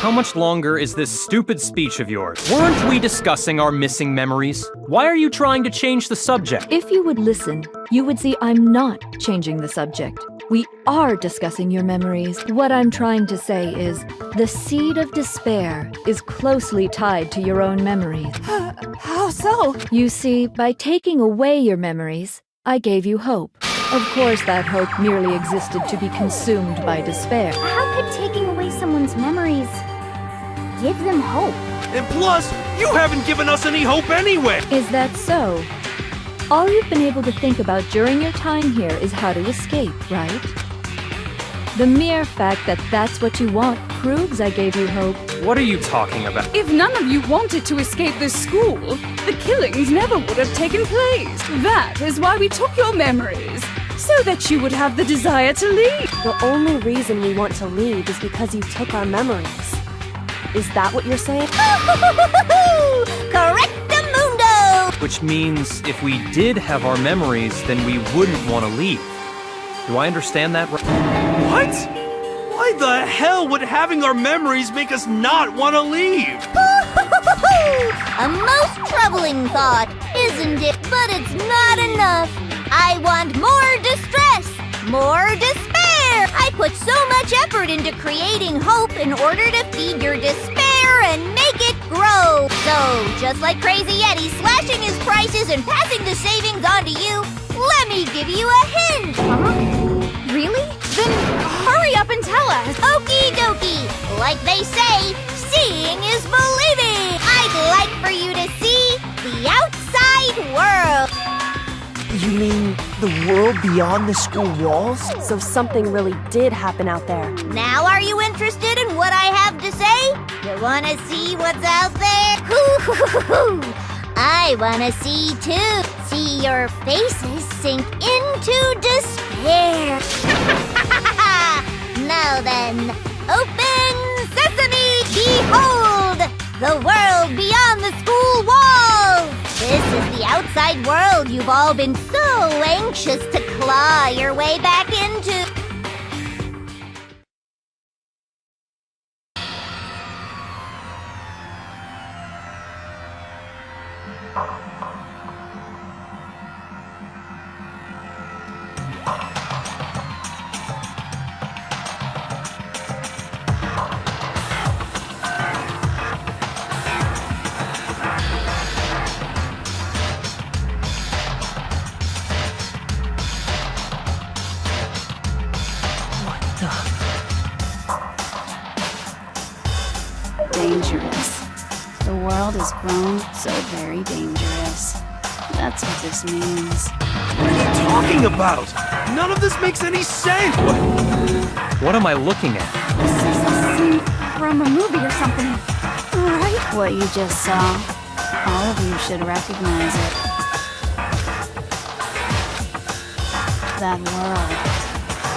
How much longer is this stupid speech of yours? Weren't we discussing our missing memories? Why are you trying to change the subject? If you would listen, you would see I'm not changing the subject. We are discussing your memories. What I'm trying to say is, the seed of despair is closely tied to your own memories. How so? You see, by taking away your memories, I gave you hope. Of course, that hope merely existed to be consumed by despair. How could taking away someone's memories give them hope? And plus, you haven't given us any hope anyway! Is that so? All you've been able to think about during your time here is how to escape, right? The mere fact that that's what you want proves I gave you hope. What are you talking about? If none of you wanted to escape this school, the killings never would have taken place. That is why we took your memories, so that you would have the desire to leave. The only reason we want to leave is because you took our memories. Is that what you're saying? Correctamundo! Which means if we did have our memories, then we wouldn't want to leave. Do I understand that right? What? Why the hell would having our memories make us not want to leave? A most troubling thought, isn't it? But it's not enough. I want more distress, more despair. I put so much effort into creating hope in order to feed your despair and make it grow. So, just like Crazy Yeti slashing his prices and passing the savings on to you, let me give you a hint. Really? Then hurry up and tell us. Okie dokie. Like they say, seeing is believing. I'd like for you to see the outside world. You mean the world beyond the school walls? So something really did happen out there. Now are you interested in what I have to say? You wanna see what's out there? I wanna see too. see your faces sink into despair. Now then, open sesame! Behold! The world beyond the school walls! This is the outside world you've all been so anxious to claw your way back into. Dangerous. The world has grown so very dangerous. That's what this means. What are you talking about? None of this makes any sense! What am I looking at? This is a scene from a movie or something, right? What you just saw, all of you should recognize it. That world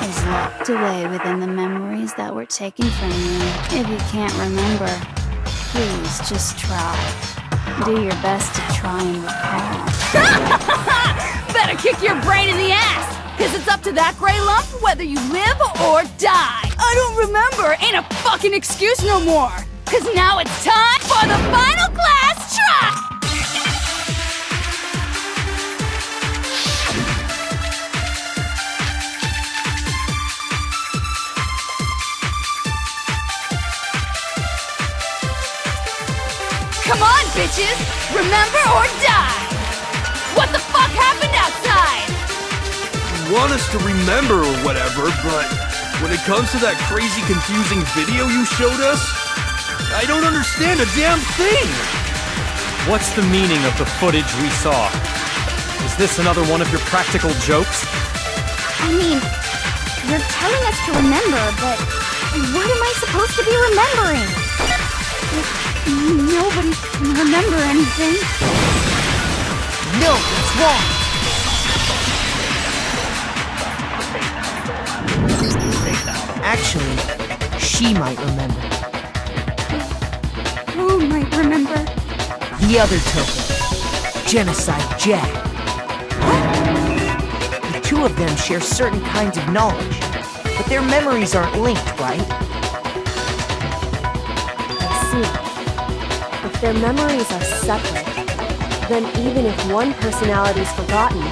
is locked away within the memories that were taken from you. If you can't remember, please just try. Do your best to try and recall. Better kick your brain in the ass, cause it's up to that gray lump whether you live or die. I don't remember ain't a fucking excuse no more, cause now it's time for the final class try! Come on, bitches! Remember or die! What the fuck happened outside? You want us to remember or whatever, but when it comes to that crazy confusing video you showed us, I don't understand a damn thing! What's the meaning of the footage we saw? Is this another one of your practical jokes? I mean, you're telling us to remember, but what am I supposed to be remembering? Nobody can remember anything. No, it's wrong. Actually, she might remember. Who might remember? The other token, Genocide Jack. The two of them share certain kinds of knowledge, but their memories aren't linked, right? I see. If their memories are separate, then even if one personality's forgotten,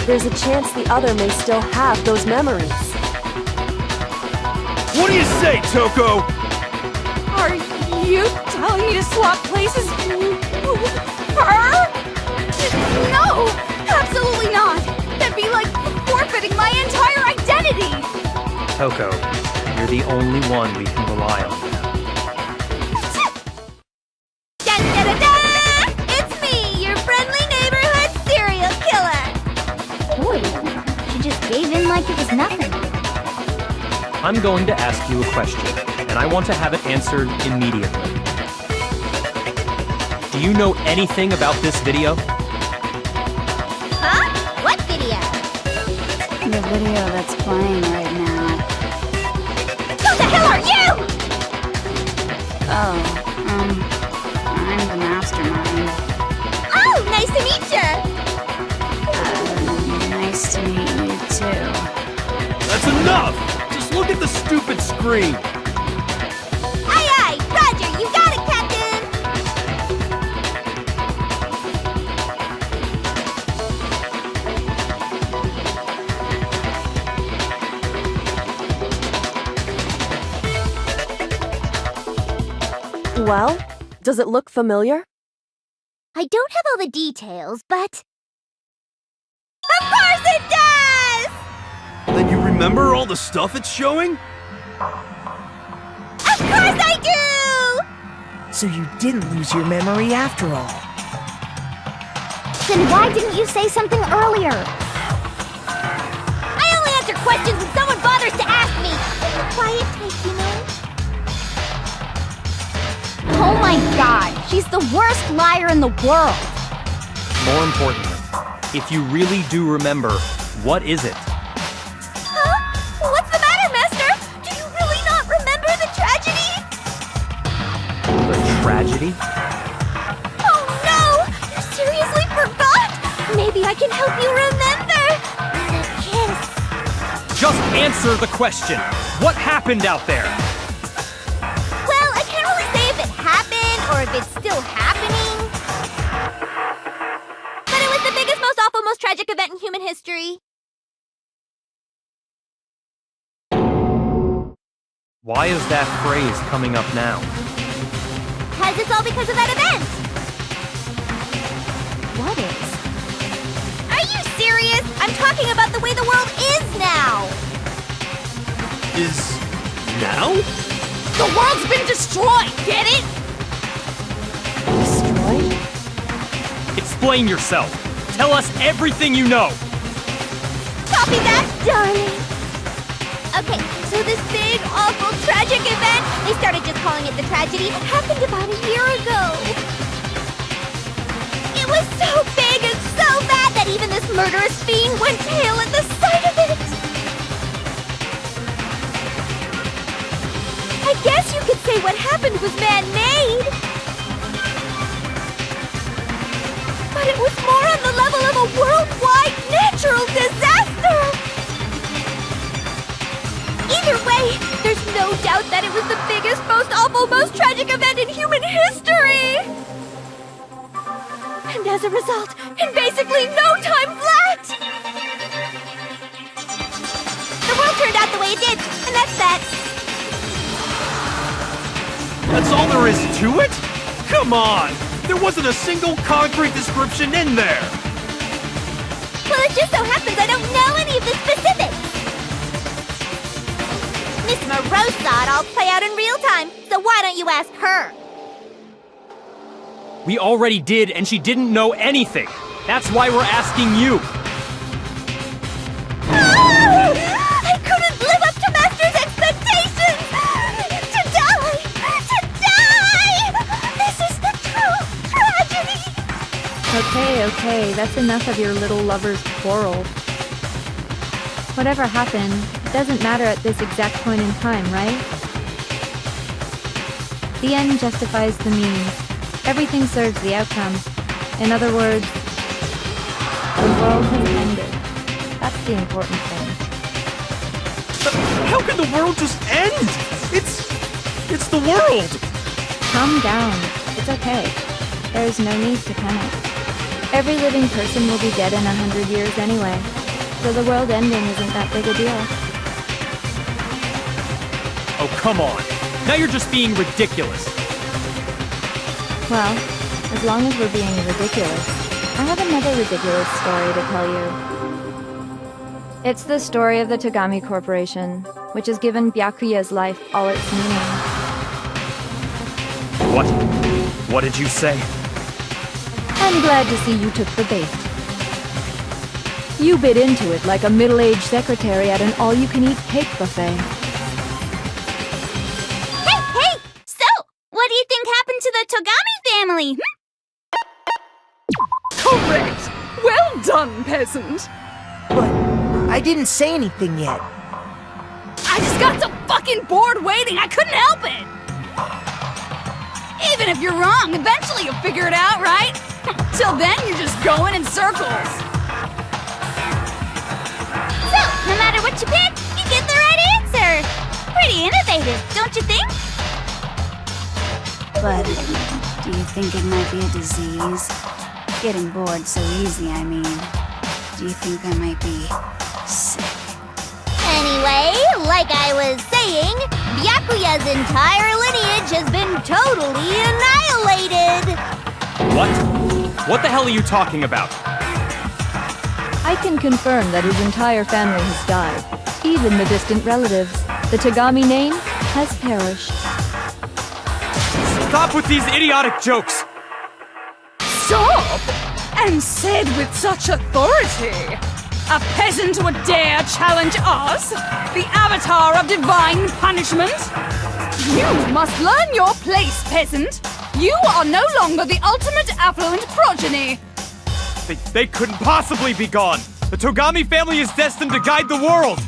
there's a chance the other may still have those memories. What do you say, Toko? Are you telling me to swap places with her? No! Absolutely not! That'd be like forfeiting my entire identity! Toko, you're the only one we can rely on. Da-da-da-da! It's me, your friendly neighborhood serial killer! Boy, she just gave in like it was nothing. I'm going to ask you a question, and I want to have it answered immediately. Do you know anything about this video? Huh? What video? The video that's playing right now. Who the hell are you? Oh, I'm the mastermind. Oh, nice to meet you! Nice to meet you too. That's enough! Just look at the stupid screen! Aye aye, Roger, you got it, Captain! Well, does it look familiar? I don't have all the details, but... Of course it does! Then you remember all the stuff it's showing? Of course I do! So you didn't lose your memory after all. Then why didn't you say something earlier? I only answer questions when someone bothers to ask me. I'm a quiet type, you know? Oh my god, she's the worst liar in the world. More importantly, If you really do remember, what is it? Huh? What's the matter, Master? Do you really not remember the tragedy? The tragedy? Oh no! You seriously forgot? Maybe I can help you remember. The kiss. Just answer the question. What happened out there? Well, I can't really say if it happened or if it's still happening. But it was the biggest, most awful, most tragic event in human history. Why is that phrase coming up now? Because it's all because of that event. What is? Are you serious? I'm talking about the way the world is now. Is now? The world's been destroyed, get it? Destroyed? Explain yourself. Tell us everything you know. Copy that, darling. Okay, so this big, awful, tragic event, they started just calling it the tragedy, happened about a year ago. It was so big and so bad that even this murderous fiend went pale at the sight of it. I guess you could say what happened was man-made. But it was more on the level of a worldwide natural disaster! Either way, there's no doubt that it was the biggest, most awful, most tragic event in human history! And as a result, in basically no time flat! The world turned out the way it did, and that's that. That's all there is to it? Come on! There wasn't a single concrete description in there! Well, it just so happens I don't know any of the specifics. Miss Moreau saw it all play out in real time, so why don't you ask her? We already did, and she didn't know anything. That's why we're asking you. I couldn't live up to Master's expectations! To die! To die! This is the true tragedy! Okay, that's enough of your little lover's quarrel. Whatever happened, it doesn't matter at this exact point in time, right? The end justifies the means. Everything serves the outcome. In other words, the world has ended. That's the important thing. How can the world just end? It's the world! Calm down. It's okay. There's no need to panic. Every living person will be dead in 100 years anyway, so the world ending isn't that big a deal. Oh, come on. Now you're just being ridiculous. Well, as long as we're being ridiculous, I have another ridiculous story to tell you. It's the story of the Togami Corporation, which has given Byakuya's life all its meaning. What? What did you say? I'm glad to see you took the bait. You bit into it like a middle-aged secretary at an all-you-can-eat cake buffet. Hey! So, what do you think happened to the Togami family? Correct! Well done, peasant! But I didn't say anything yet. I just got so fucking bored waiting, I couldn't help it! Even if you're wrong, eventually you'll figure it out, right? Till then, you're just going in circles. So, no matter what you pick, you get the right answer! Pretty innovative, don't you think? But do you think it might be a disease? Getting bored so easy, I mean. Do you think I might be sick? Anyway, like I was saying, Byakuya's entire lineage has been totally annihilated! What? What the hell are you talking about? I can confirm that his entire family has died. Even the distant relatives. The Togami name has perished. Stop with these idiotic jokes! Stop! And said with such authority! A peasant would dare challenge us? The avatar of divine punishment? You must learn your place, peasant! You are no longer the ultimate affluent progeny! They couldn't possibly be gone! The Togami family is destined to guide the world!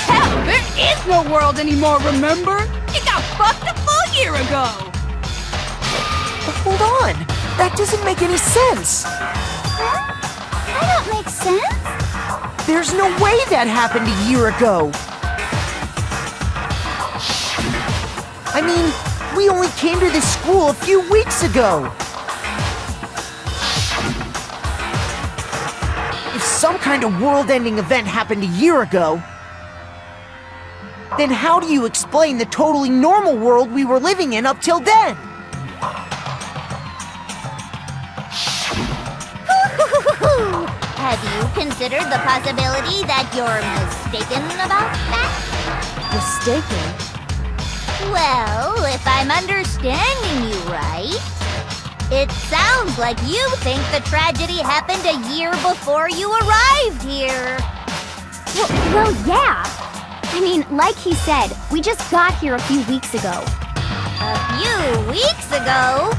Hell, there is no world anymore, remember? It got fucked a full year ago! Hold on! That doesn't make any sense! Huh? That don't make sense. There's no way that happened a year ago! I mean, we only came to this school a few weeks ago! If some kind of world-ending event happened a year ago, then how do you explain the totally normal world we were living in up till then? Have you considered the possibility that you're mistaken about that? Mistaken? Well, if I'm understanding you right, it sounds like you think the tragedy happened a year before you arrived here. Well, yeah. I mean, like he said, we just got here a few weeks ago. A few weeks ago?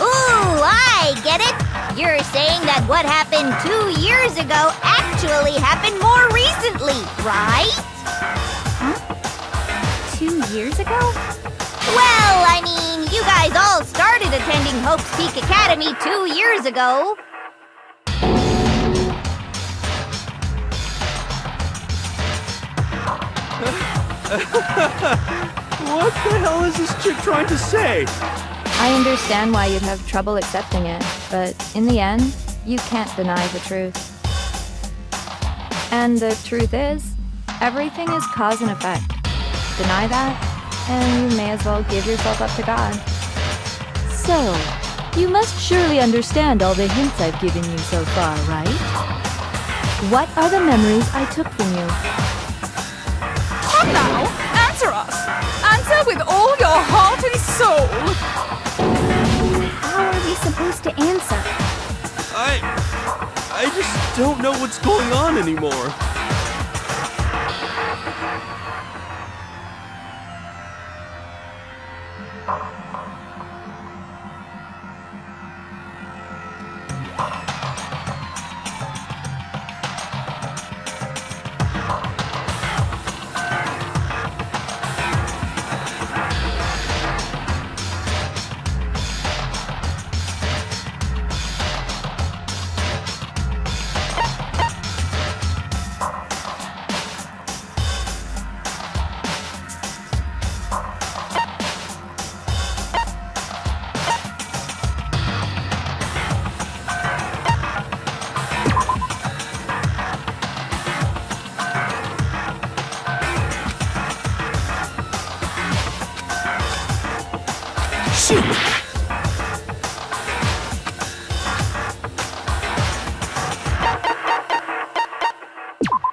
Ooh, I get it. You're saying that what happened 2 years ago actually happened more recently, right? Huh? 2 years ago? Well, I mean, you guys all started attending Hope's Peak Academy 2 years ago. What the hell is this chick trying to say? I understand why you'd have trouble accepting it, but in the end, you can't deny the truth. And the truth is, everything is cause and effect. Deny that, and you may as well give yourself up to God. So, you must surely understand all the hints I've given you so far, right? What are the memories I took from you? Come now, answer us! Answer with all your heart and soul! How are we supposed to answer? I just don't know what's going on anymore.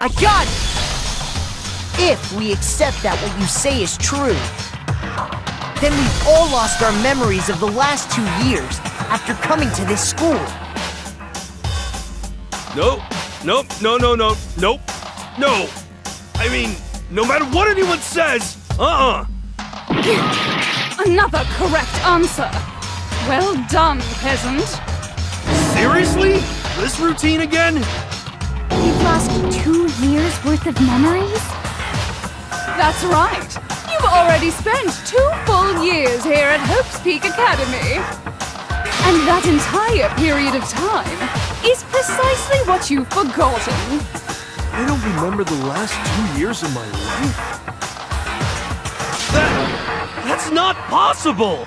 I got it! If we accept that what you say is true, then we've all lost our memories of the last 2 years after coming to this school. Nope. Nope. No. I mean, no matter what anyone says, Another correct answer. Well done, peasant. Seriously? This routine again? You've lost 2 years worth of memories? That's right. You've already spent 2 full years here at Hope's Peak Academy. And that entire period of time is precisely what you've forgotten. I don't remember the last 2 years of my life. That's not possible!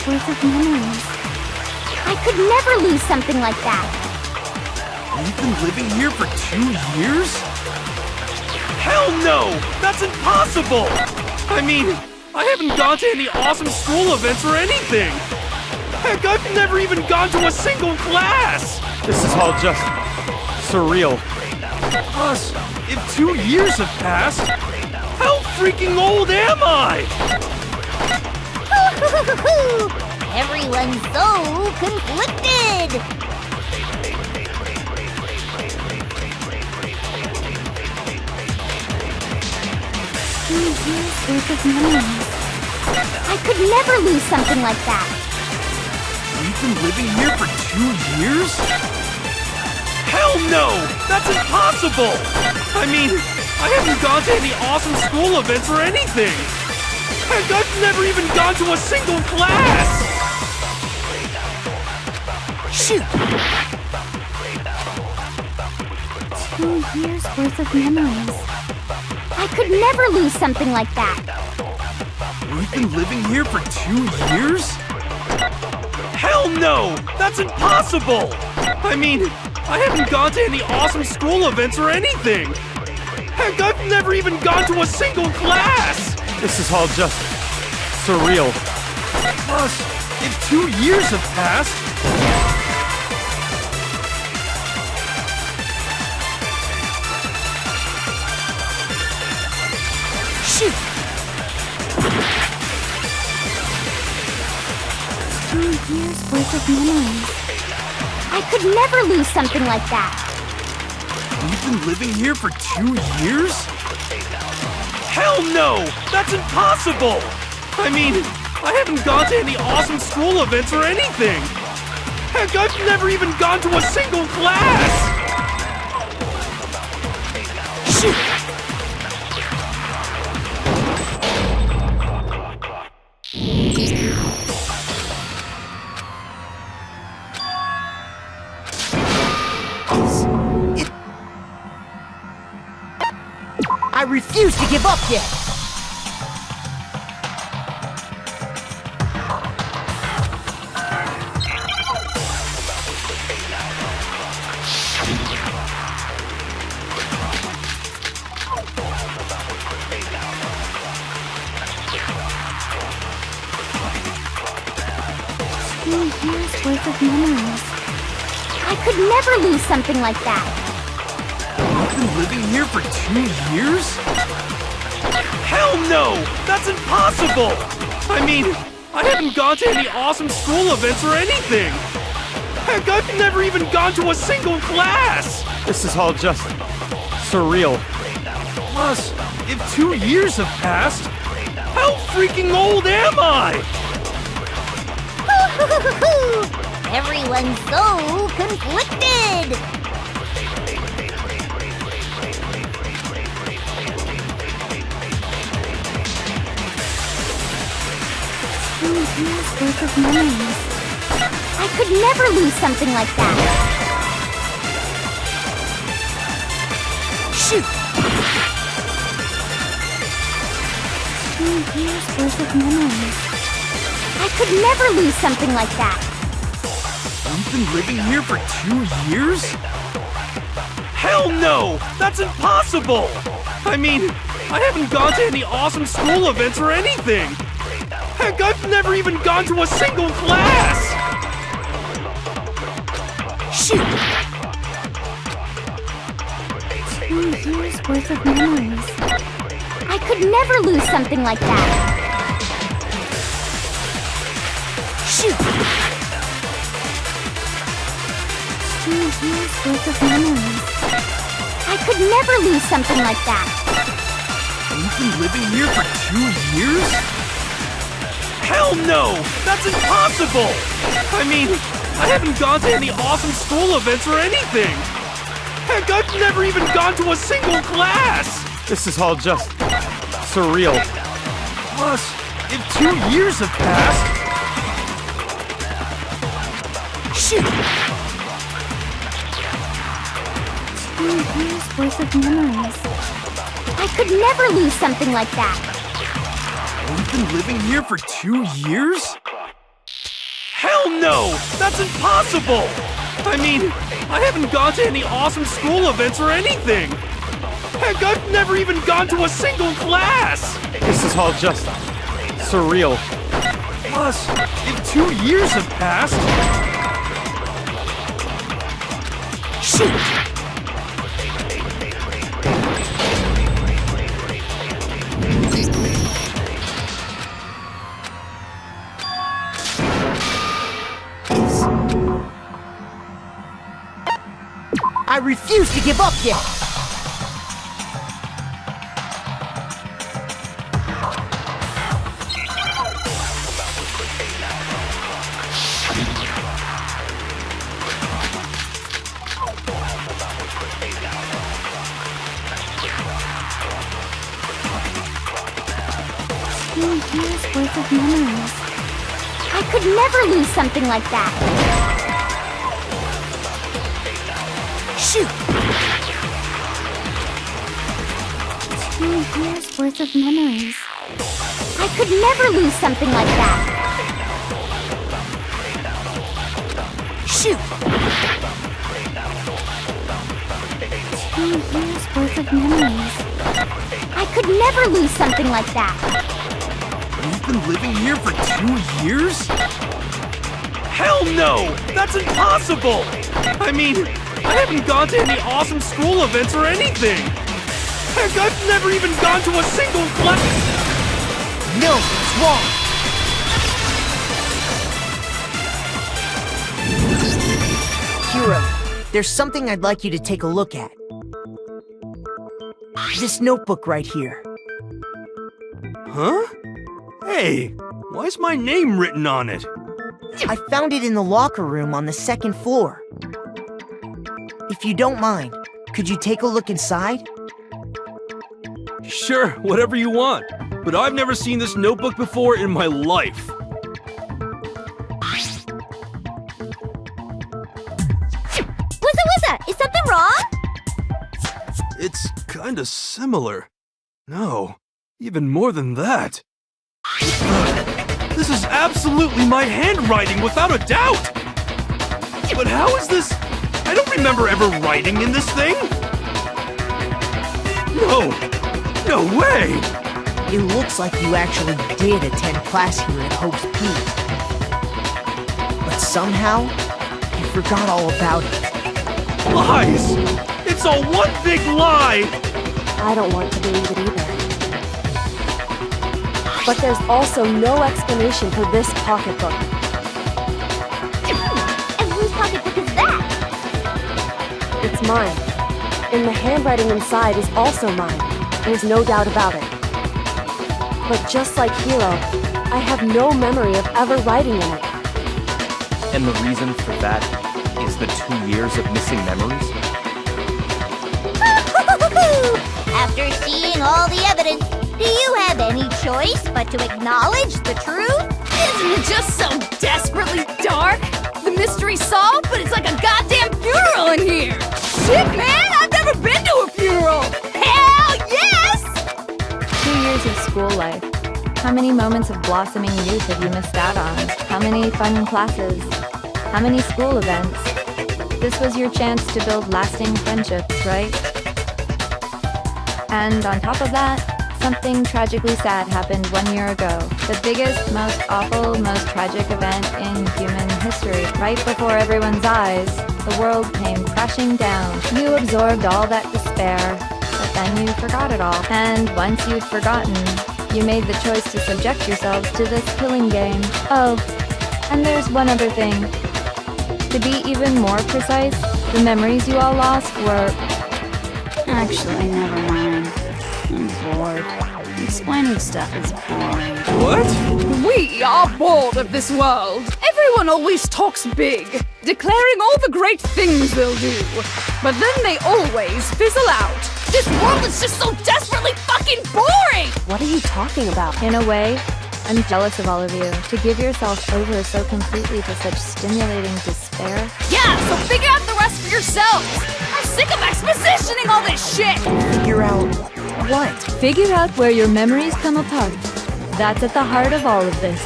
Worth of memories. I could never lose something like that. You've been living here for 2 years? Hell no! That's impossible! I mean, I haven't gone to any awesome school events or anything! Heck, I've never even gone to a single class! This is all just surreal. Plus, if 2 years have passed, how freaking old am I? Everyone's so conflicted! 2 years worth of memories. I could never lose something like that. We've been living here for 2 years? Hell no! That's impossible! I mean, I haven't gone to any awesome school events or anything! Heck, I've never even gone to a single class! Shoot! 2 years worth of memories. I could never lose something like that. We've been living here for 2 years? Hell no! That's impossible! I mean, I haven't gone to any awesome school events or anything! Heck, I've never even gone to a single class! This is all just surreal. Plus, if 2 years have passed... Shoot! 2 years worth of memories. I could never lose something like that. We've been living here for 2 years? Hell no! That's impossible! I mean, I haven't gone to any awesome school events or anything! Heck, I've never even gone to a single class! Shoot! I refuse to give up yet! Years worth of memories. I could never lose something like that. We've been living here for 2 years? Hell no! That's impossible! I mean, I haven't gone to any awesome school events or anything! Heck, I've never even gone to a single class! This is all just surreal. Plus, if 2 years have passed, how freaking old am I? Everyone's so conflicted! 2 years worth of memories. I could never lose something like that. Shoot! 2 years worth of memories. I could never lose something like that. We've been living here for 2 years? Hell no! That's impossible! I mean, I haven't gone to any awesome school events or anything! Heck, I've never even gone to a single class! Shoot! 2 years worth of memories. I could never lose something like that. Shoot! 2 years worth of memories. I could never lose something like that. We've been living here for 2 years? Hell no! That's impossible! I mean, I haven't gone to any awesome school events or anything! Heck, I've never even gone to a single class! This is all just surreal. Plus, if 2 years have passed... Shoot! 2 years worth of memories. I could never lose something like that. We've been living here for 2 years? Hell no! That's impossible! I mean, I haven't gone to any awesome school events or anything! Heck, I've never even gone to a single class! This is all just surreal. Plus, if 2 years have passed... Shoot! I refuse to give up yet! Years worth of memories. I could never lose something like that. Shoot! 2 years worth of memories. I could never lose something like that. Shoot! 2 years worth of memories. I could never lose something like that. You've been living here for 2 years? Hell no! That's impossible! I mean, I haven't gone to any awesome school events or anything! Heck, I've never even gone to a single class! No, it's wrong! Hiro, there's something I'd like you to take a look at. This notebook right here. Huh? Hey, why is my name written on it? I found it in the locker room on the 2nd floor. If you don't mind, could you take a look inside? Sure, whatever you want. But I've never seen this notebook before in my life. Wizza, is something wrong? It's kinda similar. No, even more than that. This is absolutely my handwriting, without a doubt! But how is this? I don't remember ever writing in this thing! No way! It looks like you actually did attend class here at Hope's Peak. But somehow, you forgot all about it. Lies! It's all one big lie! I don't want to believe it either. But there's also no explanation for this pocketbook. And whose pocketbook is that? It's mine. And the handwriting inside is also mine. There's no doubt about it. But just like Hiro, I have no memory of ever writing in it. And the reason for that is the 2 years of missing memories? After seeing all the evidence, do you have any choice but to acknowledge the truth? Isn't it just so desperately dark? The mystery's solved, but it's like a goddamn funeral in here! Shit, man! I've never been to a funeral! Hell yes! 2 years of school life. How many moments of blossoming youth have you missed out on? How many fun classes? How many school events? This was your chance to build lasting friendships, right? And on top of that, something tragically sad happened 1 year ago. The biggest, most awful, most tragic event in human history. Right before everyone's eyes, the world came crashing down. You absorbed all that despair, but then you forgot it all. And once you'd forgotten, you made the choice to subject yourselves to this killing game. Oh, and there's one other thing. To be even more precise, the memories you all lost were... Actually, never mind. I'm bored. Explaining stuff is boring. What? We are bored of this world. Everyone always talks big, declaring all the great things they'll do. But then they always fizzle out. This world is just so desperately fucking boring! What are you talking about? In a way, I'm jealous of all of you. To give yourself over so completely to such stimulating despair. Yeah, so figure out the rest for yourselves! I'm sick of expositioning all this shit! Figure out what? Figure out where your memories come apart. That's at the heart of all of this.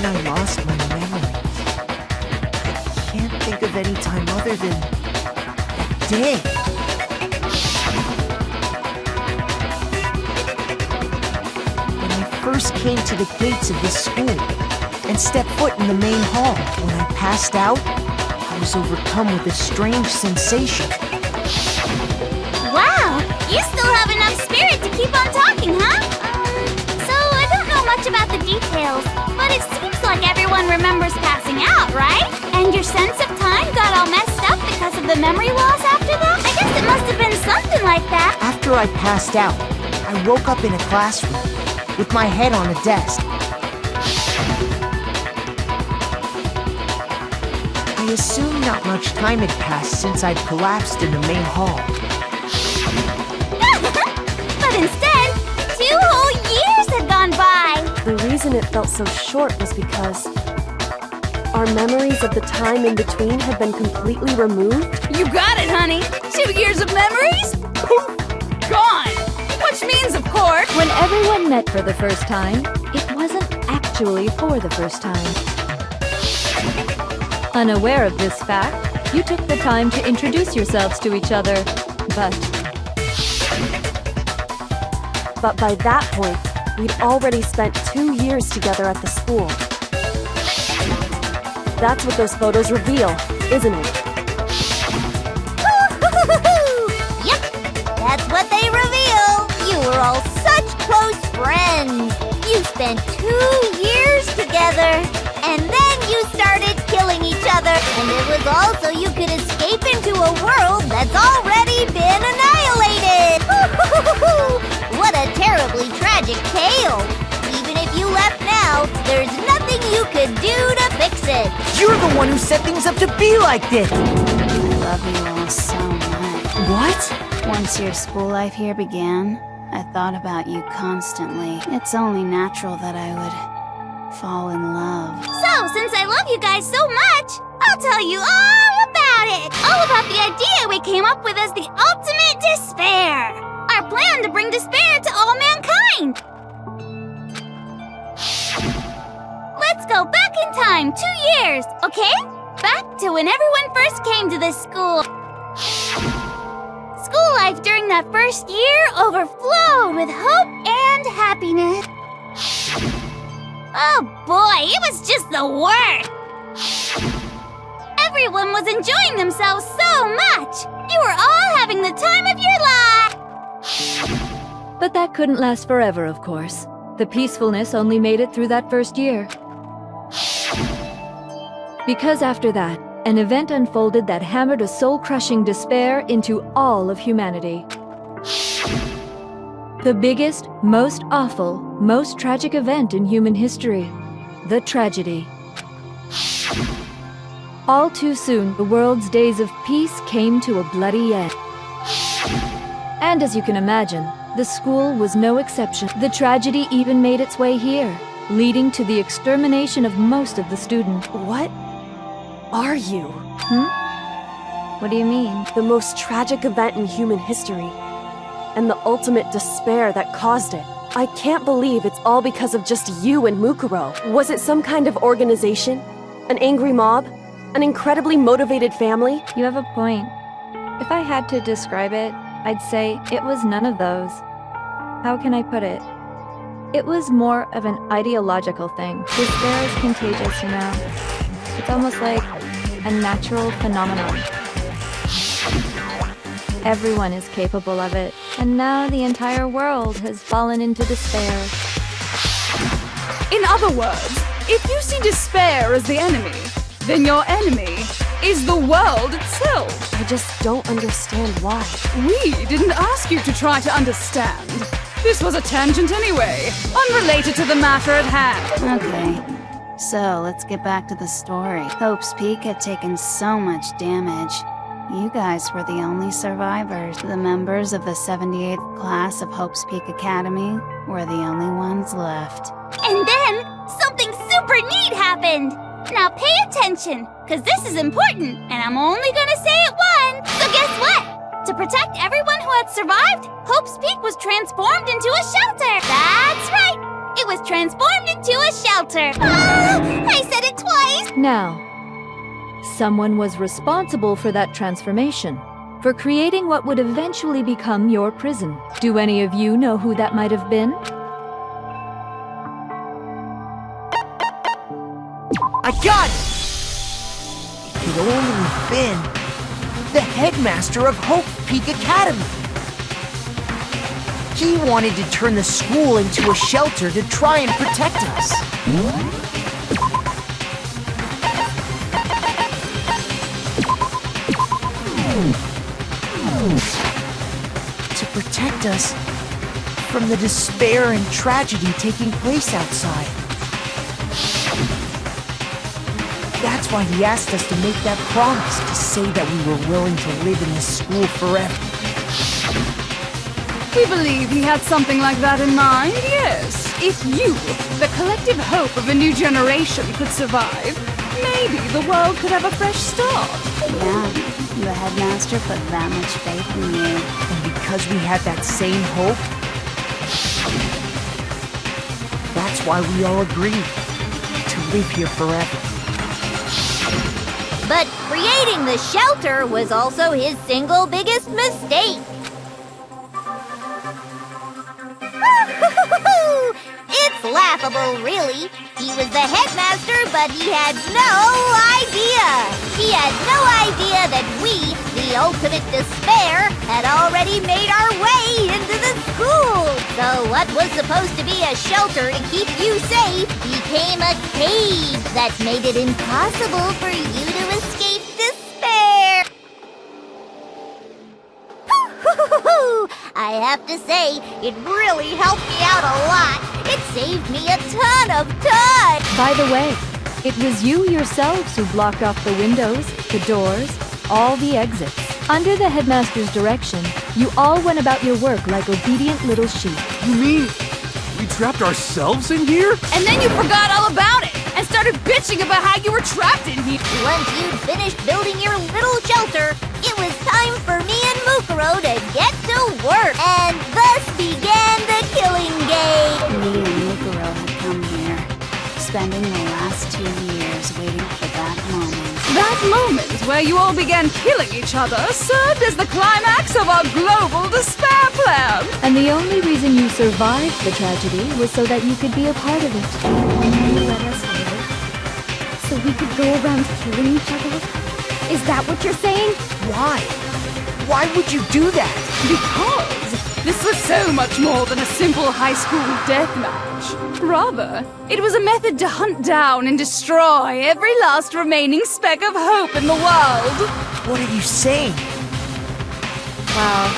I lost my memories. I can't think of any time other than that day. When I first came to the gates of this school and stepped foot in the main hall, when I passed out, I was overcome with a strange sensation. Wow! You still have enough spirit to keep on talking, huh? So I don't know much about the details, but it seems like everyone remembers passing out, right? And your sense of time got all messed up because of the memory loss after that? I guess it must have been something like that. After I passed out, I woke up in a classroom with my head on a desk. I assumed not much time had passed since I'd collapsed in the main hall. But instead, 2 whole years had gone by! The reason it felt so short was because our memories of the time in between had been completely removed. You got it, honey! 2 years of memories? Poof! Gone! Which means, of course... When everyone met for the first time, it wasn't actually for the first time. Unaware of this fact, you took the time to introduce yourselves to each other, But by that point, we'd already spent 2 years together at the school. That's what those photos reveal, isn't it? Yep, that's what they reveal. You were all such close friends. You spent 2 years together, and then you started killing each other. And it was all so you could escape into a world that's already been annihilated. What a terribly tragic tale. Even if you left now, there's nothing you could do to fix it. You're the one who set things up to be like this! I love you all so much. What? Once your school life here began, I thought about you constantly. It's only natural that I would fall in love. So, since I love you guys so much, I'll tell you all about it! All about the idea we came up with as the ultimate despair! Our plan to bring despair to all mankind! Let's go back in time 2 years, okay? Back to when everyone first came to this school. School life during that first year overflowed with hope and happiness. Oh boy, it was just the worst! Everyone was enjoying themselves so much! You were all having the time of your life! But that couldn't last forever, of course. The peacefulness only made it through that first year. Because after that, an event unfolded that hammered a soul-crushing despair into all of humanity. The biggest, most awful, most tragic event in human history. The tragedy. All too soon, the world's days of peace came to a bloody end. And as you can imagine, the school was no exception. The tragedy even made its way here, leading to the extermination of most of the students. What are you? What do you mean? The most tragic event in human history, and the ultimate despair that caused it. I can't believe it's all because of just you and Mukuro. Was it some kind of organization? An angry mob? An incredibly motivated family? You have a point. If I had to describe it, I'd say it was none of those. How can I put it? It was more of an ideological thing. Despair is contagious, you know? It's almost like a natural phenomenon. Everyone is capable of it, and now the entire world has fallen into despair. In other words, if you see despair as the enemy, then your enemy is the world itself. I just don't understand why. We didn't ask you to try to understand. This was a tangent anyway, unrelated to the matter at hand. Okay, so let's get back to the story. Hope's Peak had taken so much damage. You guys were the only survivors. The members of the 78th class of Hope's Peak Academy were the only ones left. And then, something super neat happened! Now pay attention, because this is important, and I'm only gonna say it once! So guess what? To protect everyone who had survived, Hope's Peak was transformed into a shelter! That's right! It was transformed into a shelter. Ah, I said it twice. Now, someone was responsible for that transformation, for creating what would eventually become your prison. Do any of you know who that might have been? I got it! It could only have been the headmaster of Hope Peak Academy. He wanted to turn the school into a shelter to try and protect us. To protect us from the despair and tragedy taking place outside. That's why he asked us to make that promise, to say that we were willing to live in this school forever. We believe he had something like that in mind, yes. If you, the collective hope of a new generation, could survive, maybe the world could have a fresh start. Yeah, the headmaster put that much faith in you. And because we had that same hope, that's why we all agreed to live here forever. But creating the shelter was also his single biggest mistake. It's laughable, really. He was the headmaster, but he had no idea. He had no idea that we, the ultimate despair, had already made our way into the school. So what was supposed to be a shelter to keep you safe became a cage that made it impossible for you to escape despair. I have to say, it really helped me out a lot. It saved me a ton of time. By the way, it was you yourselves who blocked off the windows, the doors, all the exits. Under the headmaster's direction, you all went about your work like obedient little sheep. You mean we trapped ourselves in here? And then you forgot all about it and started bitching about how you were trapped in here. Once you'd finished building your little shelter, it was time for me and Mukuro to get to work. And thus began the killing game. Me and Mukuro had come here, spending the last 2 years waiting for that moment. That moment where you all began killing each other served as the climax of our global despair plan. And the only reason you survived the tragedy was so that you could be a part of it. You let us live, so we could go around killing each other? Is that what you're saying? Why? Why would you do that? Because this was so much more than a simple high school death match. Rather, it was a method to hunt down and destroy every last remaining speck of hope in the world. What are you saying? Well,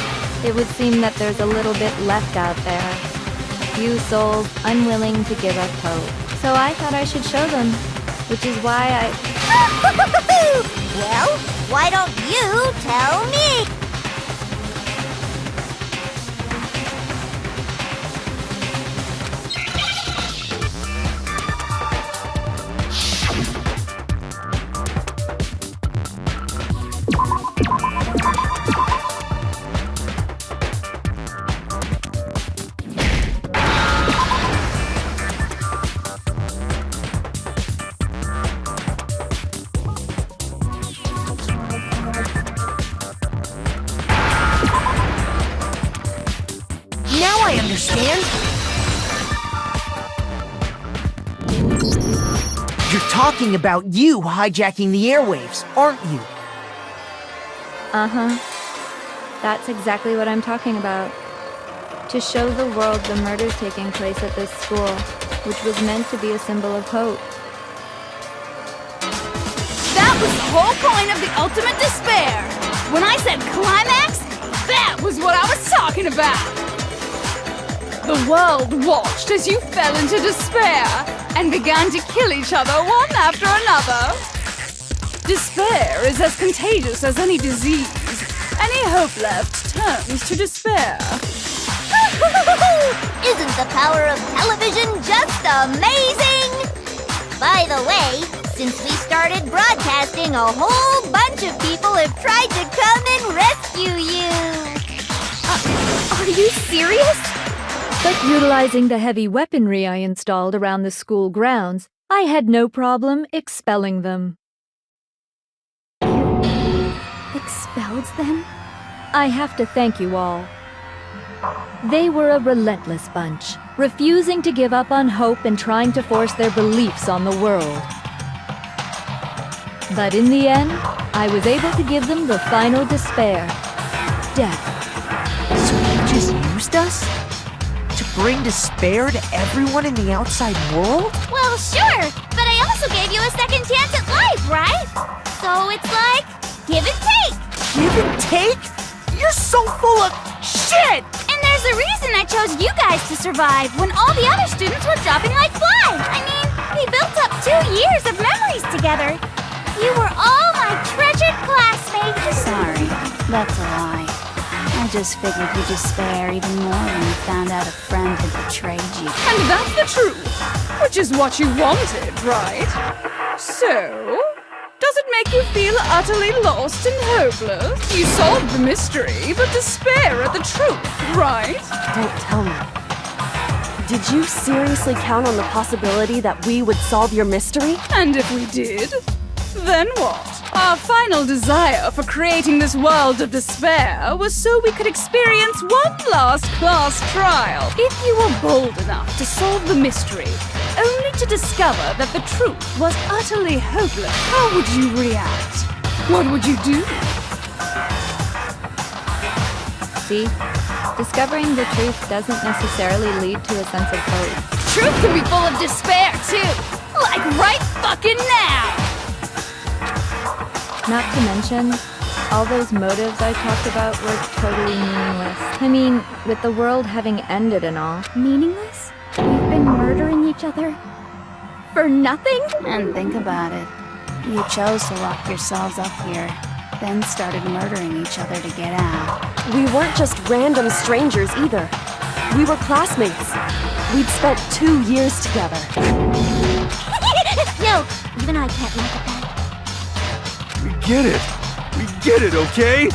it would seem that there's a little bit left out there. A few souls unwilling to give up hope. So I thought I should show them, which is why I... Well, why don't you tell me? Now I understand. You're talking about you hijacking the airwaves, aren't you? Uh-huh. That's exactly what I'm talking about. To show the world the murders taking place at this school, which was meant to be a symbol of hope. That was the whole point of the ultimate despair. When I said climax, that was what I was talking about. The world watched as you fell into despair and began to kill each other one after another. Despair is as contagious as any disease. Any hope left turns to despair. Isn't the power of television just amazing? By the way, since we started broadcasting, a whole bunch of people have tried to come and rescue you. Are you serious? But utilizing the heavy weaponry I installed around the school grounds, I had no problem expelling them. Expelled them? I have to thank you all. They were a relentless bunch, refusing to give up on hope and trying to force their beliefs on the world. But in the end, I was able to give them the final despair. Death. So you just used us? To bring despair to everyone in the outside world? Well, sure, but I also gave you a second chance at life, right? So it's like, give and take. Give and take? You're so full of shit! And there's a reason I chose you guys to survive when all the other students were dropping like flies. I mean, we built up 2 years of memories together. You were all my treasured classmates. Sorry, that's a lie. I just figured you'd despair even more when you found out a friend had betrayed you. And that's the truth, which is what you wanted, right? So, does it make you feel utterly lost and hopeless? You solved the mystery, but despair at the truth, right? Don't tell me. Did you seriously count on the possibility that we would solve your mystery? And if we did, then what? Our final desire for creating this world of despair was so we could experience one last class trial. If you were bold enough to solve the mystery, only to discover that the truth was utterly hopeless, how would you react? What would you do? See? Discovering the truth doesn't necessarily lead to a sense of hope. Truth can be full of despair, too! Like right fucking now! Not to mention, all those motives I talked about were totally meaningless. I mean, with the world having ended and all. Meaningless? We've been murdering each other? For nothing? And think about it. You chose to lock yourselves up here, then started murdering each other to get out. We weren't just random strangers either. We were classmates. We'd spent 2 years together. No, even I can't laugh at that. We get it. We get it, okay?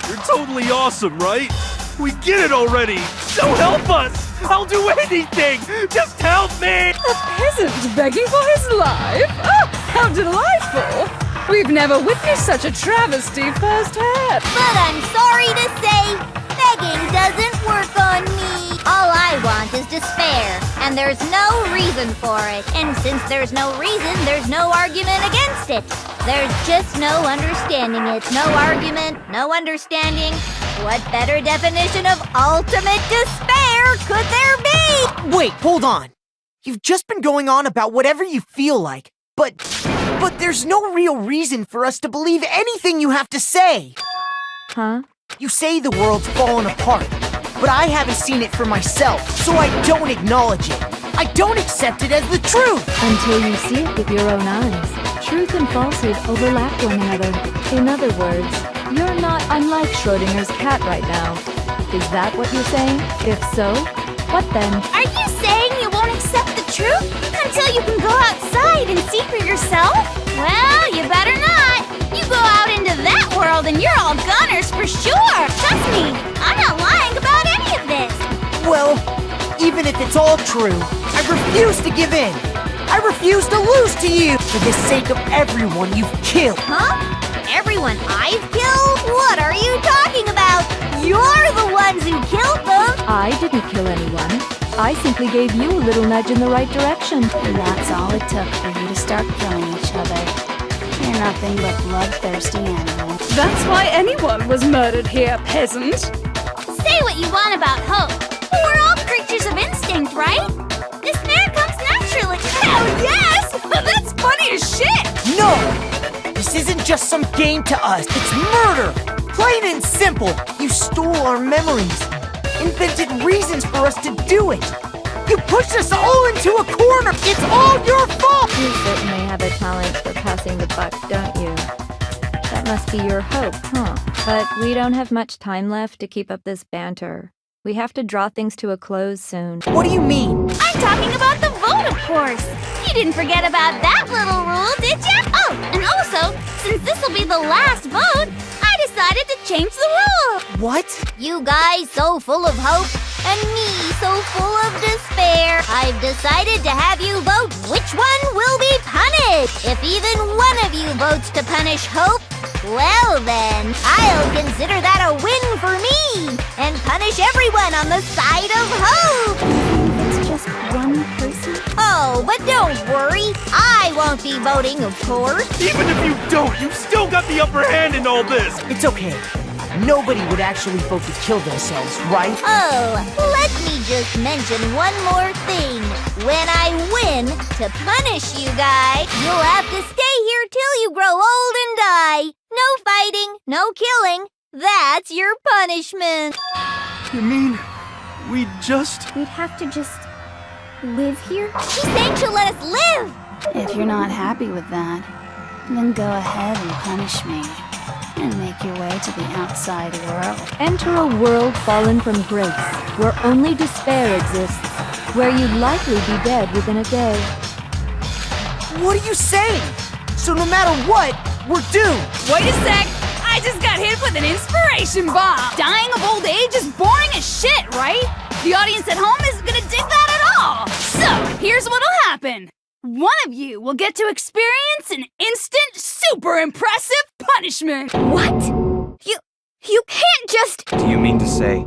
You're totally awesome, right? We get it already. So help us. I'll do anything. Just help me. A peasant begging for his life? Oh, how delightful. We've never witnessed such a travesty firsthand. But I'm sorry to say, begging doesn't work on me. All I want is despair, and there's no reason for it. And since there's no reason, there's no argument against it. There's just no understanding it. No argument, no understanding. What better definition of ultimate despair could there be? Wait, hold on. You've just been going on about whatever you feel like, but there's no real reason for us to believe anything you have to say. Huh? You say the world's fallen apart, but I haven't seen it for myself, so I don't acknowledge it. I don't accept it as the truth. Until you see it with your own eyes. Truth and falsehood overlap one another. In other words, you're not unlike Schrodinger's cat right now. Is that what you're saying? If so, what then? Are you saying you won't accept the truth until you can go outside and see for yourself? Well, you better not. You go out into that world and you're all gunners for sure. Trust me, I'm not lying about any of this. Well, even if it's all true, I refuse to give in. I refuse to lose to you for the sake of everyone you've killed. Huh? Everyone I've killed? What are you talking about? You're the ones who killed them! I didn't kill anyone. I simply gave you a little nudge in the right direction. And that's all it took for you to start killing each other. You're nothing but bloodthirsty animals. That's why anyone was murdered here, peasant. Say what you want about hope. We're all creatures of instinct, right? Despair comes naturally. Hell yes! That's funny as shit! No! This isn't just some game to us. It's murder! Plain and simple. You stole our memories. Invented reasons for us to do it. You pushed us all into a corner. It's all your fault! You certainly have a talent for passing the buck, don't you? That must be your hope, huh? But we don't have much time left to keep up this banter. We have to draw things to a close soon. What do you mean? I'm talking about the vote, of course. You didn't forget about that little rule, did ya? Oh, and also, since this will be the last vote, I decided to change the rule. What? You guys so full of hope, And me so full of despair, I've decided to have you vote which one will be punished. If even one of you votes to punish Hope, well then, I'll consider that a win for me and punish everyone on the side of Hope. It's just one person? Oh, but don't worry. I won't be voting, of course. Even if you don't, you've still got the upper hand in all this! It's okay. Nobody would actually vote to kill themselves, right? Oh, let me just mention one more thing. When I win, to punish you guys, you'll have to stay here till you grow old and die. No fighting, no killing. That's your punishment. You mean we'd have to just live here? She's saying she'll let us live. If you're not happy with that, then go ahead and punish me. And make your way to the outside world. Enter a world fallen from grace, where only despair exists, where you'd likely be dead within a day. What are you saying? So no matter what, we're doomed! Wait a sec! I just got hit with an inspiration bomb! Dying of old age is boring as shit, right? The audience at home isn't gonna dig that at all! So, here's what'll happen. One of you will get to experience an instant, super impressive punishment! What? You can't just... Do you mean to say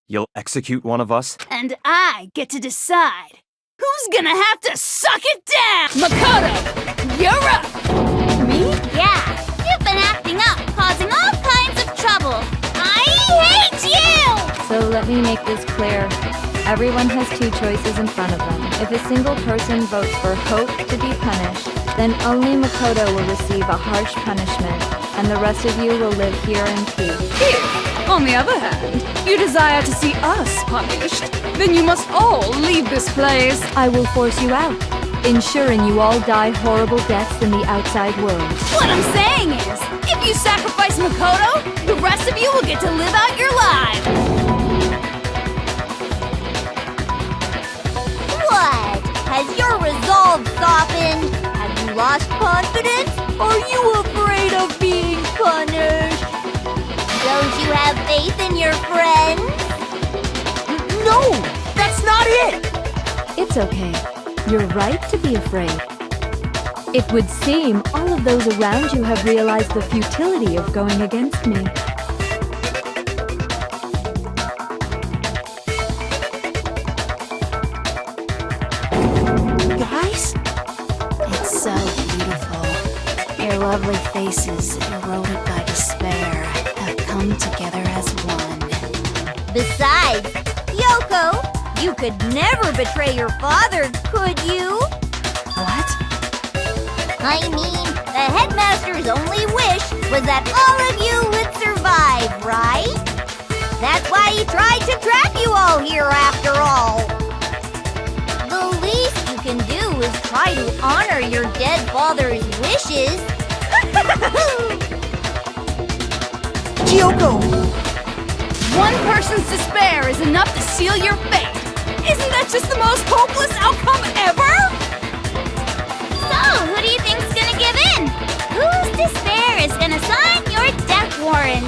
you'll execute one of us? And I get to decide who's gonna have to suck it down! Makoto, you're up! Me? Yeah, you've been acting up, causing all kinds of trouble. I hate you! So let me make this clear. Everyone has two choices in front of them. If a single person votes for Hope to be punished, then only Makoto will receive a harsh punishment, and the rest of you will live here in peace. If, on the other hand, you desire to see us punished, then you must all leave this place. I will force you out, ensuring you all die horrible deaths in the outside world. What I'm saying is, if you sacrifice Makoto, the rest of you will get to live out your lives. What? Has your resolve softened? Have you lost confidence? Are you afraid of being punished? Don't you have faith in your friends? No! That's not it! It's okay. You're right to be afraid. It would seem all of those around you have realized the futility of going against me. Guys? It's so beautiful. Your lovely faces, eroded by despair, have come together as one. Besides, Yoko, you could never betray your father, could you? What? I mean, the headmaster's only wish was that all of you would survive, right? That's why he tried to trap you all here after all. The least you can do is try to honor your dead father's wishes. Kyoko! One person's despair is enough to seal your fate. Isn't that just the most hopeless outcome ever? So, who do you think's gonna give in? Whose despair is gonna sign your death warrant?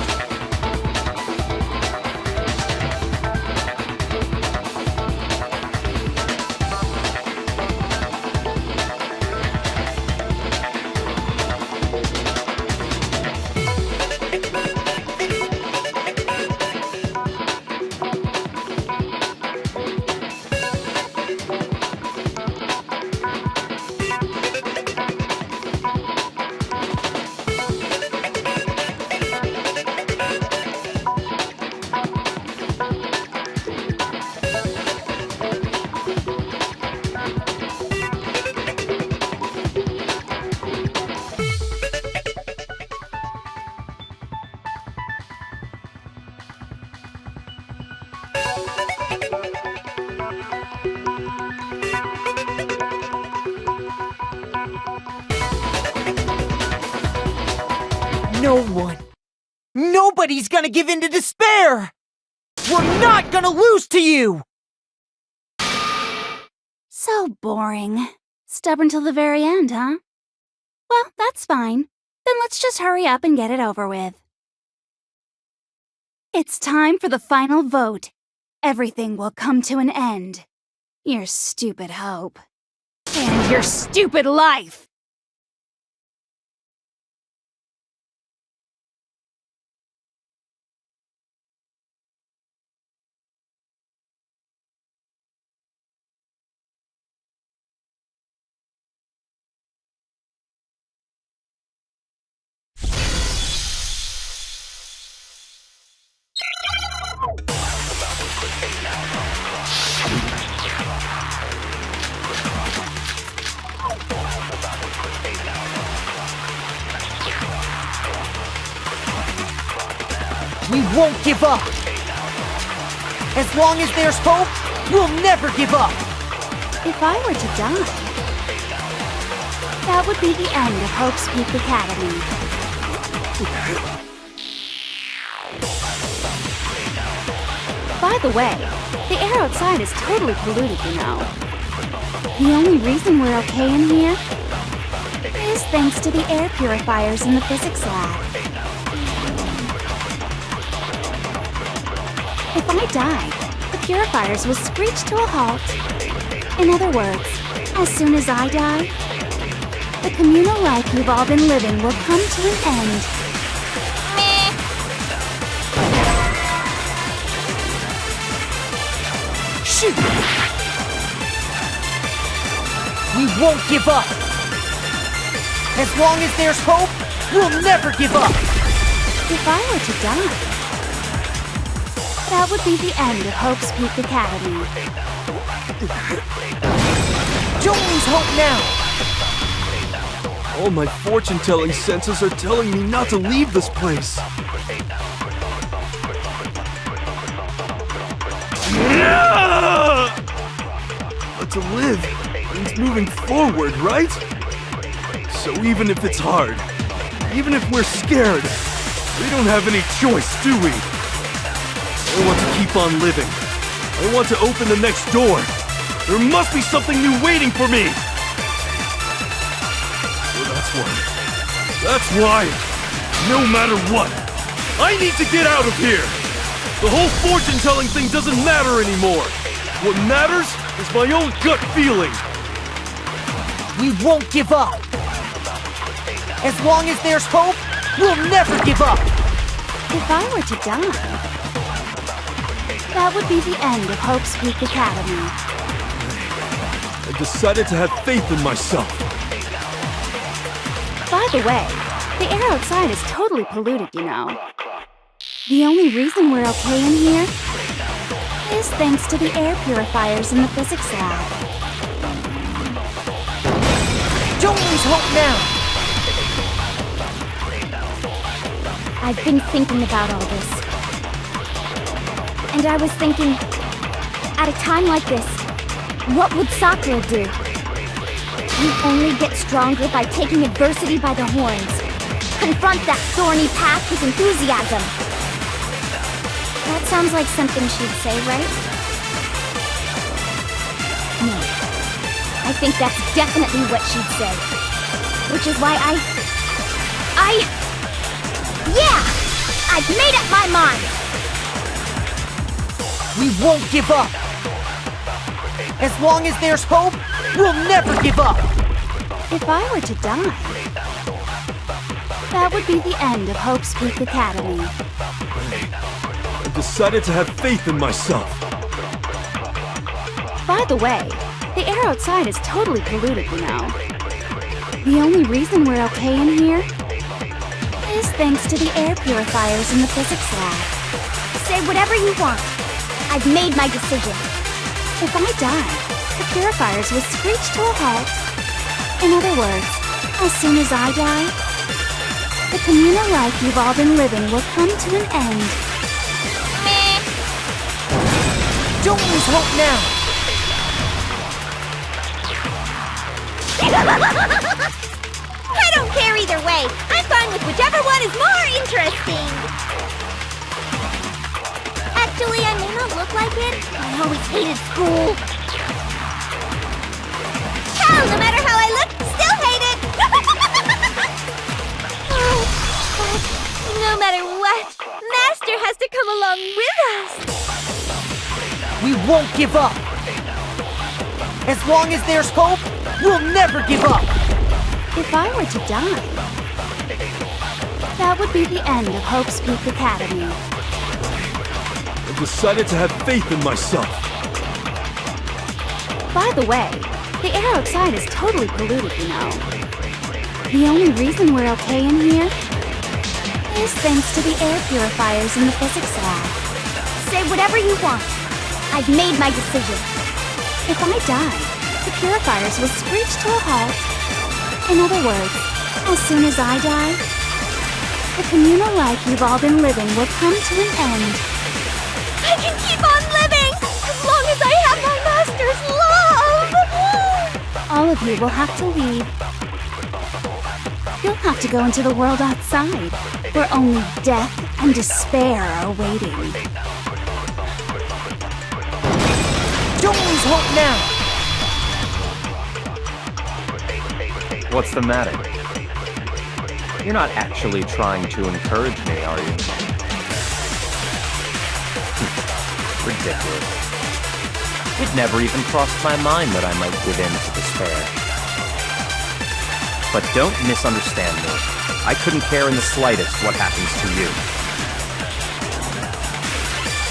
No one. Nobody's gonna give in to despair! We're not gonna lose to you! So boring. Stubborn till the very end, huh? Well, that's fine. Then let's just hurry up and get it over with. It's time for the final vote. everything will come to an end. Your stupid hope. And your stupid life! We won't give up! As long as there's hope, we'll never give up! If I were to die, that would be the end of Hope's Peak Academy. By the way, the air outside is totally polluted, you know. The only reason we're okay in here is thanks to the air purifiers in the physics lab. If I die, the purifiers will screech to a halt. In other words, as soon as I die, the communal life you've all been living will come to an end. Meh. Shoot! We won't give up! As long as there's hope, we'll never give up! If I were to die, that would be the end of Hope's Peak Academy. Don't lose hope now! All my fortune-telling senses are telling me not to leave this place. But to live means moving forward, right? So even if it's hard, even if we're scared, we don't have any choice, do we? I want to keep on living. I want to open the next door. There must be something new waiting for me. So that's why, no matter what, I need to get out of here. The whole fortune-telling thing doesn't matter anymore. What matters is my own gut feeling. We won't give up. As long as there's hope, we'll never give up. If I were to die, that would be the end of Hope's Peak Academy. I decided to have faith in myself. By the way, the air outside is totally polluted, you know. The only reason we're okay in here is thanks to the air purifiers in the physics lab. Don't lose hope now! I've been thinking about all this. And I was thinking, at a time like this, what would Sakura do? You only get stronger by taking adversity by the horns. Confront that thorny path with enthusiasm. That sounds like something she'd say, right? No. I think that's definitely what she'd say. Which is why yeah! I've made up my mind! We won't give up! As long as there's hope, we'll never give up! If I were to die, that would be the end of Hope's Peak Academy. I decided to have faith in myself. By the way, the air outside is totally polluted, you know. The only reason we're okay in here is thanks to the air purifiers in the physics lab. Say whatever you want. I've made my decision. If I die, the purifiers will screech to a halt. In other words, as soon as I die, the communal life you've all been living will come to an end. Meh. Don't lose hope now! I don't care either way. I'm fine with whichever one is more interesting. Actually, I may not look like it. I always hated school. Hell, no matter how I look, still hate it. Oh, but no matter what, Master has to come along with us. We won't give up. As long as there's hope, we'll never give up. If I were to die, that would be the end of Hope's Peak Academy. I decided to have faith in myself. By the way, the air outside is totally polluted, you know. The only reason we're okay in here is thanks to the air purifiers in the physics lab. Say whatever you want. I've made my decision. If I die, the purifiers will screech to a halt. In other words, as soon as I die, the communal life you've all been living will come to an end. I can keep on living as long as I have my master's love! All of you will have to leave. You'll have to go into the world outside, where only death and despair are waiting. Don't lose hope now! What's the matter? You're not actually trying to encourage me, are you? Ridiculous. It never even crossed my mind that I might give in to despair. But don't misunderstand me. I couldn't care in the slightest what happens to you.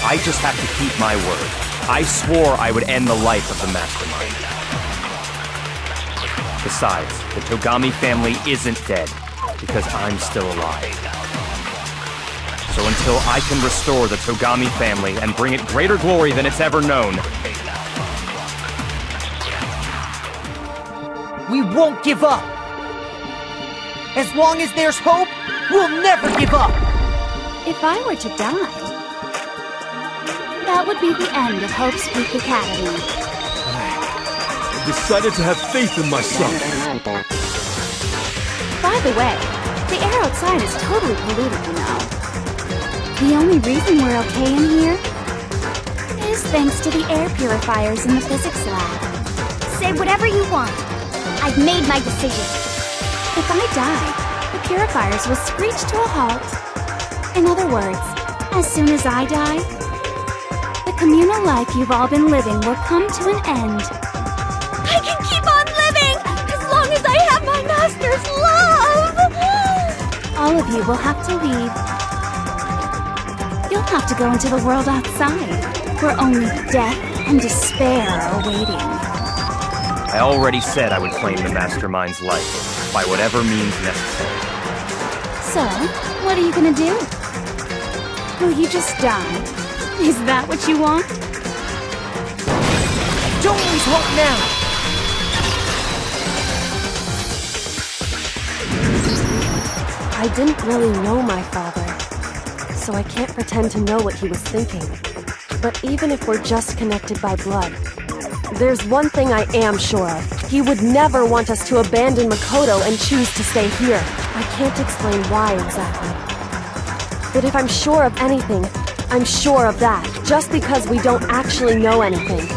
I just have to keep my word. I swore I would end the life of the Mastermind. Besides, the Togami family isn't dead, because I'm still alive. So until I can restore the Togami family and bring it greater glory than it's ever known, we won't give up! As long as there's hope, we'll never give up! If I were to die, that would be the end of Hope's Peak Academy. I decided to have faith in myself. By the way, the air outside is totally polluted, you know. The only reason we're okay in here is thanks to the air purifiers in the physics lab. Say whatever you want. I've made my decision. If I die, the purifiers will screech to a halt. In other words, as soon as I die, the communal life you've all been living will come to an end. I can keep on living as long as I have my master's love! All of you will have to leave. You'll have to go into the world outside, where only death and despair are waiting. I already said I would claim the Mastermind's life, by whatever means necessary. So, what are you gonna do? Will you just die? Is that what you want? Don't lose hope now! I didn't really know my father, so I can't pretend to know what he was thinking. But even if we're just connected by blood, there's one thing I am sure of. He would never want us to abandon Makoto and choose to stay here. I can't explain why exactly. But if I'm sure of anything, I'm sure of that, just because we don't actually know anything.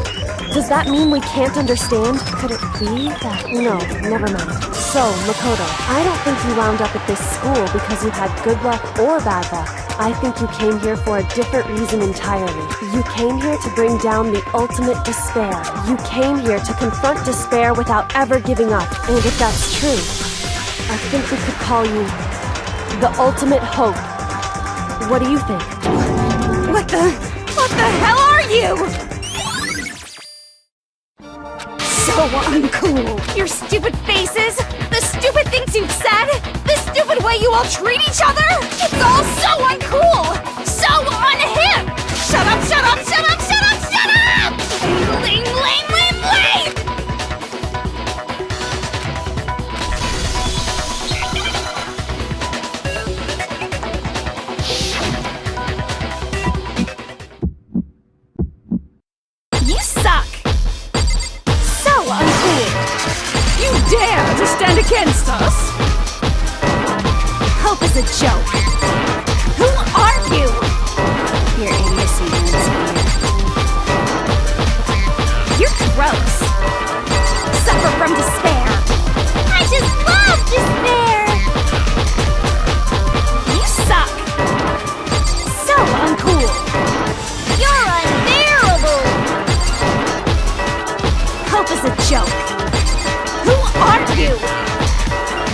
Does that mean we can't understand? Could it be that... No, never mind. So, Makoto, I don't think you wound up at this school because you had good luck or bad luck. I think you came here for a different reason entirely. You came here to bring down the ultimate despair. You came here to confront despair without ever giving up. And if that's true, I think we could call you the ultimate hope. What do you think? What the hell are you? So uncool. Your stupid faces, the stupid things you've said, the stupid way you all treat each other. It's all so uncool, so unhip. Shut up, shut up, shut up, shut up, shut up! Lame, lame, lame, lame! You suck! So uncool! You dare to stand against us? Hope is a joke. Who are you?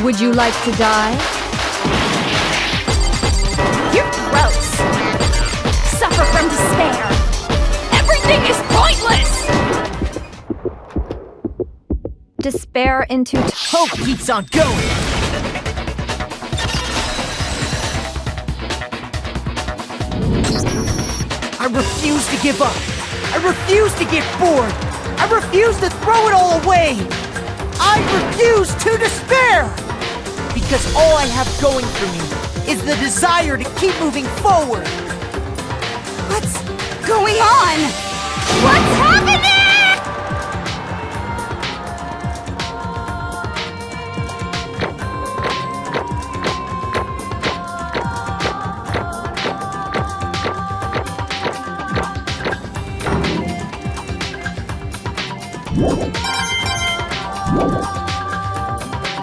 Would you like to die? You're gross. Suffer from despair. Everything is pointless! Despair into Hope keeps on going! I refuse to give up. I refuse to get bored. I refuse to throw it all away. I refuse to despair. Because all I have going for me is the desire to keep moving forward. What's going on? What's happening?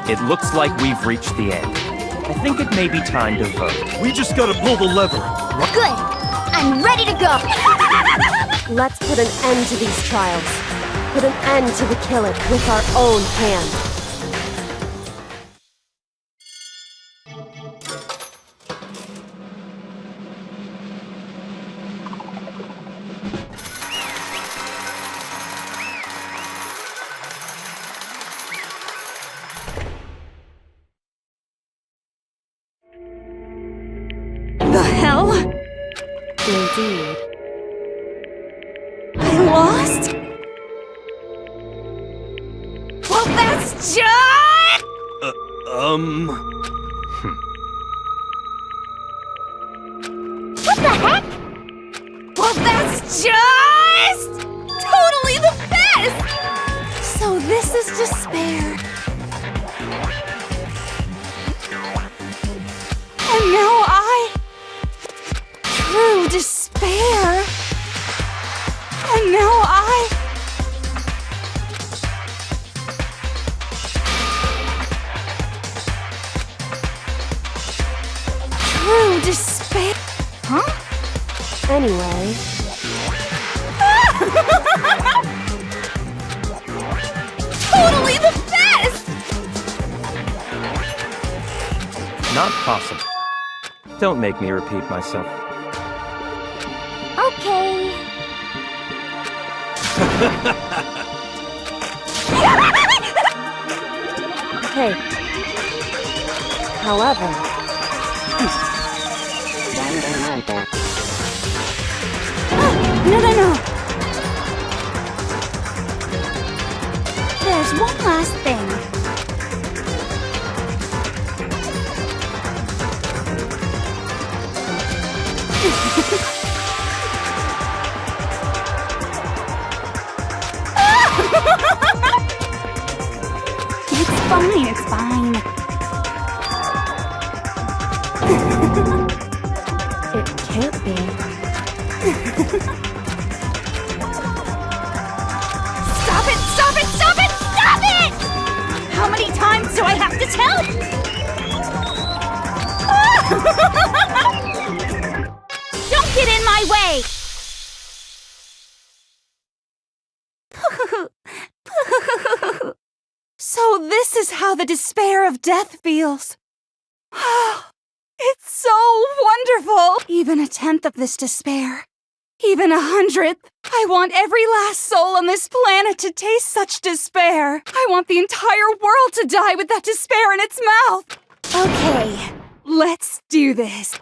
It looks like we've reached the end. I think it may be time to vote. We just gotta pull the lever. Good. I'm ready to go. Let's put an end to these trials. Put an end to the killing with our own hands. The hell? Indeed. I lost? Well, that's just... What the heck? Well, that's just... totally the best! So this is despair. And now true despair. And now true despair. Huh? Anyway. Totally the best! Not possible. Don't make me repeat myself. Okay. Hey. However... Danganronpa. No. There's one last thing. It's fine. It can't be. Stop it! How many times do I have to tell? Don't get in my way! So this is how the despair of death feels. It's so wonderful! Even a tenth of this despair, even 100th. I want every last soul on this planet to taste such despair. I want the entire world to die with that despair in its mouth. Okay, let's do this.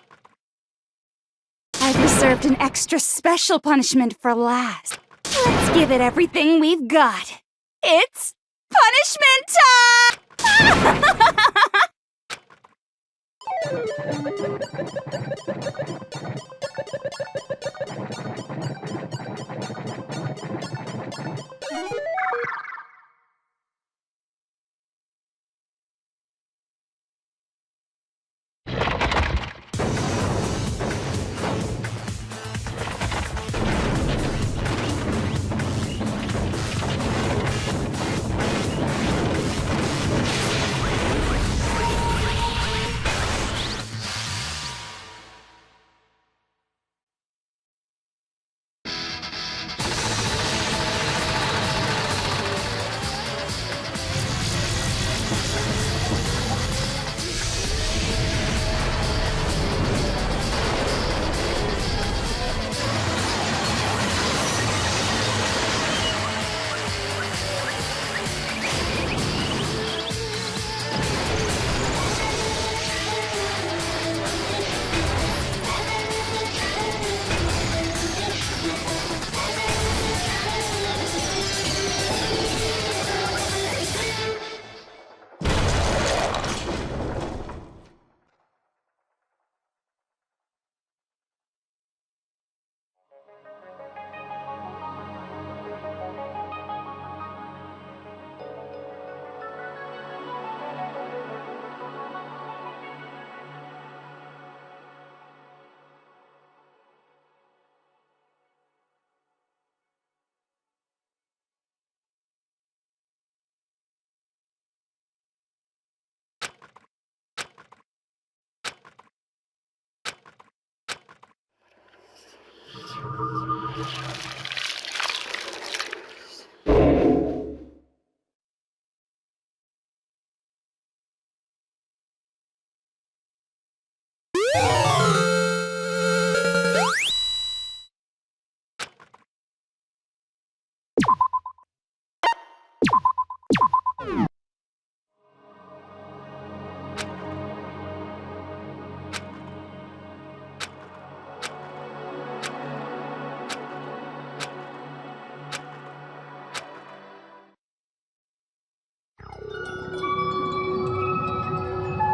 I've reserved an extra special punishment for last. Let's give it everything we've got. It's punishment time!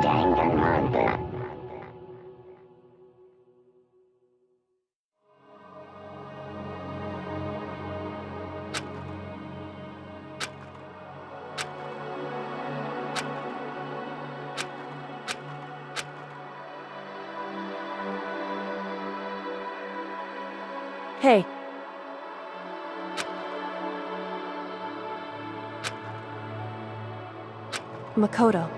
Danganronpa. Hey. Makoto.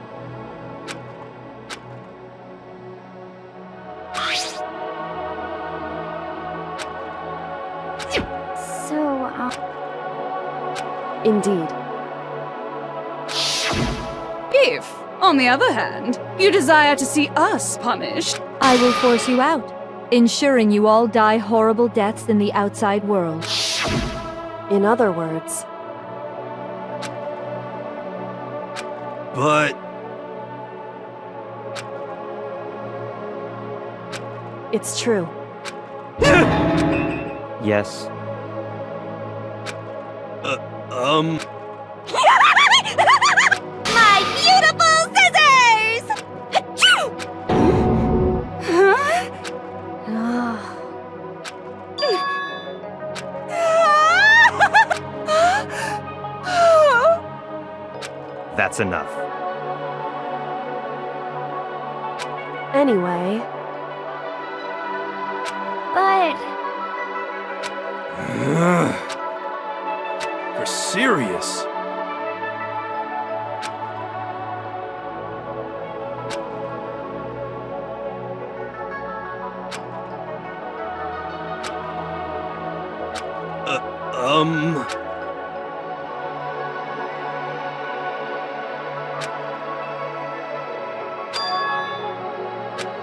Indeed. If, on the other hand, you desire to see us punished, I will force you out, ensuring you all die horrible deaths in the outside world. In other words... But... It's true. Yes. My beautiful scissors! That's enough. Anyway... But... You're serious?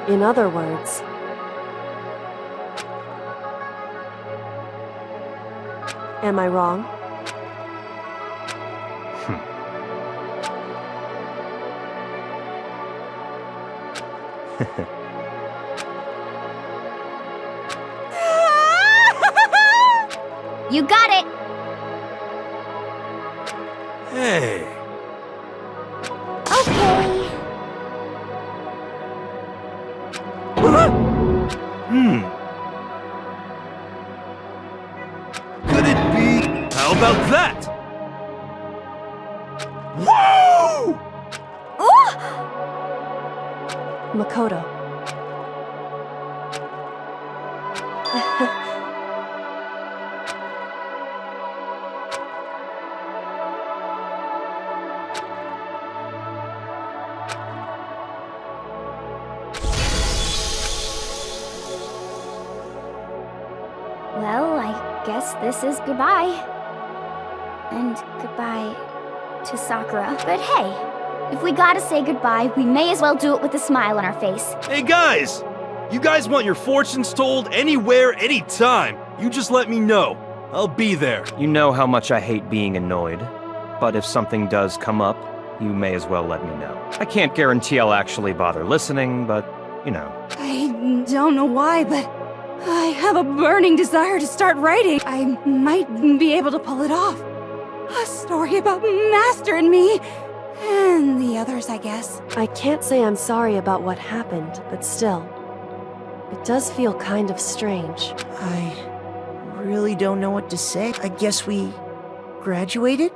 In other words... Am I wrong? You got it! Hey. Okay. Could it be? How about that? Whoa! Makoto. Well, I guess this is goodbye. And goodbye to Sakura. But hey, if we gotta say goodbye, we may as well do it with a smile on our face. Hey guys! You guys want your fortunes told anywhere, anytime. You just let me know. I'll be there. You know how much I hate being annoyed, but if something does come up, you may as well let me know. I can't guarantee I'll actually bother listening, but, you know. I don't know why, but I have a burning desire to start writing. I might be able to pull it off. A story about Master and me, and the others, I guess. I can't say I'm sorry about what happened, but still. It does feel kind of strange. I really don't know what to say. I guess we graduated?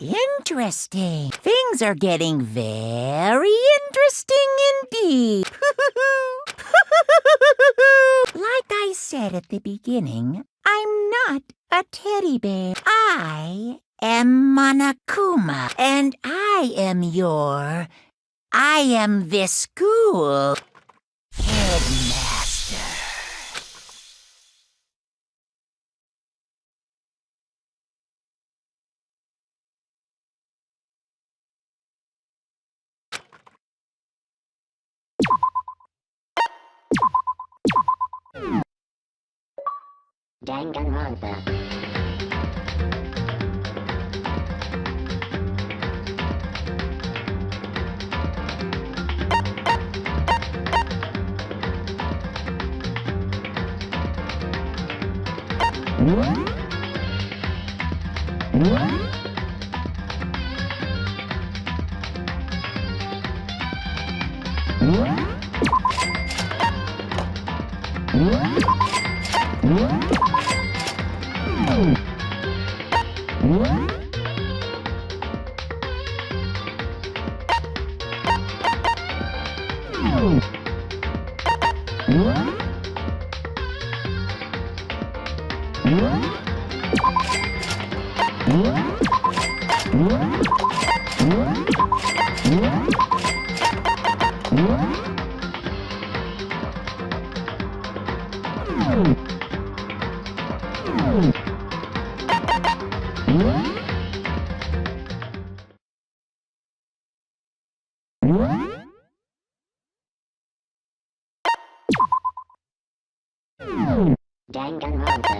Interesting. Things are getting very interesting indeed. Like I said at the beginning, I'm not a teddy bear. I am Monokuma, and I am this school headmaster. Danganronpa. Danganronpa.